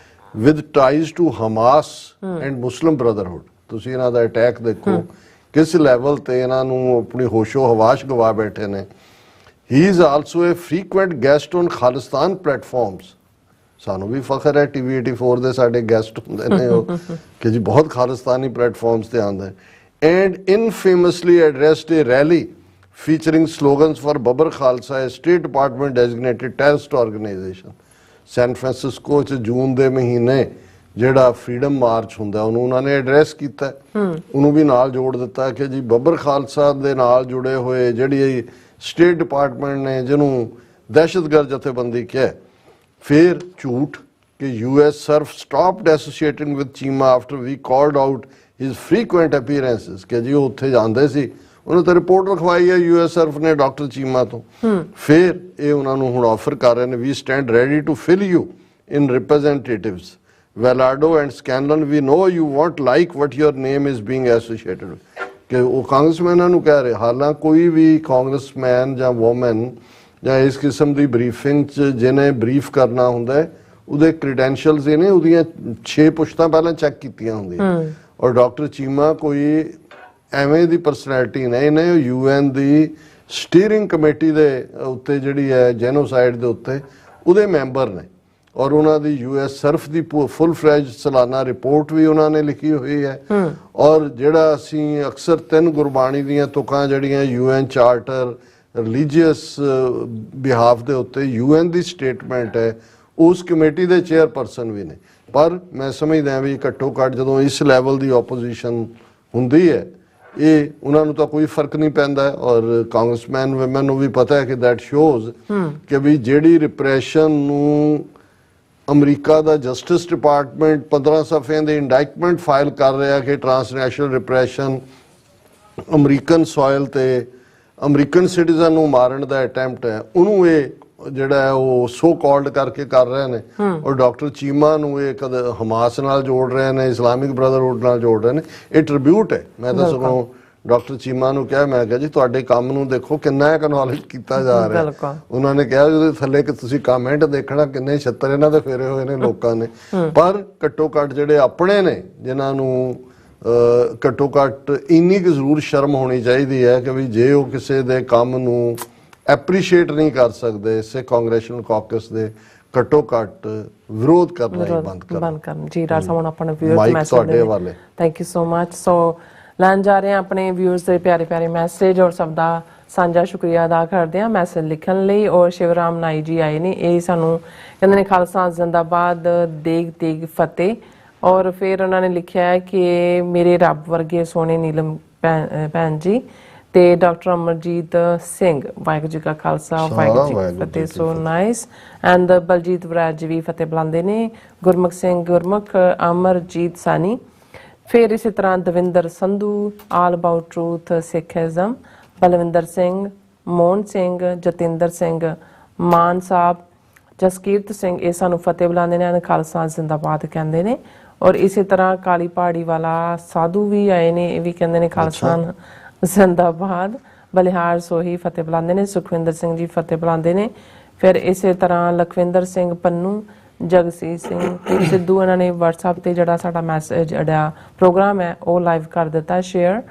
with ties to Hamas and Muslim Brotherhood. ਤੁਸੀਂ ਇਹਨਾਂ ਦਾ ਅਟੈਕ ਦੇਖੋ ਕਿਸ ਲੈਵਲ ਤੇ ਇਹਨਾਂ ਨੂੰ ਆਪਣੀ ਹੋਸ਼ੋ ਹਵਾਸ਼ ਗਵਾ ਬੈਠੇ ਨੇ। ਹੀ is also A frequent guest on Khalistan platforms. ਸਾਨੂੰ ਵੀ ਫਖਰ ਹੈ TV 84 ਦੇ ਸਾਡੇ ਗੈਸਟ ਹੁੰਦੇ ਨੇ ਉਹ ਕਿ ਜੀ ਬਹੁਤ ਖਾਲਿਸਤਾਨੀ ਪਲੇਟਫਾਰਮਸ ਤੇ ਆਉਂਦੇ। And infamously addressed a rally featuring slogans for Babar Khalsa, a State Department designated terrorist organization. San Francisco 'ਚ ਜੂਨ ਦੇ ਮਹੀਨੇ ਜਿਹੜਾ ਫਰੀडम ਮਾਰਚ ਹੁੰਦਾ ਉਹਨੂੰ ਉਹਨਾਂ ਨੇ ਐਡਰੈਸ ਕੀਤਾ, ਉਹਨੂੰ ਵੀ ਨਾਲ ਜੋੜ ਦਿੱਤਾ ਕਿ ਜੀ ਬੱਬਰ ਖਾਲਸਾ ਦੇ ਨਾਲ ਜੁੜੇ ਹੋਏ ਜਿਹੜੀ ਸਟੇਟ ਡਿਪਾਰਟਮੈਂਟ ਨੇ ਜਿਹਨੂੰ ਦਹਿਸ਼ਤਗਰਦ ਜਥੇਬੰਦੀ ਕਿਹਾ। ਫਿਰ ਝੂਠ ਕਿ US SURF stopped associating with Cheema after we called out his frequent appearances, ਕਿ ਜੀ ਉਹ ਉੱਥੇ ਜਾਂਦੇ ਸੀ, ਉਹਨੇ ਤਾਂ ਰਿਪੋਰਟ ਲਿਖਵਾਈ ਹੈ US SURF ਨੇ ਡਾਕਟਰ ਚੀਮਾ ਤੋਂ। ਫਿਰ ਇਹ ਉਹਨਾਂ ਨੂੰ ਹੁਣ ਆਫਰ ਕਰ ਰਹੇ ਨੇ, we stand ready to fill you in representatives Valadao and Scanlon, we know you won't like what your name is being associated with। ਕਿ ਉਹ ਕਾਂਗਰਸਮੈਨਾਂ ਨੂੰ ਕਹਿ ਰਹੇ, ਹਾਲਾਂ ਕੋਈ ਵੀ ਕਾਂਗਰਸਮੈਨ ਜਾਂ ਵੂਮਨ ਜਾਂ ਇਸ ਕਿਸਮ ਦੀ ਬਰੀਫਿੰਗ 'ਚ ਜਿਹਨੇ ਬਰੀਫ ਕਰਨਾ ਹੁੰਦਾ ਹੈ ਉਹਦੇ ਕ੍ਰੀਡੈਂਸ਼ੀਅਲਸ ਇਹਨੇ ਉਹਦੀਆਂ 6 ਪੁਸ਼ਤਾਂ ਪਹਿਲਾਂ ਚੈੱਕ ਕੀਤੀਆਂ ਹੁੰਦੀਆਂ। ਔਰ ਡਾਕਟਰ ਚੀਮਾ ਕੋਈ ਐਵੇਂ ਦੀ ਪਰਸਨੈਲਿਟੀ ਨਹੀਂ, ਇਹਨੇ UN ਦੀ ਸਟੀਅਰਿੰਗ ਕਮੇਟੀ ਦੇ ਉੱਤੇ ਜਿਹੜੀ ਹੈ ਜੈਨੋਸਾਈਡ ਦੇ ਉੱਤੇ ਉਹਦੇ ਮੈਂਬਰ ਨੇ। ਔਰ ਉਹਨਾਂ ਦੀ US SURF ਦੀ ਫੁੱਲ ਫਲੈਜ ਸਾਲਾਨਾ ਰਿਪੋਰਟ ਵੀ ਉਹਨਾਂ ਨੇ ਲਿਖੀ ਹੋਈ ਹੈ। ਔਰ ਜਿਹੜਾ ਅਸੀਂ ਅਕਸਰ 3 ਗੁਰਬਾਣੀ ਦੀਆਂ ਤੁਕਾਂ ਜਿਹੜੀਆਂ UN ਚਾਰਟਰ ਰਿਲੀਜੀਅਸ ਬਿਹਾਫ ਦੇ ਉੱਤੇ UN ਦੀ ਸਟੇਟਮੈਂਟ ਹੈ, ਉਸ ਕਮੇਟੀ ਦੇ ਚੇਅਰਪਰਸਨ ਵੀ ਨੇ। ਪਰ ਮੈਂ ਸਮਝਦਾ ਵੀ ਘੱਟੋ ਘੱਟ ਜਦੋਂ ਇਸ ਲੈਵਲ ਦੀ ਆਪੋਜੀਸ਼ਨ ਹੁੰਦੀ ਹੈ ਇਹ ਉਹਨਾਂ ਨੂੰ ਤਾਂ ਕੋਈ ਫਰਕ ਨਹੀਂ ਪੈਂਦਾ। ਔਰ ਕਾਂਗਰਸਮੈਨ ਵੂਮਨ ਨੂੰ ਵੀ ਪਤਾ ਹੈ ਕਿ ਦੈਟ ਸ਼ੋਜ਼ ਕਿ ਵੀ ਜਿਹੜੀ ਰਿਪਰੈਸ਼ਨ ਨੂੰ ਅਮਰੀਕਾ ਦਾ ਜਸਟਿਸ ਡਿਪਾਰਟਮੈਂਟ 15 ਸਫ਼ਿਆਂ ਦੇ ਇੰਡਾਈਟਮੈਂਟ ਫਾਈਲ ਕਰ ਰਿਹਾ ਕਿ ਟ੍ਰਾਂਸਨੈਸ਼ਨਲ ਰਿਪਰੈਸ਼ਨ ਅਮਰੀਕਨ ਸੋਇਲ ਤੇ ਅਮਰੀਕਨ ਸਿਟੀਜ਼ਨ ਨੂੰ ਮਾਰਨ ਦਾ ਅਟੈਂਪਟ ਹੈ, ਉਹਨੂੰ ਇਹ ਜਿਹੜਾ ਹੈ ਉਹ ਸੋ ਕਾਲਡ ਕਰਕੇ ਕਰ ਰਹੇ ਨੇ। ਔਰ ਡਾਕਟਰ ਚੀਮਾ ਨੂੰ ਇਹ ਕਦੇ ਹਮਾਸ ਨਾਲ ਜੋੜ ਰਹੇ ਨੇ, ਇਸਲਾਮਿਕ ਬ੍ਰਦਰਹੁੱਡ ਨਾਲ ਜੋੜ ਰਹੇ ਨੇ। ਇਹ ਟ੍ਰਿਬਿਊਟ ਹੈ। ਮੈਂ ਤਾਂ ਸਗੋਂ ਡਾਕਟਰ ਚੀਮਾ ਨੂੰ ਕਿਹਾ, ਮੈਂ ਕਿਹਾ ਜੀ ਤੁਹਾਡੇ ਕੰਮ ਨੂੰ ਦੇਖੋ ਕਿੰਨਾ ਐਕਨੋਲੇਜ ਕੀਤਾ ਜਾ ਰਿਹਾ। ਉਹਨਾਂ ਨੇ ਕਿਹਾ ਉਹਦੇ ਥੱਲੇ ਕਿ ਤੁਸੀਂ ਕਮੈਂਟ ਦੇਖਣਾ ਕਿੰਨੇ ਛੱਤਰ ਇਹਨਾਂ ਦੇ ਫੇਰੇ ਹੋਏ ਨੇ ਲੋਕਾਂ ਨੇ। ਪਰ ਘੱਟੋ ਘੱਟ ਜਿਹੜੇ ਆਪਣੇ ਨੇ ਜਿਨ੍ਹਾਂ ਨੂੰ ਘੱਟੋ ਘੱਟ ਇੰਨੀ ਕੁ ਜ਼ਰੂਰ ਸ਼ਰਮ ਹੋਣੀ ਚਾਹੀਦੀ ਹੈ ਕਿ ਵੀ ਜੇ ਉਹ ਕਿਸੇ ਦੇ ਕੰਮ ਨੂੰ ਐਪਰੀਸ਼ੀਏਟ ਨਹੀਂ ਕਰ ਸਕਦੇ ਇਸੇ ਕਾਂਗਰੈਸ਼ਨਲ ਕਾਕਸ ਦੇ, ਘੱਟੋ ਘੱਟ ਵਿਰੋਧ ਕਰਨਾ ਹੀ ਬੰਦ ਕਰਨ। ਜੀ ਡਾਕਟਰ ਸਾਹਿਬ, ਆਪਣੇ ਵਿਊਅਰਸ ਮੈਸੇਜ ਤੁਹਾਡੇ ਹਵਾਲੇ। Thank you so much. So ਲੈਣ ਜਾ ਰਹੇ ਹਾਂ ਆਪਣੇ ਵਿਊਅਰਸ ਦੇ ਪਿਆਰੇ ਪਿਆਰੇ ਮੈਸੇਜ ਔਰ ਸਭ ਦਾ ਸਾਂਝਾ ਸ਼ੁਕਰੀਆ ਅਦਾ ਕਰਦੇ ਹਾਂ ਮੈਸੇਜ ਲਿਖਣ ਲਈ। ਔਰ ਸ਼ਿਵਰਾਮ ਨਾਈ ਜੀ ਆਏ ਨੇ, ਇਹ ਸਾਨੂੰ ਕਹਿੰਦੇ ਨੇ ਖਾਲਸਾ ਜ਼ਿੰਦਾਬਾਦ, ਦੇਗ ਦੇਗ ਫਤਿਹ। ਔਰ ਫਿਰ ਉਹਨਾਂ ਨੇ ਲਿਖਿਆ ਹੈ ਕਿ ਮੇਰੇ ਰੱਬ ਵਰਗੇ ਸੋਹਣੇ ਨੀਲਮ ਭੈਣ ਜੀ ਤੇ ਡਾਕਟਰ ਅਮਰਜੀਤ ਸਿੰਘ, ਵਾਹਿਗੁਰੂ ਜੀ ਕਾ ਖਾਲਸਾ ਵਾਹਿਗੁਰੂ ਜੀ ਕੀ ਫਤਿਹ। So nice. ਐਂਡ ਬਲਜੀਤ ਵਰਾਜ ਜੀ ਵੀ ਫਤਿਹ ਬੁਲਾਉਂਦੇ ਨੇ, ਗੁਰਮੁਖ ਸਿੰਘ ਗੁਰਮੁਖ, ਅਮਰਜੀਤ ਸਾਨੀ। ਫਿਰ ਇਸੇ ਤਰ੍ਹਾਂ Davinder Sandhu, all about truth Sikhism, Balwinder Singh, Mohan Singh, Jatinder Singh, Mann Sahib, Jaskirat Singh, ਇਹ ਸਾਨੂੰ ਫਤਿਹ ਬੁਲਾਉਂਦੇ ਨੇ, ਖਾਲਸਾ ਜ਼ਿੰਦਾਬਾਦ ਕਹਿੰਦੇ ਨੇ। ਔਰ ਇਸੇ ਤਰ੍ਹਾਂ ਕਾਲੀ ਪਹਾੜੀ ਵਾਲਾ ਸਾਧੂ ਵੀ ਆਏ ਨੇ, ਇਹ ਵੀ ਕਹਿੰਦੇ ਨੇ ਖਾਲਸਾ ਜ਼ਿੰਦਾਬਾਦ। ਬਲਿਹਾਰ ਸੋਹੀ ਫਤਿਹ ਬੁਲਾਉਂਦੇ ਨੇ, ਸੁਖਵਿੰਦਰ ਸਿੰਘ ਜੀ ਫਤਿਹ ਬੁਲਾਉਂਦੇ ਨੇ। ਫਿਰ ਇਸੇ ਤਰ੍ਹਾਂ ਲਖਵਿੰਦਰ ਸਿੰਘ ਪੰਨੂ, ਜਗਸੀਰ ਸਿੰਘ ਸਿੱਧੂ, ਇਹਨਾਂ ਨੇ WhatsApp ਤੇ ਜਿਹੜਾ ਸਾਡਾ ਮੈਸੇਜ ਜਿਹੜਾ ਪ੍ਰੋਗਰਾਮ ਹੈ ਉਹ ਲਾਈਵ ਕਰ ਦਿੱਤਾ ਸ਼ੇਅਰ।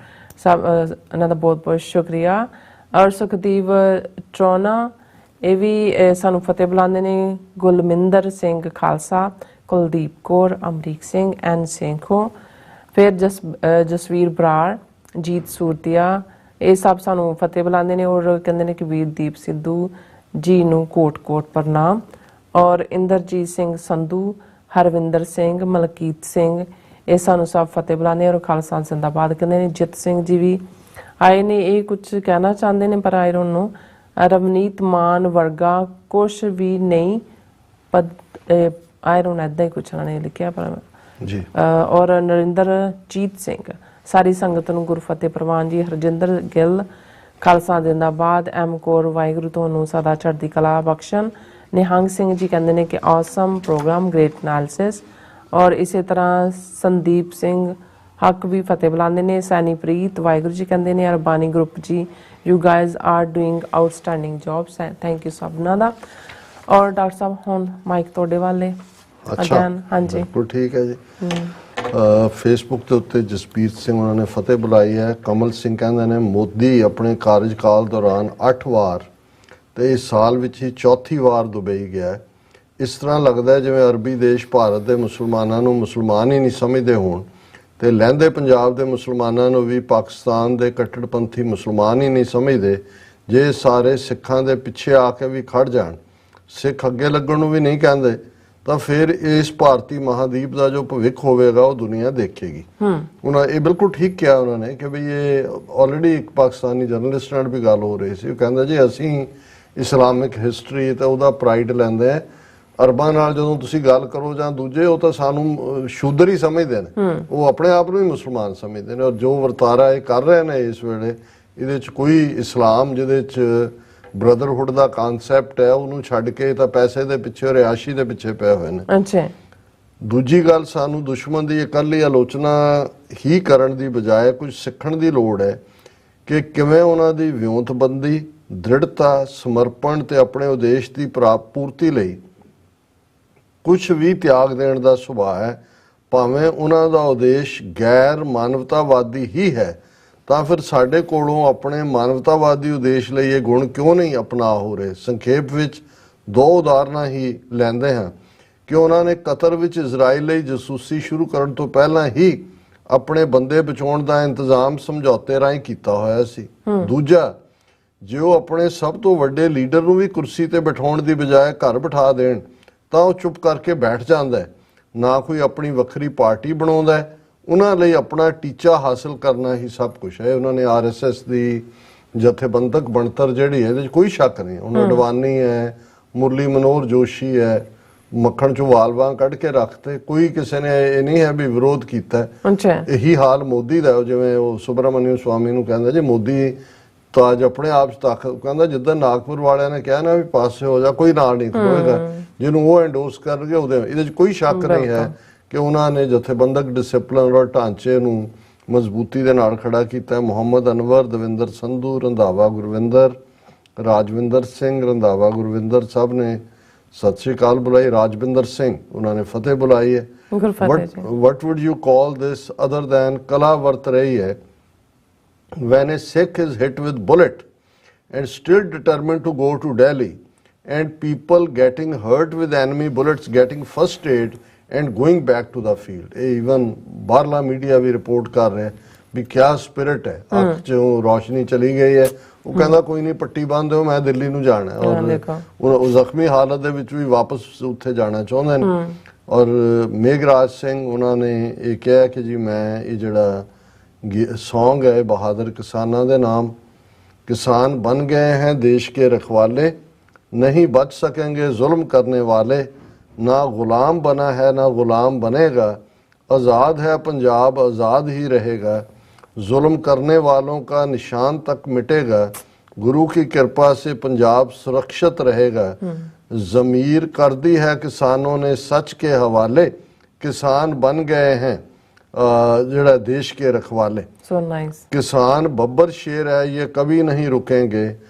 ਸਭ ਇਹਨਾਂ ਦਾ ਬਹੁਤ ਬਹੁਤ ਸ਼ੁਕਰੀਆ। ਔਰ ਸੁਖਦੀਪ ਟਰੋਨਾ, ਇਹ ਵੀ ਸਾਨੂੰ ਫਤਿਹ ਬੁਲਾਉਂਦੇ ਨੇ। ਗੁਲਮਿੰਦਰ ਸਿੰਘ ਖਾਲਸਾ, ਕੁਲਦੀਪ ਕੌਰ, ਅਮਰੀਕ ਸਿੰਘ ਐਨ ਸਿੰਘੋ, ਫਿਰ ਜਸਵੀਰ ਬਰਾੜ, ਜੀਤ ਸੂਰਤੀਆ, ਇਹ ਸਭ ਸਾਨੂੰ ਫਤਿਹ ਬੁਲਾਉਂਦੇ ਨੇ ਔਰ ਕਹਿੰਦੇ ਨੇ ਕਿ ਵੀਰਦੀਪ ਸਿੱਧੂ ਜੀ ਨੂੰ ਕੋਟ-ਕੋਟ ਪ੍ਰਣਾਮ। ਔਰ ਇੰਦਰਜੀਤ ਸਿੰਘ ਸੰਧੂ, ਹਰਵਿੰਦਰ ਸਿੰਘ, ਮਲਕੀਤ ਸਿੰਘ, ਇਹ ਸਾਨੂੰ ਸਭ ਫਤਿਹ ਬੁਲਾਉਂਦੇ ਔਰ ਖਾਲਸਾ ਜ਼ਿੰਦਾਬਾਦ ਕਹਿੰਦੇ ਨੇ। ਜਿੱਤ ਸਿੰਘ ਜੀ ਵੀ ਆਏ ਨੇ, ਇਹ ਕੁਝ ਕਹਿਣਾ ਚਾਹੁੰਦੇ ਨੇ ਪਰ ਆਈ ਡੋਂਟ ਨੋ। ਰਵਨੀਤ ਮਾਨ ਵਰਗਾ ਕੁਛ ਵੀ ਨਹੀਂ, ਆਈ ਡੋਂਟ ਏਦਾਂ ਹੀ ਕੁਛ ਉਹਨਾਂ ਨੇ ਲਿਖਿਆ ਪਰ ਜੀ। ਔਰ ਨਰਿੰਦਰਜੀਤ ਸਿੰਘ, ਸਾਰੀ ਸੰਗਤ ਨੂੰ ਗੁਰਫਤਿਹ ਪ੍ਰਵਾਨ ਜੀ। ਹਰਜਿੰਦਰ ਗਿੱਲ, ਖਾਲਸਾ ਜ਼ਿੰਦਾਬਾਦ। ਐਮ ਕੌਰ, ਵਾਹਿਗੁਰੂ ਤੁਹਾਨੂੰ ਸਦਾ ਚੜ੍ਹਦੀ ਕਲਾ ਬਖਸ਼ਣ। ਨਿਹੰਗ ਸਿੰਘ ਜੀ ਕਹਿੰਦੇ ਨੇ ਕਿ ਆਸਮ ਪ੍ਰੋਗਰਾਮ, ਗ੍ਰੇਟ ਐਨਾਲਿਸਿਸ। ਔਰ ਇਸੇ ਤਰ੍ਹਾਂ ਸੰਦੀਪ ਸਿੰਘ ਹੱਕ ਵੀ ਫਤਿਹ ਬੁਲਾਉਂਦੇ ਨੇ। ਸੈਨੀ ਪ੍ਰੀਤ, ਵਾਹਿਗੁਰੂ ਜੀ ਕਹਿੰਦੇ ਨੇ। ਅਰਬਾਨੀ ਗਰੁੱਪ ਜੀ, you guys are doing outstanding job, thank you ਸਭਨਾਂ ਦਾ। ਔਰ ਡਾਕਟਰ ਸਾਹਿਬ ਹੁਣ ਮਾਈਕ ਤੁਹਾਡੇ ਵਾਲੇ। ਅੱਛਾ, ਹਾਂਜੀ ਬਿਲਕੁਲ ਠੀਕ ਹੈ ਜੀ। ਫੇਸਬੁੱਕ ਦੇ ਉੱਤੇ ਜਸਪੀਰ ਸਿੰਘ ਉਹਨਾਂ ਨੇ ਫਤਿਹ ਬੁਲਾਈ ਹੈ। ਕਮਲ ਸਿੰਘ ਕਹਿੰਦੇ ਨੇ ਮੋਦੀ ਆਪਣੇ ਕਾਰਜਕਾਲ ਦੌਰਾਨ 8 ਵਾਰ ਤੇ ਇਸ ਸਾਲ ਵਿੱਚ ਹੀ ਚੌਥੀ ਵਾਰ ਦੁਬਈ ਗਿਆ। ਇਸ ਤਰ੍ਹਾਂ ਲੱਗਦਾ ਹੈ ਜਿਵੇਂ ਅਰਬੀ ਦੇਸ਼ ਭਾਰਤ ਦੇ ਮੁਸਲਮਾਨਾਂ ਨੂੰ ਮੁਸਲਮਾਨ ਹੀ ਨਹੀਂ ਸਮਝਦੇ ਹੋਣ ਤੇ ਲਹਿੰਦੇ ਪੰਜਾਬ ਦੇ ਮੁਸਲਮਾਨਾਂ ਨੂੰ ਵੀ ਪਾਕਿਸਤਾਨ ਦੇ ਕੱਟੜਪੰਥੀ ਮੁਸਲਮਾਨ ਹੀ ਨਹੀਂ ਸਮਝਦੇ। ਜੇ ਸਾਰੇ ਸਿੱਖਾਂ ਦੇ ਪਿੱਛੇ ਆ ਕੇ ਵੀ ਖੜ ਜਾਣ, ਸਿੱਖ ਅੱਗੇ ਲੱਗਣ ਨੂੰ ਵੀ ਨਹੀਂ ਕਹਿੰਦੇ, ਤਾਂ ਫਿਰ ਇਸ ਭਾਰਤੀ ਮਹਾਦੀਪ ਦਾ ਜੋ ਭਵਿੱਖ ਹੋਵੇਗਾ ਉਹ ਦੁਨੀਆ ਦੇਖੇਗੀ। ਉਹਨਾਂ ਇਹ ਬਿਲਕੁਲ ਠੀਕ ਕਿਹਾ ਉਹਨਾਂ ਨੇ ਕਿ ਵੀ ਇਹ ਆਲਰੇਡੀ ਇੱਕ ਪਾਕਿਸਤਾਨੀ ਜਰਨਲਿਸਟ ਨਾਲ ਵੀ ਗੱਲ ਹੋ ਰਹੀ ਸੀ। ਉਹ ਕਹਿੰਦਾ ਜੀ ਅਸੀਂ ਇਸਲਾਮਿਕ ਹਿਸਟਰੀ ਤੇ ਉਹਦਾ ਪ੍ਰਾਈਡ ਲੈਂਦੇ ਆ। ਅਰਬਾਂ ਨਾਲ ਜਦੋਂ ਤੁਸੀਂ ਗੱਲ ਕਰੋ ਜਾਂ ਦੂਜੇ, ਉਹ ਤਾਂ ਸਾਨੂੰ ਸ਼ੂਦਰ ਹੀ ਸਮਝਦੇ ਨੇ, ਉਹ ਆਪਣੇ ਆਪ ਨੂੰ ਹੀ ਮੁਸਲਮਾਨ ਸਮਝਦੇ ਨੇ। ਔਰ ਜੋ ਵਰਤਾਰਾ ਇਹ ਕਰ ਰਹੇ ਨੇ ਇਸ ਵੇਲੇ, ਇਹਦੇ 'ਚ ਕੋਈ ਇਸਲਾਮ ਜਿਹਦੇ 'ਚ ਬ੍ਰਦਰਹੁੱਡ ਦਾ ਕਨਸੈਪਟ ਹੈ ਉਹਨੂੰ ਛੱਡ ਕੇ ਤਾਂ ਪੈਸੇ ਦੇ ਪਿੱਛੇ, ਰਿਹਾਇਸ਼ੀ ਦੇ ਪਿੱਛੇ ਪਏ ਹੋਏ ਨੇ। ਅੱਛਾ। ਦੂਜੀ ਗੱਲ, ਸਾਨੂੰ ਦੁਸ਼ਮਣ ਦੀ ਇਕੱਲੀ ਆਲੋਚਨਾ ਹੀ ਕਰਨ ਦੀ ਬਜਾਏ ਕੁਝ ਸਿੱਖਣ ਦੀ ਲੋੜ ਹੈ ਕਿ ਕਿਵੇਂ ਉਹਨਾਂ ਦੀ ਵਿਉਂਤਬੰਦੀ, ਦ੍ਰਿੜਤਾ, ਸਮਰਪਣ ਤੇ ਆਪਣੇ ਉਦੇਸ਼ ਦੀ ਪੂਰਤੀ ਲਈ ਕੁਝ ਵੀ ਤਿਆਗ ਦੇਣ ਦਾ ਸੁਭਾਅ ਹੈ। ਭਾਵੇਂ ਉਹਨਾਂ ਦਾ ਉਦੇਸ਼ ਗੈਰ ਮਾਨਵਤਾਵਾਦੀ ਹੀ ਹੈ, ਤਾਂ ਫਿਰ ਸਾਡੇ ਕੋਲੋਂ ਆਪਣੇ ਮਾਨਵਤਾਵਾਦੀ ਉਦੇਸ਼ ਲਈ ਇਹ ਗੁਣ ਕਿਉਂ ਨਹੀਂ ਅਪਣਾ ਹੋ ਰਹੇ। ਸੰਖੇਪ ਵਿੱਚ 2 ਉਦਾਹਰਨਾਂ ਹੀ ਲੈਂਦੇ ਹਾਂ ਕਿ ਉਹਨਾਂ ਨੇ ਕਤਰ ਵਿੱਚ ਇਜ਼ਰਾਈਲ ਲਈ ਜਸੂਸੀ ਸ਼ੁਰੂ ਕਰਨ ਤੋਂ ਪਹਿਲਾਂ ਹੀ ਆਪਣੇ ਬੰਦੇ ਬਚਾਉਣ ਦਾ ਇੰਤਜ਼ਾਮ ਸਮਝੌਤੇ ਰਾਹੀਂ ਕੀਤਾ ਹੋਇਆ ਸੀ। ਦੂਜਾ, ਜੇ ਉਹ ਆਪਣੇ ਸਭ ਤੋਂ ਵੱਡੇ ਲੀਡਰ ਨੂੰ ਵੀ ਕੁਰਸੀ ਤੇ ਬਿਠਾਉਣ ਦੀ ਬਜਾਏ ਘਰ ਬਿਠਾ ਦੇਣ ਤਾਂ ਉਹ ਚੁੱਪ ਕਰਕੇ ਬੈਠ ਜਾਂਦਾ ਹੈ, ਨਾ ਕੋਈ ਆਪਣੀ ਵੱਖਰੀ ਪਾਰਟੀ ਬਣਾਉਂਦਾ ਹੈ। ਉਹਨਾਂ ਲਈ ਆਪਣਾ ਟੀਚਾ ਹਾਸਲ ਕਰਨਾ ਹੀ ਸਭ ਕੁਝ ਹੈ। ਉਹਨਾਂ ਨੇ RSS ਦੀ ਜਥੇਬੰਦਕ ਬਣਤਰ ਜਿਹੜੀ ਹੈ, ਇਹਦੇ 'ਚ ਕੋਈ ਸ਼ੱਕ ਨਹੀਂ। ਉਹਨਾਂ ਅਡਵਾਨੀ ਹੈ, ਮੁਰਲੀ ਮਨੋਹਰ ਜੋਸ਼ੀ ਹੈ, ਮੱਖਣ ਚੋਂ ਵਾਲਵਾਂ ਕੱਢ ਕੇ ਰੱਖਤੇ। ਕੋਈ ਕਿਸੇ ਨੇ ਇਹ ਨਹੀਂ ਹੈ ਵੀ ਵਿਰੋਧ ਕੀਤਾ। ਇਹੀ ਹਾਲ ਮੋਦੀ ਦਾ। ਜਿਵੇਂ ਉਹ ਸੁਬਰਾਮਨਿਅਮ ਸਵਾਮੀ ਨੂੰ ਕਹਿੰਦਾ ਜੀ ਮੋਦੀ ਤਾਂ ਅੱਜ ਆਪਣੇ ਆਪ 'ਚ ਤਾਕਤ, ਕਹਿੰਦਾ ਜਿੱਦਾਂ ਨਾਗਪੁਰ ਵਾਲਿਆਂ ਨੇ ਕਿਹਾ ਨਾ ਵੀ ਪਾਸੇ ਹੋ ਜਾ, ਕੋਈ ਨਾਲ ਨਹੀਂ ਖਲੋਏਗਾ, ਜਿਹਨੂੰ ਉਹ ਐਂਡੋਰਸ ਕਰਨਗੇ ਉਹਦੇ। ਇਹਦੇ 'ਚ ਕੋਈ ਸ਼ੱਕ ਨਹੀਂ ਹੈ ਕਿ ਉਹਨਾਂ ਨੇ ਜਥੇਬੰਦਕ ਡਿਸਿਪਲਿਨ ਔਰ ਢਾਂਚੇ ਨੂੰ ਮਜ਼ਬੂਤੀ ਦੇ ਨਾਲ ਖੜਾ ਕੀਤਾ। ਮੁਹੰਮਦ ਅਨਵਰ, ਦਵਿੰਦਰ ਸੰਧੂ, ਰੰਧਾਵਾ ਗੁਰਵਿੰਦਰ, ਰਾਜਵਿੰਦਰ ਸਿੰਘ, ਰੰਧਾਵਾ ਗੁਰਵਿੰਦਰ ਸਭ ਨੇ ਸਤਿ ਸ਼੍ਰੀ ਅਕਾਲ ਬੁਲਾਈ। ਰਾਜਵਿੰਦਰ ਸਿੰਘ ਉਹਨਾਂ ਨੇ ਫਤਿਹ ਬੁਲਾਈ ਹੈ। What would you call this other than ਕਲਾ ਵਰਤ ਰਹੀ ਹੈ when a Sikh is hit with bullet and still determined to go to Delhi, and people getting hurt with enemy bullets getting first aid and going back to the field. Even ਬਾਹਰਲਾ media ਵੀ report ਕਰ ਰਿਹਾ ਵੀ ਕਿਆ spirit ਹੈ। ਅੱਖ 'ਚੋਂ ਰੋਸ਼ਨੀ ਚਲੀ ਗਈ ਹੈ। ਉਹ ਕਹਿੰਦਾ ਕੋਈ ਨਹੀਂ, ਪੱਟੀ ਬੰਨ੍ਹ ਦਿਓ, ਮੈਂ ਦਿੱਲੀ ਨੂੰ ਜਾਣਾ। ਔਰ ਉਹ ਜ਼ਖਮੀ ਹਾਲਤ ਦੇ ਵਿੱਚ ਵੀ ਵਾਪਸ ਉੱਥੇ ਜਾਣਾ ਚਾਹੁੰਦੇ ਨੇ। ਔਰ ਮੇਘਰਾਜ ਸਿੰਘ ਉਹਨਾਂ ਨੇ ਇਹ ਕਿਹਾ ਕਿ ਜੀ ਮੈਂ ਇਹ ਜਿਹੜਾ सॉन्ग है बहादुर किसानों के नाम, किसान बन गए हैं देश के रखवाले, नहीं बच सकेंगे जुल्म करने वाले, ना गुलाम बना है ना गुलाम बनेगा, आज़ाद है पंजाब आज़ाद ही रहेगा, जुल्म करने वालों का निशान तक मिटेगा, गुरु की कृपा से पंजाब सुरक्षित रहेगा, ज़मीर कर दी है किसानों ने सच के हवाले, किसान बन गए हैं जड़ा देश के रखवाले। So nice. किसान बब्बर शेर है, ये कभी नहीं रुकेंगे,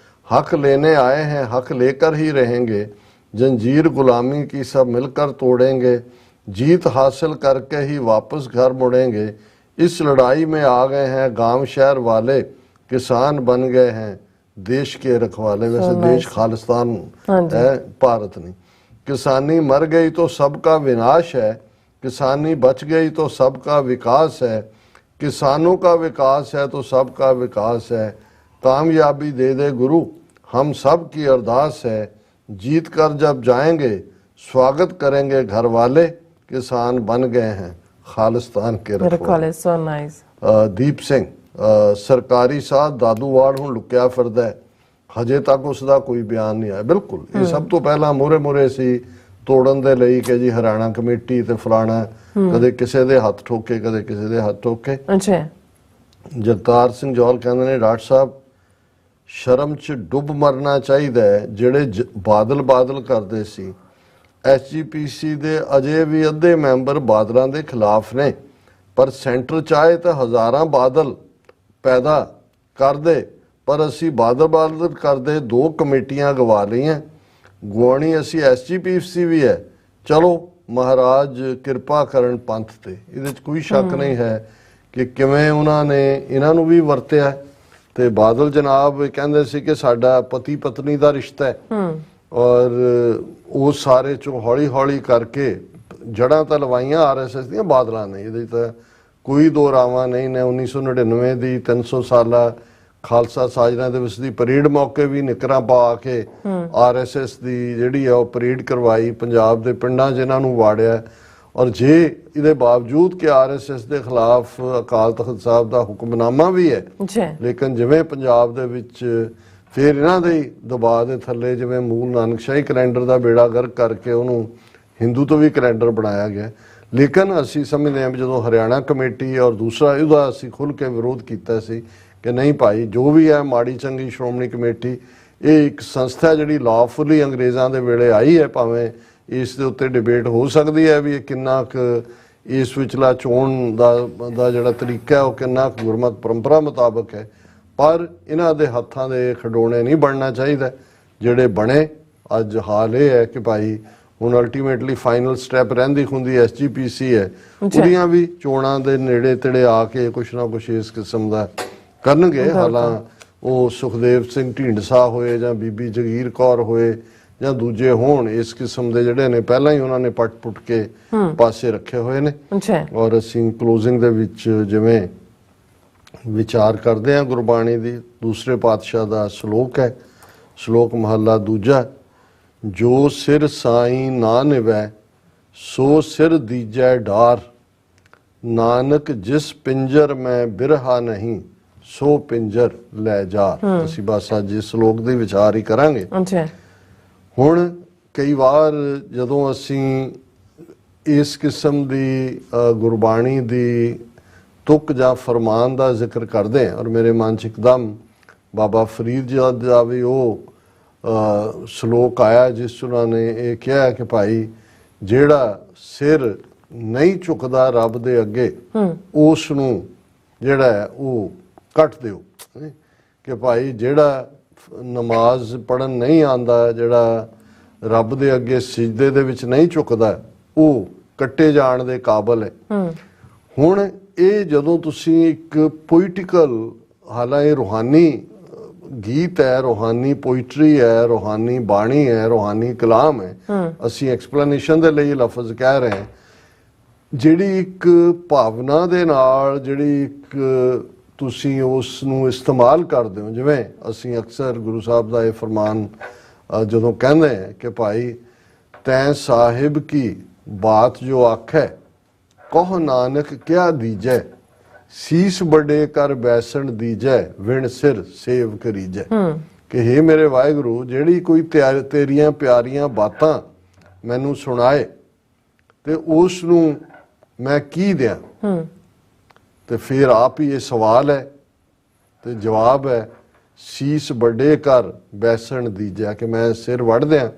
हक लेने आए हैं हक लेकर ही रहेंगे, जंजीर गुलामी की सब मिलकर तोड़ेंगे, जीत हासिल करके ही वापस घर मुड़ेंगे, इस लड़ाई में आ गए हैं गांव शहर वाले, किसान बन गए हैं देश के रखवाले। वैसे देश खालिस्तान है, भारत नहीं। किसानी मर गई तो सबका विनाश है, किसानी बच गई तो सबका विकास है, किसानों का विकास है तो सबका विकास है, कामयाबी दे दे गुरु हम सब की अरदास है, जीत कर जब जाएंगे स्वागत करेंगे घर वाले, किसान बन गए हैं खालिस्तान के रखवाले। so nice. ਦੀਪ ਸਿੰਘ ਸਰਕਾਰੀ ਸਾਧ ਦਾਦੂਵਾਲ ਹੁਣ ਲੁਕਿਆ ਫਿਰਦਾ ਹੈ, ਹਜੇ ਤੱਕ ਉਸ ਦਾ ਕੋਈ ਬਿਆਨ ਨਹੀਂ ਆਇਆ। ਬਿਲਕੁਲ ਇਹ ਸਭ ਤੋਂ ਪਹਿਲਾਂ ਮੋਰੇ ਸੀ ਤੋੜਨ ਦੇ ਲਈ ਕਿ ਜੀ ਹਰਿਆਣਾ ਕਮੇਟੀ ਤੇ ਫਲਾਣਾ, ਕਦੇ ਕਿਸੇ ਦੇ ਹੱਥ ਠੋਕੇ ਕਦੇ ਕਿਸੇ ਦੇ ਹੱਥ ਠੋਕੇ। ਅੱਛਾ। ਜਗਤਾਰ ਸਿੰਘ ਜੌਹਲ ਕਹਿੰਦੇ ਨੇ ਡਾਕਟਰ ਸਾਹਿਬ ਸ਼ਰਮ 'ਚ ਡੁੱਬ ਮਰਨਾ ਚਾਹੀਦਾ ਹੈ, ਜਿਹੜੇ ਬਾਦਲ ਕਰਦੇ ਸੀ SGPC ਦੇ ਅਜੇ ਵੀ ਅੱਧੇ ਮੈਂਬਰ ਬਾਦਲਾਂ ਦੇ ਖਿਲਾਫ ਨੇ, ਪਰ ਸੈਂਟਰ ਚਾਹੇ ਤਾਂ ਹਜ਼ਾਰਾਂ ਬਾਦਲ ਪੈਦਾ ਕਰਦੇ, ਪਰ ਅਸੀਂ ਬਾਦਲ ਕਰਦੇ 2 ਕਮੇਟੀਆਂ ਗਵਾ ਲਈਆਂ, ਗੁਆਉਣੀ ਅਸੀਂ SGPC ਵੀ ਹੈ, ਚਲੋ ਮਹਾਰਾਜ ਕਿਰਪਾ ਕਰਨ ਪੰਥ ਤੇ। ਇਹਦੇ 'ਚ ਕੋਈ ਸ਼ੱਕ ਨਹੀਂ ਹੈ ਕਿ ਕਿਵੇਂ ਉਹਨਾਂ ਨੇ ਇਹਨਾਂ ਨੂੰ ਵੀ ਵਰਤਿਆ। ਤੇ ਬਾਦਲ ਜਨਾਬ ਕਹਿੰਦੇ ਸੀ ਕਿ ਸਾਡਾ ਪਤੀ ਪਤਨੀ ਦਾ ਰਿਸ਼ਤਾ ਹੈ, ਔਰ ਉਹ ਸਾਰੇ ਚੋਂ ਹੌਲੀ ਕਰਕੇ ਜੜਾਂ ਤਾਂ ਲਵਾਈਆਂ RSS ਦੀਆਂ ਬਾਦਲਾਂ ਨੇ, ਇਹਦੇ ਤਾਂ ਕੋਈ ਦੋ ਰਾਵਾਂ ਨਹੀਂ ਨੇ। 1999 ਦੀ 300 ਸਾਲਾ ਖਾਲਸਾ ਸਾਜਨਾ ਦਿਵਸ ਦੀ ਪਰੇਡ ਮੌਕੇ ਵੀ ਨਿਕਰਾਂ ਪਾ ਕੇ RSS ਦੀ ਜਿਹੜੀ ਆ ਉਹ ਪਰੇਡ ਕਰਵਾਈ, ਪੰਜਾਬ ਦੇ ਪਿੰਡਾਂ 'ਚ ਇਹਨਾਂ ਨੂੰ ਵਾੜਿਆ। ਔਰ ਜੇ ਇਹਦੇ ਬਾਵਜੂਦ ਕਿ RSS ਦੇ ਖਿਲਾਫ ਅਕਾਲ ਤਖਤ ਸਾਹਿਬ ਦਾ ਹੁਕਮਨਾਮਾ ਵੀ ਹੈ, ਲੇਕਿਨ ਜਿਵੇਂ ਪੰਜਾਬ ਦੇ ਵਿੱਚ ਫਿਰ ਇਹਨਾਂ ਦੇ ਦਬਾਅ ਦੇ ਥੱਲੇ ਜਿਵੇਂ ਮੂਲ ਨਾਨਕਸ਼ਾਹੀ ਕੈਲੰਡਰ ਦਾ ਬੇੜਾ ਗਰਕ ਕਰਕੇ ਉਹਨੂੰ ਹਿੰਦੂ ਤੋਂ ਵੀ ਕੈਲੰਡਰ ਬਣਾਇਆ ਗਿਆ। ਲੇਕਿਨ ਅਸੀਂ ਸਮਝਦੇ ਹਾਂ ਵੀ ਜਦੋਂ ਹਰਿਆਣਾ ਕਮੇਟੀ ਔਰ ਦੂਸਰਾ ਇਹਦਾ ਅਸੀਂ ਖੁੱਲ੍ਹ ਕੇ ਵਿਰੋਧ ਕੀਤਾ ਸੀ ਕਿ ਨਹੀਂ ਭਾਈ ਜੋ ਵੀ ਹੈ ਮਾੜੀ ਚੰਗੀ ਸ਼੍ਰੋਮਣੀ ਕਮੇਟੀ ਇਹ ਇੱਕ ਸੰਸਥਾ ਜਿਹੜੀ ਲਾਫੁਲੀ ਅੰਗਰੇਜ਼ਾਂ ਦੇ ਵੇਲੇ ਆਈ ਹੈ, ਭਾਵੇਂ ਇਸ ਦੇ ਉੱਤੇ ਡਿਬੇਟ ਹੋ ਸਕਦੀ ਹੈ ਵੀ ਇਹ ਕਿੰਨਾ ਕੁ ਇਸ ਵਿਚਲਾ ਚੋਣ ਦਾ ਜਿਹੜਾ ਤਰੀਕਾ ਹੈ ਉਹ ਕਿੰਨਾ ਕੁ ਗੁਰਮਤਿ ਪਰੰਪਰਾ ਮੁਤਾਬਕ ਹੈ, ਪਰ ਇਹਨਾਂ ਦੇ ਹੱਥਾਂ ਦੇ ਖਿਡੌਣੇ ਨਹੀਂ ਬਣਨਾ ਚਾਹੀਦਾ ਜਿਹੜੇ ਬਣੇ। ਅੱਜ ਹਾਲ ਇਹ ਹੈ ਕਿ ਭਾਈ ਹੁਣ ਅਲਟੀਮੇਟਲੀ ਫਾਈਨਲ ਸਟੈਪ ਰਹਿੰਦੀ ਹੁੰਦੀ SGPC ਹੈ, ਉਹਦੀਆਂ ਵੀ ਚੋਣਾਂ ਦੇ ਨੇੜੇ ਤੇੜੇ ਆ ਕੇ ਕੁਛ ਨਾ ਕੁਛ ਇਸ ਕਿਸਮ ਦਾ ਕਰਨਗੇ। ਹਾਲਾਂ ਉਹ ਸੁਖਦੇਵ ਸਿੰਘ ਢੀਂਡਸਾ ਹੋਏ ਜਾਂ ਬੀਬੀ ਜਗੀਰ ਕੌਰ ਹੋਏ ਜਾਂ ਦੂਜੇ ਹੋਣ, ਇਸ ਕਿਸਮ ਦੇ ਜਿਹੜੇ ਨੇ ਪਹਿਲਾਂ ਹੀ ਉਹਨਾਂ ਨੇ ਪੱਟ ਕੇ ਪਾਸੇ ਰੱਖੇ ਹੋਏ ਨੇ। ਔਰ ਅਸੀਂ ਕਲੋਜ਼ਿੰਗ ਦੇ ਵਿੱਚ ਜਿਵੇਂ ਵਿਚਾਰ ਕਰਦੇ ਹਾਂ ਗੁਰਬਾਣੀ ਦੀ, ਦੂਸਰੇ ਪਾਤਸ਼ਾਹ ਦਾ ਸ਼ਲੋਕ ਹੈ, ਸ਼ਲੋਕ ਮਹੱਲਾ ਦੂਜਾ, ਜੋ ਸਿਰ ਸਾਈ ਨਾ ਨਿਵੈ ਸੋ ਸਿਰ ਦੀਜੈ ਡਾਰ, ਨਾਨਕ ਜਿਸ ਪਿੰਜਰ ਮੈਂ ਬਿਰਹਾ ਨਹੀਂ ਸੋ ਪਿੰਜਰ ਲੈ ਜਾ। ਅਸੀਂ ਬਸ ਅੱਜ ਇਸ ਸ਼ਲੋਕ ਦੇ ਵਿਚਾਰ ਹੀ ਕਰਾਂਗੇ। ਹੁਣ ਕਈ ਵਾਰ ਜਦੋਂ ਅਸੀਂ ਇਸ ਕਿਸਮ ਦੀ ਗੁਰਬਾਣੀ ਦੀ ਤੁਕ ਜਾਂ ਫਰਮਾਨ ਦਾ ਜ਼ਿਕਰ ਕਰਦੇ ਹਾਂ, ਔਰ ਮੇਰੇ ਮਨ 'ਚ ਇੱਕਦਮ ਬਾਬਾ ਫਰੀਦ ਜੀ ਦਾ ਵੀ ਉਹ ਸ਼ਲੋਕ ਆਇਆ ਜਿਸ 'ਚ ਉਹਨਾਂ ਨੇ ਇਹ ਕਿਹਾ ਕਿ ਭਾਈ ਜਿਹੜਾ ਸਿਰ ਨਹੀਂ ਝੁਕਦਾ ਰੱਬ ਦੇ ਅੱਗੇ ਉਸ ਨੂੰ ਜਿਹੜਾ ਹੈ ਉਹ ਕੱਟ ਦਿਓ, ਕਿ ਭਾਈ ਜਿਹੜਾ ਨਮਾਜ਼ ਪੜ੍ਹਨ ਨਹੀਂ ਆਉਂਦਾ, ਜਿਹੜਾ ਰੱਬ ਦੇ ਅੱਗੇ ਸਿਜਦੇ ਦੇ ਵਿੱਚ ਨਹੀਂ ਝੁਕਦਾ, ਉਹ ਕੱਟੇ ਜਾਣ ਦੇ ਕਾਬਲ ਹੈ। ਹੁਣ ਇਹ ਜਦੋਂ ਤੁਸੀਂ ਇੱਕ ਪੋਇਟੀਕਲ, ਹਾਲਾਂਕਿ ਇਹ ਰੂਹਾਨੀ ਗੀਤ ਹੈ, ਰੂਹਾਨੀ ਪੋਇਟਰੀ ਹੈ, ਰੂਹਾਨੀ ਬਾਣੀ ਹੈ, ਰੂਹਾਨੀ ਕਲਾਮ ਹੈ, ਅਸੀਂ ਐਕਸਪਲੇਨੇਸ਼ਨ ਦੇ ਲਈ ਲਫ਼ਜ਼ ਕਹਿ ਰਹੇ ਹਾਂ, ਜਿਹੜੀ ਇੱਕ ਭਾਵਨਾ ਦੇ ਨਾਲ ਜਿਹੜੀ ਇੱਕ ਤੁਸੀਂ ਉਸ ਨੂੰ ਇਸਤੇਮਾਲ ਕਰਦੇ ਹੋ। ਜਿਵੇਂ ਅਸੀਂ ਅਕਸਰ ਗੁਰੂ ਸਾਹਿਬ ਦਾ ਇਹ ਫਰਮਾਨ ਜਦੋਂ ਕਹਿੰਦੇ ਹੈ ਕਿ ਭਾਈ ਤੈਂ ਸਾਹਿਬ ਕੀ ਬਾਤ ਜੋ ਆਖੈ ਕਹੁ ਨਾਨਕ ਕਿਆ ਦੀਜੈ, ਸੀਸ ਵੱਡੇ ਕਰ ਬੈਸਣ ਦੀਜੈ, ਵਿਣ ਸਿਰ ਸੇਵ ਕਰੀਜੈ, ਕਿ ਹੇ ਮੇਰੇ ਵਾਹਿਗੁਰੂ ਜਿਹੜੀ ਕੋਈ ਤੇਰੀਆਂ ਪਿਆਰੀਆਂ ਬਾਤਾਂ ਮੈਨੂੰ ਸੁਣਾਏ ਤੇ ਉਸ ਨੂੰ ਮੈਂ ਕੀ ਦਿਆਂ। ਤੇ ਫਿਰ ਆਪ ਹੀ ਇਹ ਸਵਾਲ ਹੈ ਤੇ ਜਵਾਬ ਹੈ, ਸੀਸ ਵੱਡੇ ਕਰ ਬੈਸਣ ਦੀਜੈ, ਕਿ ਮੈਂ ਸਿਰ ਵੱਢ ਦਿਆਂ,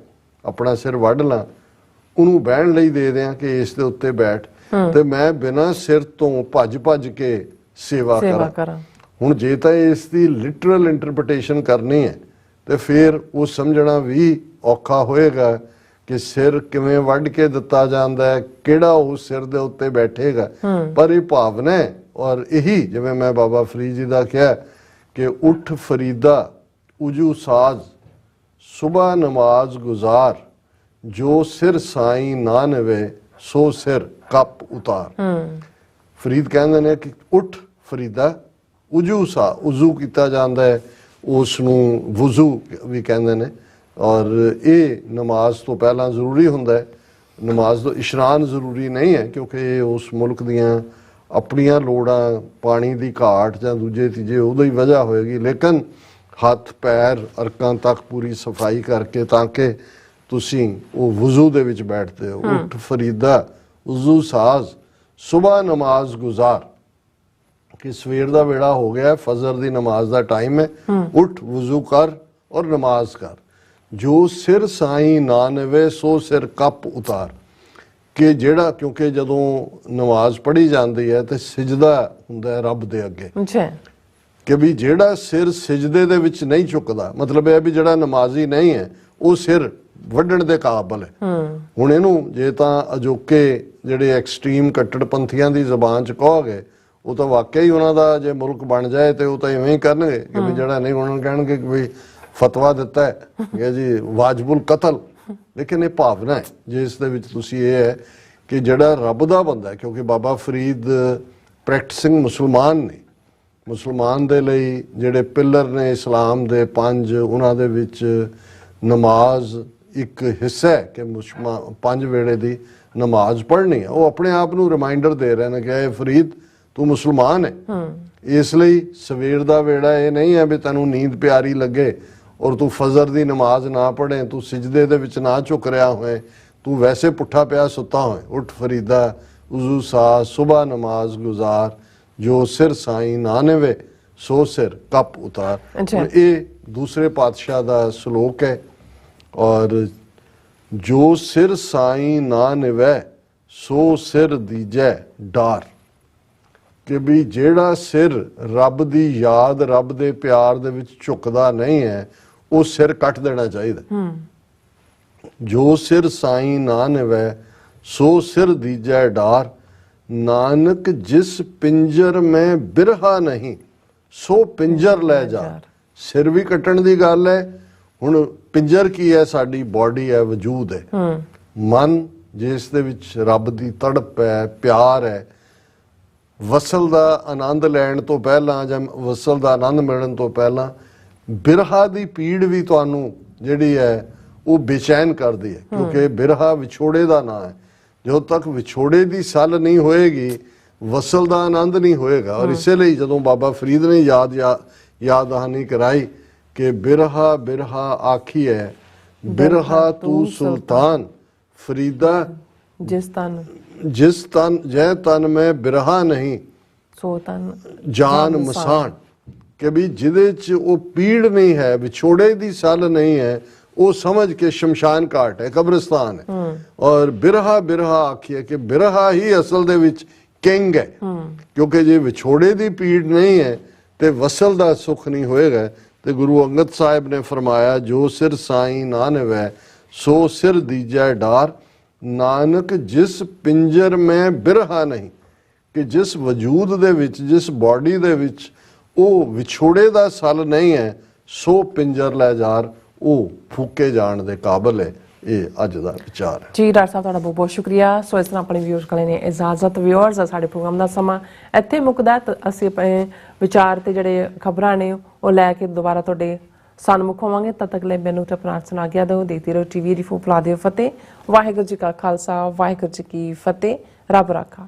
ਆਪਣਾ ਸਿਰ ਵੱਢ ਲਾਂ, ਉਹਨੂੰ ਬਹਿਣ ਲਈ ਦੇ ਦਿਆਂ ਕਿ ਇਸ ਦੇ ਉੱਤੇ ਬੈਠ, ਤੇ ਮੈਂ ਬਿਨਾਂ ਸਿਰ ਤੋਂ ਭੱਜ ਕੇ ਸੇਵਾ ਕਰਾਂ। ਹੁਣ ਜੇ ਤਾਂ ਇਸ ਦੀ ਲਿਟਰਲ ਇੰਟਰਪ੍ਰੀਟੇਸ਼ਨ ਕਰਨੀ ਹੈ ਤੇ ਫਿਰ ਉਹ ਸਮਝਣਾ ਵੀ ਔਖਾ ਹੋਏਗਾ ਕਿ ਸਿਰ ਕਿਵੇਂ ਵੱਢ ਕੇ ਦਿੱਤਾ ਜਾਂਦਾ ਹੈ, ਕਿਹੜਾ ਉਹ ਸਿਰ ਦੇ ਉੱਤੇ ਬੈਠੇਗਾ। ਪਰ ਇਹ ਭਾਵਨਾ ਹੈ, ਔਰ ਇਹੀ ਜਿਵੇਂ ਮੈਂ ਬਾਬਾ ਫਰੀਦ ਜੀ ਦਾ ਕਿਹਾ ਕਿ ਉੱਠ ਫਰੀਦਾ ਉਜੂ ਸਾਜ਼ ਸੁਬਹ ਨਮਾਜ਼ ਗੁਜ਼ਾਰ, ਜੋ ਸਿਰ ਸਾਈ ਨਾ ਨਵੇ ਸੋ ਸਿਰ ਕੱਪ ਉਤਾਰ। ਫਰੀਦ ਕਹਿੰਦੇ ਨੇ ਕਿ ਉੱਠ ਫਰੀਦਾ, ਉਜੂ ਸਾ, ਉਜ਼ੂ ਕੀਤਾ ਜਾਂਦਾ ਹੈ, ਉਸ ਨੂੰ ਵੁਜ਼ੂ ਵੀ ਕਹਿੰਦੇ ਨੇ। ਔਰ ਇਹ ਨਮਾਜ਼ ਤੋਂ ਪਹਿਲਾਂ ਜ਼ਰੂਰੀ ਹੁੰਦਾ ਹੈ। ਨਮਾਜ਼ ਤੋਂ ਇਸ਼ਨਾਨ ਜ਼ਰੂਰੀ ਨਹੀਂ ਹੈ, ਕਿਉਂਕਿ ਇਹ ਉਸ ਮੁਲਕ ਦੀਆਂ ਆਪਣੀਆਂ ਲੋੜਾਂ, ਪਾਣੀ ਦੀ ਘਾਟ ਜਾਂ ਦੂਜੇ ਤੀਜੇ ਉਹਦੀ ਵਜ੍ਹਾ ਹੋਏਗੀ। ਲੇਕਿਨ ਹੱਥ ਪੈਰ ਅਰਕਾਂ ਤੱਕ ਪੂਰੀ ਸਫਾਈ ਕਰਕੇ, ਤਾਂ ਕਿ ਤੁਸੀਂ ਉਹ ਵੁਜ਼ੂ ਦੇ ਵਿੱਚ ਬੈਠਦੇ ਹੋ। ਉੱਠ ਫਰੀਦਾ ਵੁਜ਼ੂ ਸਾਜ਼, ਸੁਬਹ ਨਮਾਜ਼ ਗੁਜ਼ਾਰ, ਕਿ ਸਵੇਰ ਦਾ ਵੇਲਾ ਹੋ ਗਿਆ, ਫਜਰ ਦੀ ਨਮਾਜ਼ ਦਾ ਟਾਈਮ ਹੈ। ਉੱਠ ਵੁਜ਼ੂ ਕਰ ਔਰ ਨਮਾਜ਼ ਕਰ। ਜੋ ਸਿਰ ਸਾਈਂ ਨਾ ਨਵੇ ਸੋ ਸਿਰ ਕੱਪ ਉਤਾਰ, ਕਿ ਜਿਹੜਾ, ਕਿਉਂਕਿ ਜਦੋਂ ਨਮਾਜ਼ ਪੜ੍ਹੀ ਜਾਂਦੀ ਹੈ ਤੇ ਸਿਜਦਾ ਹੁੰਦਾ ਹੈ ਰੱਬ ਦੇ ਅੱਗੇ, ਕਿ ਵੀ ਜਿਹੜਾ ਸਿਰ ਸਿਜਦੇ ਦੇ ਵਿੱਚ ਨਹੀਂ ਝੁਕਦਾ, ਮਤਲਬ ਇਹ ਵੀ ਜਿਹੜਾ ਨਮਾਜ਼ੀ ਨਹੀਂ ਹੈ ਉਹ ਸਿਰ ਵੱਢਣ ਦੇ ਕਾਬਲ ਹੈ। ਹੁਣ ਇਹਨੂੰ ਜੇ ਤਾਂ ਅਜੋਕੇ ਜਿਹੜੇ ਐਕਸਟ੍ਰੀਮ ਕੱਟੜਪੰਥੀਆਂ ਦੀ ਜ਼ਬਾਨ ਚ ਕਹੋਗੇ, ਉਹ ਤਾਂ ਵਾਕਿਆ ਹੀ ਉਹਨਾਂ ਦਾ ਜੇ ਮੁਲਕ ਬਣ ਜਾਏ ਤੇ ਉਹ ਤਾਂ ਇਵੇਂ ਹੀ ਕਰਨਗੇ ਕਿ ਵੀ ਜਿਹੜਾ ਨਹੀਂ, ਉਹਨਾਂ ਨੂੰ ਕਹਿਣਗੇ ਕਿ ਵੀ ਫਤਵਾ ਦਿੱਤਾ ਹੈ ਕਿ ਜੀ ਵਾਜਬੁਲ ਕਤਲ। ਲੇਕਿਨ ਇਹ ਭਾਵਨਾ ਹੈ ਜਿਸ ਦੇ ਵਿੱਚ ਤੁਸੀਂ ਇਹ ਹੈ ਕਿ ਜਿਹੜਾ ਰੱਬ ਦਾ ਬੰਦਾ ਹੈ, ਕਿਉਂਕਿ ਬਾਬਾ ਫਰੀਦ ਪ੍ਰੈਕਟਿਸਿੰਗ ਮੁਸਲਮਾਨ ਨੇ, ਮੁਸਲਮਾਨ ਦੇ ਲਈ ਜਿਹੜੇ ਪਿਲਰ ਨੇ ਇਸਲਾਮ ਦੇ 5, ਉਹਨਾਂ ਦੇ ਵਿੱਚ ਨਮਾਜ਼ ਇੱਕ ਹਿੱਸਾ ਹੈ ਕਿ 5 ਵੇਲੇ ਦੀ ਨਮਾਜ਼ ਪੜ੍ਹਨੀ ਹੈ। ਉਹ ਆਪਣੇ ਆਪ ਨੂੰ ਰਿਮਾਈਂਡਰ ਦੇ ਰਹੇ ਨੇ ਕਿ ਇਹ ਫਰੀਦ ਤੂੰ ਮੁਸਲਮਾਨ ਹੈ। ਇਸ ਲਈ ਸਵੇਰ ਦਾ ਵੇੜਾ ਇਹ ਨਹੀਂ ਹੈ ਵੀ ਤੈਨੂੰ ਨੀਂਦ ਪਿਆਰੀ ਲੱਗੇ ਔਰ ਤੂੰ ਫਜਰ ਦੀ ਨਮਾਜ਼ ਨਾ ਪੜ੍ਹੇ, ਤੂੰ ਸਿਜਦੇ ਦੇ ਵਿੱਚ ਨਾ ਝੁਕ ਰਿਹਾ ਹੋਏ, ਤੂੰ ਵੈਸੇ ਪੁੱਠਾ ਪਿਆ ਸੁੱਤਾ ਹੋਏ। ਉੱਠ ਫਰੀਦਾ ਉਜ਼ੂ ਸਾ, ਸੁਬਹ ਨਮਾਜ਼ ਗੁਜ਼ਾਰ, ਜੋ ਸਿਰ ਸਾਈਂ ਨਾ ਨਵੇ ਸੋ ਸਿਰ ਕੱਪ ਉਤਾਰ। ਇਹ ਦੂਸਰੇ ਪਾਤਸ਼ਾਹ ਦਾ ਸ਼ਲੋਕ ਹੈ। ਔਰ ਜੋ ਸਿਰ ਸਾਈਂ ਨਾ ਨਿਵੈ ਸੋ ਸਿਰ ਦੀਜੈ ਡਾਰ, ਕਿ ਵੀ ਜਿਹੜਾ ਸਿਰ ਰੱਬ ਦੀ ਯਾਦ, ਰੱਬ ਦੇ ਪਿਆਰ ਦੇ ਵਿੱਚ ਝੁਕਦਾ ਨਹੀਂ ਹੈ, ਉਹ ਸਿਰ ਕੱਟ ਦੇਣਾ ਚਾਹੀਦਾ। ਜੋ ਸਿਰ ਸਾਈਂ ਨਾ ਨਿਵੈ ਸੋ ਸਿਰ ਦੀਜੈ ਡਾਰ, ਨਾਨਕ ਜਿਸ ਪਿੰਜਰ ਮੈਂ ਬਿਰਹਾ ਨਹੀਂ ਸੋ ਪਿੰਜਰ ਲੈ ਜਾ। ਸਿਰ ਵੀ ਕੱਟਣ ਦੀ ਗੱਲ ਹੈ। ਹੁਣ ਪਿੰਜਰ ਕੀ ਹੈ? ਸਾਡੀ ਬਾਡੀ ਹੈ, ਵਜੂਦ ਹੈ, ਮਨ ਜਿਸ ਦੇ ਵਿੱਚ ਰੱਬ ਦੀ ਤੜਪ ਹੈ, ਪਿਆਰ ਹੈ। ਵਸਲ ਦਾ ਆਨੰਦ ਲੈਣ ਤੋਂ ਪਹਿਲਾਂ ਜਾਂ ਵਸਲ ਦਾ ਆਨੰਦ ਮਿਲਣ ਤੋਂ ਪਹਿਲਾਂ ਬਿਰਹਾ ਦੀ ਪੀੜ ਵੀ ਤੁਹਾਨੂੰ ਜਿਹੜੀ ਹੈ ਉਹ ਬੇਚੈਨ ਕਰਦੀ ਹੈ, ਕਿਉਂਕਿ ਬਿਰਹਾ ਵਿਛੋੜੇ ਦਾ ਨਾਂ ਹੈ। ਜਦੋਂ ਤੱਕ ਵਿਛੋੜੇ ਦੀ ਸੱਲ ਨਹੀਂ ਹੋਏਗੀ, ਵਸਲ ਦਾ ਆਨੰਦ ਨਹੀਂ ਹੋਏਗਾ। ਔਰ ਇਸੇ ਲਈ ਜਦੋਂ ਬਾਬਾ ਫਰੀਦ ਨੇ ਯਾਦ ਦਹਾਨੀ ਕਰਾਈ ਕਿ ਬਿਰਹਾ ਬਿਰਹਾ ਆਖੀ ਹੈ, ਬਿਰਹਾ ਤੂੰ ਸੁਲਤਾਨ, ਫਰੀਦਾ ਜਿਸ ਤਨ ਜੈ ਤਨ ਮੈਂ ਬਿਰਹਾ ਨਹੀਂ ਸੋ ਤਨ ਜਾਨ ਮਸਾਨ, ਕਿ ਵੀ ਜਿਹਦੇ ਚ ਉਹ ਪੀੜ ਨਹੀਂ ਹੈ, ਵਿਛੋੜੇ ਦੀ ਸੱਲ ਨਹੀਂ ਹੈ, ਉਹ ਸਮਝ ਕੇ ਸ਼ਮਸ਼ਾਨ ਘਾਟ ਹੈ, ਕਬਰਿਸਤਾਨ ਹੈ। ਔਰ ਬਿਰਹਾ ਬਿਰਹਾ ਆਖੀਏ ਕਿ ਬਿਰਹਾ ਹੀ ਅਸਲ ਦੇ ਵਿੱਚ ਕਿੰਗ ਹੈ, ਕਿਉਂਕਿ ਜੇ ਵਿਛੋੜੇ ਦੀ ਪੀੜ ਨਹੀਂ ਹੈ ਤੇ ਵਸਲ ਦਾ ਸੁੱਖ ਨਹੀਂ ਹੋਏਗਾ। ਤੇ ਗੁਰੂ ਅੰਗਦ ਸਾਹਿਬ ਨੇ ਫਰਮਾਇਆ, ਜੋ ਸਿਰ ਸਾਈਂ ਨਾ ਨਿਵੈ ਸੋ ਸਿਰ ਦੀਜੈ ਡਾਰ, ਨਾਨਕ ਜਿਸ ਪਿੰਜਰ ਮੈਂ ਬਿਰਹਾ ਨਹੀਂ, ਕਿ ਜਿਸ ਵਜੂਦ ਦੇ ਵਿੱਚ, ਜਿਸ ਬਾਡੀ ਦੇ ਵਿੱਚ ਉਹ ਵਿਛੋੜੇ ਦਾ ਸੱਲ ਨਹੀਂ ਹੈ, ਸੋ ਪਿੰਜਰ ਲੈ ਜਾਰ, ਉਹ ਫੂਕੇ ਜਾਣ ਦੇ ਕਾਬਲ ਹੈ। ਇਹ ਅੱਜ ਦਾ ਵਿਚਾਰ ਹੈ ਜੀ। ਡਾਕਟਰ ਸਾਹਿਬ ਤੁਹਾਡਾ ਬਹੁਤ ਬਹੁਤ ਸ਼ੁਕਰੀਆ। ਸੋ ਇਸ ਤਰ੍ਹਾਂ ਆਪਣੇ ਵਿਊਅਰਸ ਕੋਲ ਨੇ ਇਜਾਜ਼ਤ। ਵਿਊਅਰਸ, ਸਾਡੇ ਪ੍ਰੋਗਰਾਮ ਦਾ ਸਮਾਂ ਇੱਥੇ ਮੁੱਕਦਾ। ਅਸੀਂ ਆਪਣੇ ਵਿਚਾਰ ਤੇ ਜਿਹੜੇ ਖਬਰਾਂ ਨੇ ਉਹ ਲੈ ਕੇ ਦੁਬਾਰਾ ਤੁਹਾਡੇ ਸਨਮੁਖ ਹੋਵਾਂਗੇ। ਤਦ ਤੱਕ ਲਈ ਮੈਨੂੰ ਤੇ ਆਪਣਾ ਸੁਣਾ ਗਿਆ ਦਿਓ। ਦੇਖਦੇ ਰਹੋ TV 84 ਫਤਿਹ। ਵਾਹਿਗੁਰੂ ਜੀ ਕਾ ਖਾਲਸਾ, ਵਾਹਿਗੁਰੂ ਜੀ ਕੀ ਫਤਿਹ। ਰੱਬ ਰਾਖਾ।